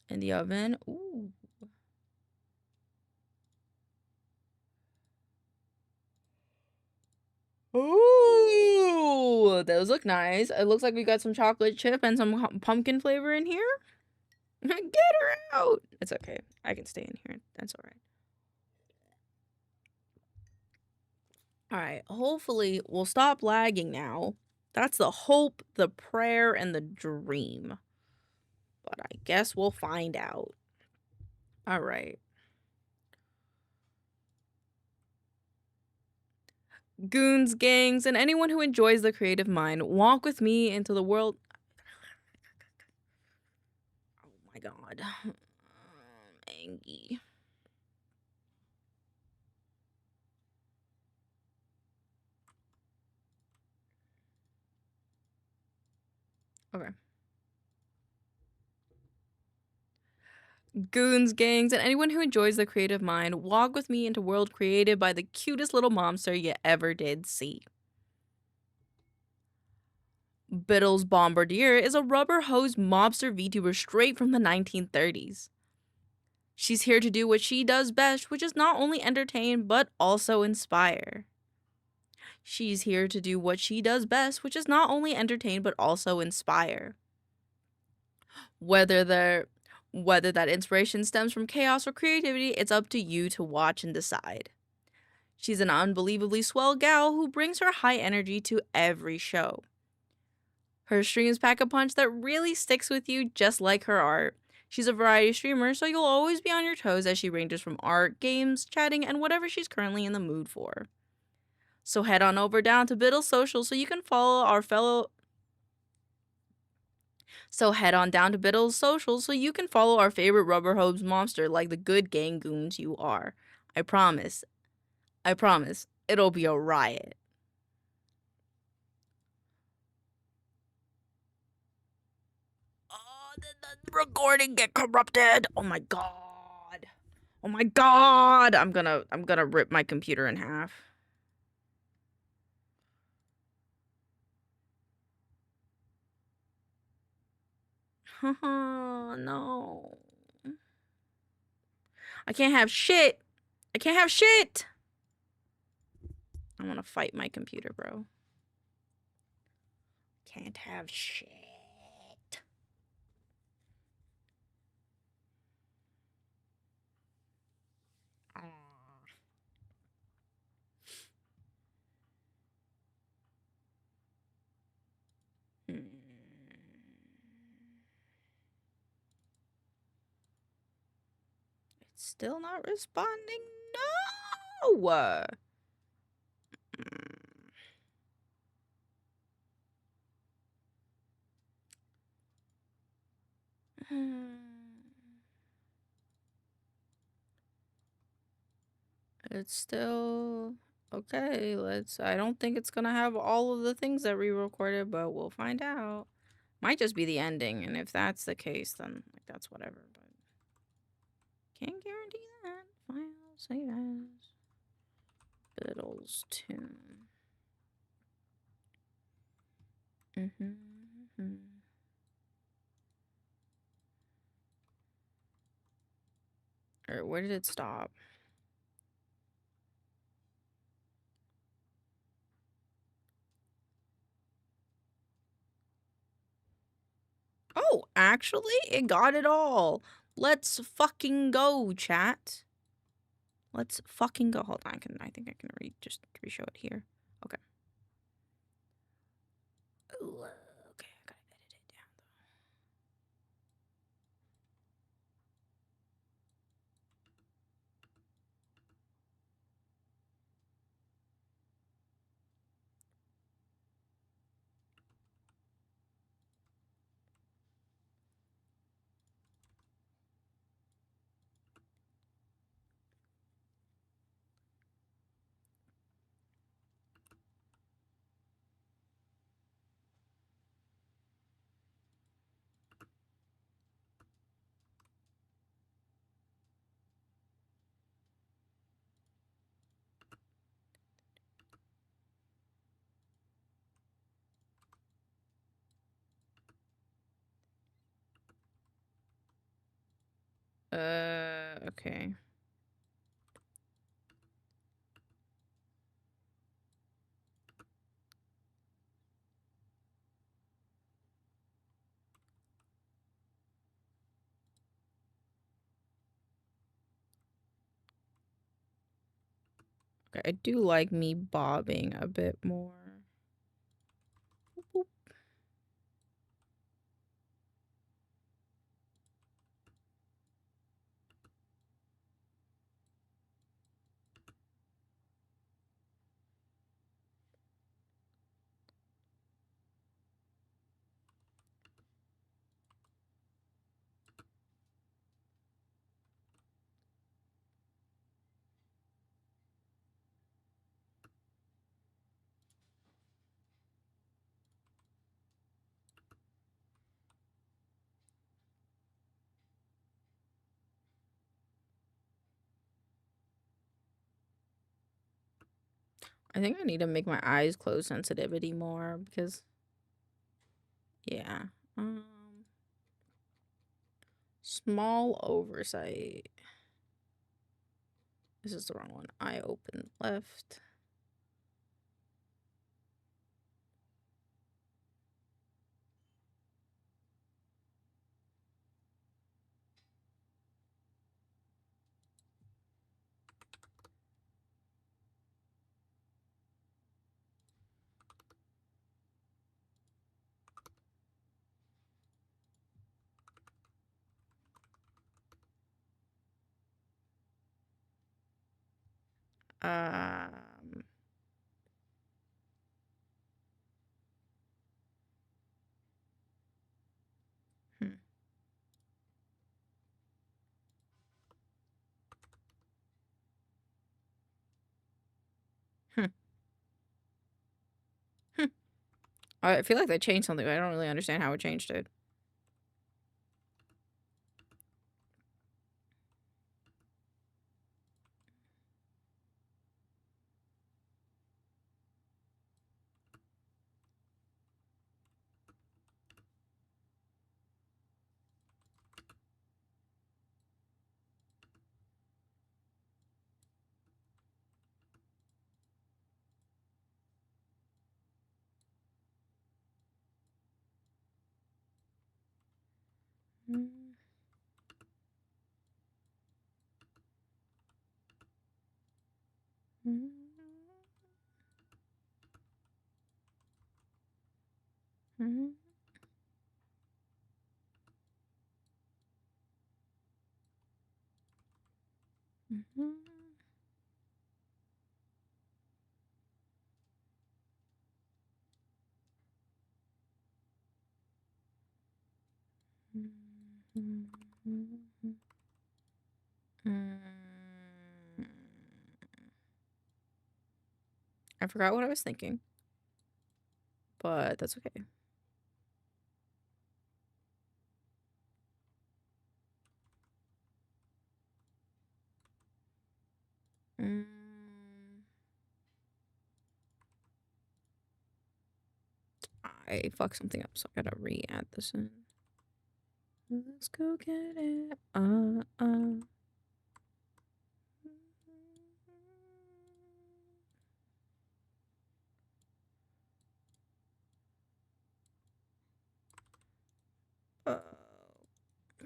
In the oven. Ooh. Ooh, those look nice. It looks like we got some chocolate chip and some pumpkin flavor in here. Get her out. It's okay. I can stay in here. That's all right. All right. Hopefully, we'll stop lagging now. That's the hope, the prayer, and the dream. But I guess we'll find out. All right. Goons, gangs, and anyone who enjoys the creative mind, walk with me into the world. Oh my god. Angie. Okay. Goons, gangs, and anyone who enjoys the creative mind, walk with me into a world created by the cutest little monster you ever did see. Biddle's Bombardier is a rubber-hosed mobster VTuber straight from the 1930s. She's here to do what she does best, which is not only entertain, but also inspire. She's here to do what she does best, which is not only entertain, but also inspire. Whether that inspiration stems from chaos or creativity, it's up to you to watch and decide. She's an unbelievably swell gal who brings her high energy to every show. Her streams pack a punch that really sticks with you, just like her art. She's a variety streamer, so you'll always be on your toes as she ranges from art, games, chatting, and whatever she's currently in the mood for. So head on over down to Biddle's social so you can follow our fellow... So head on down to Biddle's social so you can follow our favorite rubber hose monster like the good gang goons you are. I promise, it'll be a riot. Oh, did the recording get corrupted? Oh my god. Oh my god. I'm gonna rip my computer in half. No. I can't have shit. I can't have shit. I want to fight my computer, bro. Can't have shit. It's still not responding. No. It's still okay. I don't think it's gonna have all of the things that we recorded, but we'll find out. Might just be the ending, and if that's the case, then like that's whatever. But can't guarantee that. File save as Biddle's tune. Alright, where did it stop? Oh, actually, it got it all. Let's fucking go, chat. Let's fucking go. Hold on, I think I can just re-show it here. Okay. Ooh, okay, I gotta edit it down okay. I do like me bobbing a bit more. Boop. I think I need to make my eyes close sensitivity more because, yeah. Small oversight. This is the wrong one. Eye open left. Um, hmm. Hmm. Hmm. I feel like they changed something, but I don't really understand how it changed it. I forgot what I was thinking, but that's okay. I fucked something up, so I gotta re-add this in. Let's go get it.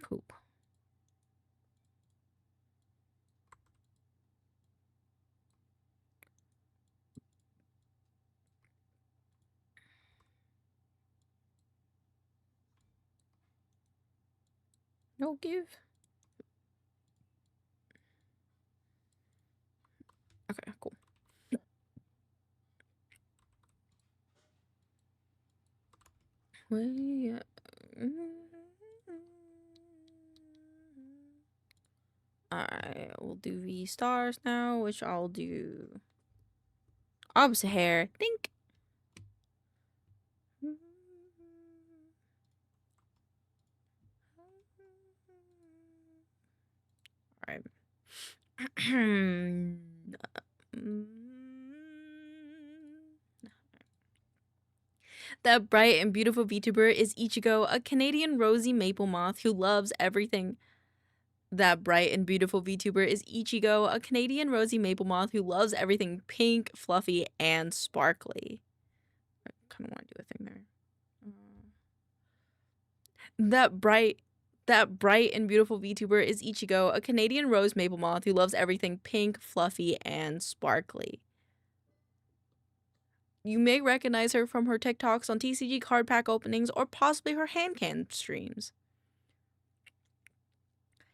Poop. No give. Okay, cool. Way Alright, we'll do V stars now, which I'll do obs hair. Think. Alright. That bright and beautiful VTuber is Ichigo, a Canadian rosy maple moth who loves everything. That bright and beautiful VTuber is Ichigo, a Canadian rosy maple moth who loves everything pink, fluffy, and sparkly. I kind of want to do a thing there. That bright That bright and beautiful VTuber is Ichigo, a Canadian rose maple moth who loves everything pink, fluffy, and sparkly. You may recognize her from her TikToks on TCG card pack openings or possibly her hand cam streams.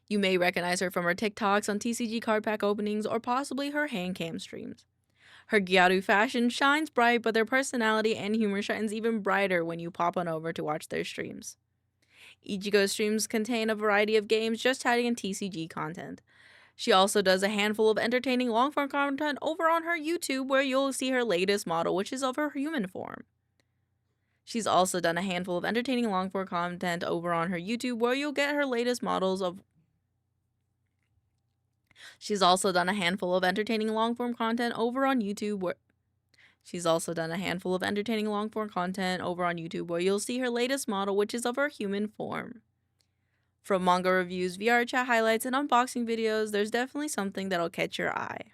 You may recognize her from her TikToks on TCG card pack openings or possibly her hand cam streams. Her Gyaru fashion shines bright, but their personality and humor shines even brighter when you pop on over to watch their streams. Ichigo's streams contain a variety of games, just chatting, and TCG content. She also does a handful of entertaining long-form content over on her YouTube, where you'll see her latest model, which is of her human form. She's also done a handful of entertaining long-form content over on her YouTube, where you'll get her latest models of... She's also done a handful of entertaining long-form content over on YouTube, where... She's also done a handful of entertaining long-form content over on YouTube, where you'll see her latest model, which is of her human form. From manga reviews, VR chat highlights, and unboxing videos, there's definitely something that'll catch your eye.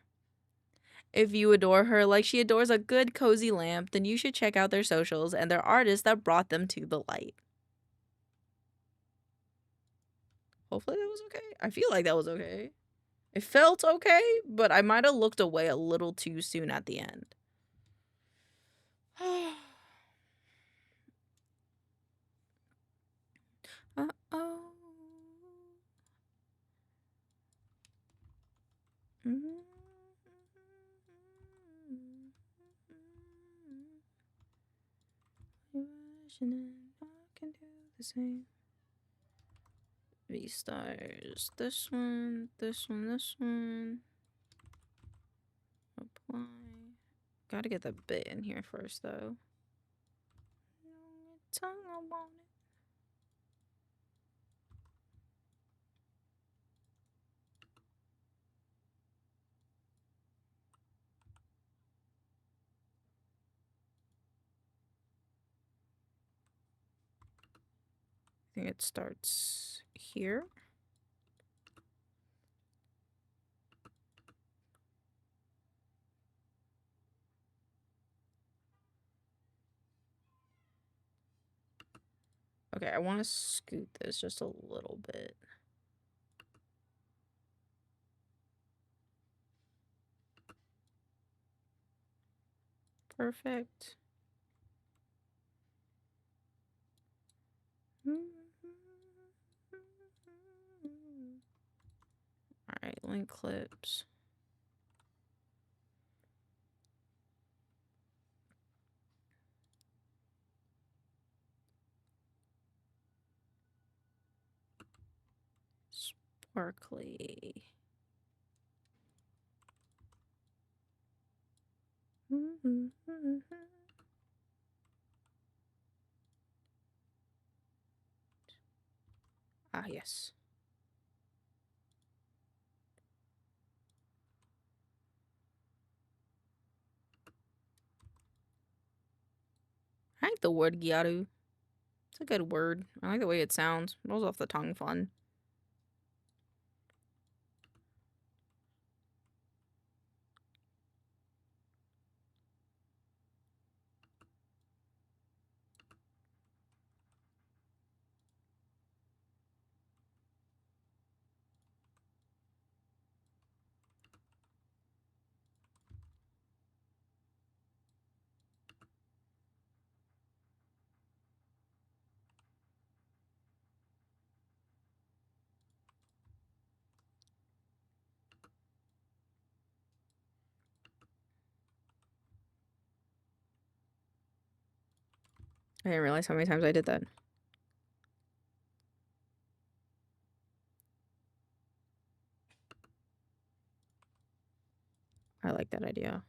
If you adore her like she adores a good cozy lamp, then you should check out their socials and their artists that brought them to the light. Hopefully that was okay. I feel like that was okay. It felt okay, but I might have looked away a little too soon at the end. Uh-oh. I can do the same. V-stars. This one, this one, this one. Apply. Gotta get the bit in here first, though. Tongue, I want it. I think it starts here. Okay, I want to scoot this just a little bit. Perfect. Alright, link clips. Sparkly. Ah, yes. I like the word gyaru. It's a good word. I like the way it sounds. It rolls off the tongue fun. I didn't realize how many times I did that. I like that idea.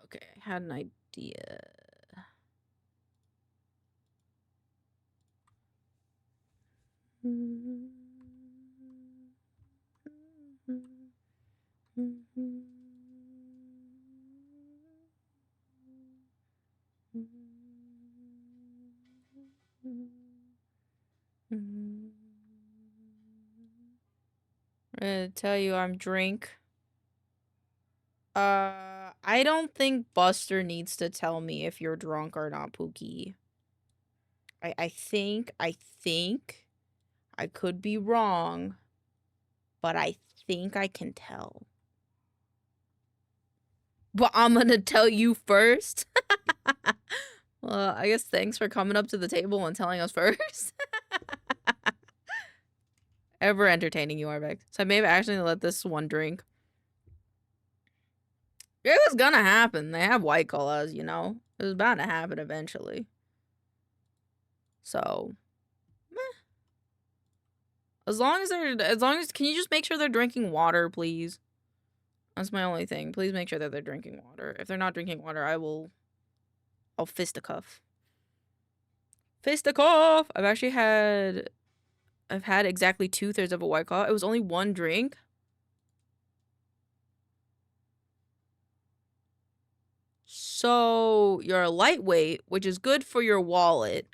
Okay, I had an idea. I'm gonna tell you I'm drink. I don't think Buster needs to tell me if you're drunk or not, Pookie. I think I could be wrong, but I think I can tell. But I'm gonna tell you first. Well, I guess thanks for coming up to the table and telling us first. Ever entertaining you, Arbex. So I may have actually let this one drink. It was gonna happen. They have white collars, you know? It was bound to happen eventually. So, meh. As long as, can you just make sure they're drinking water, please? That's my only thing. Please make sure that they're drinking water. If they're not drinking water, I'll fisticuff. Fisticuff! I've had exactly 2/3 of a White Claw. It was only one drink. So you're a lightweight, which is good for your wallet,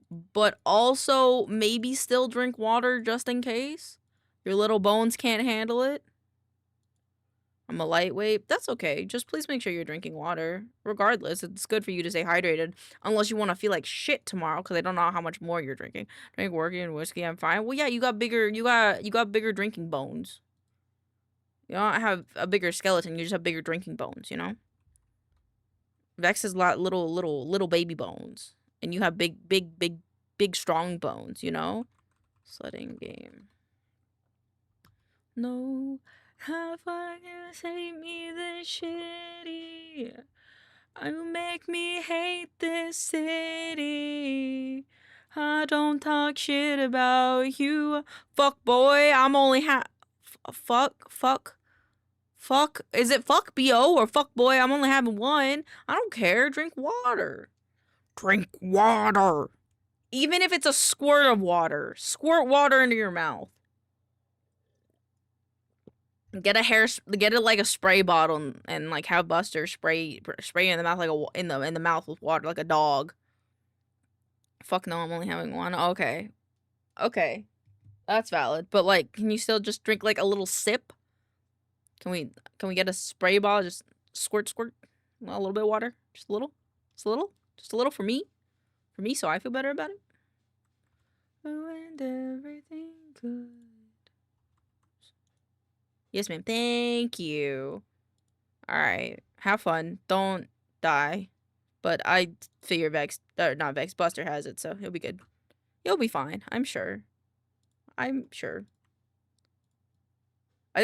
but also maybe still drink water just in case your little bones can't handle it. I'm a lightweight. That's okay. Just please make sure you're drinking water. Regardless, it's good for you to stay hydrated. Unless you want to feel like shit tomorrow, because I don't know how much more you're drinking. Drink working and whiskey. I'm fine. Well, yeah, you got bigger drinking bones. You don't have a bigger skeleton. You just have bigger drinking bones. You know. Vex has little baby bones, and you have big strong bones. You know. Sledding game. No, how far you say me this shitty? You make me hate this city. I don't talk shit about you. Fuck boy, I'm only fuck. Is it fuck BO or fuck boy? I'm only having one. I don't care. Drink water. Drink water. Even if it's a squirt of water. Squirt water into your mouth. Get it like a spray bottle and like have Buster spray in the mouth like in the mouth with water like a dog. Fuck no, I'm only having one. Okay, that's valid. But like, can you still just drink like a little sip? Can we get a spray bottle? Just squirt a little bit of water, just a little for me, so I feel better about it. And everything good. Yes, ma'am. Thank you. Alright. Have fun. Don't die. But I figure not Vex, Buster has it, so he'll be good. He'll be fine. I'm sure. I think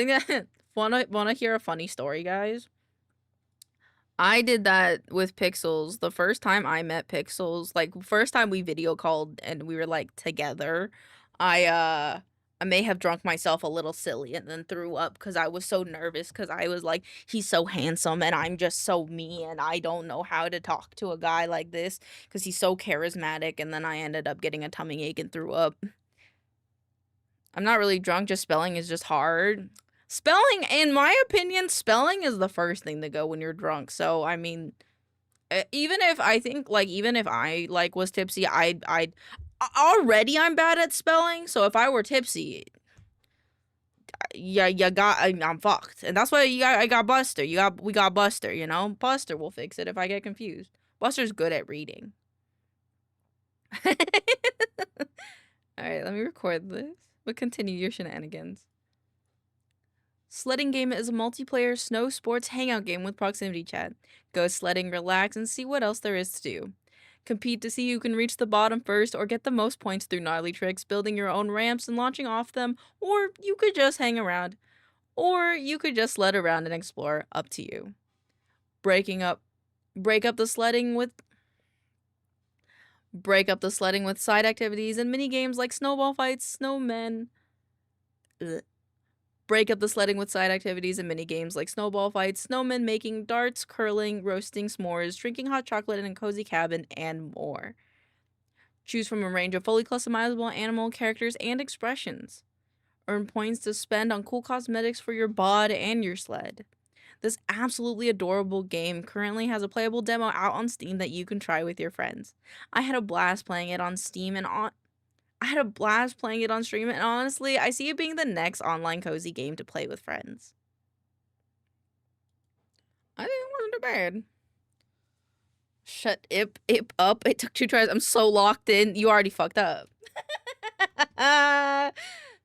that wanna hear a funny story, guys? I did that with Pixels the first time I met Pixels. Like, first time we video called and we were, like, together. I may have drunk myself a little silly and then threw up because I was so nervous because I was like, he's so handsome and I'm just so me and I don't know how to talk to a guy like this because he's so charismatic. And then I ended up getting a tummy ache and threw up. I'm not really drunk, just spelling is just hard. Spelling, in my opinion, spelling is the first thing to go when you're drunk. So, I mean, even if I like was tipsy, I'd already I'm bad at spelling. So if I were tipsy, I'm fucked. And that's why I got Buster. We got Buster, you know? Buster will fix it if I get confused. Buster's good at reading. Alright, let me record this. But continue your shenanigans. Sledding game is a multiplayer snow sports hangout game with proximity chat. Go sledding, relax, and see what else there is to do. Compete to see who can reach the bottom first or get the most points through gnarly tricks, building your own ramps and launching off them, or you could just hang around. Or you could just sled around and explore, up to you. Break up the sledding with side activities and mini games like snowball fights, snowmen. Break up the sledding with side activities and mini games like snowball fights, snowmen making, darts, curling, roasting s'mores, drinking hot chocolate in a cozy cabin, and more. Choose from a range of fully customizable animal characters and expressions. Earn points to spend on cool cosmetics for your bod and your sled. This absolutely adorable game currently has a playable demo out on Steam that you can try with your friends. I had a blast playing it on Steam and I had a blast playing it on stream, and honestly, I see it being the next online cozy game to play with friends. I think it wasn't too bad. Shut it up. It took 2 tries. I'm so locked in. You already fucked up.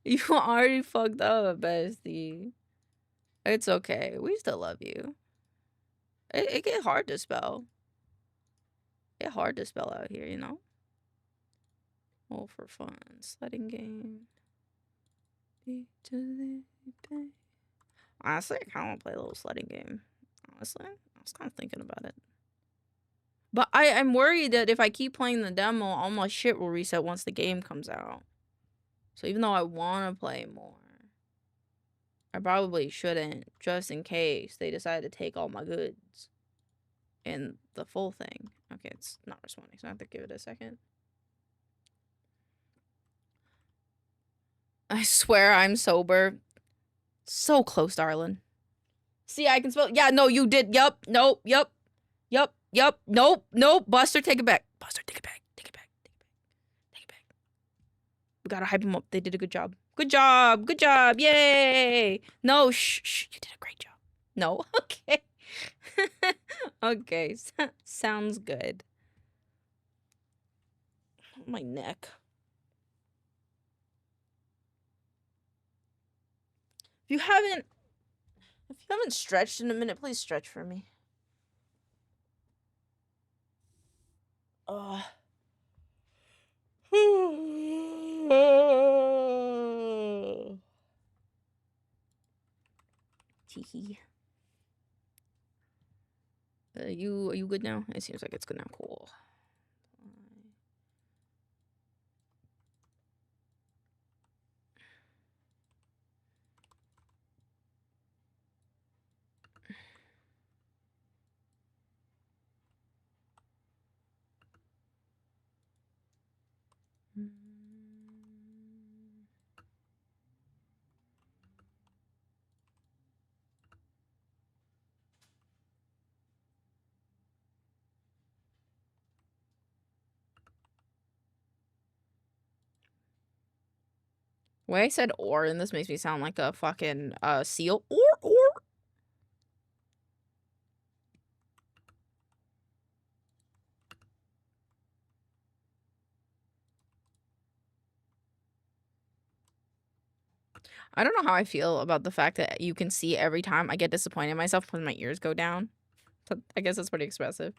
You already fucked up, bestie. It's okay. We still love you. It get hard to spell. It hard to spell out here, you know? All for fun. Sledding game. Honestly, I kind of want to play a little sledding game. Honestly, I was kind of thinking about it. But I'm worried that if I keep playing the demo, all my shit will reset once the game comes out. So even though I want to play more, I probably shouldn't, just in case they decide to take all my goods and the full thing. Okay, it's not responding, so I have to give it a second. I swear I'm sober. So close, darling. See, I can spell. Yeah, no, you did. Yup. Nope. Yup. Yup. Yup. Nope. Nope. Buster, take it back. Buster, take it back. Take it back. Take it back. Take it back. We gotta hype them up. They did a good job. Good job. Good job. Yay. No, shh. You did a great job. No. Okay. Okay. Sounds good. My neck. If you haven't stretched in a minute, please stretch for me. Teehee. Are you good now? It seems like it's good now. Cool. The way I said or, and this makes me sound like a fucking seal. Or. I don't know how I feel about the fact that you can see every time I get disappointed in myself when my ears go down. So I guess that's pretty expressive.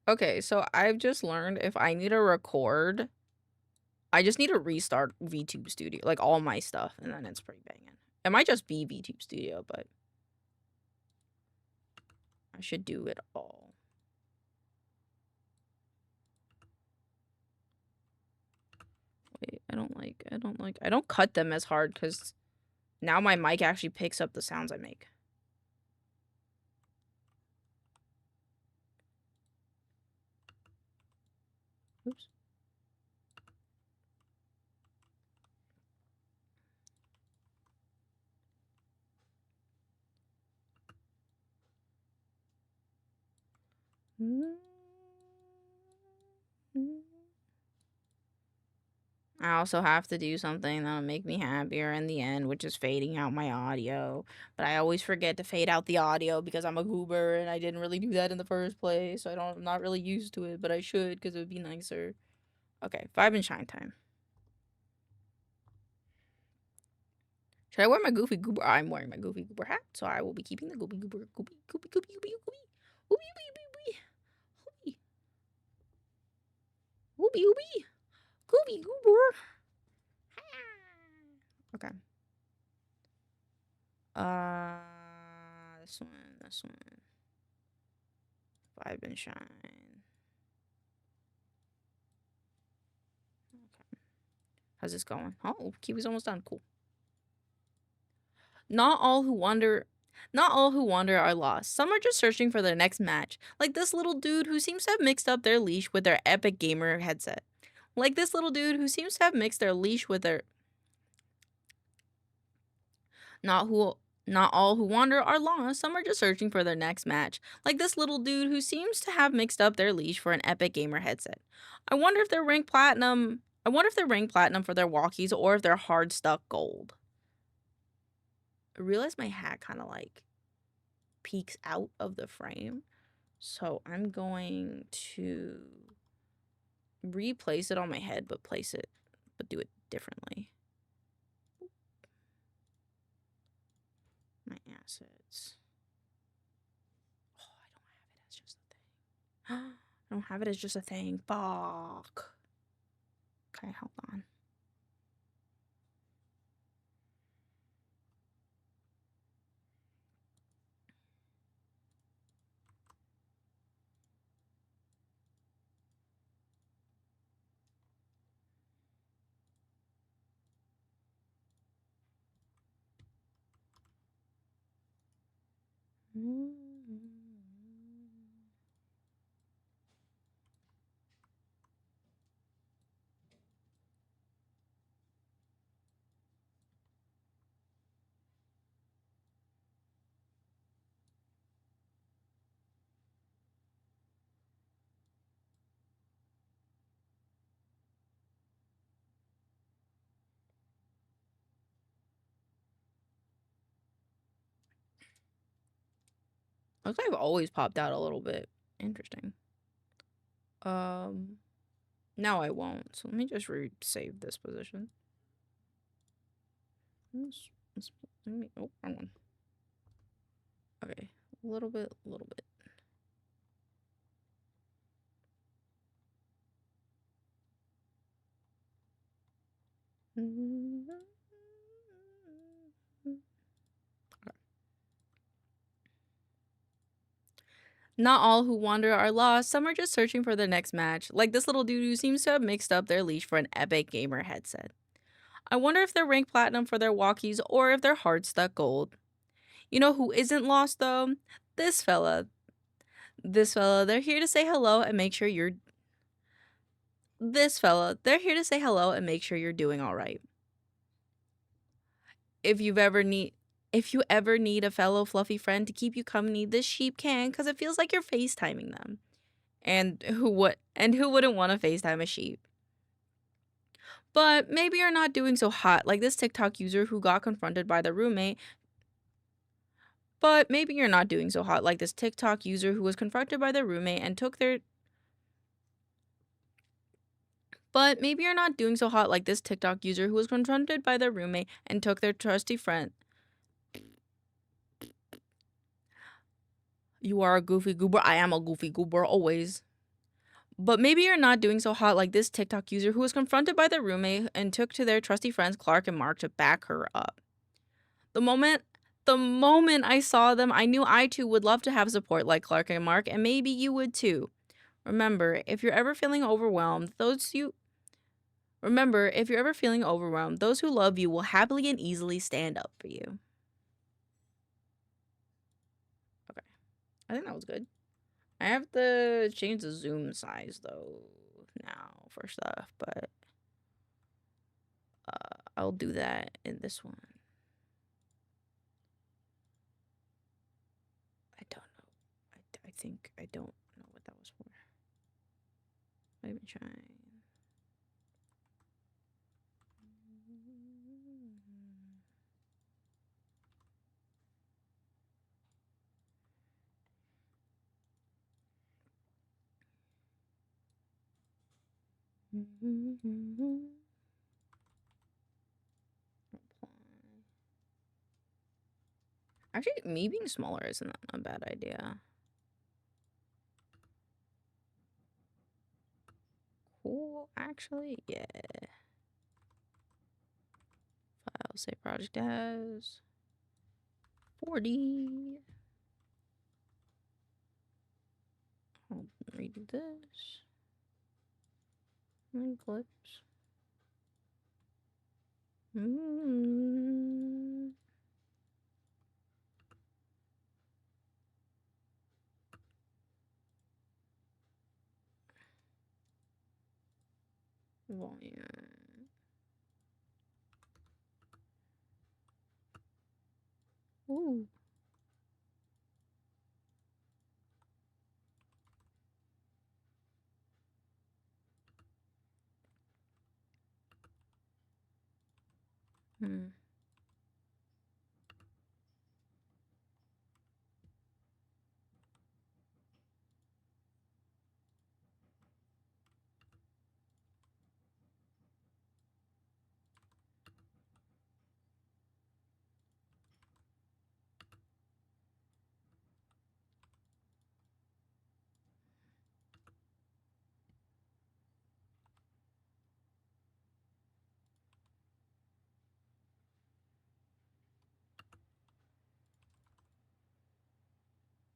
Okay, so I've just learned if I need to record, I just need to restart VTube Studio, like all my stuff, and then it's pretty banging. It might just be VTube Studio, but I should do it all. Wait, I don't cut them as hard because now my mic actually picks up the sounds I make. Oops. I also have to do something that'll make me happier in the end, which is fading out my audio. But I always forget to fade out the audio because I'm a goober and I didn't really do that in the first place. So I'm not really used to it, but I should because it would be nicer. Okay, vibe and shine time. Should I wear my goofy goober? I'm wearing my goofy goober hat, so I will be keeping the goofy goober goofy. Goofy goober. Okay. This one. Vibe and shine. Okay. How's this going? Oh, Kiwi's almost done. Cool. Not all who wander are lost. Some are just searching for their next match, like this little dude who seems to have mixed up their leash with their epic gamer headset. Like this little dude who seems to have mixed their leash with their not all who wander are lost. Some are just searching for their next match, like this little dude who seems to have mixed up their leash for an epic gamer headset. I wonder if they're ranked platinum. For their walkies or if they're hard stuck gold. I realize my hat kind of like peeks out of the frame. So I'm going to replace it on my head, but do it differently. My assets. Oh, I don't have it as just a thing. I don't have it as just a thing. Fuck. Okay, hold on. Looks like I've always popped out a little bit. Interesting. Now I won't. So let me just save this position. Let me. Oh, wrong one. Okay, a little bit. Not all who wander are lost. Some are just searching for their next match, like this little dude who seems to have mixed up their leash for an epic gamer headset. I wonder if they're ranked platinum for their walkies or if they're hard stuck gold. You know who isn't lost though? This fella. They're here to say hello and make sure you're. They're here to say hello and make sure you're doing all right. If you ever need a fellow fluffy friend to keep you company, this sheep can, because it feels like you're FaceTiming them. And who wouldn't want to FaceTime a sheep? But maybe you're not doing so hot like this TikTok user who got confronted by their roommate. But maybe you're not doing so hot like this TikTok user who was confronted by their roommate and took their But maybe you're not doing so hot like this TikTok user who was confronted by their roommate and took their trusty friend. You are a goofy goober. I am a goofy goober always. But maybe you're not doing so hot like this TikTok user who was confronted by their roommate and took to their trusty friends Clark and Mark to back her up. The moment I saw them, I knew I too would love to have support like Clark and Mark, and maybe you would too. Remember, if you're ever feeling overwhelmed, those who love you will happily and easily stand up for you. Okay. I think that was good. I have to change the zoom size though now for stuff, but I'll do that in this one. I don't know. I think I don't know what that was for. Let me try. Actually, me being smaller isn't a bad idea. Cool, actually, yeah. File, say project as 40. I'll redo this. And clips. Volume. Ooh. Hmm.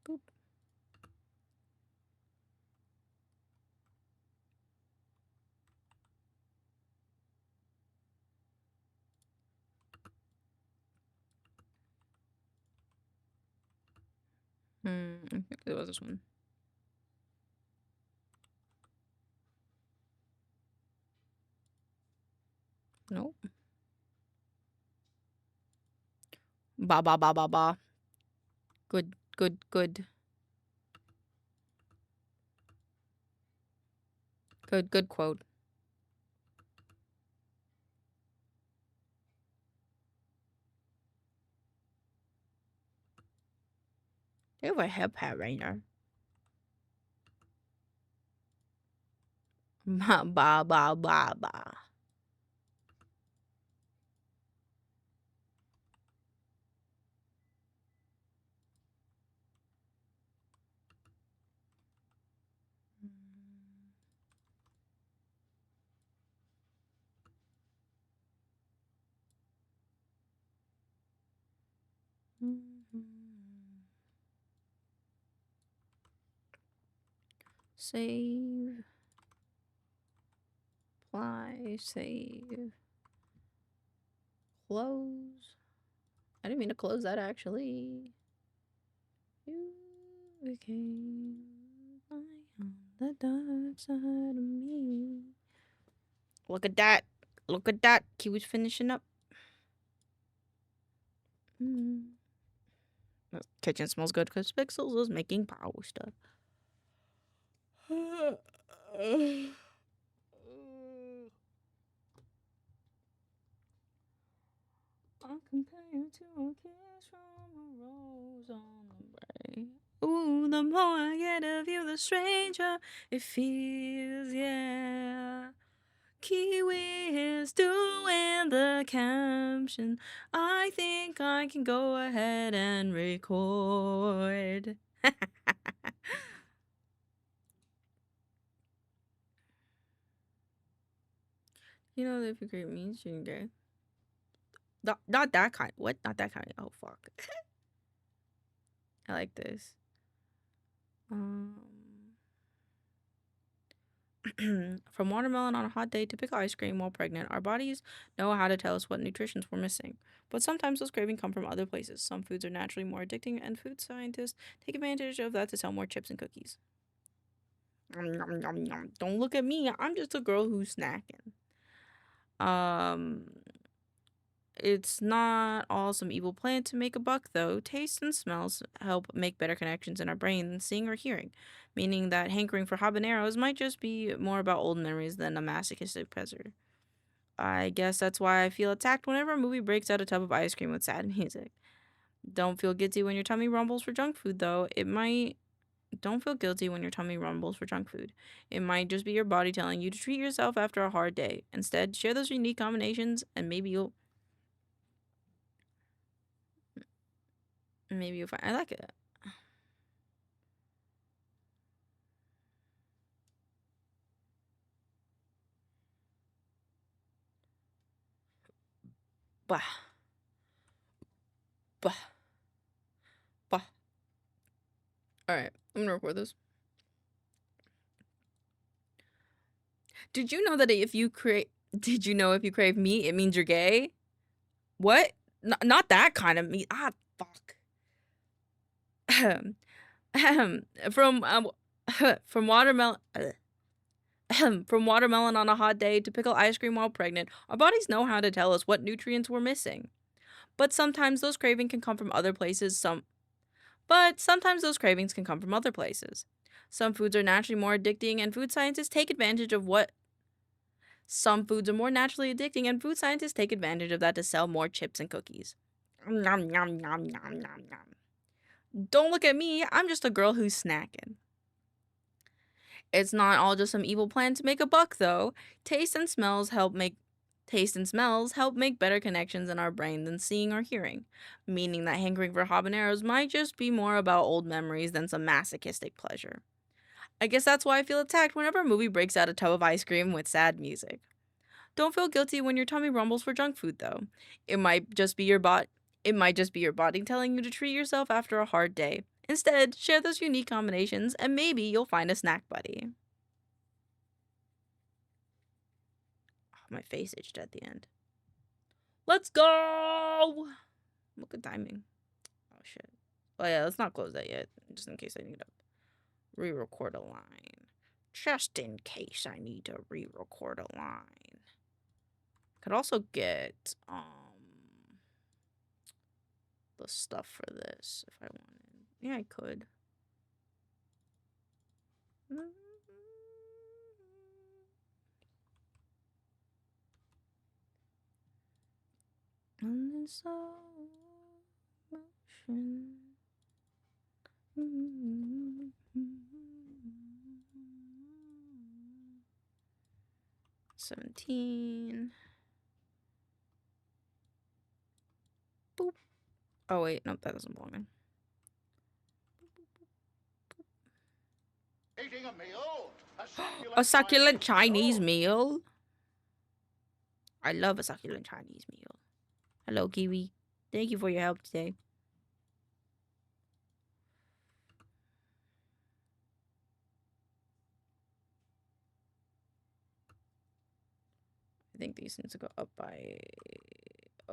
Boop. I think it was this one. Nope. Ba ba ba ba ba. Good, good, good. Good, good quote. They have a hip hat right now. Ba ba ba ba ba. Save. Apply. Save. Close. I didn't mean to close that actually. You became on the dark side of me. Look at that. Look at that. Kiwi's finishing up. The kitchen smells good because Pixels is making power stuff. I compare you to a kiss from a rose on the way. Ooh, the more I get of you, the stranger it feels, yeah. Kiwi is doing the caption. I think I can go ahead and record. You know that if you create memes, you can get. Not that kind. What? Not that kind. Oh, fuck. I like this. From watermelon on a hot day to pick ice cream while pregnant, our bodies know how to tell us what nutrients we're missing. But sometimes those cravings come from other places. Some foods are naturally more addicting, and food scientists take advantage of that to sell more chips and cookies. Don't look at me. I'm just a girl who's snacking. It's not all some evil plan to make a buck, though. Taste and smells help make better connections in our brain than seeing or hearing, meaning that hankering for habaneros might just be more about old memories than a masochistic pleasure. I guess that's why I feel attacked whenever a movie breaks out a tub of ice cream with sad music. Don't feel guilty when your tummy rumbles for junk food, though. Don't feel guilty when your tummy rumbles for junk food. It might just be your body telling you to treat yourself after a hard day. Instead, share those unique combinations, and maybe you'll find. I like it. Bah. Bah. Bah. Alright, I'm gonna record this. Did you know that if you crave meat, it means you're gay? What? Not that kind of meat. Ah, fuck. From from watermelon From watermelon on a hot day to pickle ice cream while pregnant, our bodies know how to tell us what nutrients we're missing. But sometimes those cravings can come from other places. Some foods are naturally more addicting, and food scientists take advantage of what some foods are more naturally addicting, and food scientists take advantage of that to sell more chips and cookies. Nom, nom, nom, nom, nom, nom. Don't look at me, I'm just a girl who's snacking. It's not all just some evil plan to make a buck, though. Taste and smells help make better connections in our brain than seeing or hearing, meaning that hankering for habaneros might just be more about old memories than some masochistic pleasure. I guess that's why I feel attacked whenever a movie breaks out a tub of ice cream with sad music. Don't feel guilty when your tummy rumbles for junk food, though. It might just be your body telling you to treat yourself after a hard day. Instead, share those unique combinations and maybe you'll find a snack buddy. Oh, my face itched at the end. Let's go! Look at timing. Oh shit. Oh yeah, let's not close that yet, just in case I need to re-record a line. Just in case I need to re-record a line. Could also get the stuff for this if I wanted. Yeah, I could. And this motion. 17. Boop. Oh wait, nope, that doesn't belong in. Eating a meal? A succulent Chinese meal? I love a succulent Chinese meal. Hello, Kiwi. Thank you for your help today. I think these need to go up by,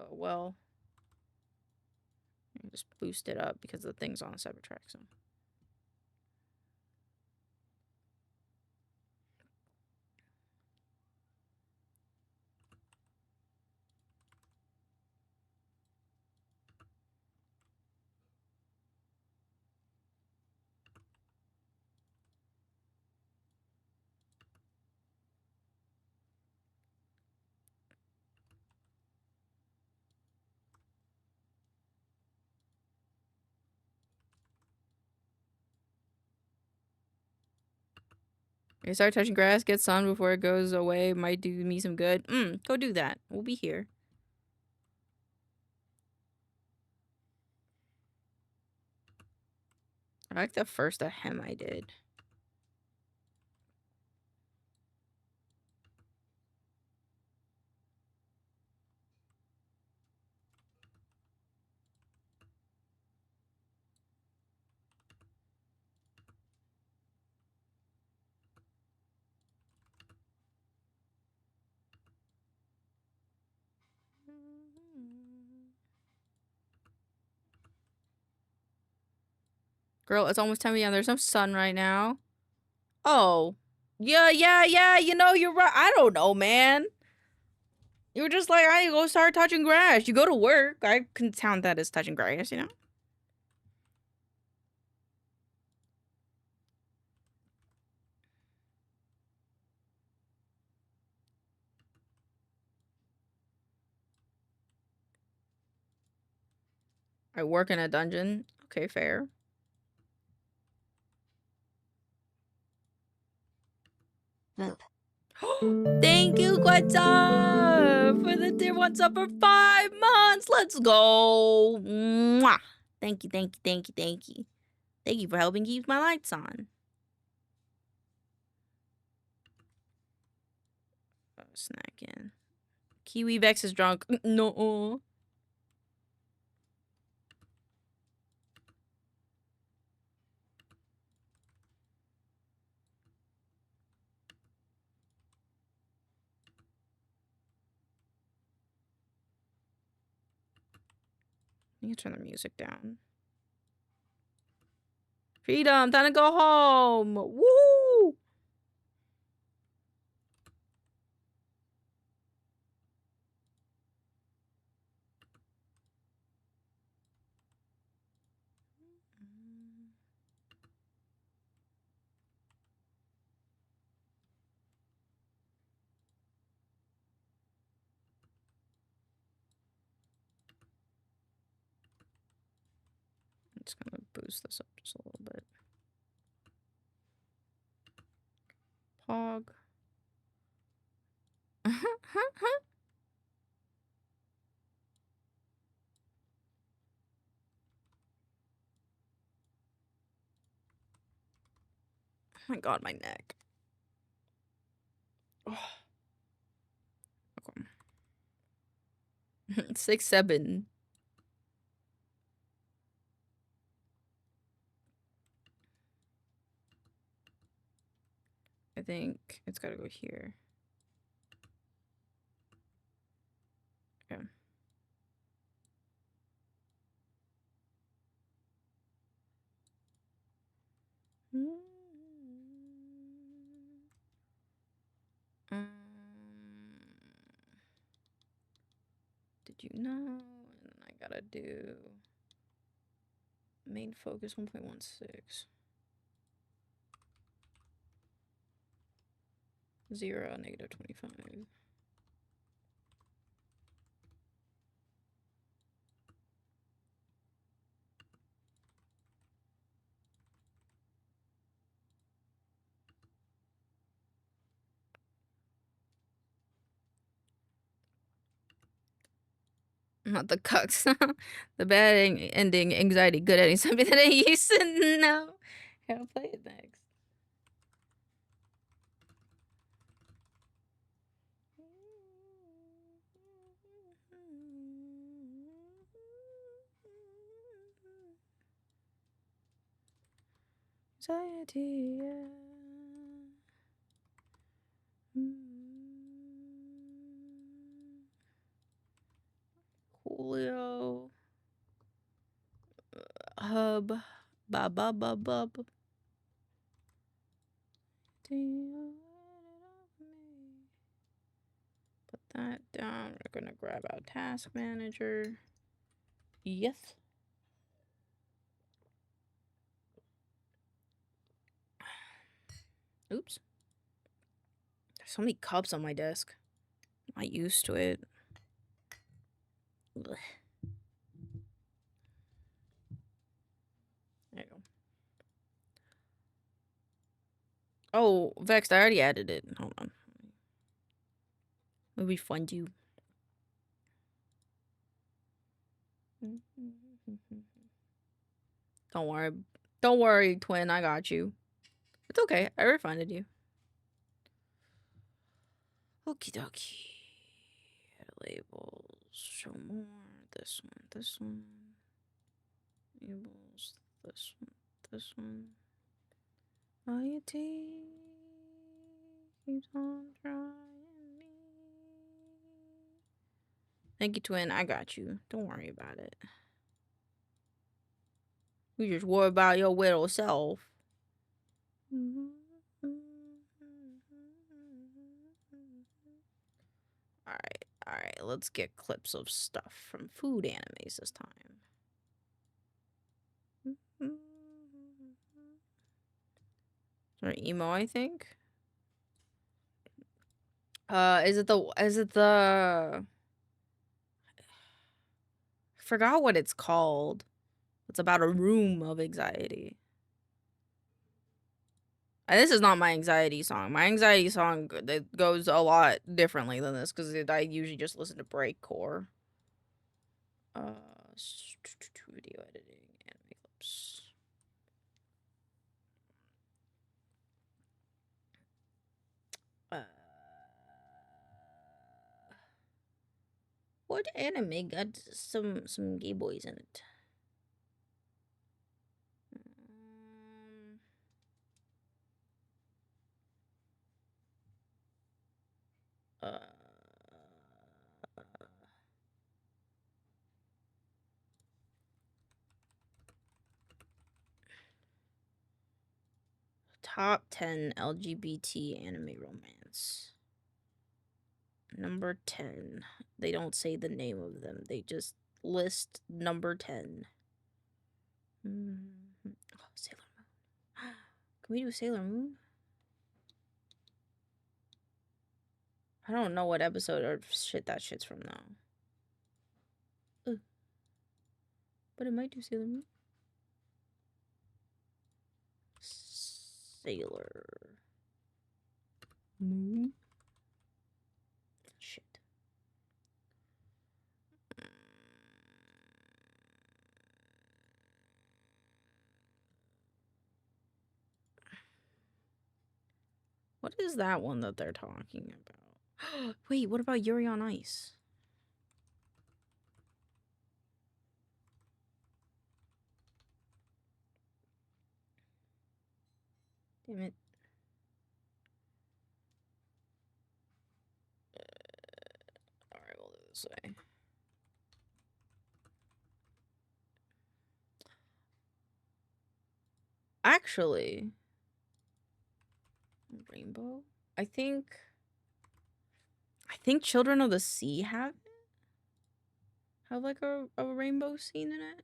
well, just boost it up because the thing's on a separate track, so. Okay, start touching grass, get sun before it goes away, might do me some good. Go do that. We'll be here. I like the first ahem I did. Girl, it's almost 10 p.m. There's no sun right now. Oh. Yeah, you know, you're right. I don't know, man. You were just like, I go start touching grass. You go to work. I can count that as touching grass, you know? I work in a dungeon. Okay, fair. Thank you, Quetta, for the tier 1 sub for 5 months. Let's go. Mwah. Thank you. Thank you for helping keep my lights on. Oh, snacking. Kiwi Vex is drunk. No. I need to turn the music down. Freedom, time to go home. Woo! just gonna boost this up just a little bit. Pog. Oh my god, my neck. Oh. Okay. 6-7. I think it's gotta go here. Okay. Did you know? And then I gotta do main focus 1.16. 0, -25. Not the cucks. The bad ending, anxiety, good ending, something that I used to know. How to play it next. Anxiety, yeah. Julio. Hub. Bub. Put that down. We're gonna grab our task manager. Yes. Oops. There's so many cups on my desk. I'm not used to it. Ugh. There you go. Oh, Vexed, I already added it. Hold on. Let me refund you. Don't worry. Don't worry, twin. I got you. It's okay. I refunded you. Okie dokie. Labels. Show more. This one. This one. Labels. This one. This one. IUT keeps on trying me. Thank you, twin. I got you. Don't worry about it. You just worry about your little self. Alright. Let's get clips of stuff from food animes this time. Or emo, I think. Is it the I forgot what it's called. It's about a room of anxiety. And this is not my anxiety song. My anxiety song that goes a lot differently than this because I usually just listen to breakcore. Video editing, anime clips. What anime got some gay boys in it? Top 10 LGBT anime romance. Number 10. They don't say the name of them. They just list number 10. Oh, Sailor Moon. Can we do Sailor Moon? I don't know what episode or shit that shit's from now. But it might do Sailor Moon. Sailor Moon. Shit. What is that one that they're talking about? Wait, what about Yuri on Ice? Damn it. Alright, we'll do it this way. Actually, Rainbow? I think Children of the Sea have like a rainbow scene in it.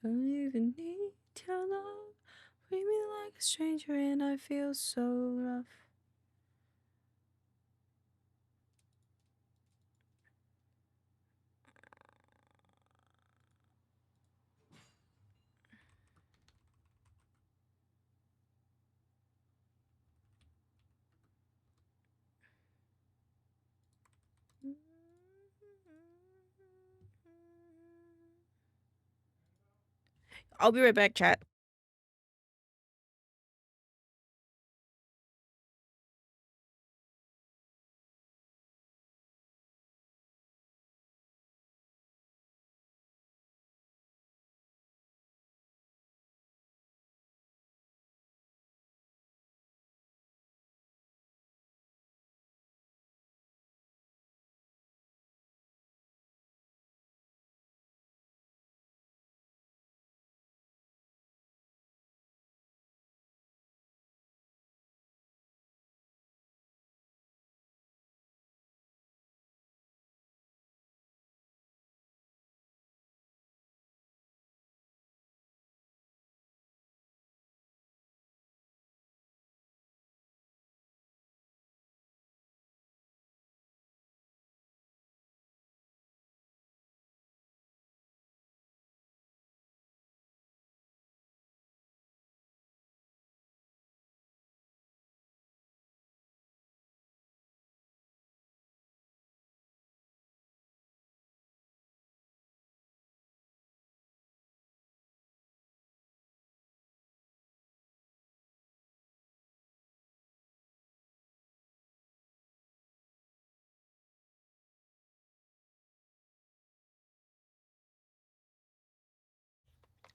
I don't even need to love. Treat me like a stranger and I feel so rough. I'll be right back, chat.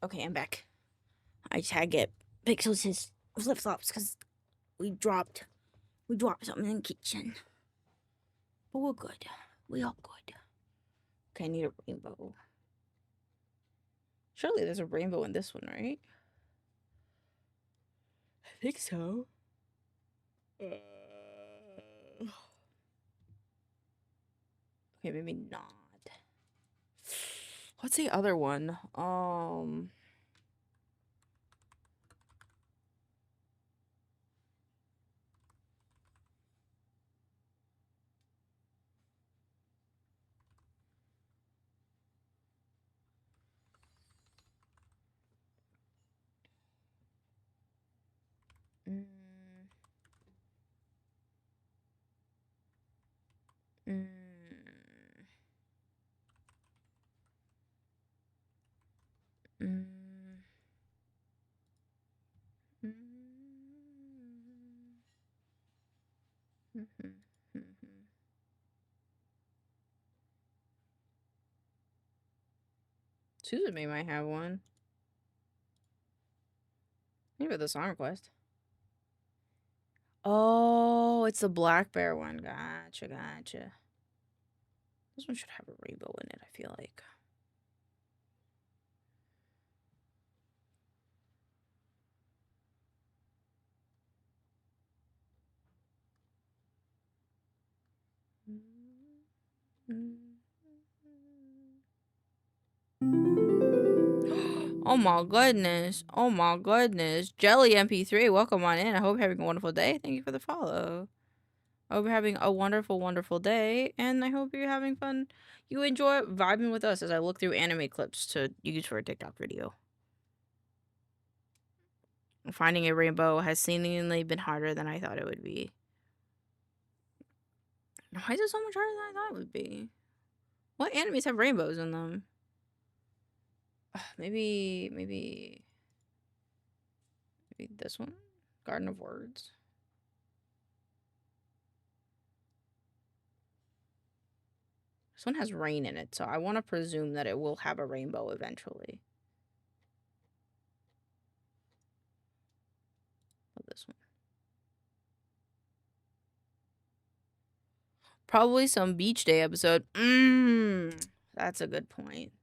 Okay, I'm back. I just had to get Pixels his flip-flops because we dropped something in the kitchen. But we're good. We all good. Okay, I need a rainbow. Surely there's a rainbow in this one, right? I think so. Okay, maybe not. What's the other one? Mm, mm, mm, mm, mhm, mhm. Susan might have one. Maybe the song request. Oh, it's the black bear one. Gotcha, gotcha. This one should have a rainbow in it, I feel like. Oh my goodness. Oh my goodness. Jelly MP3, welcome on in. I hope you're having a wonderful day. Thank you for the follow. I hope you're having a wonderful, wonderful day. And I hope you're having fun. You enjoy vibing with us as I look through anime clips to use for a TikTok video. Finding a rainbow has seemingly been harder than I thought it would be. Why is it so much harder than I thought it would be? What animes have rainbows in them? Maybe this one? Garden of Words. This one has rain in it, so I want to presume that it will have a rainbow eventually. This one. Probably some beach day episode. That's a good point.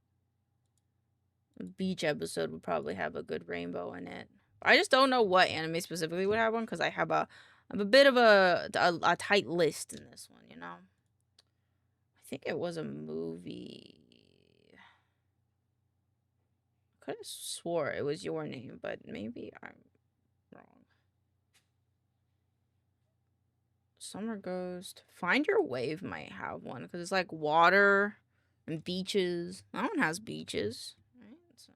A beach episode would probably have a good rainbow in it. I just don't know what anime specifically would have one because I have a bit of a tight list in this one, you know. I think it was a movie. I could have swore it was Your Name, but maybe I'm wrong. Summer Ghost. Find Your Wave might have one because it's like water and beaches. That one has beaches, right? So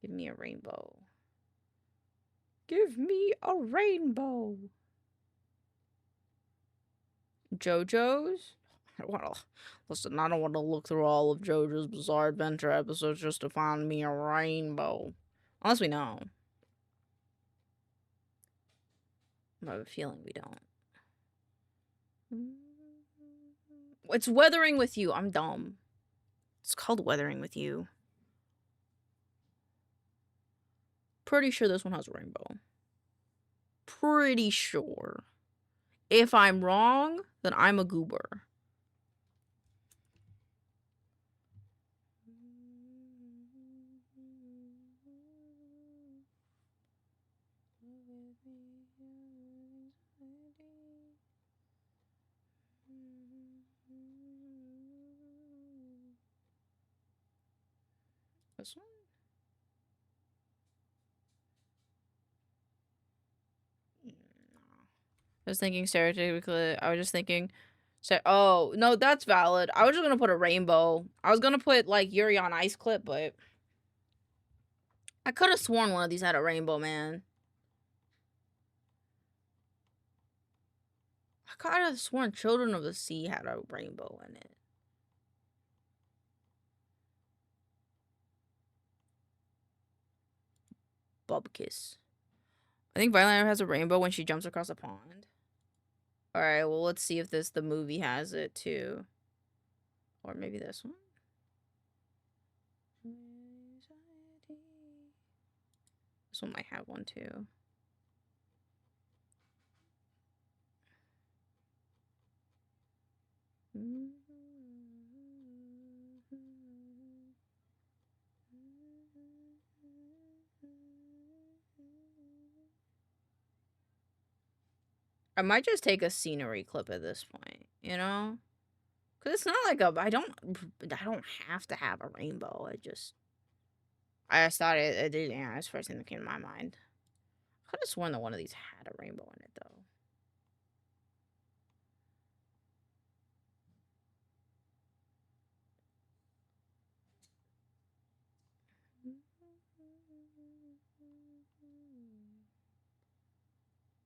give me a rainbow. Give me a rainbow. JoJo's? I don't want to listen. I don't want to look through all of JoJo's Bizarre Adventure episodes just to find me a rainbow. Unless we know. I have a feeling we don't. It's Weathering with You. I'm dumb. It's called Weathering with You. Pretty sure this one has a rainbow. Pretty sure. If I'm wrong, then I'm a goober. This one? I was thinking stereotypically. I was just thinking. Oh, no, that's valid. I was just gonna put a rainbow. I was gonna put, like, Yuri on Ice Clip, but I could have sworn one of these had a rainbow, man. I could have sworn Children of the Sea had a rainbow in it. Bubkiss. I think Violet has a rainbow when she jumps across a pond. Alright, well, let's see if the movie has it, too. Or maybe this one? This one might have one, too. I might just take a scenery clip at this point, you know? Because it's not like I don't have to have a rainbow. I just thought it did. Yeah, that's the first thing that came to my mind. I could have sworn that one of these had a rainbow in it, though.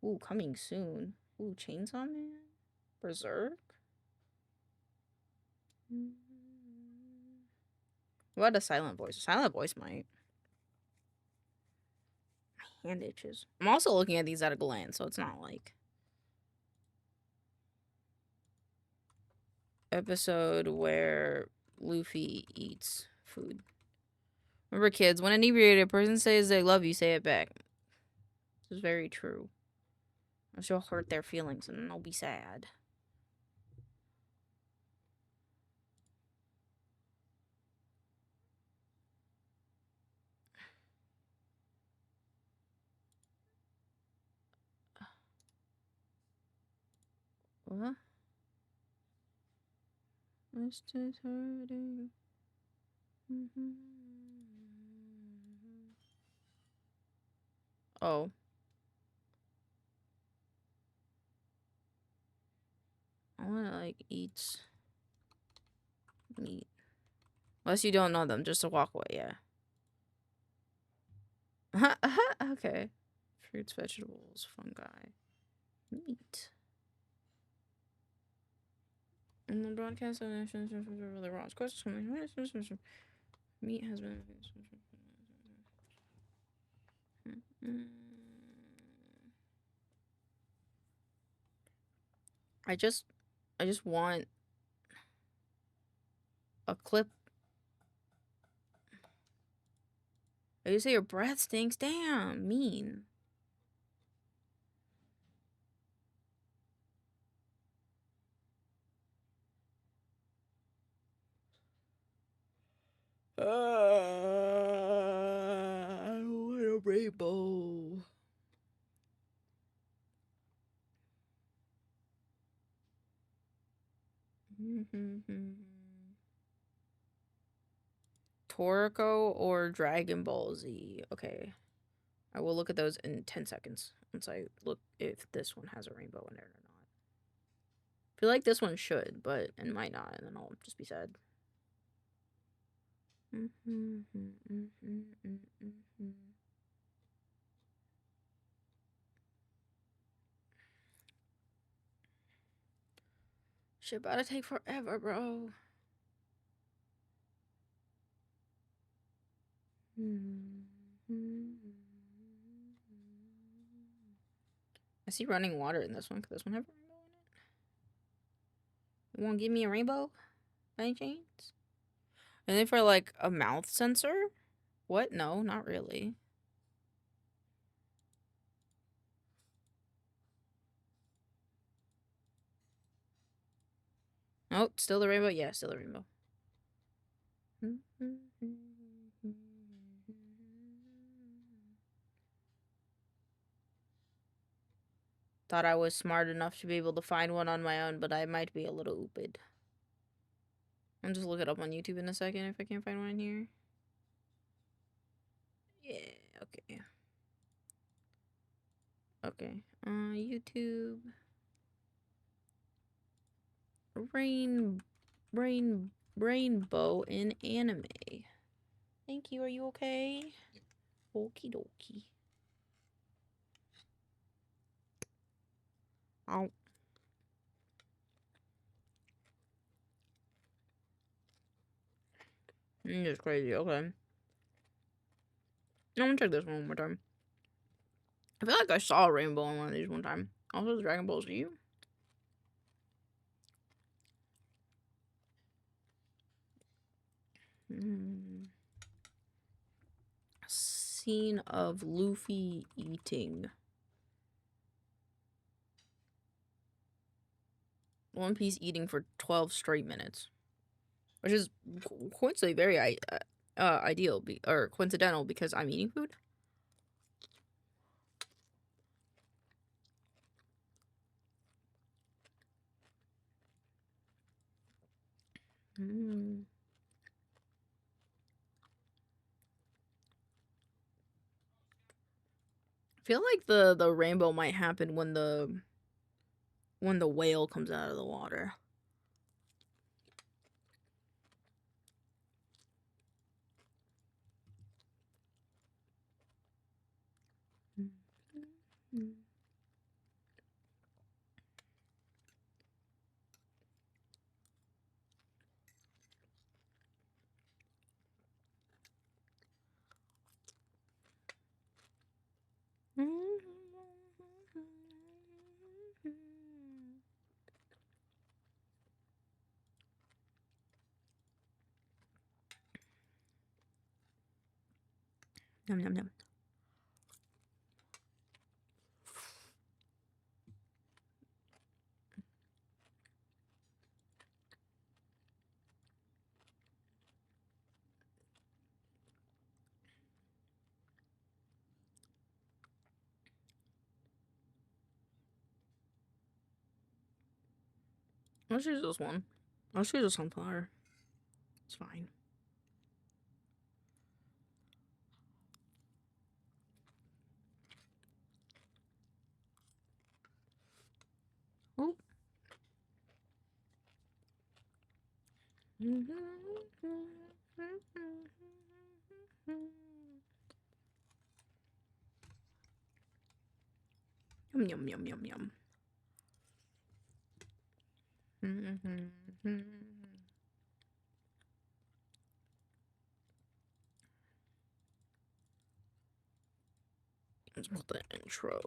Ooh, coming soon. Ooh, Chainsaw Man? Berserk? What about a silent voice? A silent voice might. My hand itches. I'm also looking at these at a glance, so it's not like... Episode where Luffy eats food. Remember, kids, when an inebriated person says they love you, say it back. This is very true. Else you'll hurt their feelings and they'll be sad. What? It's just hurting. Oh. I wanna, like, eat meat. Unless you don't know them, just to walk away, yeah. Okay. Fruits, vegetables, fungi, meat. And the broadcast of the Ross question. Meat has been. I just want a clip. You say your breath stinks. Damn, mean. I want a rainbow. Toriko or Dragon Ball Z? Okay. I will look at those in 10 seconds once I look if this one has a rainbow in it or not. I feel like this one should, but it might not, and then I'll just be sad. Shit about to take forever, bro. I see running water in this one. Could this one have a rainbow in it? You won't give me a rainbow by any chance? And then for like a mouth sensor? What? No, not really. Oh, still the rainbow? Yeah, still the rainbow. Thought I was smart enough to be able to find one on my own, but I might be a little ooped. I'll just look it up on YouTube in a second if I can't find one in here. Yeah, okay. Okay. YouTube. Rainbow in anime. Thank you. Are you okay? Okie dokie. Oh. It's crazy. Okay. I'm gonna check this one more time. I feel like I saw a rainbow on one of these one time. Also, the Dragon Ball Z. Scene of Luffy eating. One Piece eating for 12 straight minutes. Which is coincidentally very ideal, or coincidental, because I'm eating food. I feel like the rainbow might happen when the whale comes out of the water. Yum, yum, yum. Let's use this one. Let's use a sunflower. It's fine. Oh. Yum yum yum yum yum. Let's put the intro.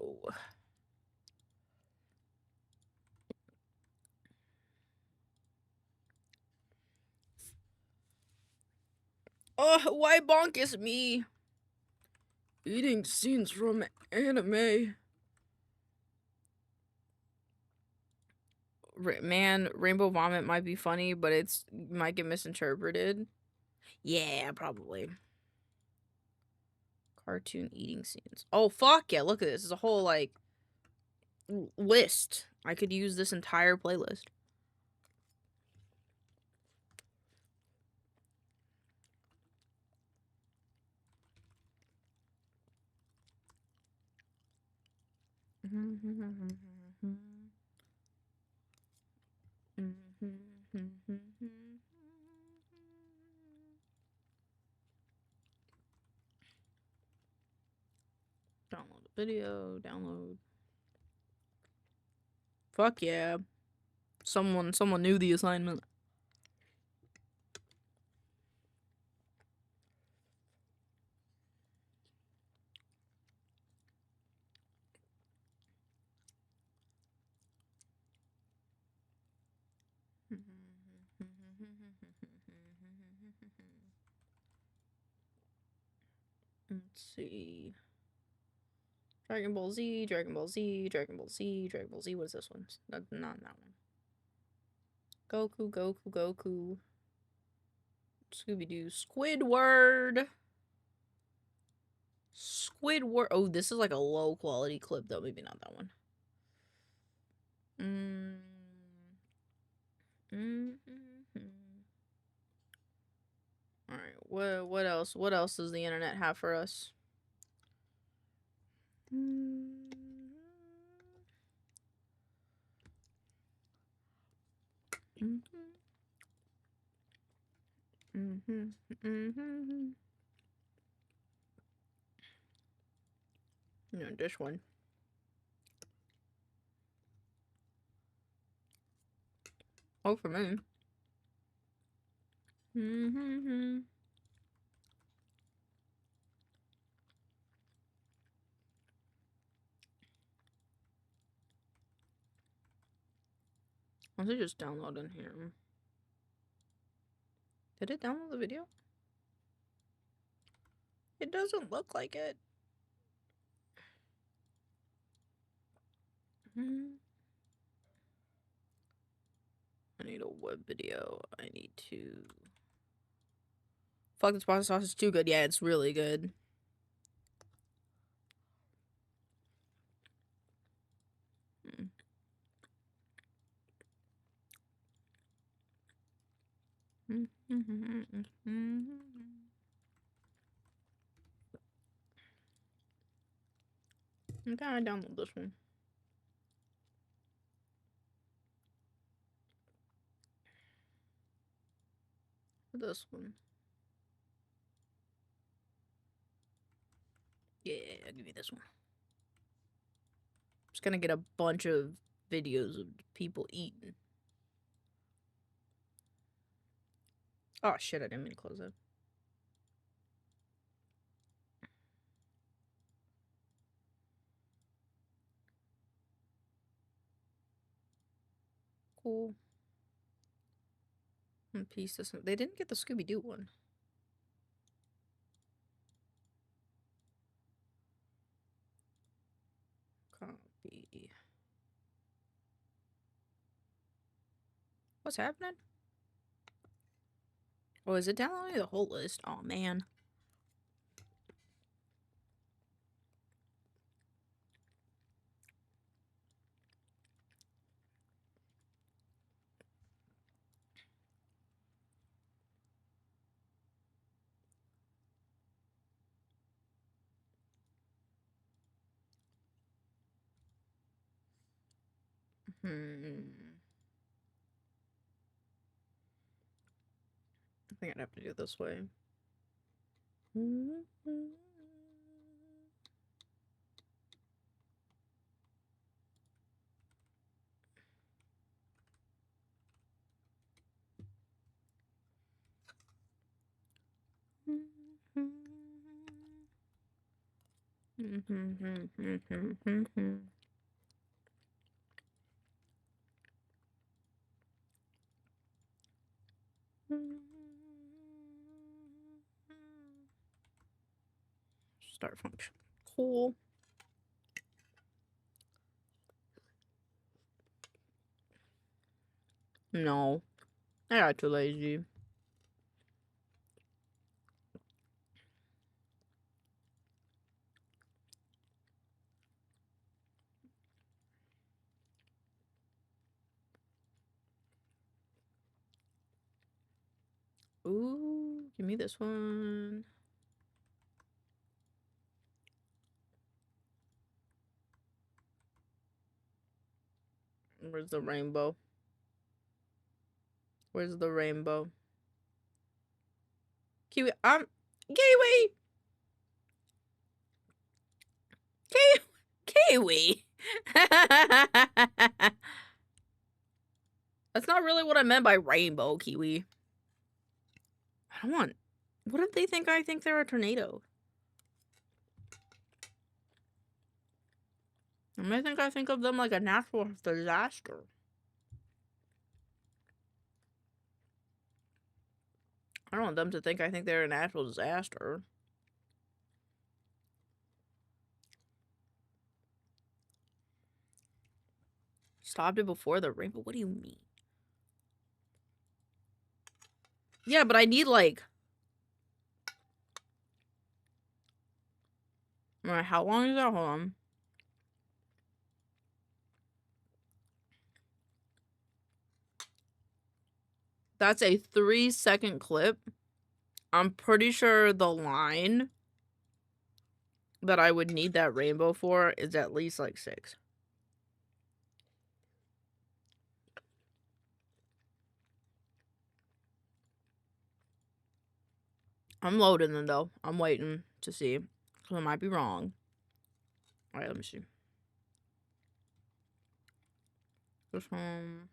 Oh, why bonk is me? Eating scenes from anime. Man, rainbow vomit might be funny, but might get misinterpreted. Yeah, probably. Cartoon eating scenes. Oh, fuck yeah, look at this. There's a whole, like, list. I could use this entire playlist. Download the video, download. Fuck yeah. Someone knew the assignment. Let's see. Dragon Ball Z, Dragon Ball Z, Dragon Ball Z, Dragon Ball Z. What is this one? Not that one. Goku, Goku, Goku. Scooby-Doo. Squidward. Squidward. Oh, this is like a low quality clip though. Maybe not that one. Alright, what else? What else does the internet have for us? No, this one. Oh, for me. Once I just download in here. Did it download the video? It doesn't look like it. I need a web video. I need to... Fuck, this pasta sauce is too good. Yeah, it's really good. Okay, I download this one. This one. Yeah, give me this one. Just gonna get a bunch of videos of people eating. Oh shit, I didn't mean to close it. Cool. Piece this. They didn't get the Scooby-Doo one. Copy. What's happening? Oh, is it downloading the whole list? Oh man. I think I'd have to do it this way. Start function. Cool. No. I got too lazy. Ooh, give me this one. Where's the rainbow? Where's the rainbow? Kiwi, Kiwi! Kiwi! That's not really what I meant by rainbow, Kiwi. I don't want... What if they think I think they're a tornado? I think of them like a natural disaster. I don't want them to think I think they're a natural disaster. Stopped it before the rainbow? What do you mean? Yeah, but I need like... Alright, how long is that? Hold on. That's a 3-second clip. I'm pretty sure the line that I would need that rainbow for is at least like 6. I'm loading them though. I'm waiting to see. Because I might be wrong. Alright, let me see. This one.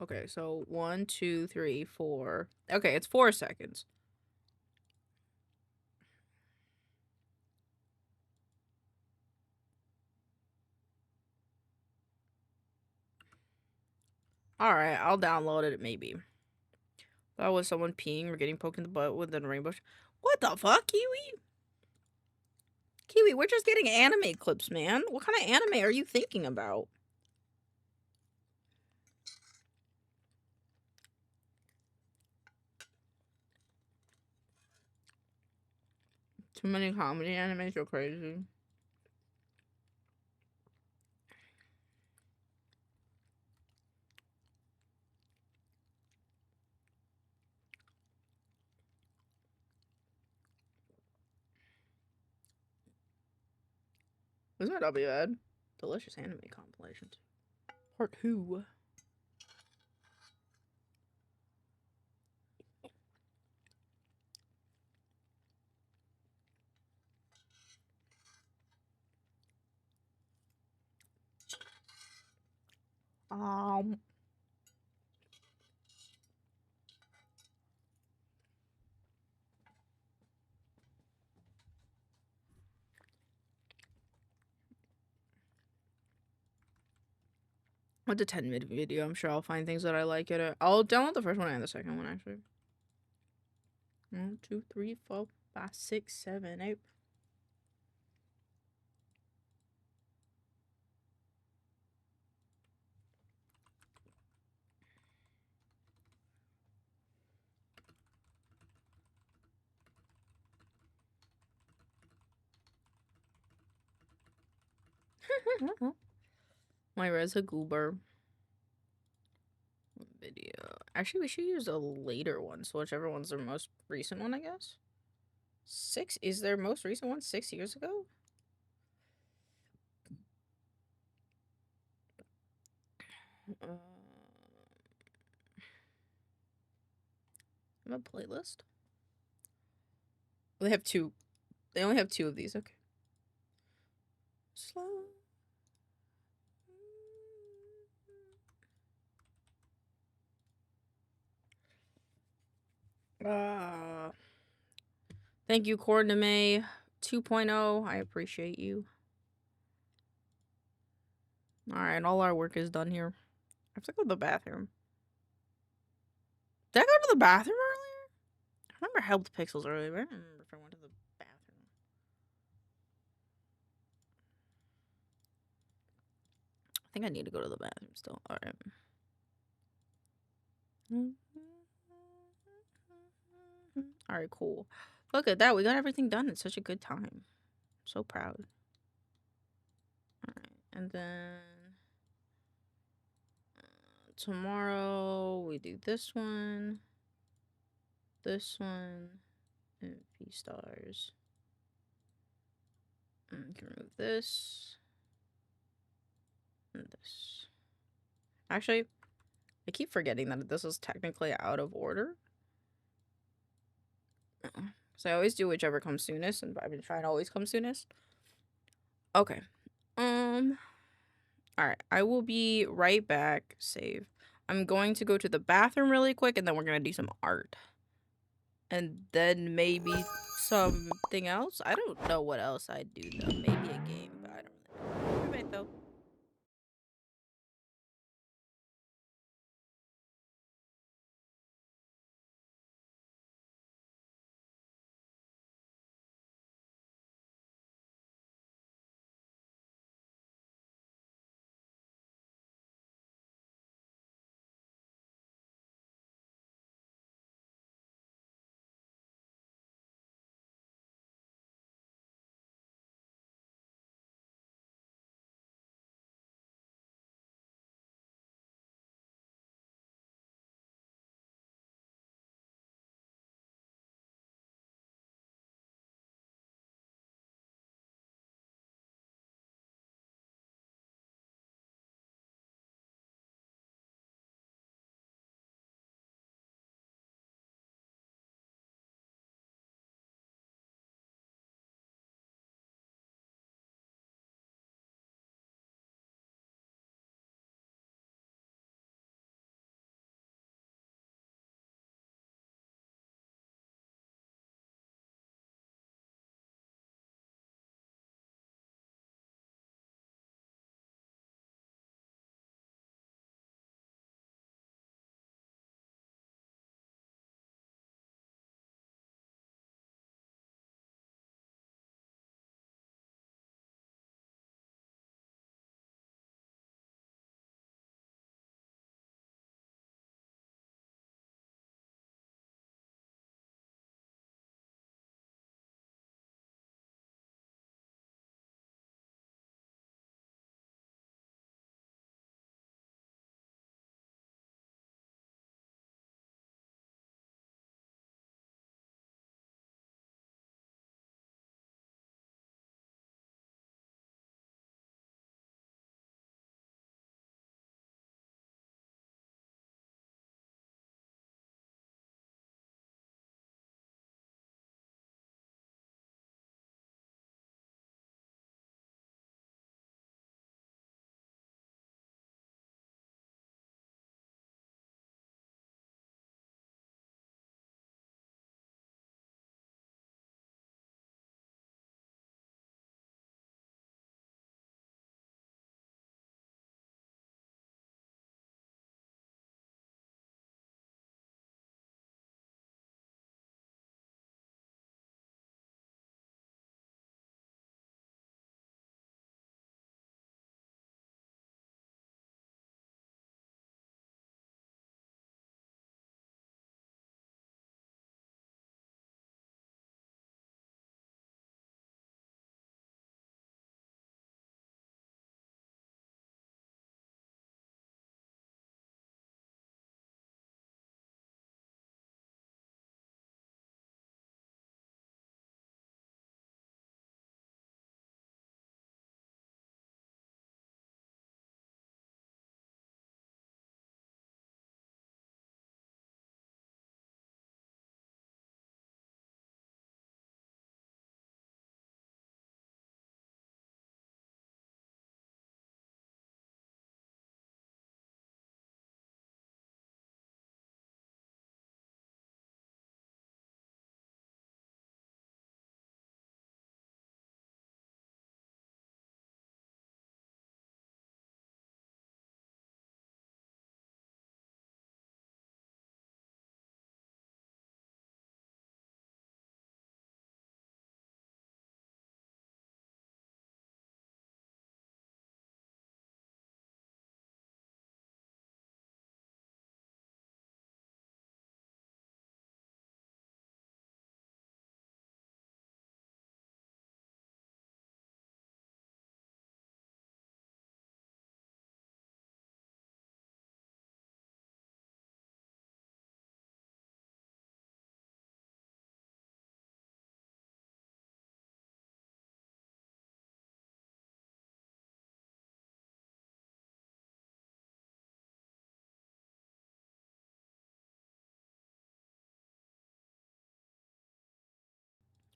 Okay, so 1, 2, 3, 4. Okay, it's 4 seconds. Alright, I'll download it maybe. That was someone peeing or getting poked in the butt with a rainbow. What the fuck, Kiwi? Kiwi, we're just getting anime clips, man. What kind of anime are you thinking about? Too many comedy animes, you're crazy. Isn't that bad? Delicious anime compilations. Part 2. What's a 10-minute video? I'm sure I'll find things that I like in it. I'll download the first one and the second one, actually. 1, 2, 3, 4, 5, 6, 7, 8. My res a Goober video. Actually, we should use a later one, so whichever one's their most recent one, I guess. 6 is their most recent one 6 years ago? I have a playlist. They have 2. They only have 2 of these. Okay. Slow. Thank you, Coordiname 2.0. I appreciate you. Alright, all our work is done here. I have to go to the bathroom. Did I go to the bathroom earlier? I remember I helped Pixels earlier, but I don't remember if I went to the bathroom. I think I need to go to the bathroom still. Alright. Alright, cool. Look at that. We got everything done in such a good time. I'm so proud. Alright, and then tomorrow we do this one, and P stars. And we can remove this and this. Actually, I keep forgetting that this is technically out of order. So I always do whichever comes soonest, and I've been trying to always come soonest. Okay. Alright, I will be right back. Save. I'm going to go to the bathroom really quick, and then we're gonna do some art. And then maybe something else? I don't know what else I'd do, though. Maybe a game, but I don't really know. Be right, though.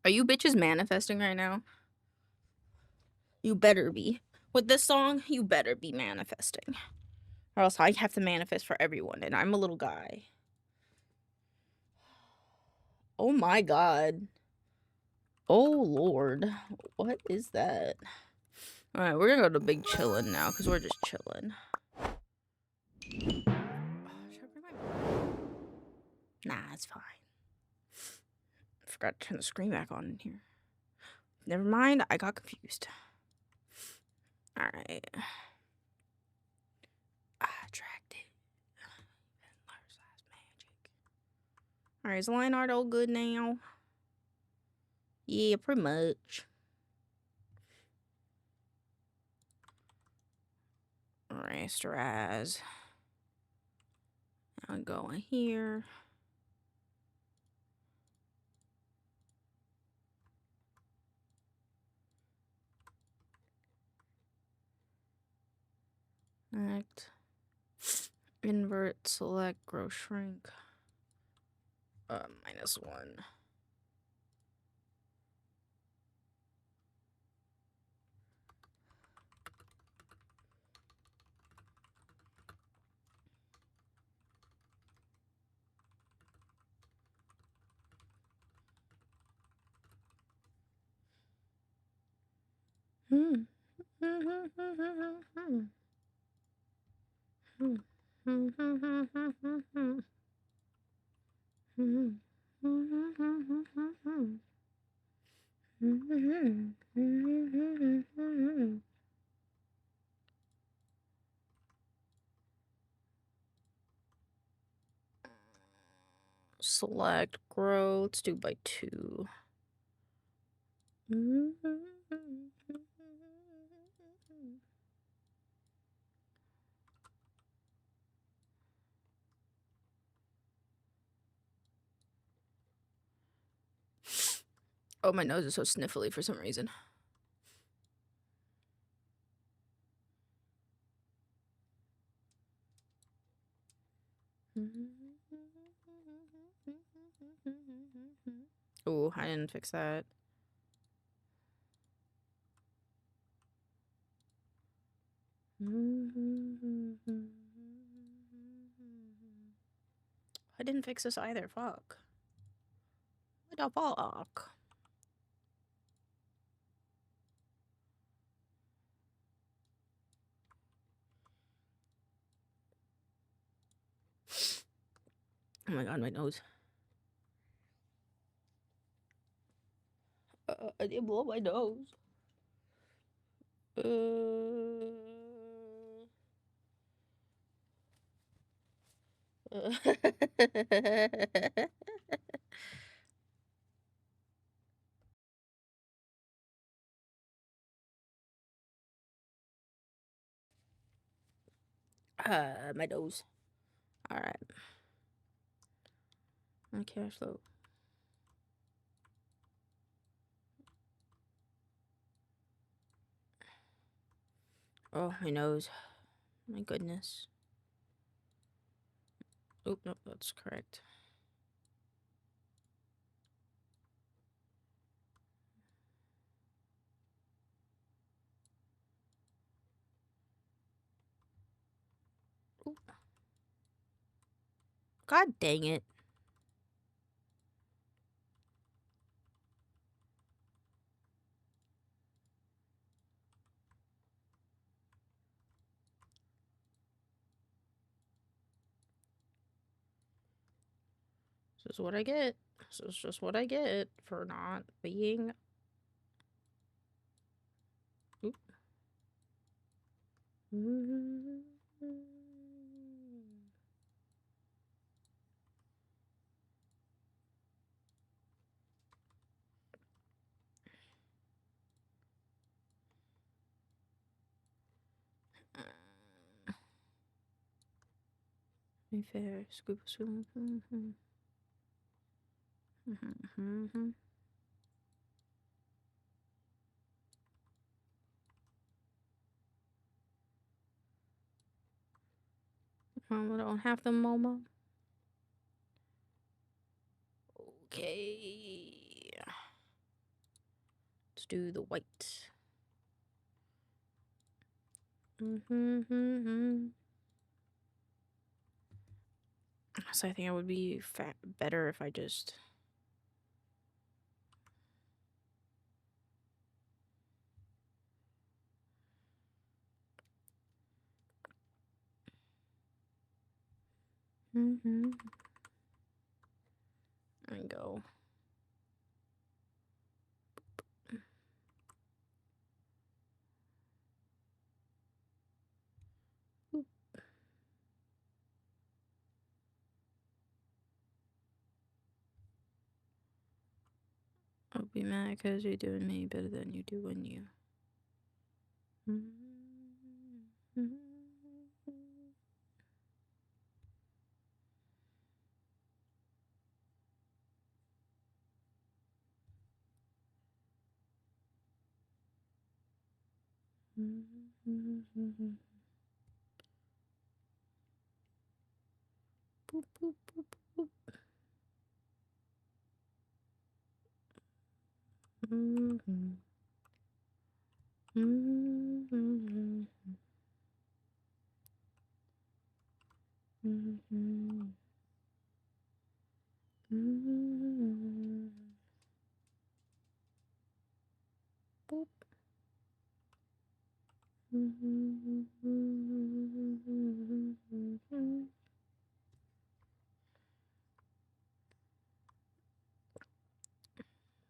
Are you bitches manifesting right now? You better be. With this song, you better be manifesting. Or else I have to manifest for everyone, and I'm a little guy. Oh my god. Oh lord. What is that? Alright, we're gonna go to big chillin' now, because we're just chillin'. Nah, it's fine. I forgot to turn the screen back on in here. Never mind, I got confused. Alright. Attracted. Magic. Alright, is the line art all good now? Yeah, pretty much. Rasterize. I'll go in here. Act. Invert, select, grow, shrink. -1. Select, grow. Let's do by 2. Oh, my nose is so sniffly for some reason. Oh, I didn't fix that. I didn't fix this either. Fuck. What the fuck? Oh my god, my nose. I did blow my nose. My nose. Alright. Okay, slow. Oh, my nose. My goodness. Oh, nope, that's correct. Ooh. God dang it. This is what I get. This is just what I get for not being... Oop. Fair, scoop, scoop. I don't have the Momo. Okay. Let's do the white. So I think it would be better if I just... And go. I'll be mad because you're doing me better than you do when you. Boop, boop, boop, boop. Boop.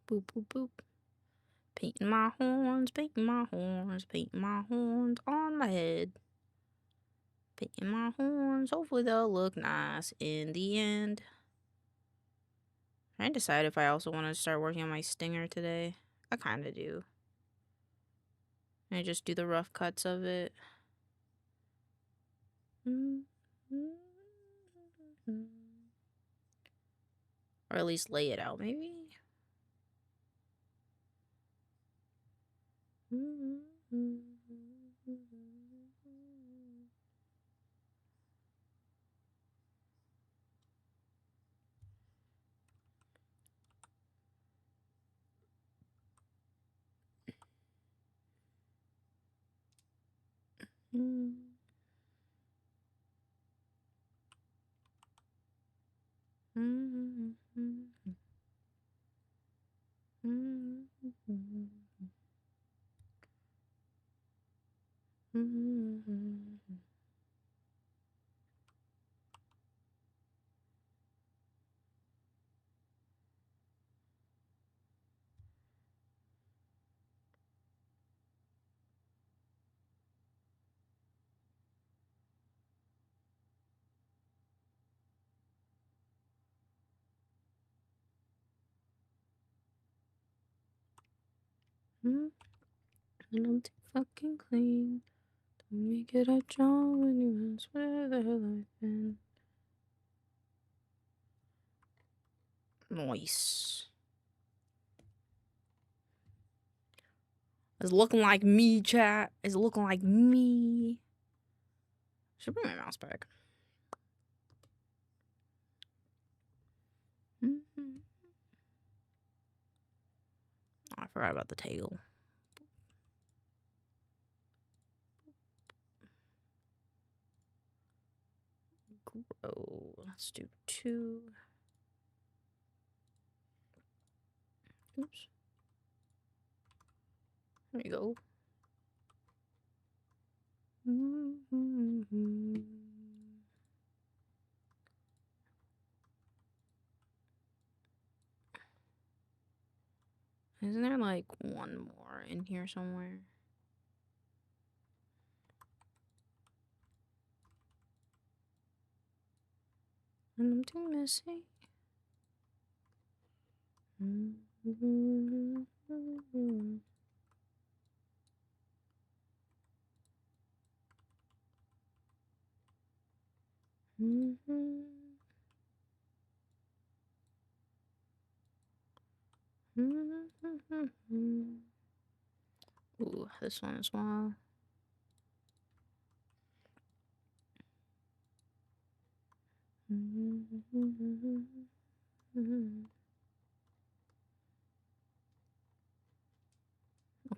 Boop, boop, boop. Painting my horns, painting my horns, painting my horns on my head. Painting my horns, hopefully they'll look nice in the end. I decide if I also want to start working on my stinger today. I kind of do. And I just do the rough cuts of it. Or at least lay it out, maybe. And I'm too fucking clean. Don't make it a job when you ask where the hell I've been. Nice. It's looking like me, chat. It's looking like me. Should bring my mouse back. Oh, I forgot about the tail. Grow. Let's do 2. Oops. There you go. Isn't there like one more in here somewhere? And I'm too messy. Ooh, this one as well.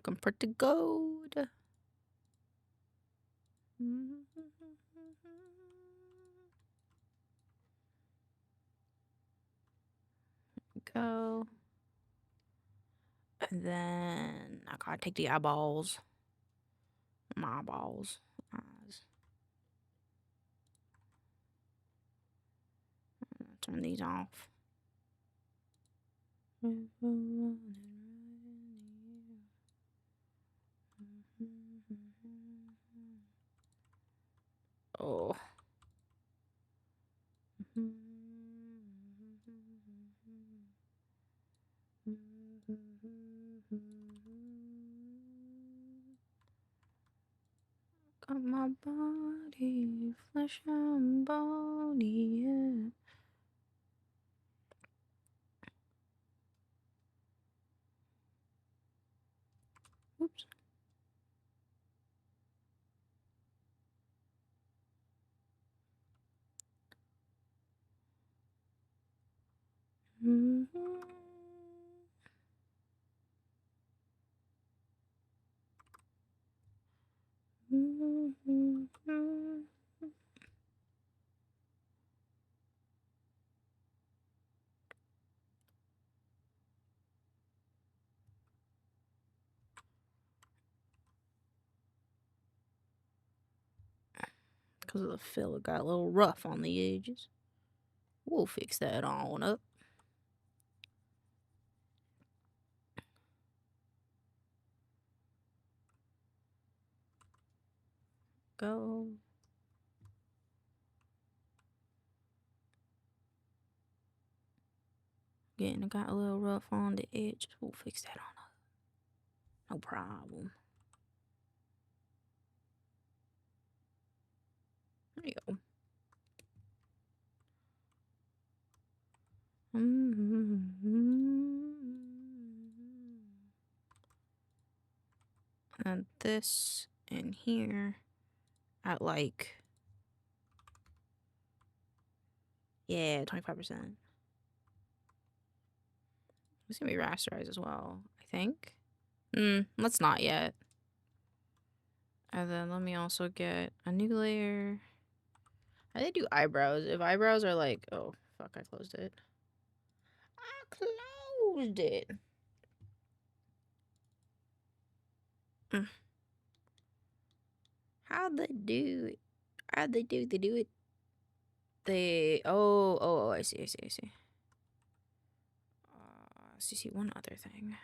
looking pretty good. Go. And then I gotta take the eyeballs. My eyeballs. Eyes. Turn these off. Oh. Got my body, flesh and body, yeah. Oops. Because of the fill, it got a little rough on the edges. We'll fix that on up. Go. Again, it got a little rough on the edges. We'll fix that on up. No problem. There you go. And this in here at like, yeah, 25%. It's gonna be rasterized as well, I think. Let's not yet. And then let me also get a new layer. I did do eyebrows. If eyebrows are like, oh, fuck, I closed it. I closed it. How'd they do it? How'd they do it? Oh, I see. See one other thing.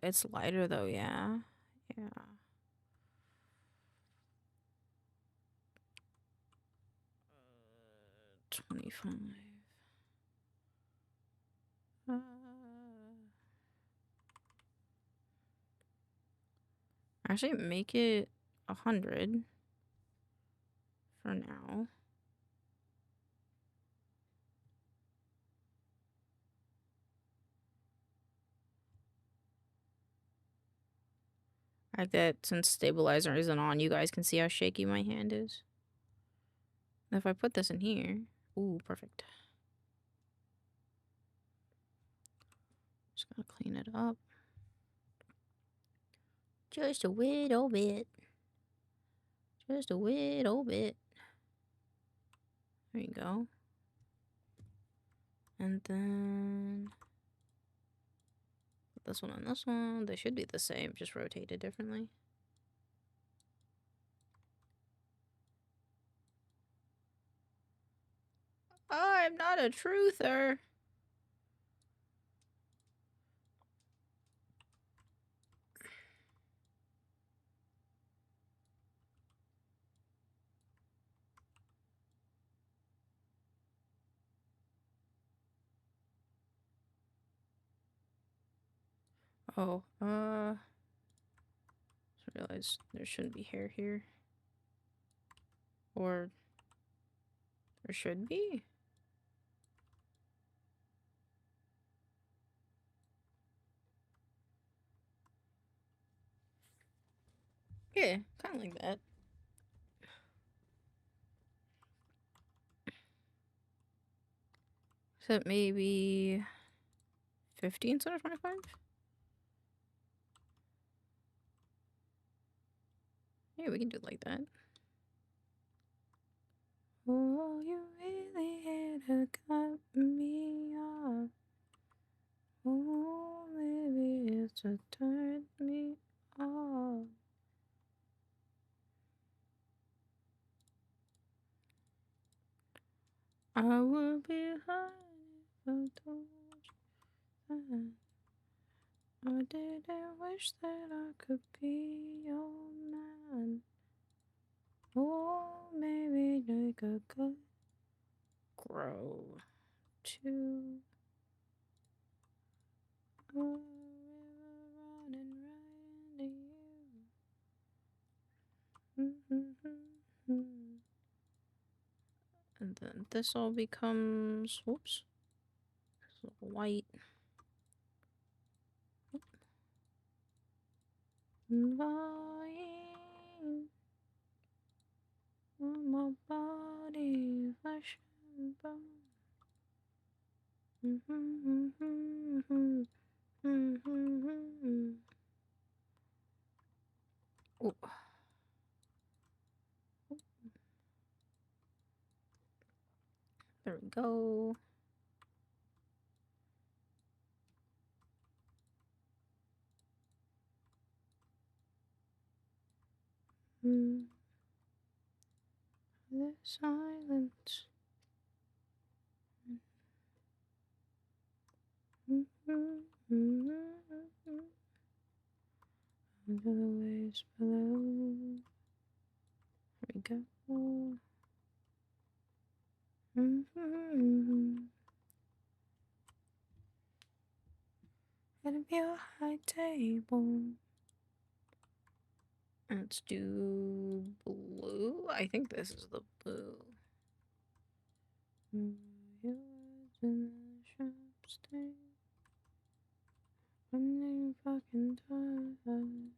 It's lighter though, yeah. Yeah. Uh, 25. Actually, make it 100 for now. I like that since stabilizer isn't on, you guys can see how shaky my hand is. And if I put this in here, ooh, perfect. Just gotta clean it up. Just a little bit. Just a little bit. There you go. And then this one and this one, they should be the same, just rotated differently. I'm not a truther. Oh, just realized there shouldn't be hair here. Or there should be. Yeah, kind of like that. Except maybe 50 instead of 25? Yeah, we can do it like that. Oh, you really had to cut me off. Oh, maybe it's to turn me off. I would be high if I told you that. I didn't wish that I could be your man. Oh, maybe like a good grow to a river running right into you. And then this all becomes, whoops, white. Lying on my body, flesh and bone. Oh. There we go. The silence. Under the waves below. There we go. Gotta be a high table. Let's do blue. I think this is the blue. Your words in the sharp stain. I'm fucking tired.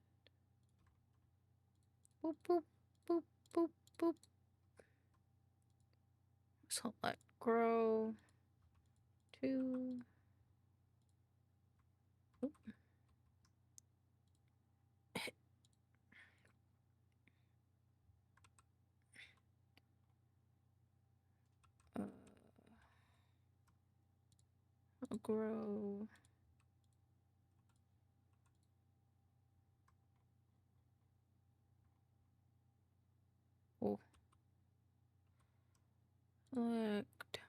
Boop, boop, boop, boop, boop. So let grow to. Oop. I'll grow. Oh. Select.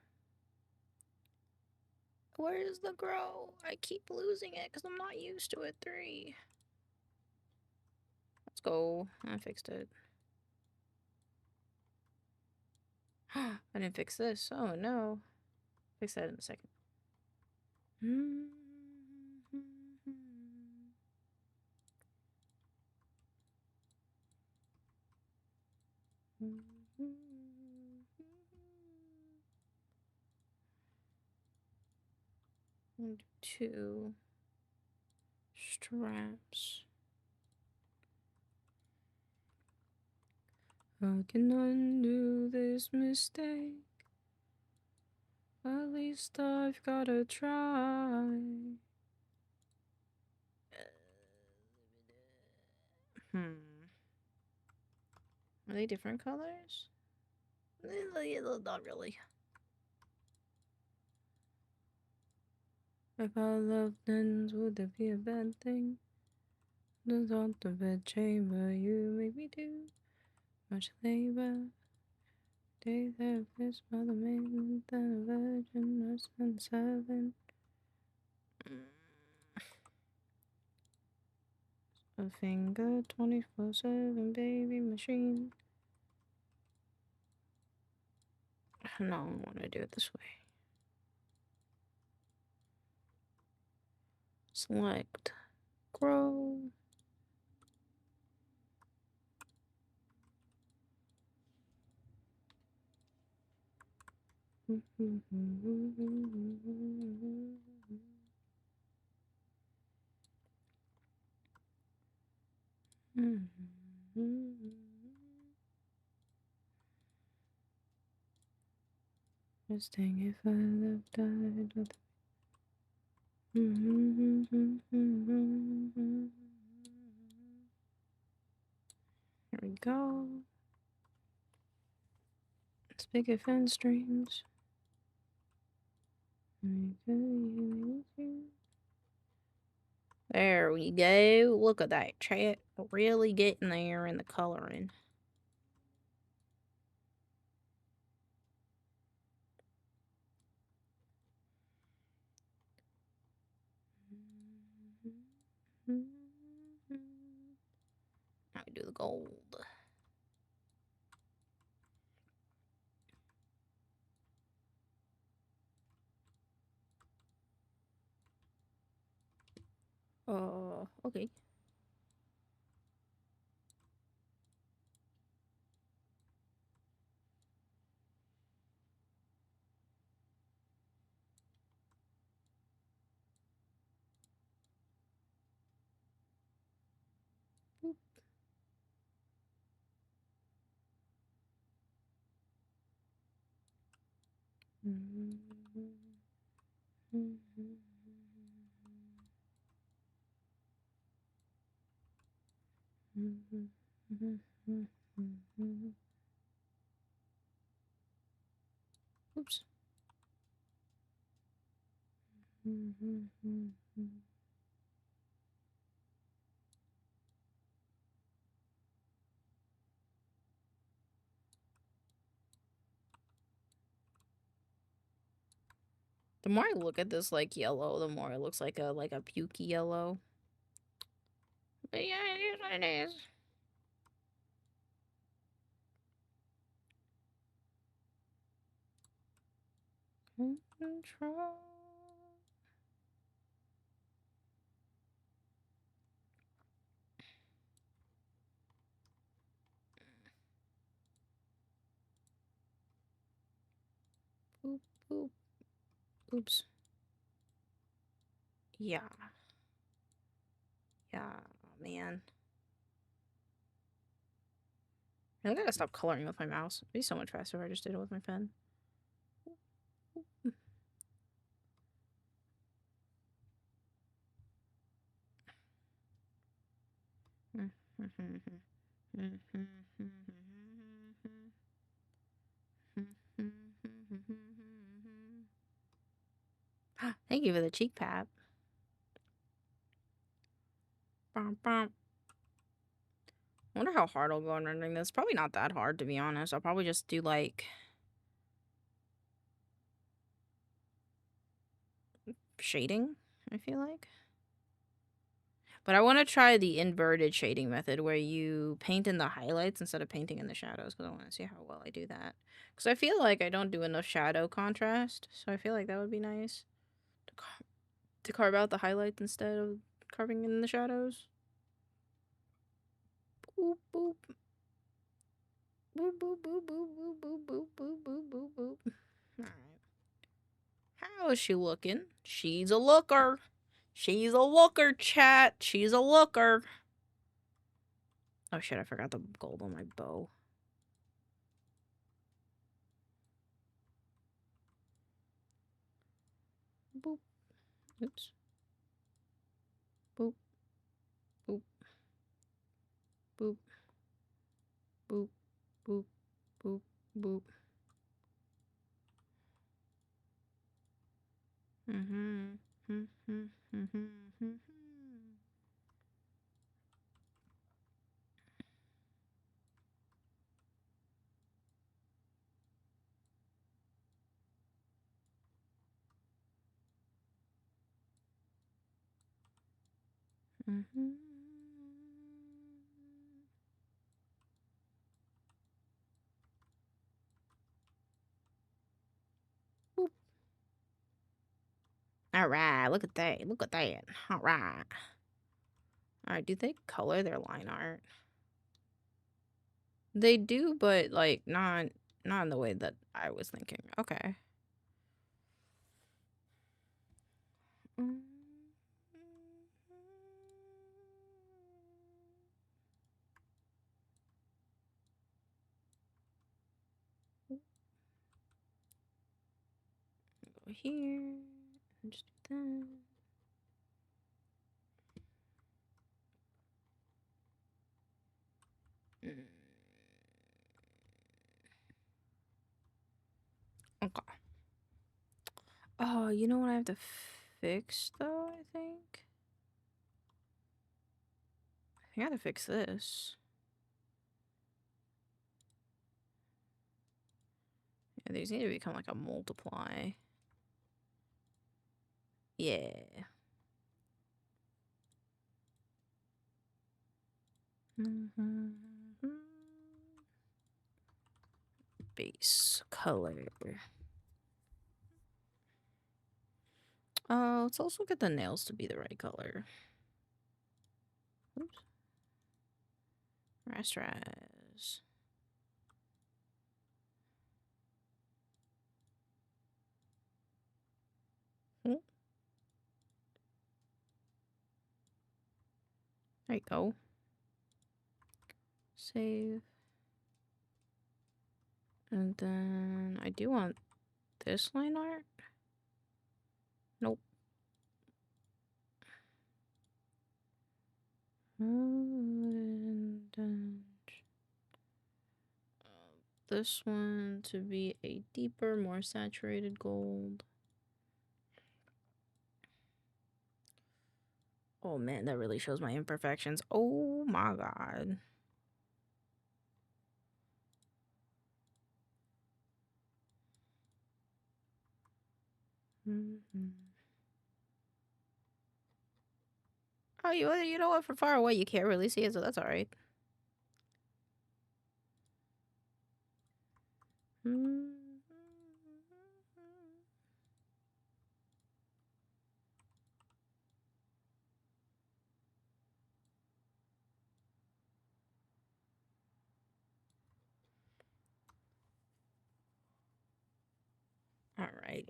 Where's the grow? I keep losing it because I'm not used to it. 3. Let's go. I fixed it. I didn't fix this. Oh no. Fix that in a second. And 2 straps. I can undo this mistake. At least I've gotta try. Are they different colors? Not really. If our love ends, would it be a bad thing? The thought of bed chamber, you make me do much labor. Day therapist, mother maiden, then a virgin, nurse and servant. A finger, 24/7 baby machine. No, I want to do it this way. Select, grow. Just dang if I left died with. Here we go. Speak of fan streams. There we go. Look at that chat. Really getting there in the coloring. Now we do the gold. Okay. Oops. The more I look at this like yellow, the more it looks like a pukey yellow. But yeah, it is what it is. Control. Boop, boop. Oops. Yeah. Yeah, man. I gotta stop coloring with my mouse. It'd be so much faster if I just did it with my pen. Thank you for the cheek pat. I wonder how hard I'll go on rendering this. Probably not that hard, to be honest. I'll probably just do like shading, I feel like. But I want to try the inverted shading method where you paint in the highlights instead of painting in the shadows, because I want to see how well I do that. Because I feel like I don't do enough shadow contrast, so I feel like that would be nice to carve out the highlights instead of carving in the shadows. Boop, boop. Boop, boop, boop, boop, boop, boop, boop, boop, boop, boop, boop. Alright. How is she looking? She's a looker. She's a looker, chat. She's a looker. Oh shit, I forgot the gold on my bow. Boop. Oops. Boop. Boop. Boop. Boop. Boop. Boop. Boop. Boop. Alright, look at that. Look at that. Alright. Alright, do they color their line art? They do, but like not in the way that I was thinking. Okay. here. And just do that. Okay. Oh, you know what I have to fix though, I think? I gotta fix this. Yeah, these need to become like a multiply. Yeah. Base color. Oh, let's also get the nails to be the right color. Oops. Rasterize. Oh. There you go. Save. And then I do want this line art. Nope. And then this one to be a deeper, more saturated gold. Oh man, that really shows my imperfections. Oh my god. Oh, you know what? From far away, you can't really see it, so that's all right. All right.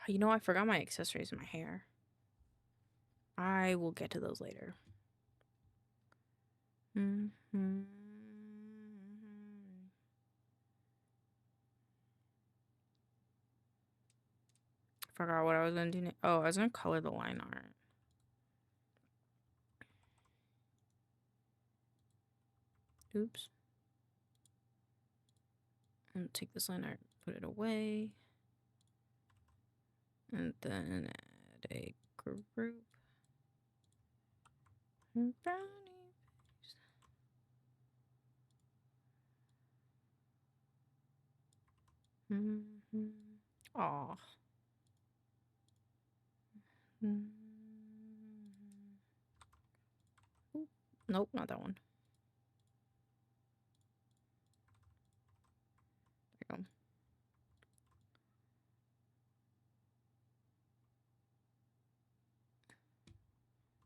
You know, I forgot my accessories in my hair. I will get to those later. Forgot what I was gonna do. Oh, I was gonna color the line art. Oops. And take this line art, put it away. And then add a group. Brownie face. Aw. Nope, not that one. There you go.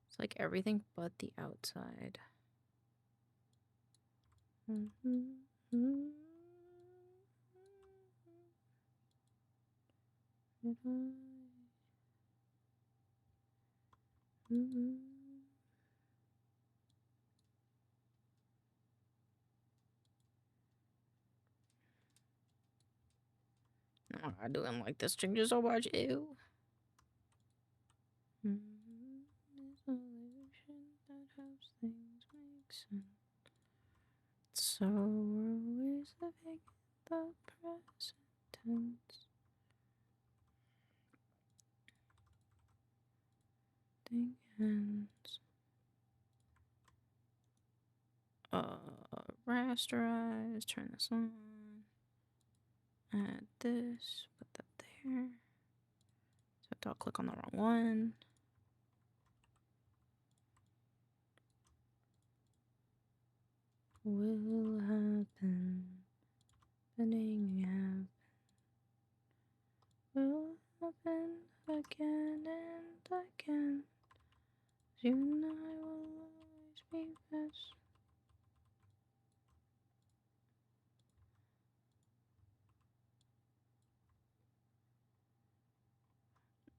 It's like everything but the outside. Oh, I don't like this changes so much. Ew. That helps things make sense. So we're always living the present tense. Thing ends. Rasterize, turn this on. Add this, put that there. So I'll click on the wrong one. Will happen. Happening happen. Will happen again and again. You and I will always be best.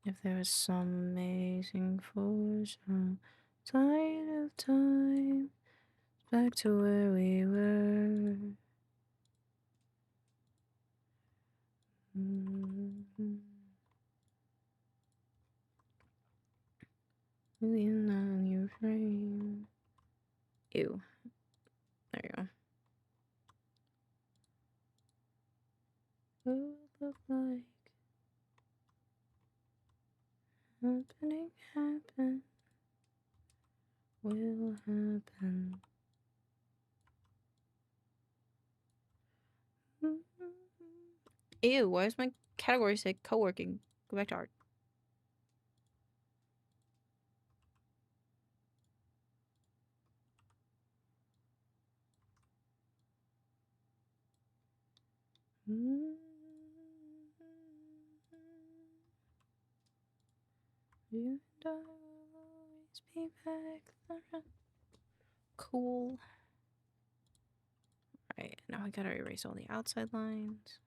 If there was some amazing force outside of time, Back to where we were. Moving on your frame. Ew. There you go. What would it look like? Happening, happen. Will happen. Ew, why does my category say coworking? Go back to art. You and I will always be back there. Cool. Alright, now I gotta erase all the outside lines.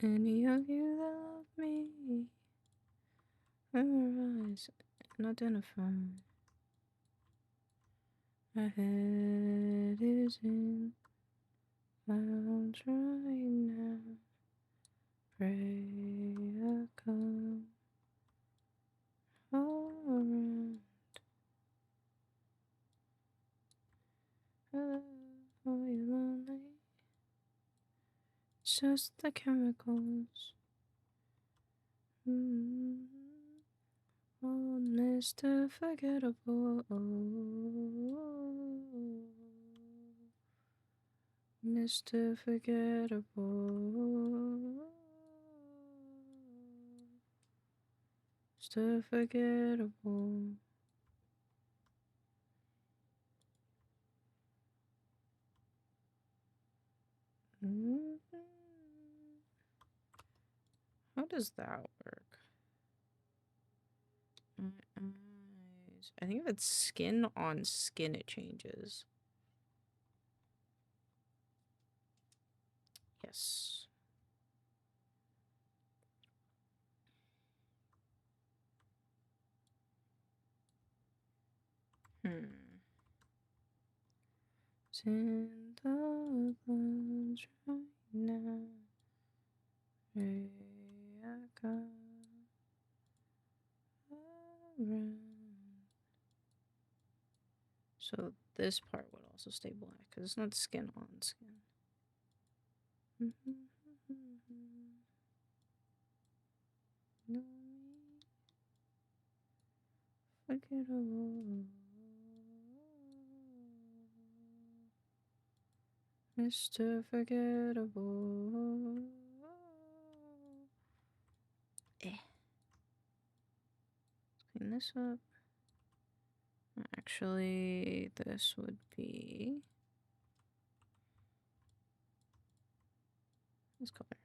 Any of you that love me, memorize and identify. My head is in clouds right now. Pray I come all around. Hello, are you lonely? It's just the chemicals. Oh, Mr. Forgettable. Mr. Forgettable. Mr. Forgettable. How does that work? My eyes. I think if it's skin on skin, it changes. Yes. In the clouds right now. Hey, I got around. So this part would also stay black because it's not skin on skin. No, forgettable. Mr. Forgettable. Clean this up. Actually, this would be this color.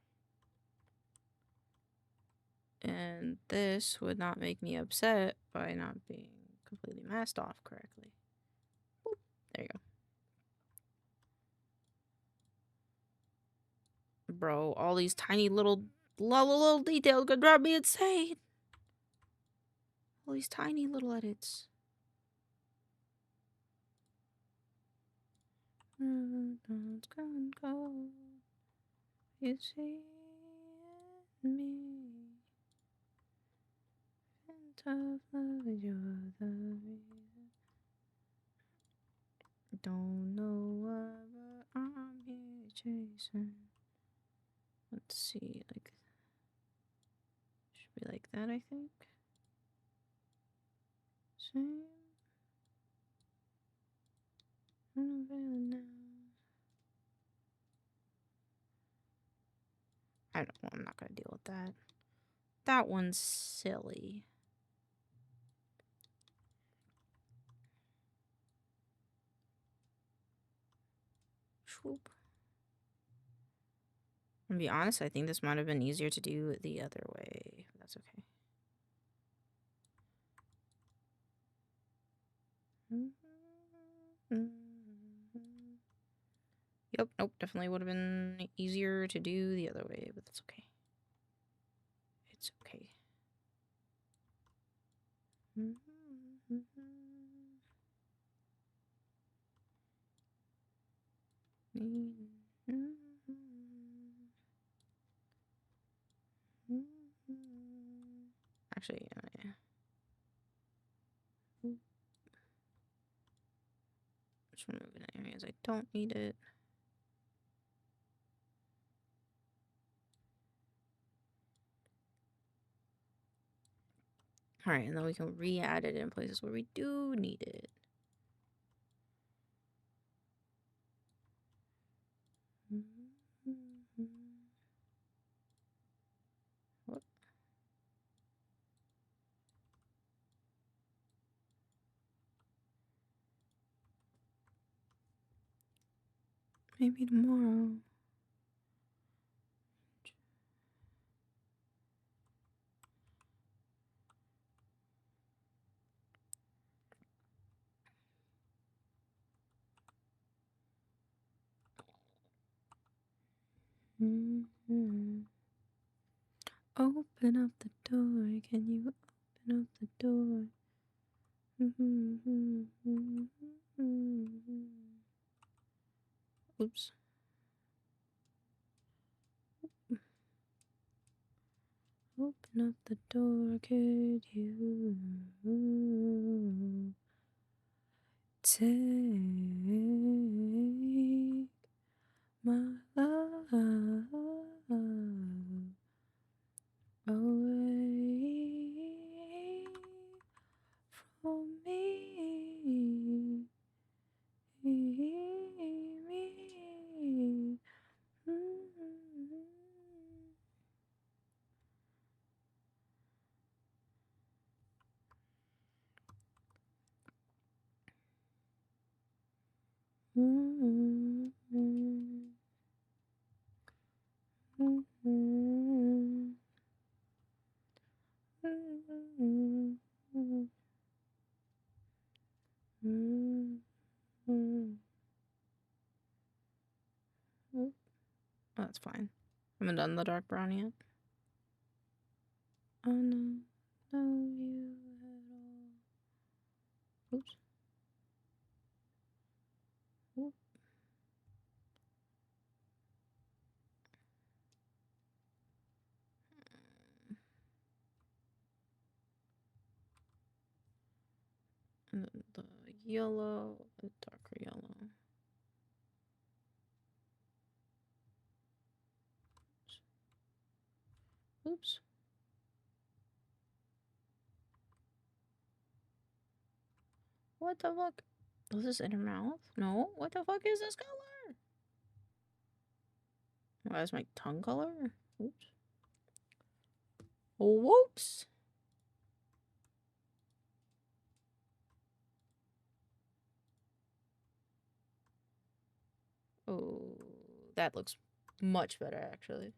And this would not make me upset by not being completely masked off correctly. Boop. There you go. Bro, all these tiny little details could drive me insane. All these tiny little edits. It's gonna go. You see me. And tough love, you're the reason. Don't know why, but I'm here chasing. Let's see, like, should be like that, I think. Same. I'm feeling now. I don't know, I'm not gonna deal with that. That one's silly. Swoop. To be honest, I think this might have been easier to do the other way. That's okay. Yep, nope, definitely would have been easier to do the other way, but that's okay. It's okay. Actually, yeah. Just remove it in areas I don't need it. All right, and then we can re-add it in places where we do need it. What? Maybe tomorrow. Open up the door. Can you open up the door? Oops. Open up the door. Could you take my love away from me? Oh, that's fine. I haven't done the dark brown yet. Oh no, no you at all. Oops. Oop. And then the yellow, the darker yellow. Oops. What the fuck? Was this in her mouth? No. What the fuck is this color? Why is my tongue color? Oops. Whoops. Oh, that looks much better, actually.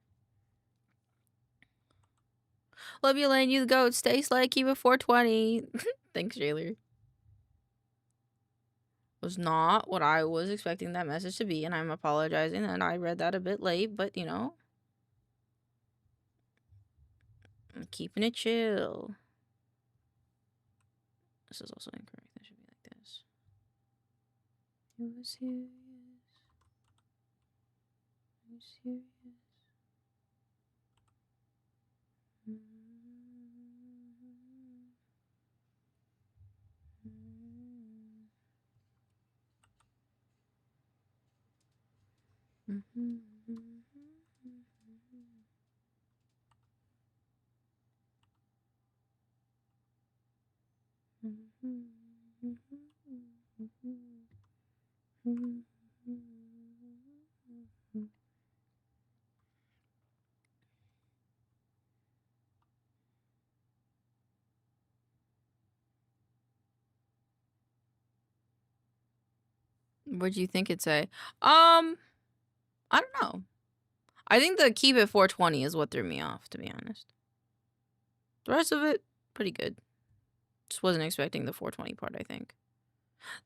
Love you, Lane. You the goat. Stay slay. Keep it 420. Thanks, Jailer. Was not what I was expecting that message to be, and I'm apologizing that I read that a bit late, but you know, I'm keeping it chill. This is also incorrect. That should be like this. You were serious. Are you serious? What'd you think it'd say? I don't know. I think the keep it 420 is what threw me off, to be honest. The rest of it, pretty good. Just wasn't expecting the 420 part, I think.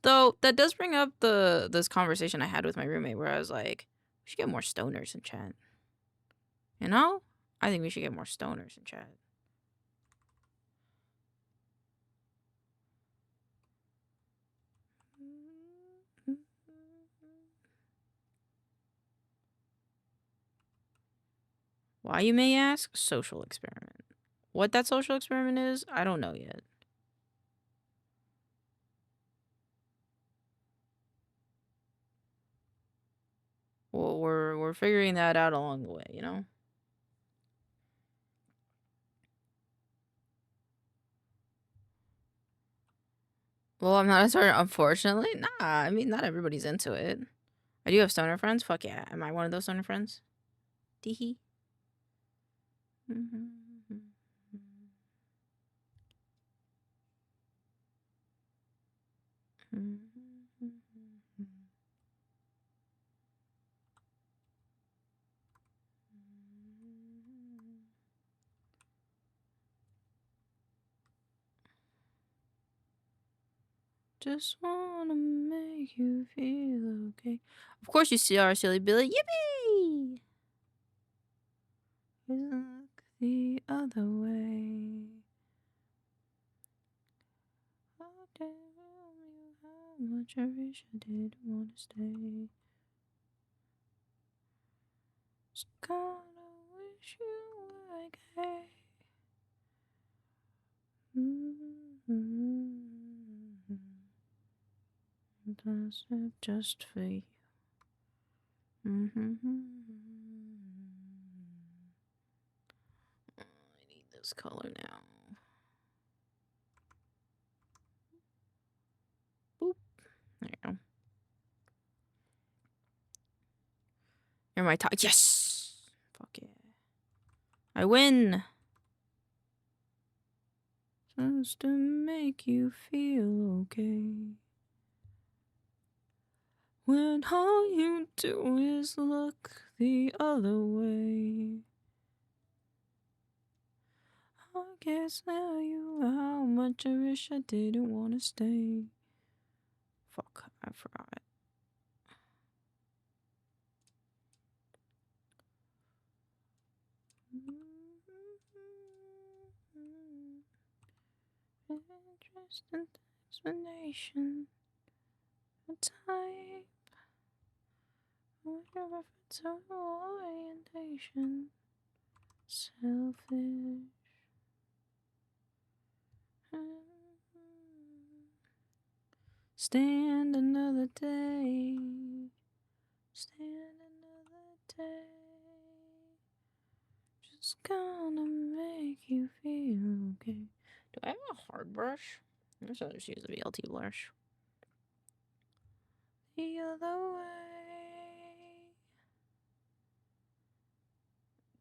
Though, that does bring up this conversation I had with my roommate where I was like, we should get more stoners in chat. You know? I think we should get more stoners in chat. Why, you may ask? Social experiment. What that social experiment is, I don't know yet. Well, we're figuring that out along the way, you know? Well, I'm not a stoner, unfortunately. Nah, I mean, not everybody's into it. I do have stoner friends. Fuck yeah. Am I one of those stoner friends? Teehee. Just wanna make you feel okay. Of course you see our silly Billy. Yippee! Look the other way. How tell you how much I wish I didn't wanna stay. Just kinda wish you were like hey. Does it just for you? I need this color now. Boop. There you go. You're my top. Yes! Fuck yeah. I win! Just to make you feel okay. When all you do is look the other way. I guess now you how much I wish I didn't want to stay. Fuck, I forgot. Interesting explanation. A type. Whatever it's orientation. Selfish. Stand another day. Stand another day. Just gonna make you feel okay. Do I have a hard brush? I guess I'll just use a VLT brush. The other way.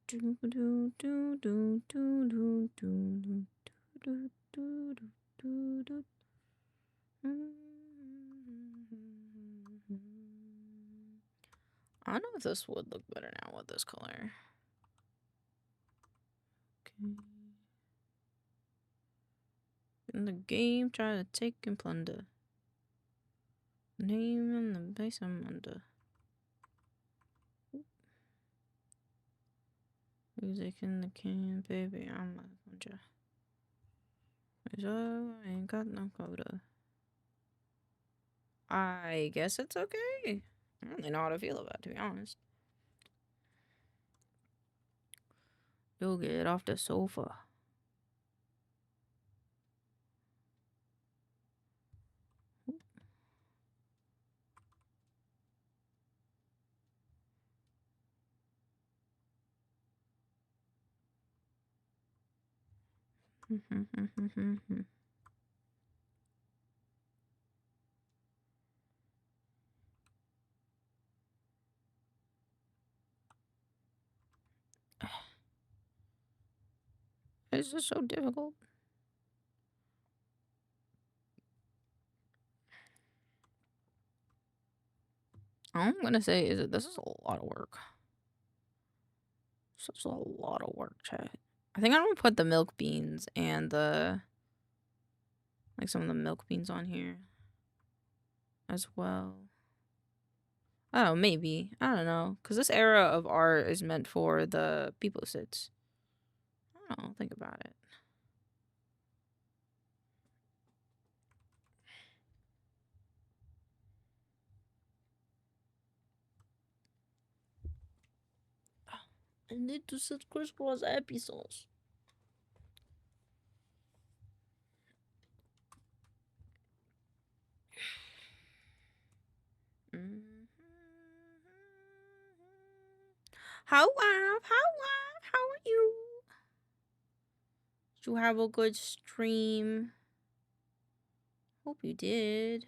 Do do do do do do do do do do do. I don't know if this would look better now with this color. Okay. In the game, try to take and plunder. Name in the base I'm under. Music in the can, baby, I'm a hunter. I ain't got no quota. I guess it's okay. I don't really know how to feel about it, to be honest. You'll get off the sofa. It's just so difficult. All I'm gonna say is that this is a lot of work. Such a lot of work, chat. I think I'm gonna put the milk beans and the like some of the milk beans on here as well. Oh, maybe. I don't know. Because this era of art is meant for the people sits. I don't know. Think about it. I need to set crisscross applesauce. How are you? Did you have a good stream? Hope you did.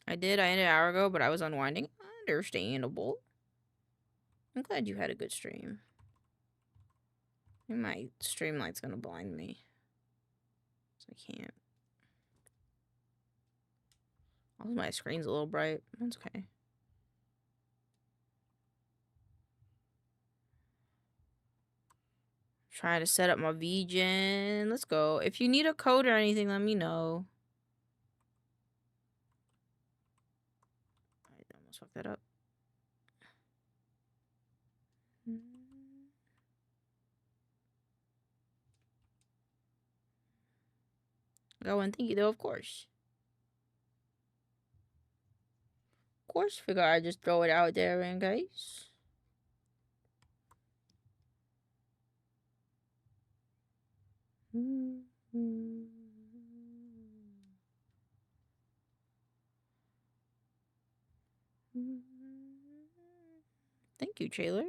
I did. I ended an hour ago, but I was unwinding. Understandable. I'm glad you had a good stream. My stream light's gonna blind me. So I can't. Also, my screen's a little bright. That's okay. Trying to set up my VGen. Let's go. If you need a code or anything, let me know. I almost fucked that up. Go and thank you though, of course. Of course, figure I just throw it out there in case. Thank you, Trailer.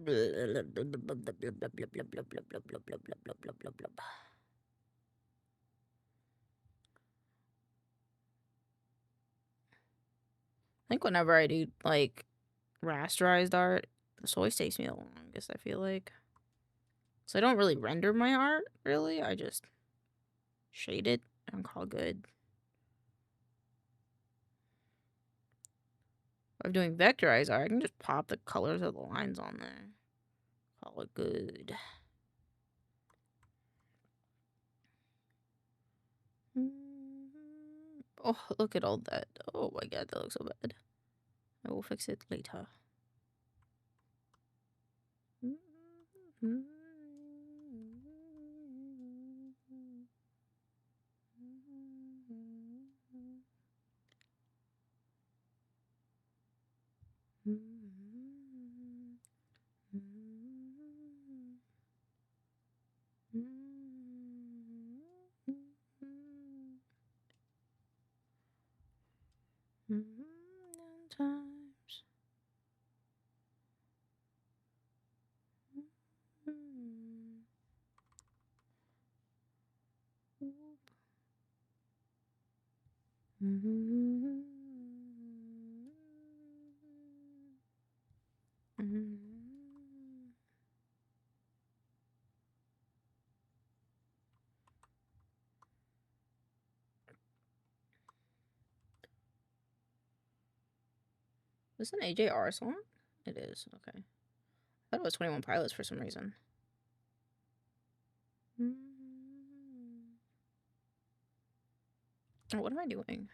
I think whenever I do like rasterized art, this always takes me the longest, I feel like. So I don't really render my art, really. I just shade it and call good. If I'm doing vectorized art, I can just pop the colors of the lines on there. Call it good. Oh, look at all that. Oh my god, that looks so bad. I will fix it later. Times. Is this an AJR song? It is, okay. I thought it was 21 Pilots for some reason. Oh, what am I doing?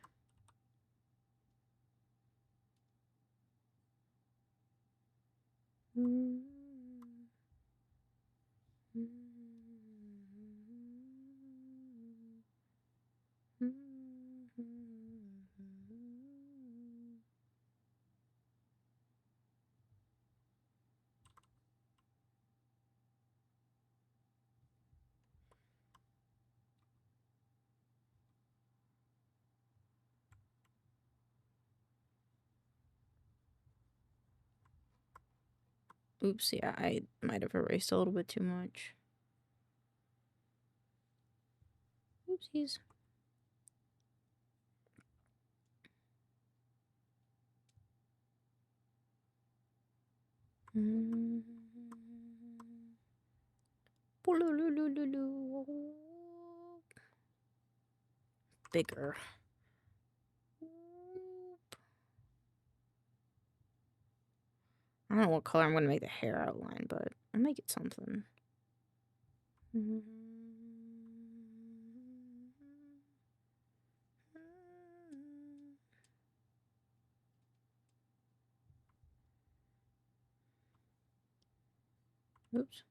Oops, yeah, I might have erased a little bit too much. Oopsies. Mm-hmm. bigger. I don't know what color I'm going to make the hair outline, but I'll make it something. Oops.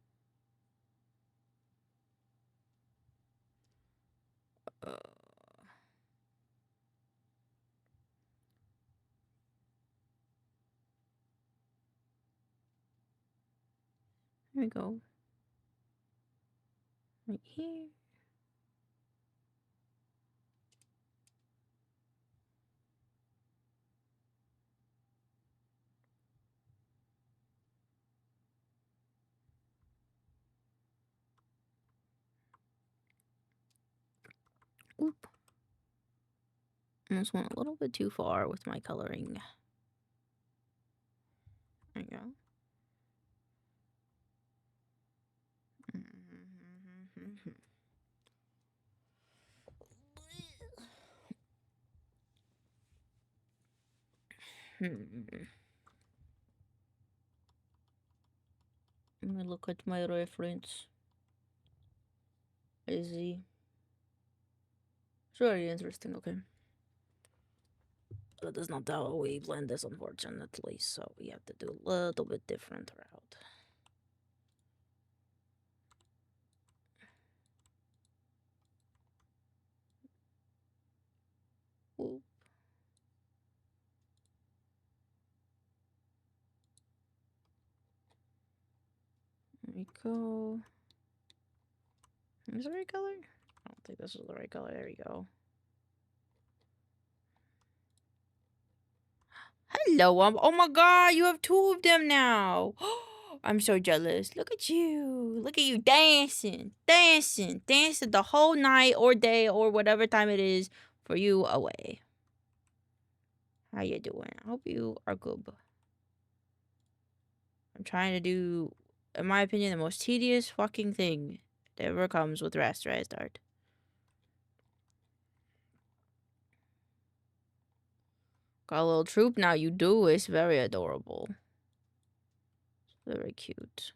There we go. Right here. Oop. Almost went a little bit too far with my coloring. There you go. Let me look at my reference. Easy. It's very interesting, okay. But that's not how we blend this, unfortunately, so we have to do a little bit different route. Oop. There we go. Is this the right color? I don't think this is the right color. There we go. Hello, oh my god, you have 2 of them now. I'm so jealous. Look at you. Look at you dancing, dancing, dancing the whole night or day or whatever time it is for you away. How you doing? I hope you are good. I'm trying to do, in my opinion, the most tedious fucking thing that ever comes with rasterized art. Got a little troop now. You do. It's very adorable. It's very cute.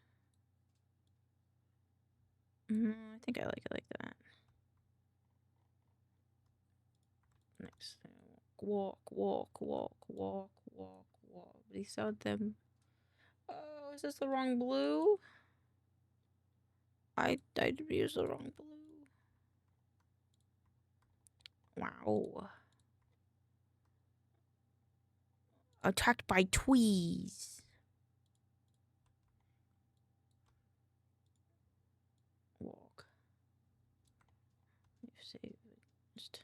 I think I like it like that. Next thing. Walk, walk, walk, walk, walk, walk. These out them. Oh, is this the wrong blue? I used the wrong blue. Wow. Attacked by tweez. Walk. Save it. Just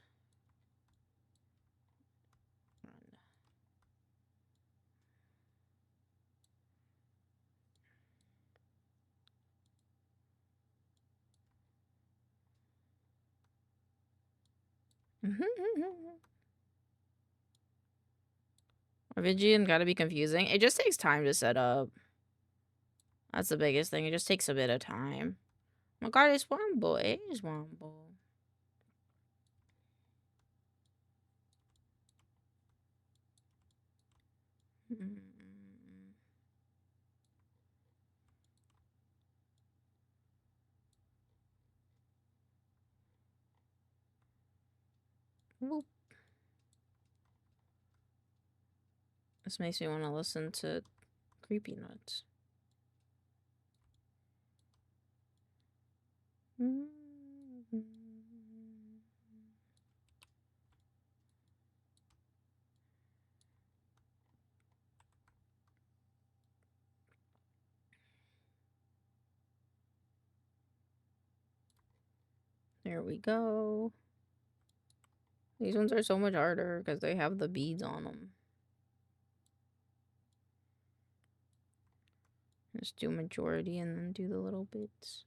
run. Vigian gotta be confusing. It just takes time to set up. That's the biggest thing. It just takes a bit of time. My god, it's Wombo. It is Wombo. Whoop. This makes me want to listen to Creepy Nuts. There we go. These ones are so much harder because they have the beads on them. Just do majority and then do the little bits.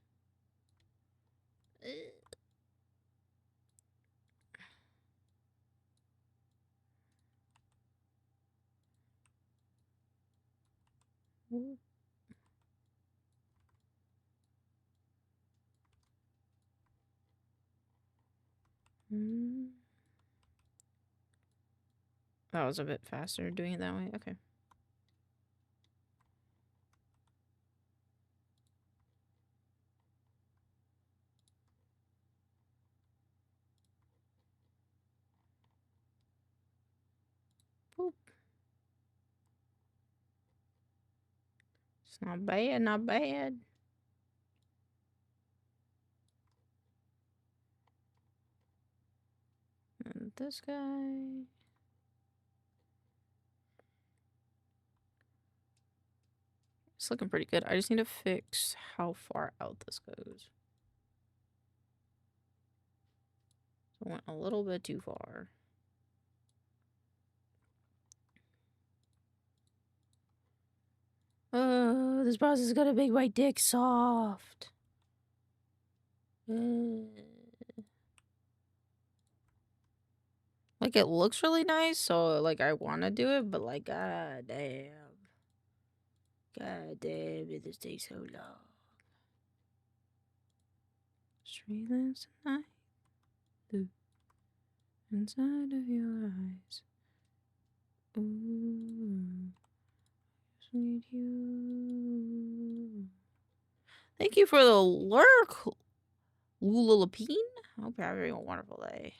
That was a bit faster doing it that way. Okay. Boop. It's not bad, not bad. And this guy. It's looking pretty good. I just need to fix how far out this goes. So I went a little bit too far. Oh, this boss has got a big white dick. Soft. Like, it looks really nice, so, like, I want to do it, but, like, god damn. God damn, it just takes so long. Street lamps tonight. The inside of your eyes. Ooh. Sweet you. Thank you for the lurk, Lulalapine. I hope you're having a wonderful day.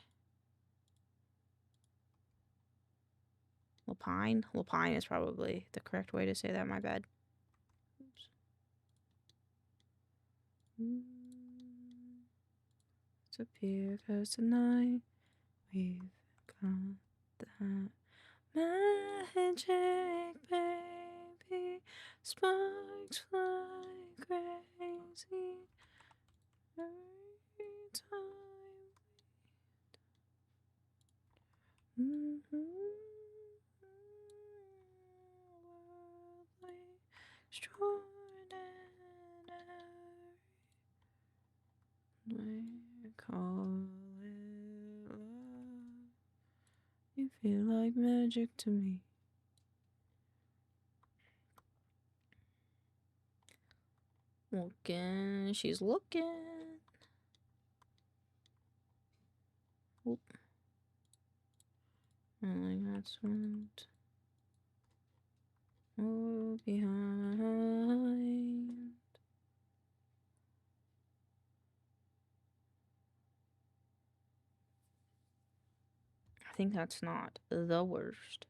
Lapine? Lapine is probably the correct way to say that, my bad. Oops. It's up here, 'cause tonight we've got that magic, baby. Sparks fly crazy every time. Extraordinary. We call it love. You feel like magic to me. Looking, she's looking. Oop. Only got swimmed. Oh, behind. I think that's not the worst.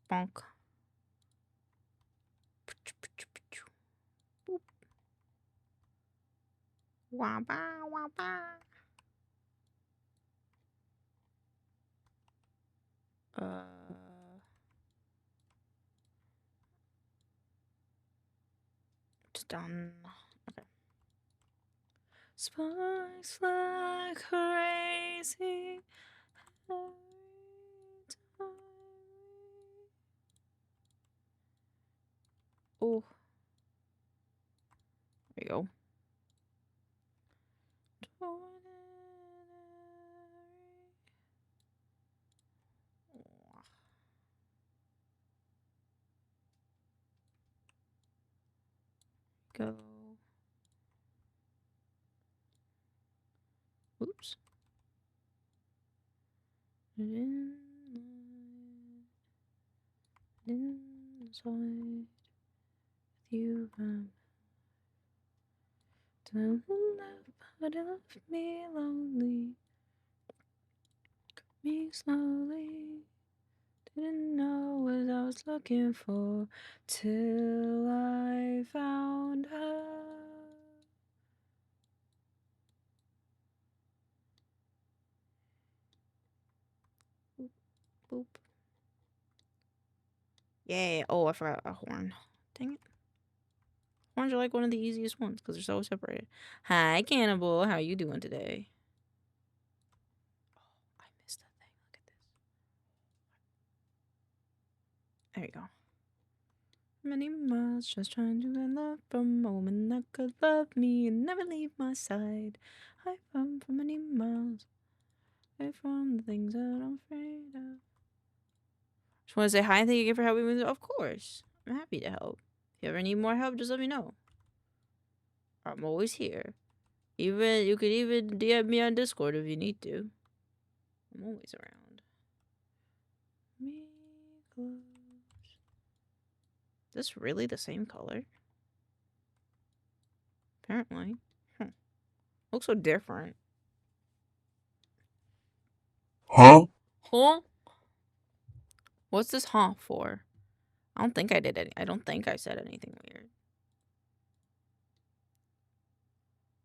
Bonk. Boop. Wah-ba, wah-ba. It's done. Okay. Sparks fly crazy every time. Oh. There you go. Go. Oops. Inside you, don't love, but it left me lonely. Me slowly. Didn't know what I was looking for till I found her. Boop, boop. Yeah. Oh, I forgot a horn. Dang it. Horns are like one of the easiest ones because they're so separated. Hi, Cannibal. How you doing today? Oh, I missed that thing. Look at this. There you go. many miles, just trying to get love from a woman that could love me and never leave my side. I run for many miles, away from the things that I'm afraid of. Just want to say hi and thank you again for helping me. Of course, I'm happy to help. If you ever need more help, just let me know. I'm always here. Even you could even DM me on Discord if you need to. I'm always around. Me close. Is this really the same color? Apparently. Looks so different. Huh? Huh? What's this huh for? I don't think I did any. I don't think I said anything weird.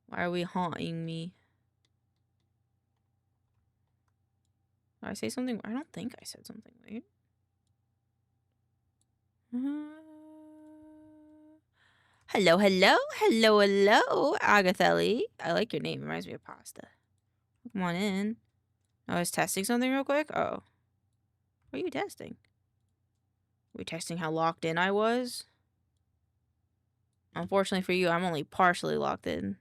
Why are we haunting me? Did I say something? I don't think I said something weird. Hello, hello, hello, hello, Agathelli. I like your name. It reminds me of pasta. Come on in. I was testing something real quick. Oh. What are you testing? Were you testing how locked in I was? Unfortunately for you, I'm only partially locked in.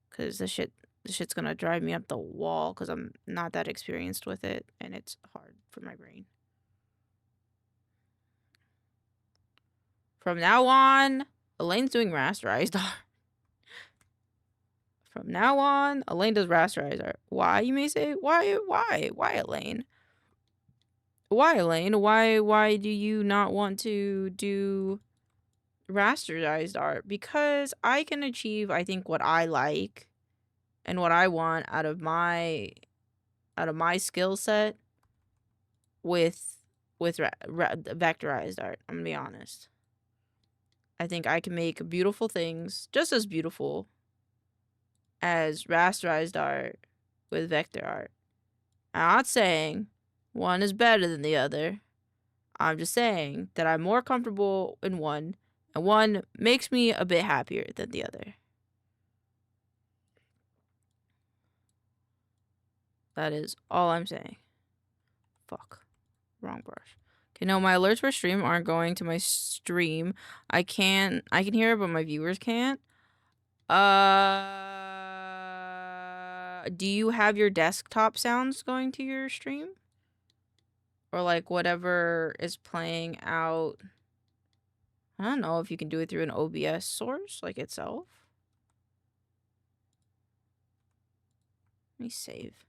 Because this shit's gonna drive me up the wall because I'm not that experienced with it. And it's hard for my brain. From now on, Elaine's doing rasterized art. From now on, Elaine does rasterized art. Why, you may say? Why, Elaine? Why, Elaine? Why do you not want to do rasterized art? Because I can achieve, I think, what I like and what I want out of my skill set with vectorized art. I'm gonna be honest. I think I can make beautiful things just as beautiful as rasterized art with vector art. I'm not saying one is better than the other. I'm just saying that I'm more comfortable in one, and one makes me a bit happier than the other. That is all I'm saying. Fuck. Wrong brush. Okay, no, my alerts for stream aren't going to my stream. I can hear it, but my viewers can't. Do you have your desktop sounds going to your stream? Or like whatever is playing out? I don't know if you can do it through an OBS source, like itself. Let me save.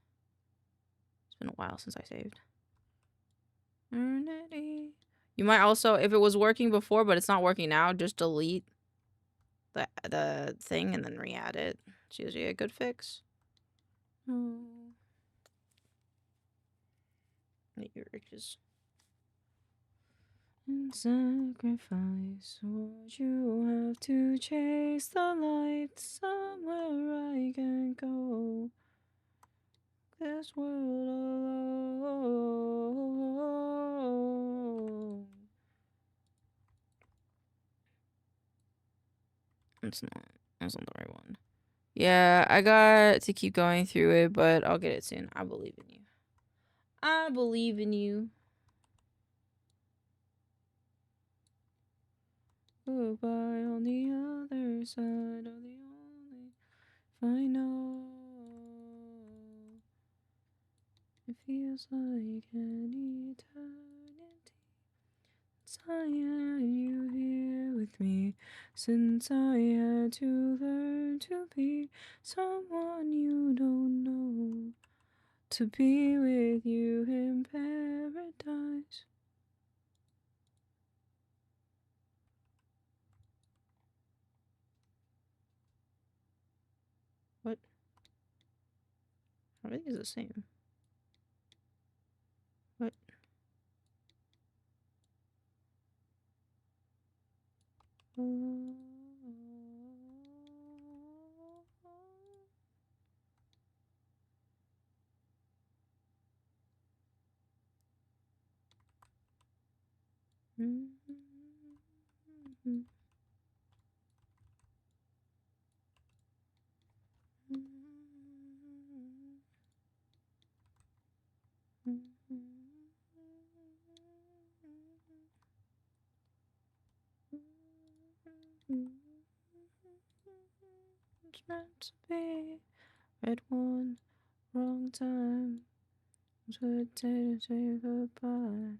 It's been a while since I saved. You might also, if it was working before but it's not working now, just delete the thing and then re-add it. It's usually a good fix. Oh. Your riches. And sacrifice what you have to chase the light. Somewhere I can go. This world alone. That's not the right one. Yeah, I got to keep going through it, but I'll get it soon. I believe in you. I believe in you. Goodbye on the other side of the only final. It feels like an eternity. Since I had you here with me, since I had to learn to be someone you don't know, to be with you in paradise. What? Everything is the same. What? It's meant to be. Red one, wrong time. It's good day to say goodbye.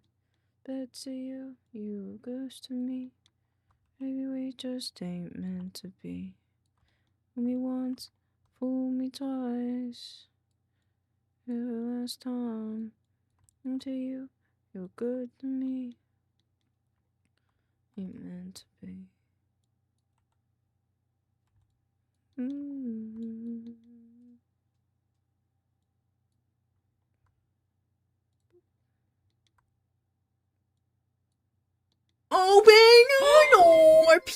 Bet to you, you ghost to me. Maybe we just ain't meant to be. Fool me once, fool me twice. You're the last time. And to you, you're good to me. Ain't meant to be.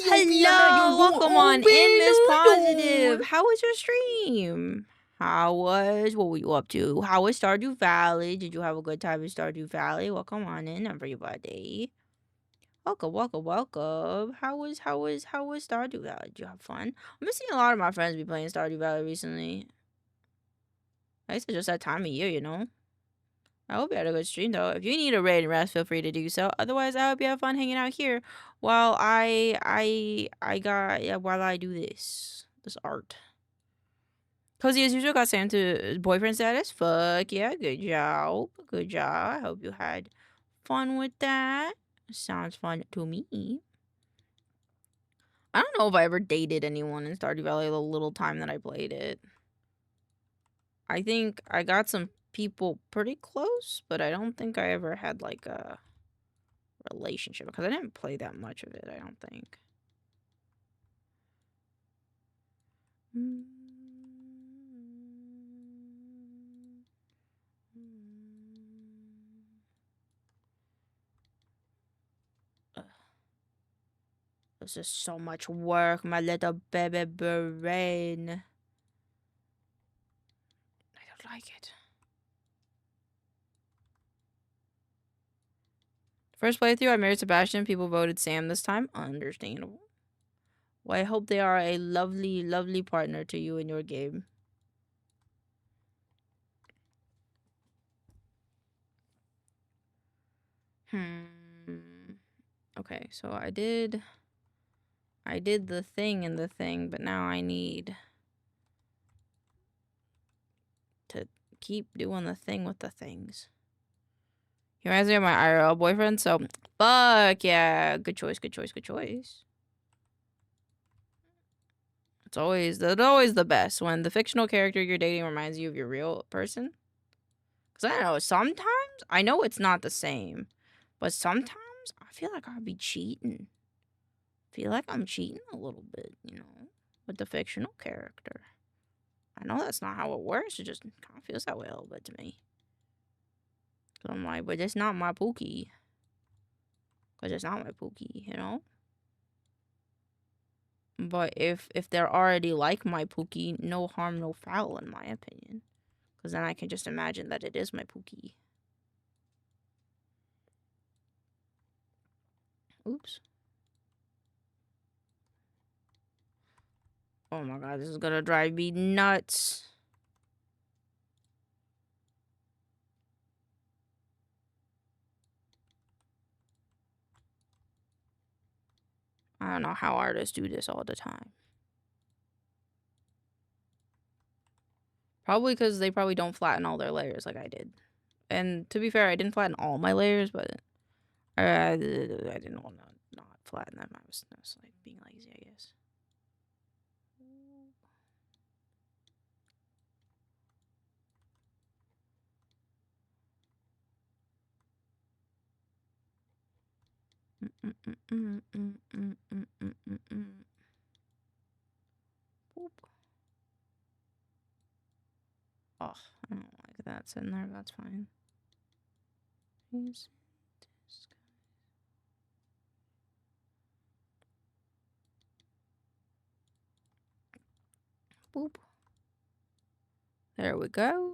Hello, welcome on in, Miss Positive. How was your stream? What were you up to? How was Stardew Valley? Did you have a good time in Stardew Valley? Welcome on in, everybody. Welcome. How was Stardew Valley? Did you have fun? I've been seeing a lot of my friends be playing Stardew Valley recently. I guess it's just that time of year, you know. I hope you had a good stream though. If you need a raid and rest, feel free to do so. Otherwise, I hope you have fun hanging out here while while I do this art. Cozy as usual got Sam to boyfriend status. Fuck yeah, good job. I hope you had fun with that. Sounds fun to me. I don't know if I ever dated anyone in Stardew Valley the little time that I played it. I think I got some people pretty close, but I don't think I ever had like a relationship because I didn't play that much of it, I don't think. This is so much work, my little baby brain. I don't like it. First playthrough, I married Sebastian. People voted Sam this time. Understandable. Well, I hope they are a lovely, lovely partner to you in your game. Okay, so I did the thing in the thing, but now I need to keep doing the thing with the things. He reminds me of my IRL boyfriend, so fuck yeah. Good choice. It's always the best when the fictional character you're dating reminds you of your real person. Because I don't know, sometimes, I know it's not the same, but sometimes I feel like I'll be cheating. Feel like I'm cheating a little bit, you know, with the fictional character. I know that's not how it works. It just kind of feels that way a little bit to me. So I'm like, but it's not my Pookie. Because it's not my Pookie, you know? But if they're already like my Pookie, no harm, no foul, in my opinion. Because then I can just imagine that it is my Pookie. Oops. Oh my god, this is gonna drive me nuts. I don't know how artists do this all the time. Probably because they probably don't flatten all their layers like I did. And to be fair, I didn't flatten all my layers, but I didn't want to not flatten them. I was like being lazy, I guess. Boop. Oh, I don't like that sitting there. That's fine. Boop. There we go.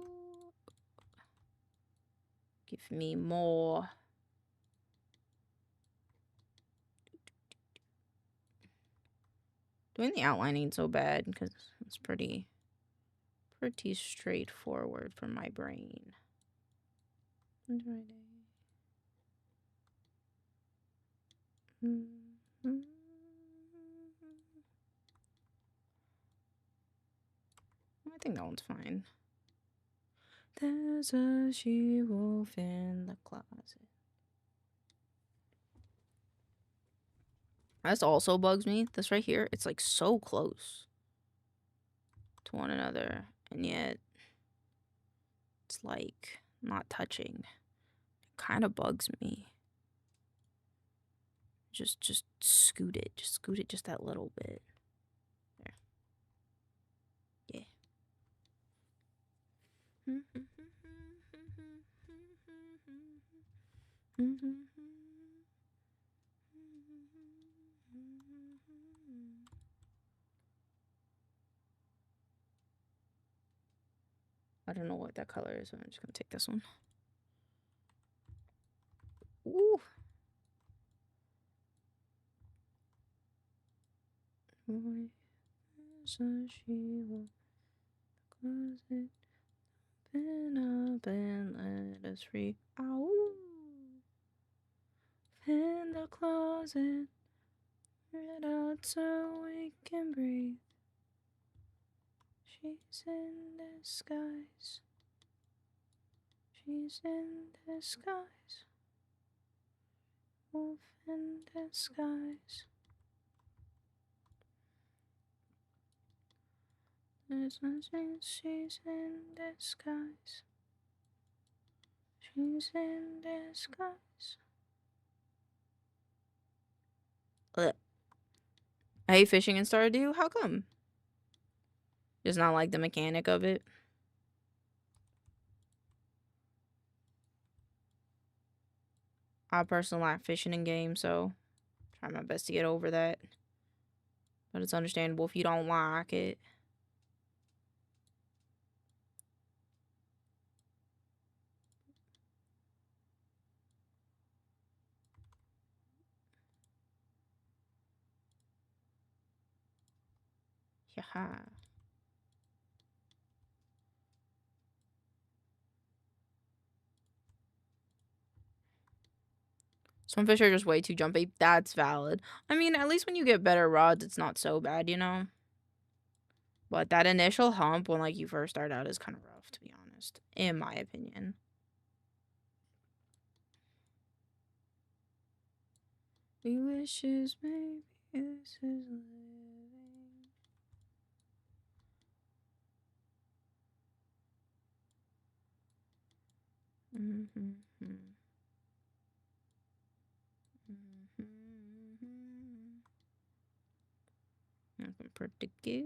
Give me more. Doing the outlining so bad because it's pretty straightforward for my brain. I think that one's fine. There's a she-wolf in the closet. That also bugs me. This right here, it's like so close to one another, and yet it's like not touching. It kind of bugs me. Just scoot it. Just scoot it just that little bit. There. Yeah. I don't know what that color is, so I'm just gonna take this one. Ooh. There's a she-wolf closet. Open up and let us free. Ow. In the closet. Get out so we can breathe. She's in disguise. She's in disguise. Wolf in disguise. There's nothing. She's in disguise. She's in disguise. Ugh. I hate fishing in Stardew. How come? Just not like the mechanic of it. I personally like fishing in games, so try my best to get over that. But it's understandable if you don't like it. Yeah. Some fish are just way too jumpy. That's valid. I mean, at least when you get better rods, it's not so bad, you know? But that initial hump when, like, you first start out is kind of rough, to be honest. In my opinion. We wishes maybe this is living. Looking pretty good.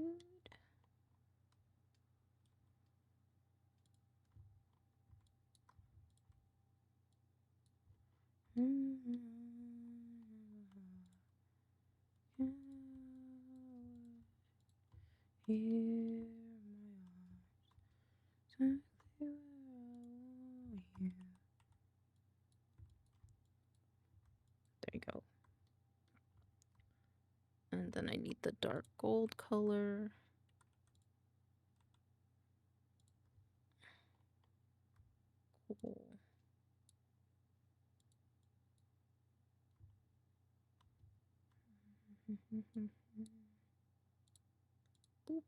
There you go. And then I need the dark gold color. Cool. Boop,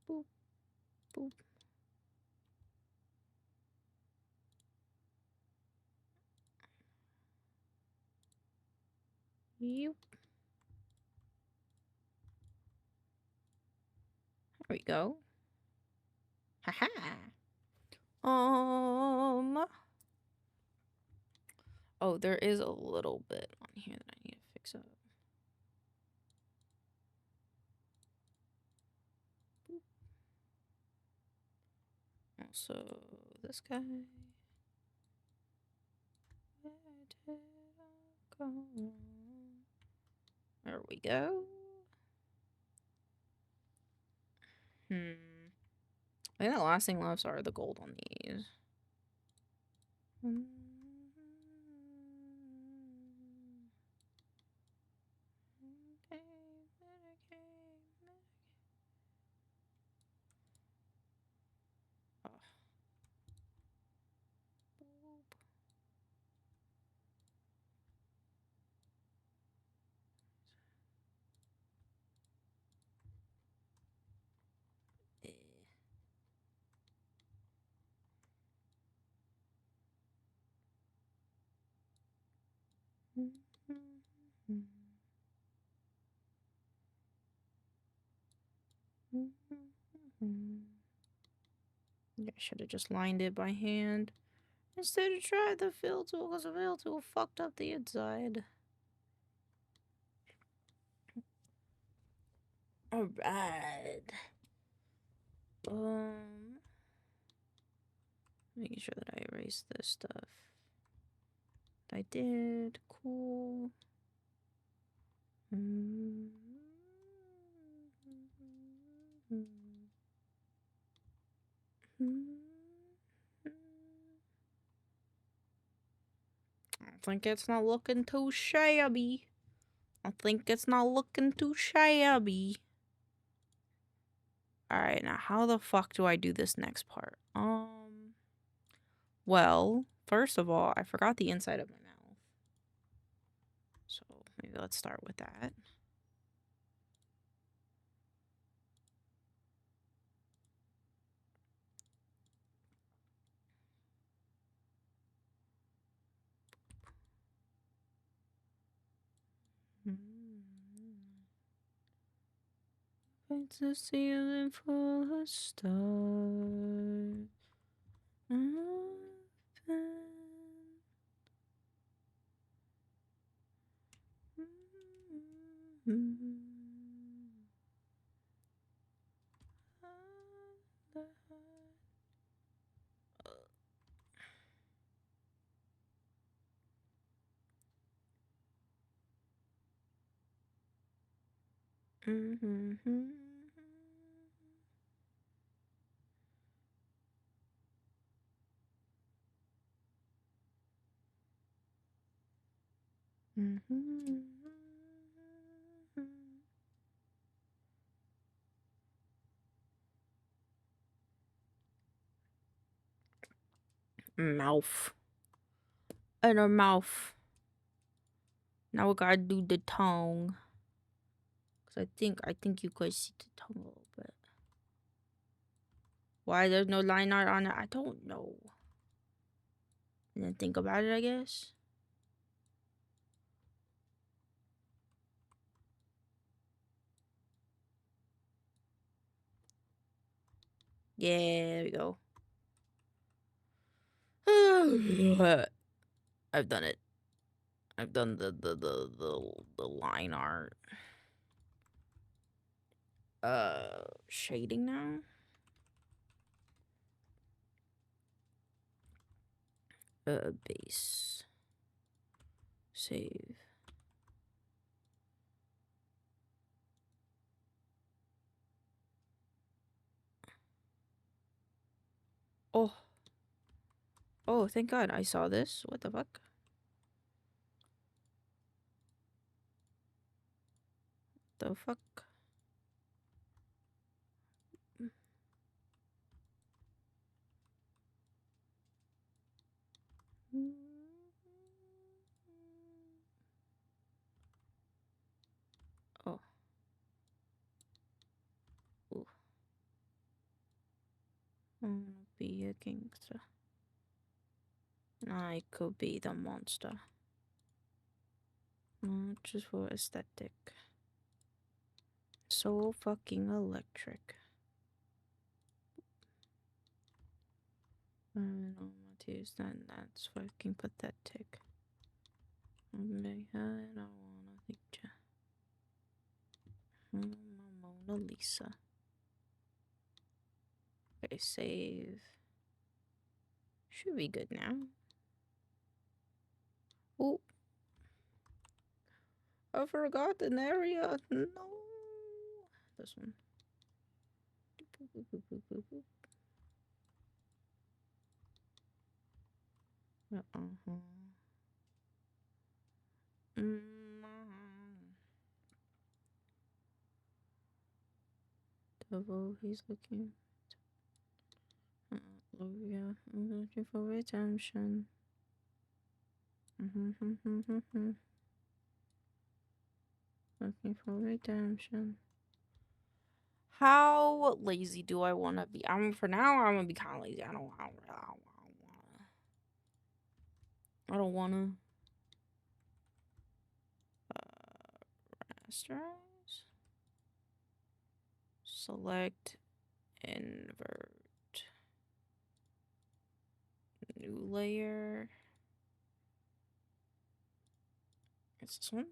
boop, boop. Yep. There we go. Haha. Oh, there is a little bit on here that I need to fix up. Also, this guy. Where did I go? There we go. I think the last thing left are the gold on these. I should have just lined it by hand instead of trying the fill tool because the fill tool fucked up the inside. Alright. Making sure that I erase this stuff. I did. Cool. I think it's not looking too shabby. Alright, now how the fuck do I do this next part? Well, first of all, I forgot the inside of my mouth. So maybe let's start with that. It's the ceiling for a start. Mouth. And her mouth. Now we gotta do the tongue. Cause I think you could see the tongue a little bit. Why there's no line art on it, I don't know. And then think about it, I guess. Yeah, there we go. I've done it. I've done the line art. Shading now. Base. Save. Oh. Oh, thank God I saw this. What the fuck? The fuck? Oh. Ooh. Be a gangster. I could be the monster. Not just for aesthetic. So fucking electric. I don't want to use that. That's fucking pathetic. I don't wanna think ya. Mona Lisa. Okay, save. Should be good now. Oh. I forgot an area. No. This one. Devil, he's looking. Yeah, I'm looking for redemption. Looking for redemption. How lazy do I want to be? For now, I'm gonna be kind of lazy. I don't wanna. rasterize. Select invert. New layer. It's this one.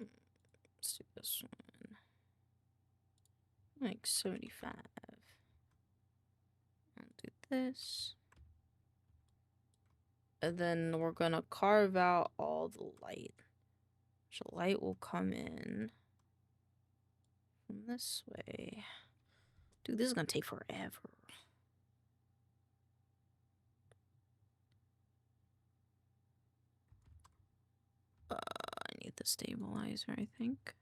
Let's do this one. Like 75. I'll do this. And then we're gonna carve out all the light. So light will come in from this way. Dude, this is gonna take forever. I need the stabilizer, I think.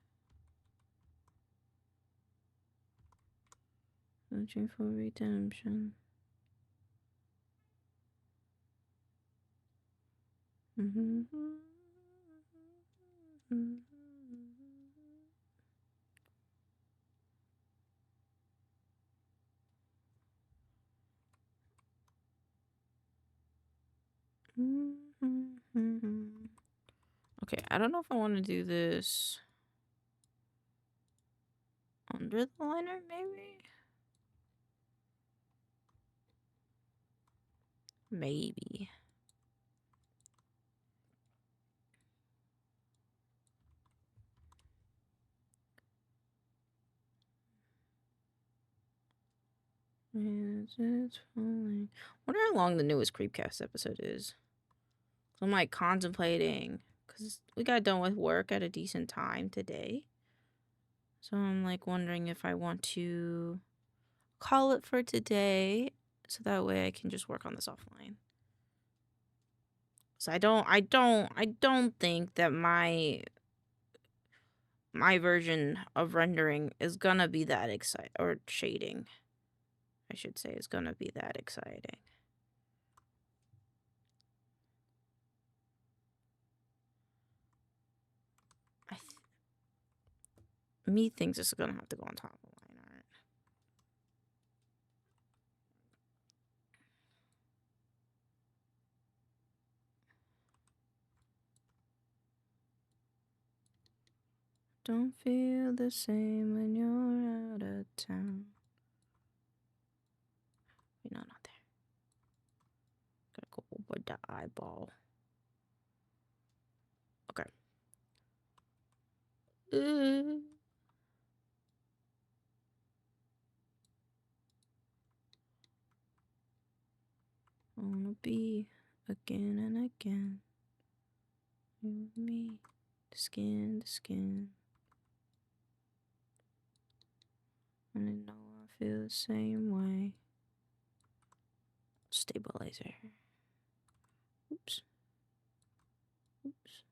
Searching for redemption. Okay, I don't know if I want to do this under the liner, maybe? Maybe. Is it falling? Wonder how long the newest Creepcast episode is. I'm like contemplating, because we got done with work at a decent time today. So I'm like wondering if I want to call it for today, so that way I can just work on this offline. So I don't think that my version of rendering is gonna be that exciting, or shading, I should say, is gonna be that exciting. Me thinks this is gonna have to go on top of line art. Don't feel the same when you're out of town. Wait, no, not there. Gotta go over the eyeball. Okay. I wanna be again and again. You and me, skin to skin. And I know I feel the same way. Stabilizer. Oops. Oops.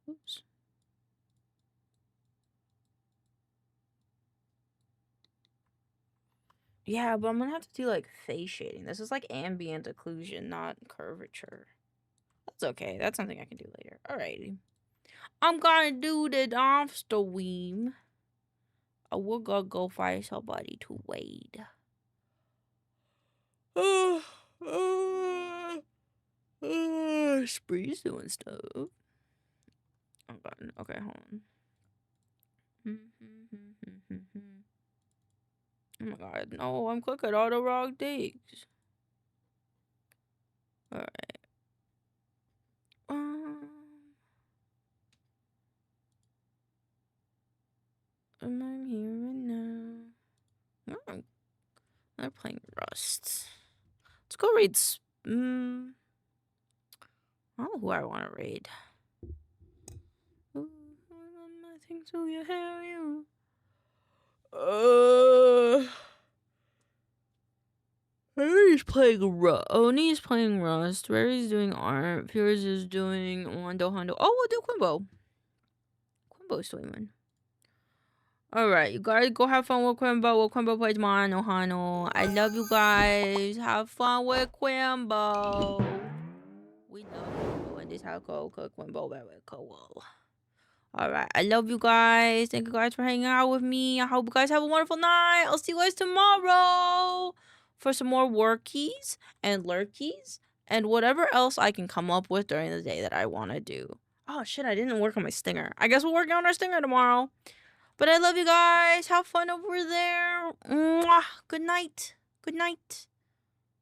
Oops. Yeah, but I'm gonna have to do like face shading. This is like ambient occlusion, not curvature. That's okay. That's something I can do later. Alrighty. I'm gonna do the after weem. We're gonna go find somebody to wade. Spree's doing stuff. Okay, hold on. Oh my god, no, I'm clicking all the wrong things. Alright. I'm here right now. Oh, they're playing Rust. Let's go raid. I don't know who I want to raid. Nothing to you, have you? Harry's playing Rust. Oni's playing Rust. Rary's doing art. Piers is doing Wando Hondo. Oh, we'll do Quimbo. Quimbo's doing one. Alright, you guys go have fun with Quimbo. With Quimbo plays Mono Hano. I love you guys. Have fun with Quimbo. We love Quimbo and this how cook Quimbo very cool. Alright, I love you guys. Thank you guys for hanging out with me. I hope you guys have a wonderful night. I'll see you guys tomorrow for some more workies and lurkies and whatever else I can come up with during the day that I want to do. Oh shit, I didn't work on my stinger. I guess we'll work on our stinger tomorrow. But I love you guys. Have fun over there. Mwah. Good night. Good night.